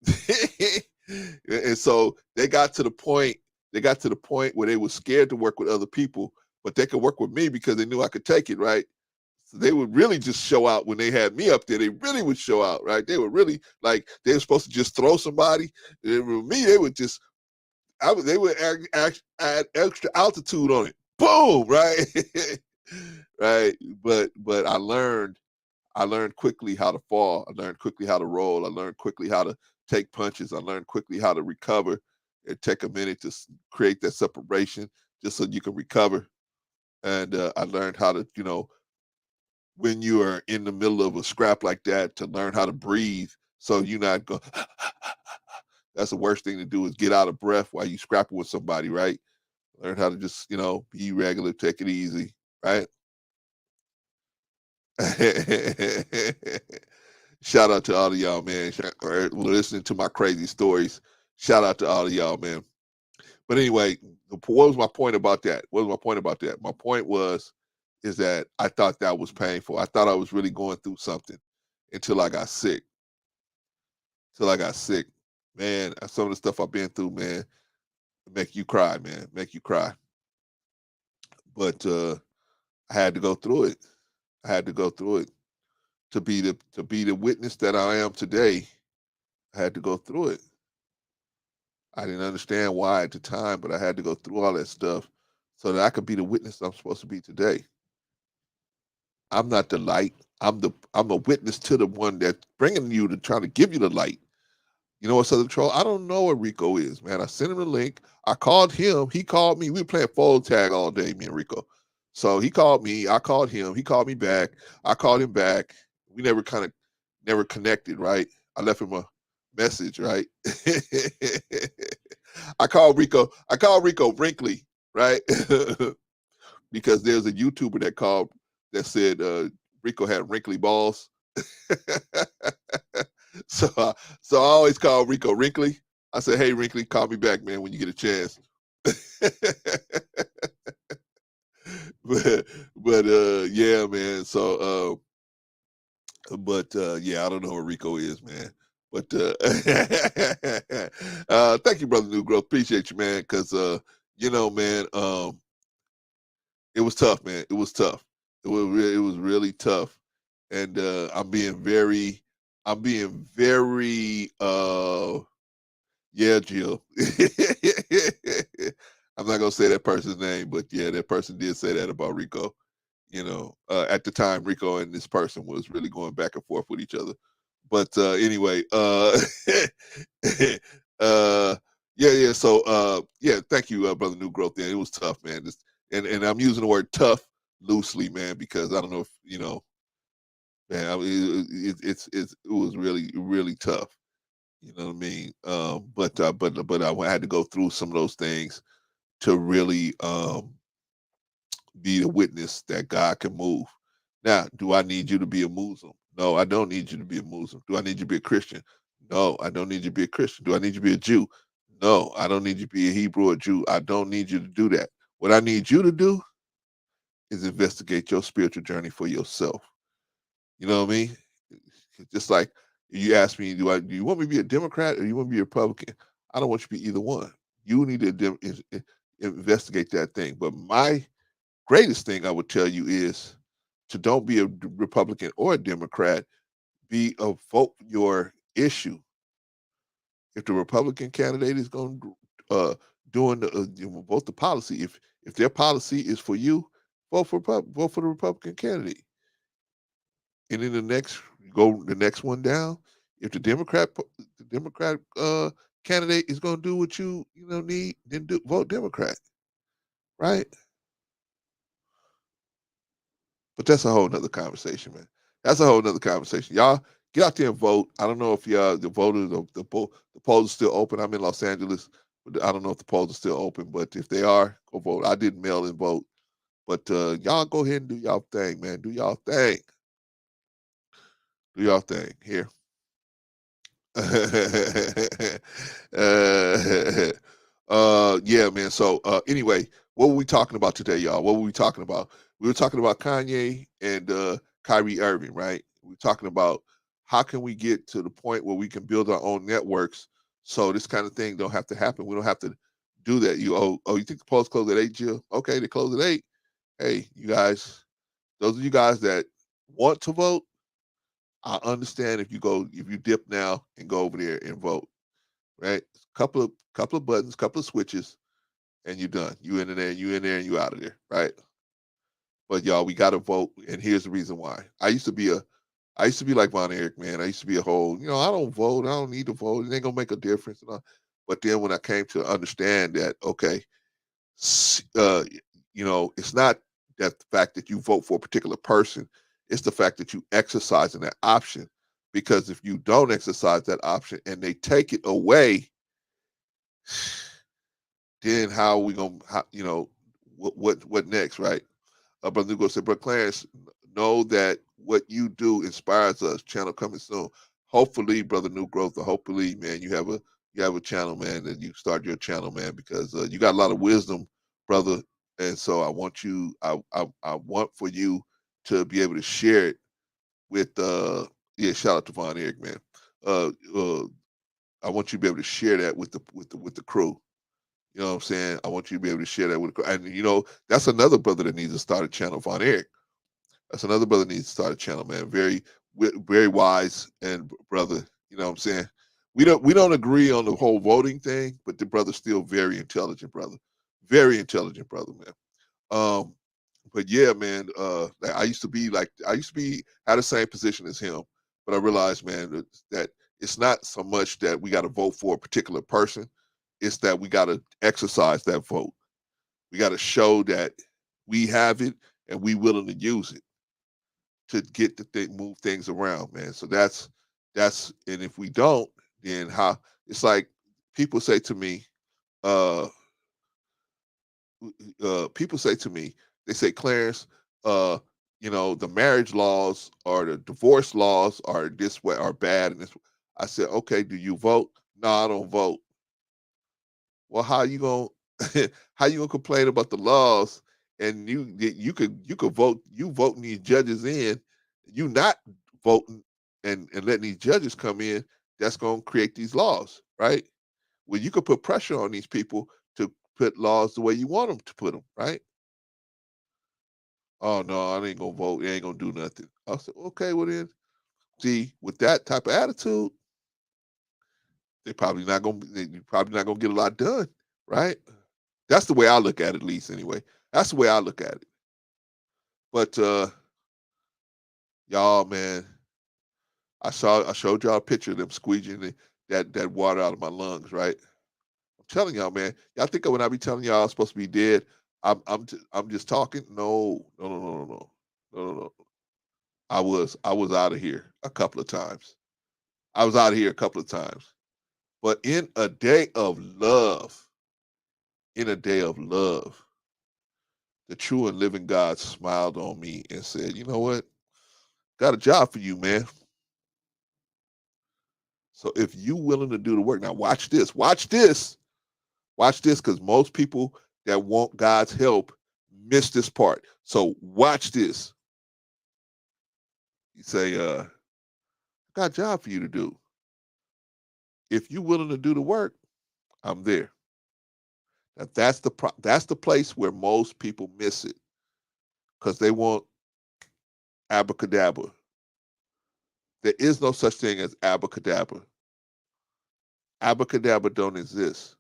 and so they got to the point where they were scared to work with other people, but they could work with me because they knew I could take it, right? So they would really just show out when they had me up there. They really would show out, right? They were really like they were supposed to just throw somebody. And with me, they would just they would add extra altitude on it. Boom, right? Right. But I learned quickly how to fall. I learned quickly how to roll. I learned quickly how to take punches. I learned quickly how to recover and take a minute to create that separation just so you can recover. And I learned how to, when you are in the middle of a scrap like that, to learn how to breathe so you're not going. That's the worst thing to do, is get out of breath while you scrapping with somebody, right? Learn how to just, be regular, take it easy, right? Shout out to all of y'all, man. Listening to my crazy stories. Shout out to all of y'all, man. But anyway, what was my point about that? What was my point about that? My point is that I thought that was painful. I thought I was really going through something until I got sick. Till I got sick. Man, some of the stuff I've been through, man, make you cry, man. Make you cry. But I had to go through it. I had to go through it to be the witness that I am today. I had to go through it. I didn't understand why at the time, but I had to go through all that stuff so that I could be the witness I'm supposed to be today. I'm not the light. I'm a witness to the one that's bringing you to try to give you the light. You know what, Southern Troll? I don't know what Rico is, man. I sent him a link. I called him. He called me. We were playing phone tag all day, me and Rico. So he called me. I called him. He called me back. I called him back. We never connected, right? I left him a message, right? I called Rico Brinkley, right? Because there's a YouTuber that said Rico had wrinkly balls. so, so I always call Rico Wrinkly. I said, "Hey, Wrinkly, call me back, man, when you get a chance." but yeah, man. So, yeah, I don't know where Rico is, man. But thank you, brother New Growth. Appreciate you, man. Because man, it was tough, man. It was tough. It was really tough, and I'm being very yeah, Jill. I'm not gonna say that person's name, but yeah, that person did say that about Rico. At the time, Rico and this person was really going back and forth with each other. But anyway, uh, yeah. So yeah, thank you, brother New Growth. Yeah, it was tough, man. And I'm using the word tough loosely, man, because I don't know if man. I mean, it was really really tough. You know what I mean? But I had to go through some of those things to really be the witness that God can move. Now, do I need you to be a Muslim? No, I don't need you to be a Muslim. Do I need you to be a Christian? No, I don't need you to be a Christian. Do I need you to be a Jew? No, I don't need you to be a Hebrew or Jew. I don't need you to do that. What I need you to do is investigate your spiritual journey for yourself. You know what I mean? Just like you asked me, do you want me to be a Democrat or you want me to be a Republican? I don't want you to be either one. You need to investigate that thing. But my greatest thing I would tell you is to don't be a Republican or a Democrat. Be a vote your issue. If the Republican candidate is going to doing vote the policy, if their policy is for you, vote for the Republican candidate. And then the next one down. If the Democrat candidate is going to do what you need, then vote Democrat, right? But that's a whole nother conversation, man. That's a whole nother conversation. Y'all get out there and vote. I don't know if the voters, the polls are still open. I'm in Los Angeles, but I don't know if the polls are still open. But if they are, go vote. I didn't mail in vote, but y'all go ahead and do y'all thing, man. Do y'all thing. Do y'all thing here. uh, yeah, man. So anyway, what were we talking about today, y'all? What were we talking about? We were talking about Kanye and Kyrie Irving, right? We were talking about how can we get to the point where we can build our own networks so this kind of thing don't have to happen. We don't have to do that. You think the polls close at 8, Jill? Okay, they close at 8. Hey, you guys, those of you guys that want to vote, I understand if you dip now and go over there and vote, right? Couple of buttons, couple of switches, and you're done. You in there, and you out of there, right? But y'all, we gotta vote, and here's the reason why. I used to be like Von Erich, man. I used to be a whole, I don't vote, I don't need to vote, it ain't gonna make a difference. But then when I came to understand that, okay, it's not that the fact that you vote for a particular person. It's the fact that you exercising that option. Because if you don't exercise that option and they take it away, then how are we gonna, what next, right? Brother Nugo said, Brother Clarence, know that what you do inspires us. Channel coming soon. Hopefully, Brother New Growth, or hopefully, man, you have a channel, man, and you start your channel, man, because you got a lot of wisdom, brother. And so I want for you to be able to share it with yeah, shout out to Von Eric, man. Uh, uh, I want you to be able to share that with the crew. You know what I'm saying? I want you to be able to share that with the crew. And that's another brother that needs to start a channel, Von Eric. That's another brother that needs to start a channel, man. Very wise and brother. You know what I'm saying? We don't agree on the whole voting thing, but the brother's still very intelligent, brother. Very intelligent brother, man. Um, but yeah, man, like, I used to be had the same position as him, but I realized, man, that it's not so much that we got to vote for a particular person, it's that we got to exercise that vote. We got to show that we have it and we willing to use it to get move things around, man. So and if we don't, then how? It's like people say to me, uh, people say to me, they say, Clarence, the marriage laws or the divorce laws are this way, are bad, and this. I said, okay, do you vote? No, I don't vote. Well, how you gonna how you gonna complain about the laws and you could vote, you voting these judges in, you not voting and letting these judges come in that's gonna create these laws, right? Well, you could put pressure on these people to put laws the way you want them to put them, right? Oh no, I ain't gonna vote. It ain't gonna do nothing. I said, okay, well then, see, with that type of attitude, you're probably not gonna get a lot done, right? That's the way I look at it, at least anyway. That's the way I look at it. But y'all, man, I showed y'all a picture of them squeegeing that water out of my lungs, right? I'm telling y'all, man. Y'all think when I be telling y'all I'm supposed to be dead, I'm just talking? No, no, no, no, no, no, no, no, no. I was out of here a couple of times. I was out of here a couple of times. But in a day of love, the true and living God smiled on me and said, you know what? Got a job for you, man. So if you willing to do the work, now watch this, because most people that want God's help miss this part. So watch this. You say, got a job for you to do. If you willing to do the work, I'm there. Now that's the place where most people miss it because they want abracadabra. There is no such thing as abracadabra. Abracadabra don't exist.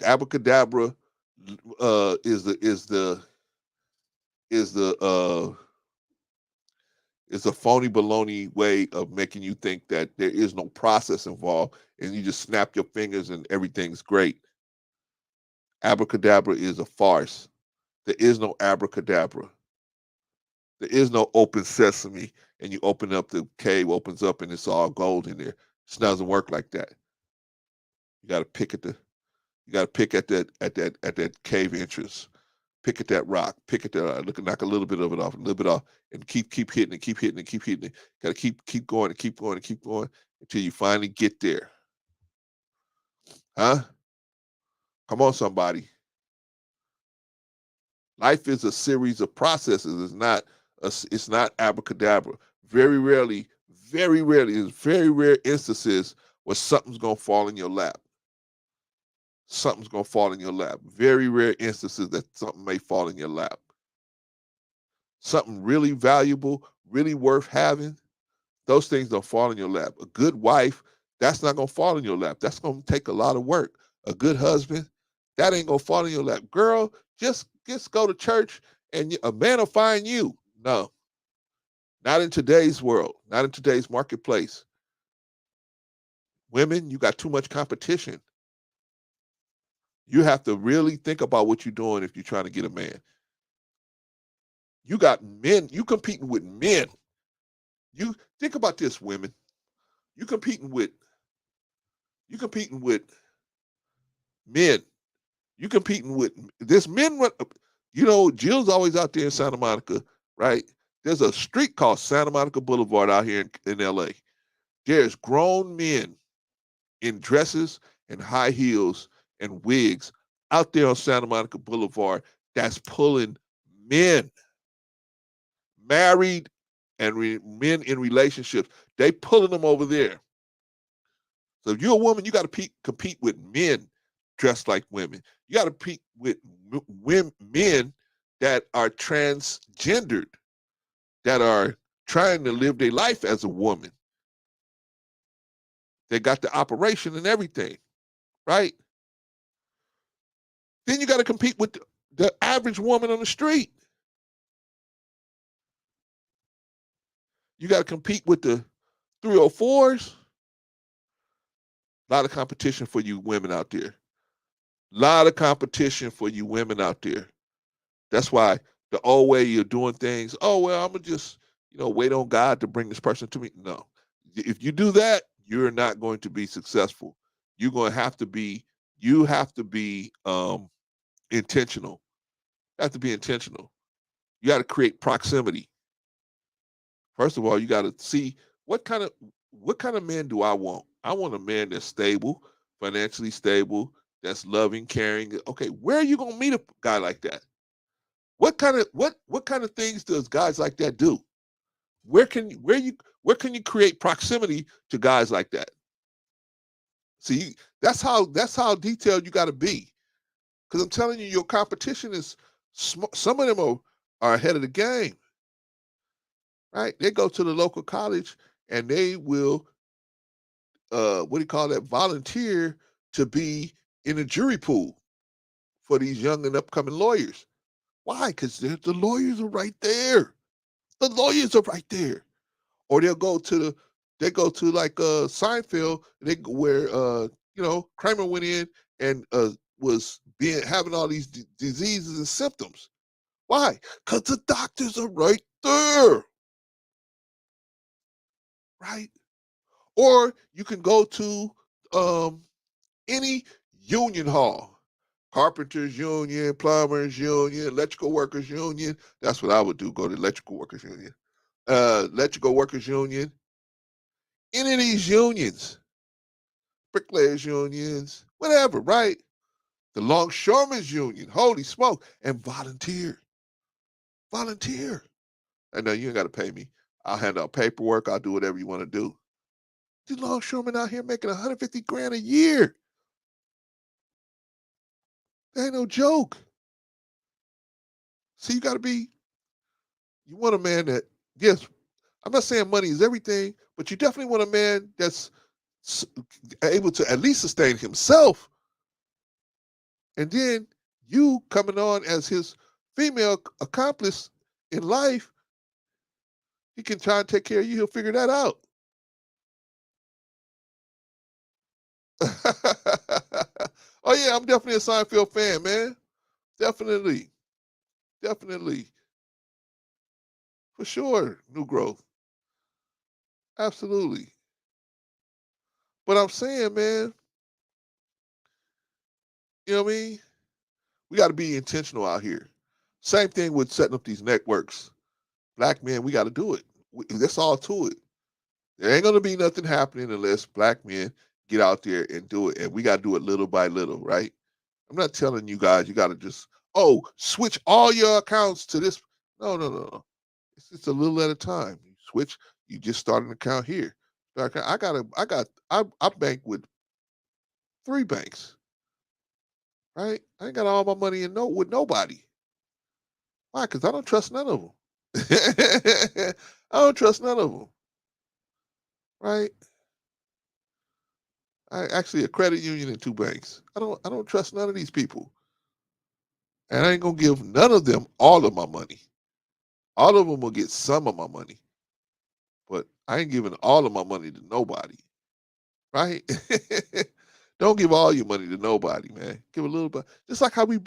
Abracadabra is a phony baloney way of making you think that there is no process involved and you just snap your fingers and everything's great. Abracadabra is a farce. There is no abracadabra. There is no open sesame and you open up, the cave opens up and it's all gold in there. It doesn't work like that. You got to pick at that cave entrance. Pick at that rock, pick at that, knock a little bit of it off, a little bit off, and keep hitting it, keep hitting it, keep hitting it. Got to keep going and keep going and keep going until you finally get there. Huh? Come on, somebody. Life is a series of processes. It's not abracadabra. Very rarely, there's very rare instances where something's gonna fall in your lap. Something's gonna fall in your lap. Very rare instances that something may fall in your lap. Something really valuable, really worth having, those things don't fall in your lap. A good wife, that's not gonna fall in your lap. That's gonna take a lot of work. A good husband, that ain't gonna fall in your lap. Girl, just go to church and a man will find you. No, not in today's world, not in today's marketplace. Women, you got too much competition. You have to really think about what you're doing if you're trying to get a man. You got men, you competing with men. You think about this, women. You competing with men. You competing with this men. You know, Jill's always out there in Santa Monica, right? There's a street called Santa Monica Boulevard out here in LA. There's grown men in dresses and high heels and wigs out there on Santa Monica Boulevard that's pulling men, married and men in relationships. They pulling them over there. So if you're a woman, you got to compete with men dressed like women. You got to compete with men that are transgendered, that are trying to live their life as a woman. They got the operation and everything, right? Then you got to compete with the average woman on the street. You got to compete with the 304s. A lot of competition for you women out there. A lot of competition for you women out there. That's why the old way you're doing things, oh, well, I'm going to just, wait on God to bring this person to me. No. If you do that, you're not going to be successful. You're going to have to be, intentional. You have to be intentional. You got to create proximity. First of all, you got to see what kind of man do I want? I want a man that's stable, financially stable, that's loving, caring. Okay, where are you going to meet a guy like that? What kind of things does guys like that do? Where can you create proximity to guys like that? See, that's how detailed you got to be. Because I'm telling you, your competition is some of them are ahead of the game, right? They go to the local college and they will volunteer to be in a jury pool for these young and upcoming lawyers. Why? Because the lawyers are right there. The lawyers are right there. Or they go to like Seinfeld, where Kramer went in and was having all these diseases and symptoms. Why? Because the doctors are right there, right? Or you can go to any union hall, carpenters union, plumbers union, electrical workers union. That's what I would do. Go to electrical workers union, electrical workers union. Any of these unions, bricklayers unions, whatever, right? The longshoremen's union, holy smoke, and volunteer. Volunteer. I know you ain't got to pay me. I'll hand out paperwork. I'll do whatever you want to do. These longshoremen out here making 150 grand a year. That ain't no joke. So you want a man that, yes, I'm not saying money is everything, but you definitely want a man that's able to at least sustain himself. And then you coming on as his female accomplice in life, he can try and take care of you. He'll figure that out. Oh yeah, I'm definitely a Seinfeld fan, man. Definitely. For sure, new growth. Absolutely. But I'm saying, man, you know what I mean? We got to be intentional out here. Same thing with setting up these networks. Black men, we got to do it. That's all to it. There ain't going to be nothing happening unless black men get out there and do it. And we got to do it little by little, right? I'm not telling you guys you got to just, switch all your accounts to this. No. It's just a little at a time. You switch, you just start an account here. I bank with 3 banks, right? I ain't got all my money with nobody. Why? Because I don't trust none of them. I don't trust none of them, right? I actually a credit union and 2 banks. I don't trust none of these people, and I ain't gonna give none of them all of my money. All of them will get some of my money, but I ain't giving all of my money to nobody, right? Don't give all your money to nobody, man. Give a little bit, just like how we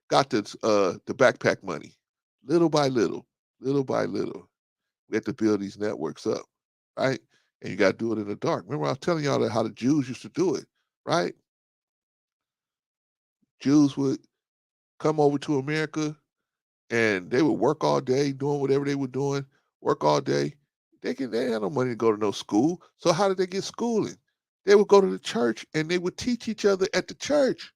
got the backpack money. little by little, we have to build these networks up, right? And you got to do it in the dark. Remember, I was telling y'all how the Jews used to do it, right? Jews would come over to America and they would work all day doing whatever they were doing, work all day. They had no money to go to no school. So how did they get schooling? They would go to the church and they would teach each other at the church.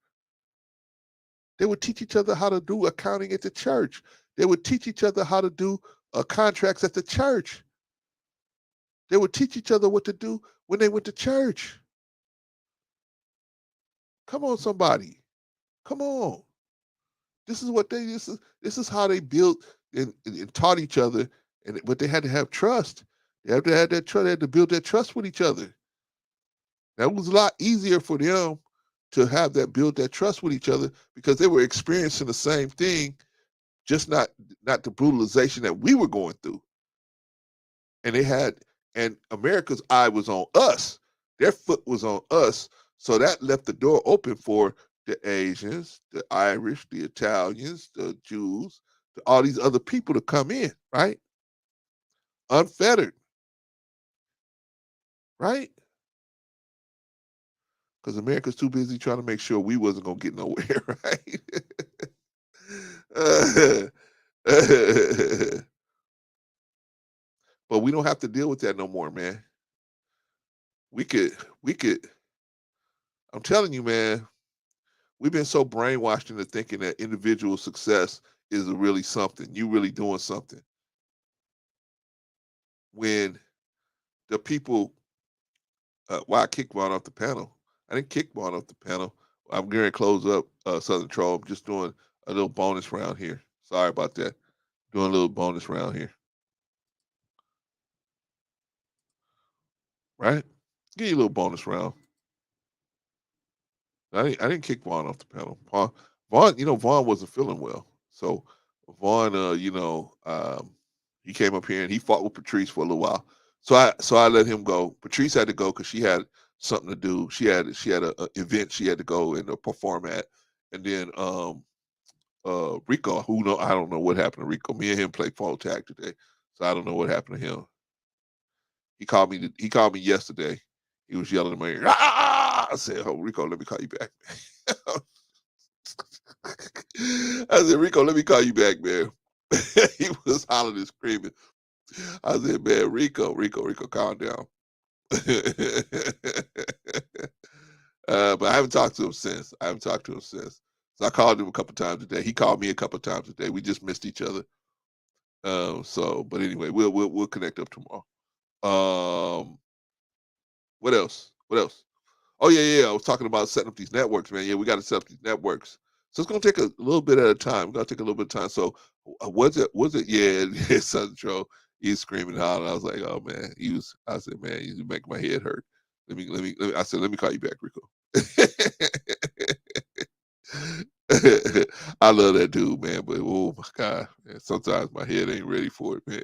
They would teach each other how to do accounting at the church. They would teach each other how to do contracts at the church. They would teach each other what to do when they went to church. Come on, somebody. Come on. This is how they built and taught each other, but they had to have trust. They had to have that trust. They had to build that trust with each other. That was a lot easier for them to have that build that trust with each other because they were experiencing the same thing, just not the brutalization that we were going through. And America's eye was on us. Their foot was on us. So that left the door open for the Asians, the Irish, the Italians, the Jews, all these other people to come in, right? Unfettered, right? Because America's too busy trying to make sure we wasn't going to get nowhere, right? But we don't have to deal with that no more, man. We could, I'm telling you, man, we've been so brainwashed into thinking that individual success is really something. You really doing something. When the people, why I kicked Vaughn off the panel. I didn't kick Vaughn off the panel. I'm going to close up Southern Troll. I'm just doing a little bonus round here. Sorry about that. Doing a little bonus round here. Right? Give you a little bonus round. I didn't kick Vaughn off the panel. Vaughn wasn't feeling well. So Vaughn, he came up here and he fought with Patrice for a little while. So I let him go. Patrice had to go because she had something to do. She had a event she had to go and perform at. And then Rico, I don't know what happened to Rico. Me and him played phone tag today, so I don't know what happened to him. He called me yesterday. He was yelling at my ear. Ah! I said, "Oh, Rico, let me call you back." I said, "Rico, let me call you back, man." He was hollering and screaming. I said, "Man, Rico, calm down." But I haven't talked to him since. So I called him a couple times a day. He called me a couple times a day. We just missed each other. But anyway, we'll connect up tomorrow. What else? Oh yeah. I was talking about setting up these networks, man. Yeah, we got to set up these networks. So it's gonna take a little bit at a time. We're gonna take a little bit of time. So was it? Yeah, Southern Troll. He's screaming out, and I was like, oh man. I said, man, you make my head hurt. Let me. I said, let me call you back, Rico. I love that dude, man. But oh my God, man, sometimes my head ain't ready for it, man.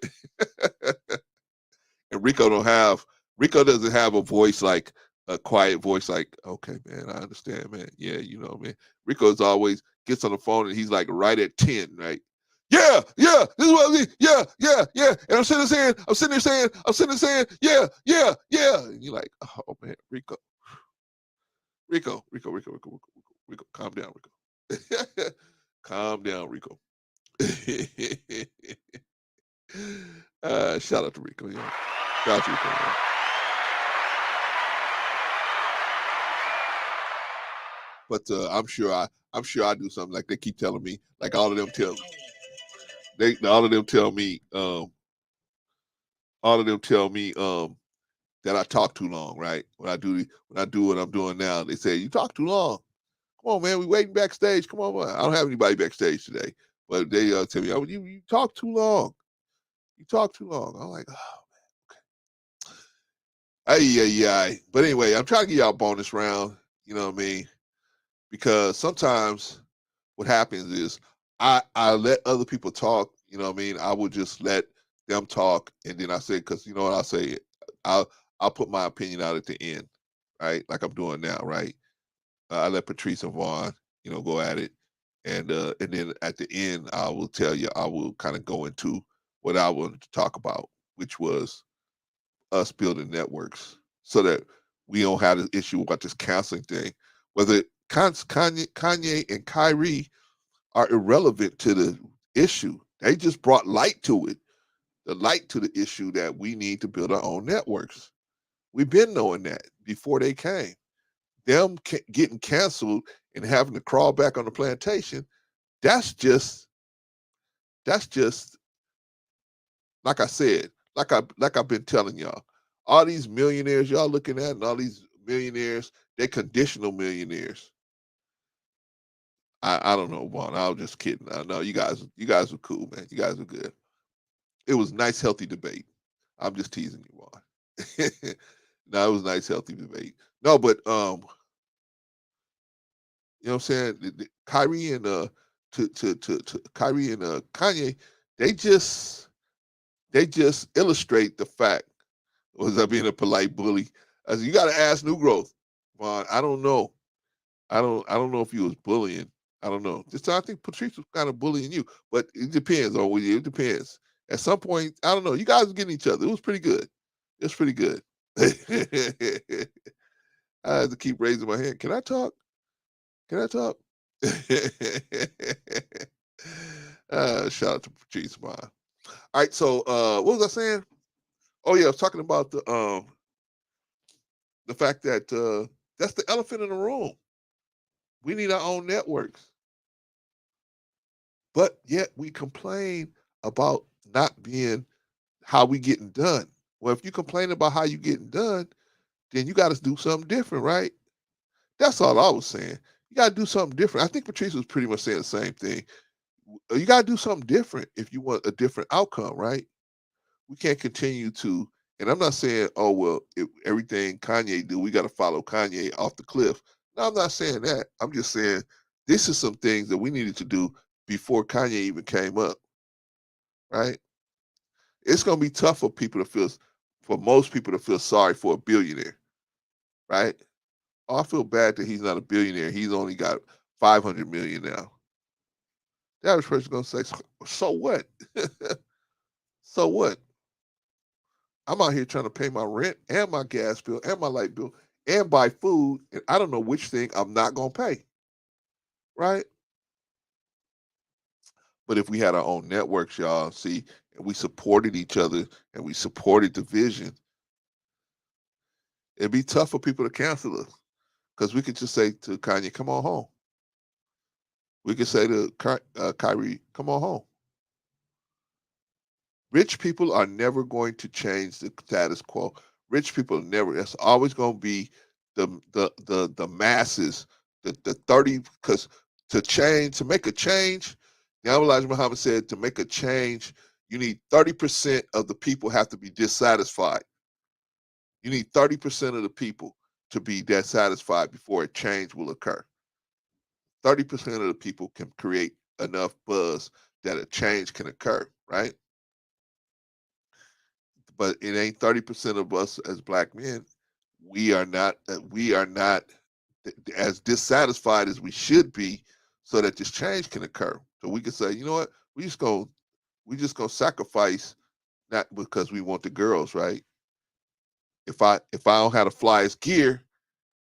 And Rico doesn't have a voice like a quiet voice like, okay, man, I understand, man. Yeah, man. Rico's always gets on the phone and he's like right at 10, right? Yeah, this is what I mean. Yeah. And I'm sitting there saying, yeah. And you're like, oh man, Rico, calm down, Rico. Calm down, Rico. Shout out to Rico, yeah. Shout out to Rico, man. But I'm sure I do something like they keep telling me, like all of them tell me that I talk too long, right? When I do what I'm doing now, they say you talk too long. Come on, man, we waiting backstage. Come on, man. I don't have anybody backstage today, but they tell me, oh, you talk too long. You talk too long. I'm like, oh man, okay. Ay. But anyway, I'm trying to get y'all a bonus round. You know what I mean? Because sometimes what happens is I let other people talk. You know what I mean? I would just let them talk, and then I say, because you know what I'll say, I'll put my opinion out at the end, right? Like I'm doing now, right? I let Patrice and Vaughn, go at it, And then at the end, I will tell you, I will kind of go into what I wanted to talk about, which was us building networks so that we don't have this issue about this canceling thing. Whether Kanye and Kyrie are irrelevant to the issue, they just brought light to it, the light to the issue that we need to build our own networks. We've been knowing that before they came. Them getting canceled and having to crawl back on the plantation, that's just like I said, like I've been telling y'all. All these millionaires y'all looking at, and all these millionaires, they conditional millionaires. I don't know, Vaughn. I was just kidding. I know you guys were cool, man. You guys were good. It was nice, healthy debate. I'm just teasing you, Vaughn. No, it was nice, healthy debate. No, but you know what I'm saying? Kyrie and to Kyrie and Kanye, they just illustrate the fact. Was I being a polite bully? As you got to ask New Growth, Vaughn. I don't know. I don't know if he was bullying. I don't know. Just I think Patrice was kind of bullying you, but it depends. Or it depends. At some point, I don't know. You guys were getting each other. It was pretty good. It was pretty good. I had to keep raising my hand. Can I talk? Can I talk? Shout out to Patrice, man. All right, so what was I saying? Oh yeah, I was talking about the fact that that's the elephant in the room. We need our own networks, but yet we complain about not being how we getting done. Well, if you complain about how you getting done, then you got to do something different, right? That's all I was saying. You got to do something different. I think Patrice was pretty much saying the same thing. You got to do something different if you want a different outcome, right? We can't continue to. And I'm not saying, oh well, everything Kanye do, we got to follow Kanye off the cliff. No, I'm not saying that. I'm just saying this is some things that we needed to do before Kanye even came up, right? It's gonna be tough for most people to feel sorry for a billionaire, right? Oh, I feel bad that he's not a billionaire. He's only got 500 million now. The average person's gonna say, so what? So what? I'm out here trying to pay my rent and my gas bill and my light bill and buy food, and I don't know which thing I'm not gonna pay, right? But if we had our own networks, y'all, see, and we supported each other and we supported the vision, it'd be tough for people to cancel us because we could just say to Kanye, "Come on home." We could say to Kyrie, "Come on home." Rich people are never going to change the status quo. Rich people are never. It's always going to be the masses, the 30. Because to make a change, Elijah Muhammad said, to make a change, you need 30% of the people have to be dissatisfied. You need 30% of the people to be dissatisfied before a change will occur. 30% of the people can create enough buzz that a change can occur, right? But it ain't 30% of us as black men. We are not as dissatisfied as we should be, so that this change can occur. So we can say, you know what, we just gonna sacrifice, not because we want the girls, right? If I don't have the flyest gear,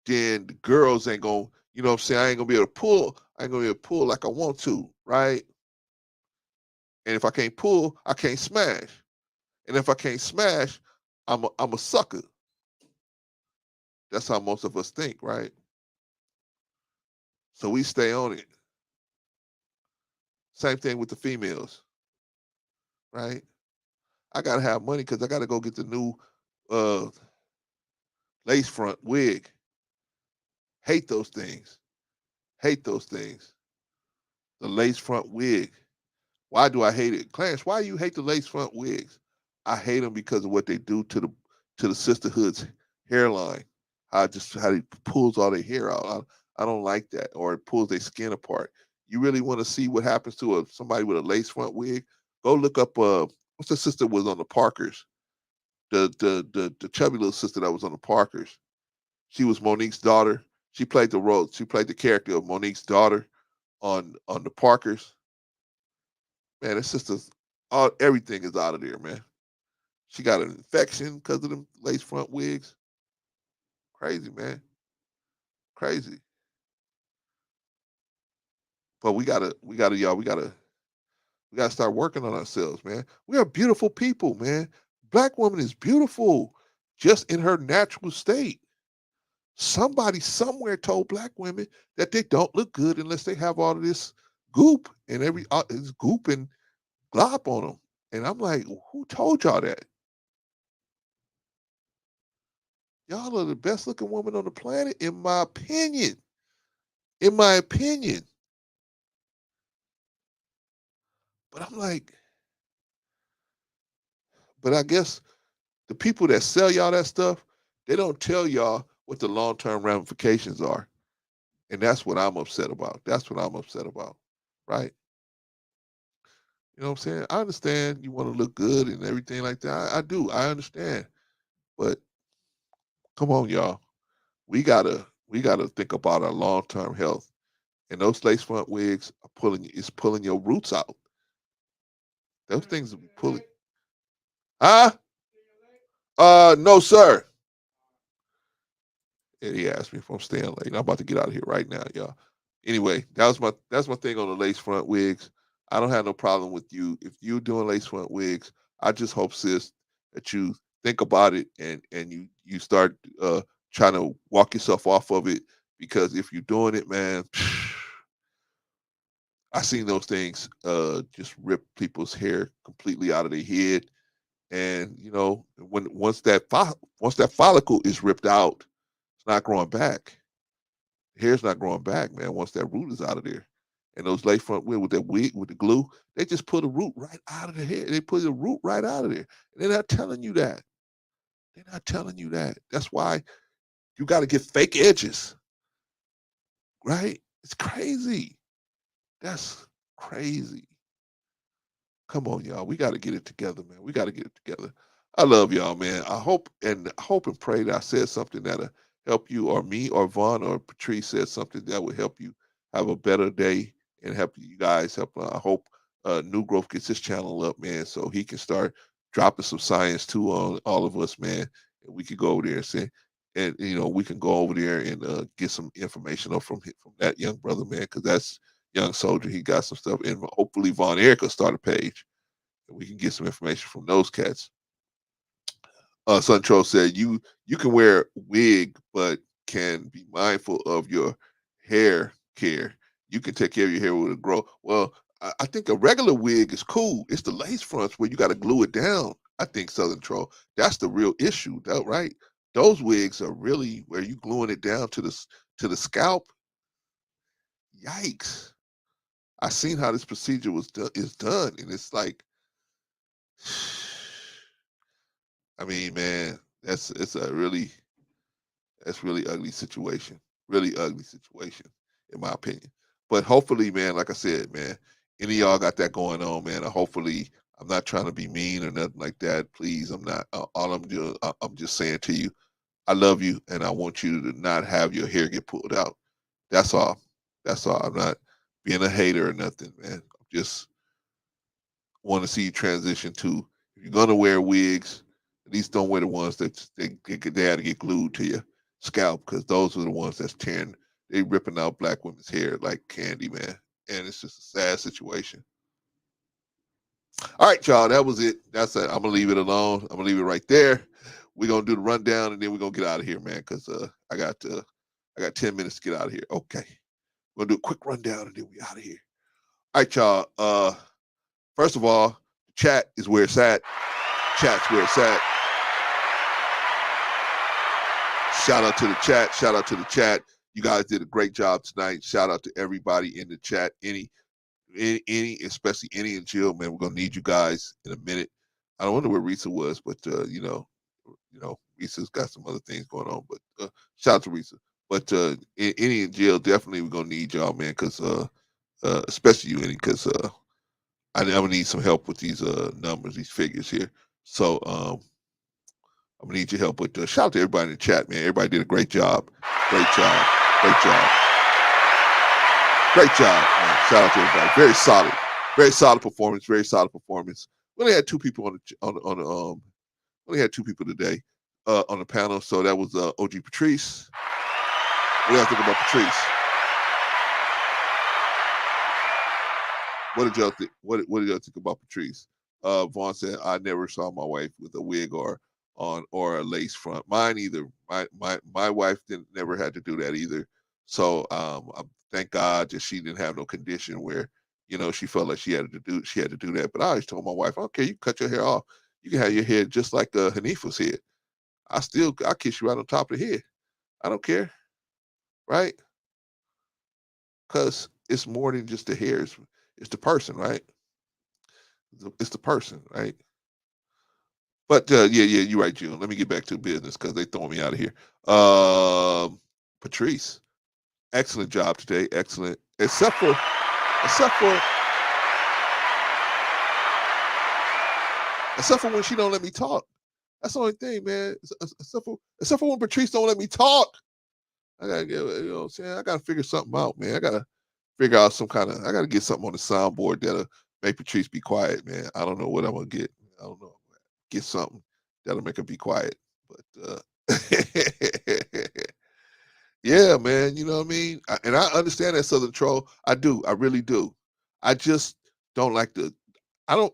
then the girls ain't gonna, you know what I'm saying, I ain't gonna be able to pull, I ain't gonna be able to pull like I want to, right? And if I can't pull, I can't smash. And if I can't smash, I'm a sucker. That's how most of us think, right? So we stay on it. Same thing with the females, right? I gotta have money because I gotta go get the new uh, lace front wig. Hate those things. Hate those things. The lace front wig. Why do I hate it? Clarence, why do you hate the lace front wigs? I hate them because of what they do to the sisterhood's hairline. How it pulls all their hair out. I don't like that. Or it pulls their skin apart. You really want to see what happens to somebody with a lace front wig? Go look up what's the sister was on the Parkers? The chubby little sister that was on the Parkers. She was Monique's daughter. She played the role. She played the character of Monique's daughter. on the Parkers. Man, it's just everything is out of there, man. She got an infection because of them lace front wigs. Crazy, man. Crazy. But y'all, we gotta start working on ourselves, man. We are beautiful people, man. Black woman is beautiful just in her natural state. Somebody somewhere told black women that they don't look good unless they have all of this goop and this goop and glop on them. And I'm like, who told y'all that? Y'all are the best looking woman on the planet, in my opinion. In my opinion. But I'm like, but I guess the people that sell y'all that stuff, they don't tell y'all what the long term ramifications are. And that's what I'm upset about. That's what I'm upset about. Right? You know what I'm saying? I understand you want to look good and everything like that. I do. I understand. But come on, y'all. We gotta think about our long term health. And those lace front wigs are pulling your roots out. Those things are pulling. Huh? No, sir. And he asked me if I'm staying late. I'm about to get out of here right now, y'all. Anyway, that's my thing on the lace front wigs. I don't have no problem with you if you're doing lace front wigs. I just hope, sis, that you think about it and you start trying to walk yourself off of it, because if you're doing it, man, I seen those things just rip people's hair completely out of their head, and once that follicle is ripped out, it's not growing back. Hair's not growing back, man, once that root is out of there. And those lace front wig with that wig with the glue, they just put a root right out of the hair. They put the root right out of there. And they're not telling you that. They're not telling you that. That's why you got to get fake edges, right? It's crazy. That's crazy. Come on, y'all. We got to get it together, man. We got to get it together. I love y'all, man. I hope and pray that I said something that'll help you, or me, or Vaughn, or Patrice said something that will help you have a better day and help you guys. I hope New Growth gets his channel up, man, so he can start dropping some science too on all of us, man. And we can go over there and say, and we can go over there and get some information up from that young brother, man, because that's young soldier. He got some stuff, and hopefully Von Eric will start a page, and we can get some information from those cats. Sun Troll said you can wear a wig, but can be mindful of your hair care. You can take care of your hair with a grow. Well, I think a regular wig is cool. It's the lace fronts where you got to glue it down. I think Southern Troll. That's the real issue, though, right? Those wigs are really where you gluing it down to the scalp. Yikes! I seen how this procedure is done, and it's like, I mean, man, that's really ugly situation. Really ugly situation, in my opinion. But hopefully, man, like I said, man, any of y'all got that going on, man. Hopefully, I'm not trying to be mean or nothing like that. Please, I'm not. All I'm doing, I'm just saying to you, I love you, and I want you to not have your hair get pulled out. That's all. That's all. I'm not being a hater or nothing, man. I'm just want to see you transition to, if you're gonna wear wigs, at least don't wear the ones that they had to get glued to your scalp, because those are the ones that's tearing, they ripping out black women's hair like candy, man. And it's just a sad situation. All right, y'all, that was it. That's it. I'm gonna leave it alone. I'm gonna leave it right there. We're gonna do the rundown, and then we're gonna get out of here, man, because I got 10 minutes to get out of here. Okay. We're gonna do a quick rundown, and then we out of here. All right, y'all. First of all, the chat is where it's at. Chat's where it's at. Shout out to the chat. Shout out to the chat. You guys did a great job tonight. Shout out to everybody in the chat. Any, especially Annie and Jill, man. We're gonna need you guys in a minute. I don't wonder where Risa was, but Risa's got some other things going on. But shout out to Risa. But Annie and Jill, definitely we're gonna need y'all, man, because especially you, Annie, because I'm gonna need some help with these numbers, these figures here. So I'm gonna need your help with shout out to everybody in the chat, man. Everybody did a great job. Great job. Great job. Great job, man. Shout out to everybody. Very solid. Very solid performance. Very solid performance. We only had two people only had two people today on the panel. So that was OG Patrice. What do y'all think about Patrice? What did y'all think? What did y'all think about Patrice? Vaughn said, "I never saw my wife with a wig or a lace front. Mine either. My wife never had to do that either. So thank God that she didn't have no condition where she felt like she had to do that. But I always told my wife, okay, you cut your hair off. You can have your head just like Hanifa's head. I'll kiss you right on top of the head. I don't care, right? Because it's more than just the hair. It's the person, right? It's the person, right? But yeah, you're right, June. Let me get back to business because they throwing me out of here. Patrice, excellent job today. Excellent, except for when she don't let me talk. That's the only thing, man. Except for when Patrice don't let me talk. I gotta get, what I'm saying? I gotta figure something out, man. I gotta figure out I gotta get something on the soundboard that'll make Patrice be quiet, man. I don't know what I'm gonna get. I don't know. Get something that'll make her be quiet. But yeah, man, you know what I mean? And I understand that Southern troll. I do. I really do. I just don't like the I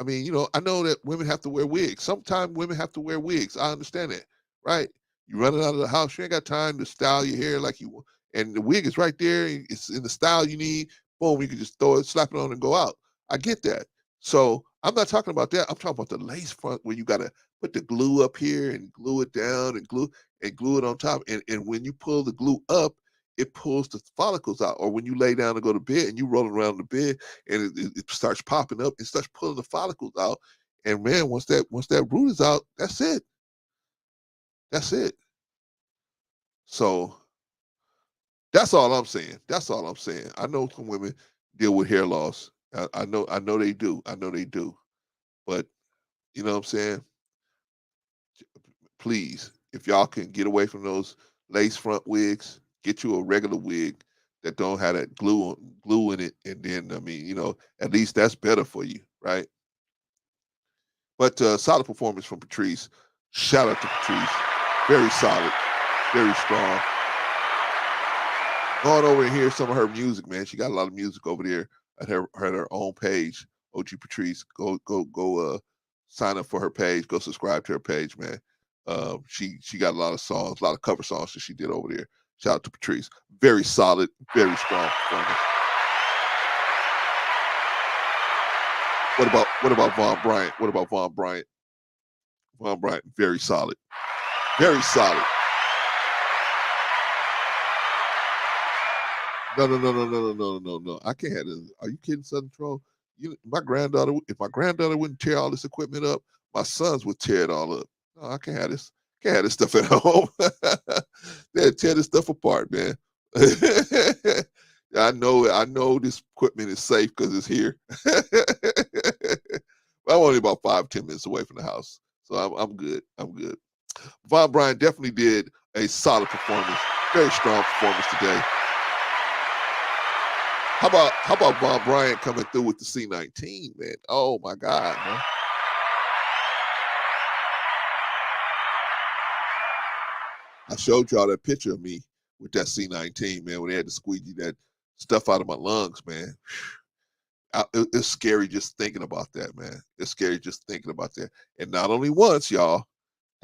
mean, I know that women have to wear wigs. Sometimes women have to wear wigs. I understand that, right? You running out of the house, you ain't got time to style your hair like you want. And the wig is right there. It's in the style you need. Boom, you can just throw it, slap it on, and go out. I get that. So I'm not talking about that. I'm talking about the lace front where you gotta put the glue up here and glue it down and glue it on top. And when you pull the glue up, it pulls the follicles out. Or when you lay down to go to bed and you roll around the bed and it starts popping up, it starts pulling the follicles out. And man, once that root is out, that's it. That's it. So that's all I'm saying. That's all I'm saying. I know some women deal with hair loss. I know they do. I know they do. But you know what I'm saying? Please, if y'all can get away from those lace front wigs, get you a regular wig that don't have that glue in it, and then I mean, at least that's better for you, right? But solid performance from Patrice. Shout out to Patrice. Very solid, very strong. Going over and hear some of her music, man. She got a lot of music over there at her own page. OG Patrice, go sign up for her page. Go subscribe to her page, man. She got a lot of songs, a lot of cover songs that she did over there. Shout out to Patrice. Very solid, very strong performance. What about Von Bryant? What about Von Bryant? Von Bryant, very solid. Very solid. No. I can't have this. Are you kidding, Southern Troll? If my granddaughter wouldn't tear all this equipment up, my sons would tear it all up. No, I can't have this. Can't have this stuff at home. They'll tear this stuff apart, man. I know this equipment is safe because it's here. I'm only about 5-10 minutes away from the house. So I'm good. I'm good. Von Bryant definitely did a solid performance. Very strong performance today. How about Von Bryant coming through with the C19, man? Oh my God, man. I showed y'all that picture of me with that C19, man, when they had to squeegee that stuff out of my lungs, man. It's scary just thinking about that, man. It's scary just thinking about that. And not only once, y'all.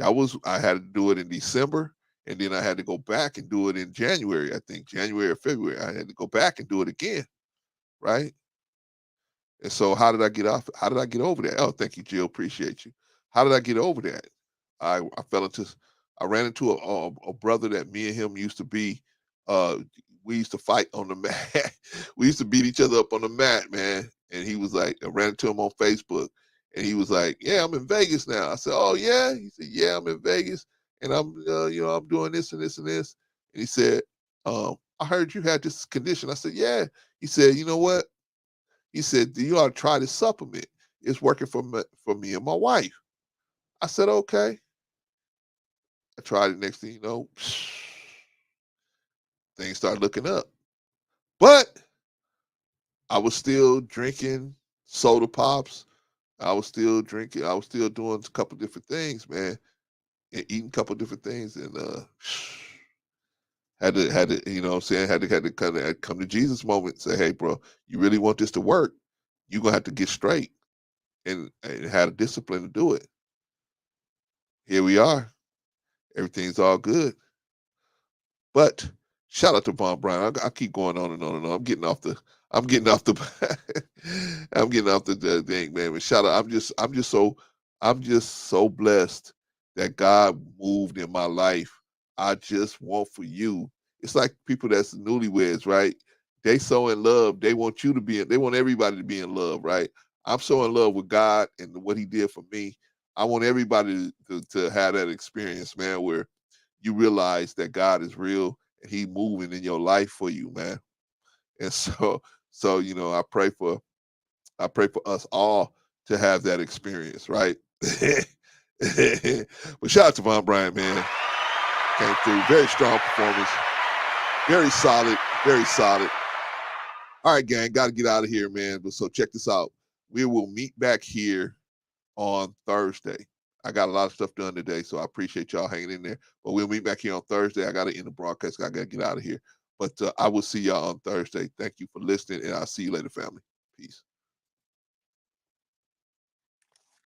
I had to do it in December, and then I had to go back and do it in January, I think, January or February. I had to go back and do it again, right? And so how did I get off? How did I get over that? Oh, thank you, Jill. Appreciate you. How did I get over that? I ran into a brother that me and him used to be. We used to fight on the mat. We used to beat each other up on the mat, man. And he was like, I ran into him on Facebook, and he was like, "Yeah, I'm in Vegas now." I said, "Oh yeah." He said, "Yeah, I'm in Vegas, and I'm I'm doing this and this and this." And he said, "I heard you had this condition." I said, "Yeah." He said, "You know what?" He said, "You ought to try this supplement. It's working for me and my wife." I said, "Okay." I tried it. Next thing you know, things started looking up. But I was still drinking soda pops. I was still drinking. I was still doing a couple different things, man, and eating a couple different things, and had to, you know what I'm saying, had to kind of come to Jesus moment and say, hey, bro, you really want this to work? You're gonna have to get straight and had a discipline to do it. Here we are. Everything's all good. But shout out to Von Brown. I keep going on and on and on. I'm getting off the I'm getting off the thing, man. But shout out. I'm just so blessed that God moved in my life. I just want for you. It's like people that's newlyweds, right? They so in love. They want you to be. They want everybody to be in love, right? I'm so in love with God and what He did for me. I want everybody to have that experience, man, where you realize that God is real and He moving in your life for you, man. And so you know, I pray for us all to have that experience, right? But shout out to Von Bryant, man. Came through, very strong performance, very solid, very solid. All right, gang, got to get out of here, man. But so check this out. We will meet back here on Thursday. I got a lot of stuff done today, so I appreciate y'all hanging in there. But we'll meet back here on Thursday. I got to end the broadcast. I got to get out of here. But I will see y'all on Thursday. Thank you for listening, and I'll see you later, family. Peace.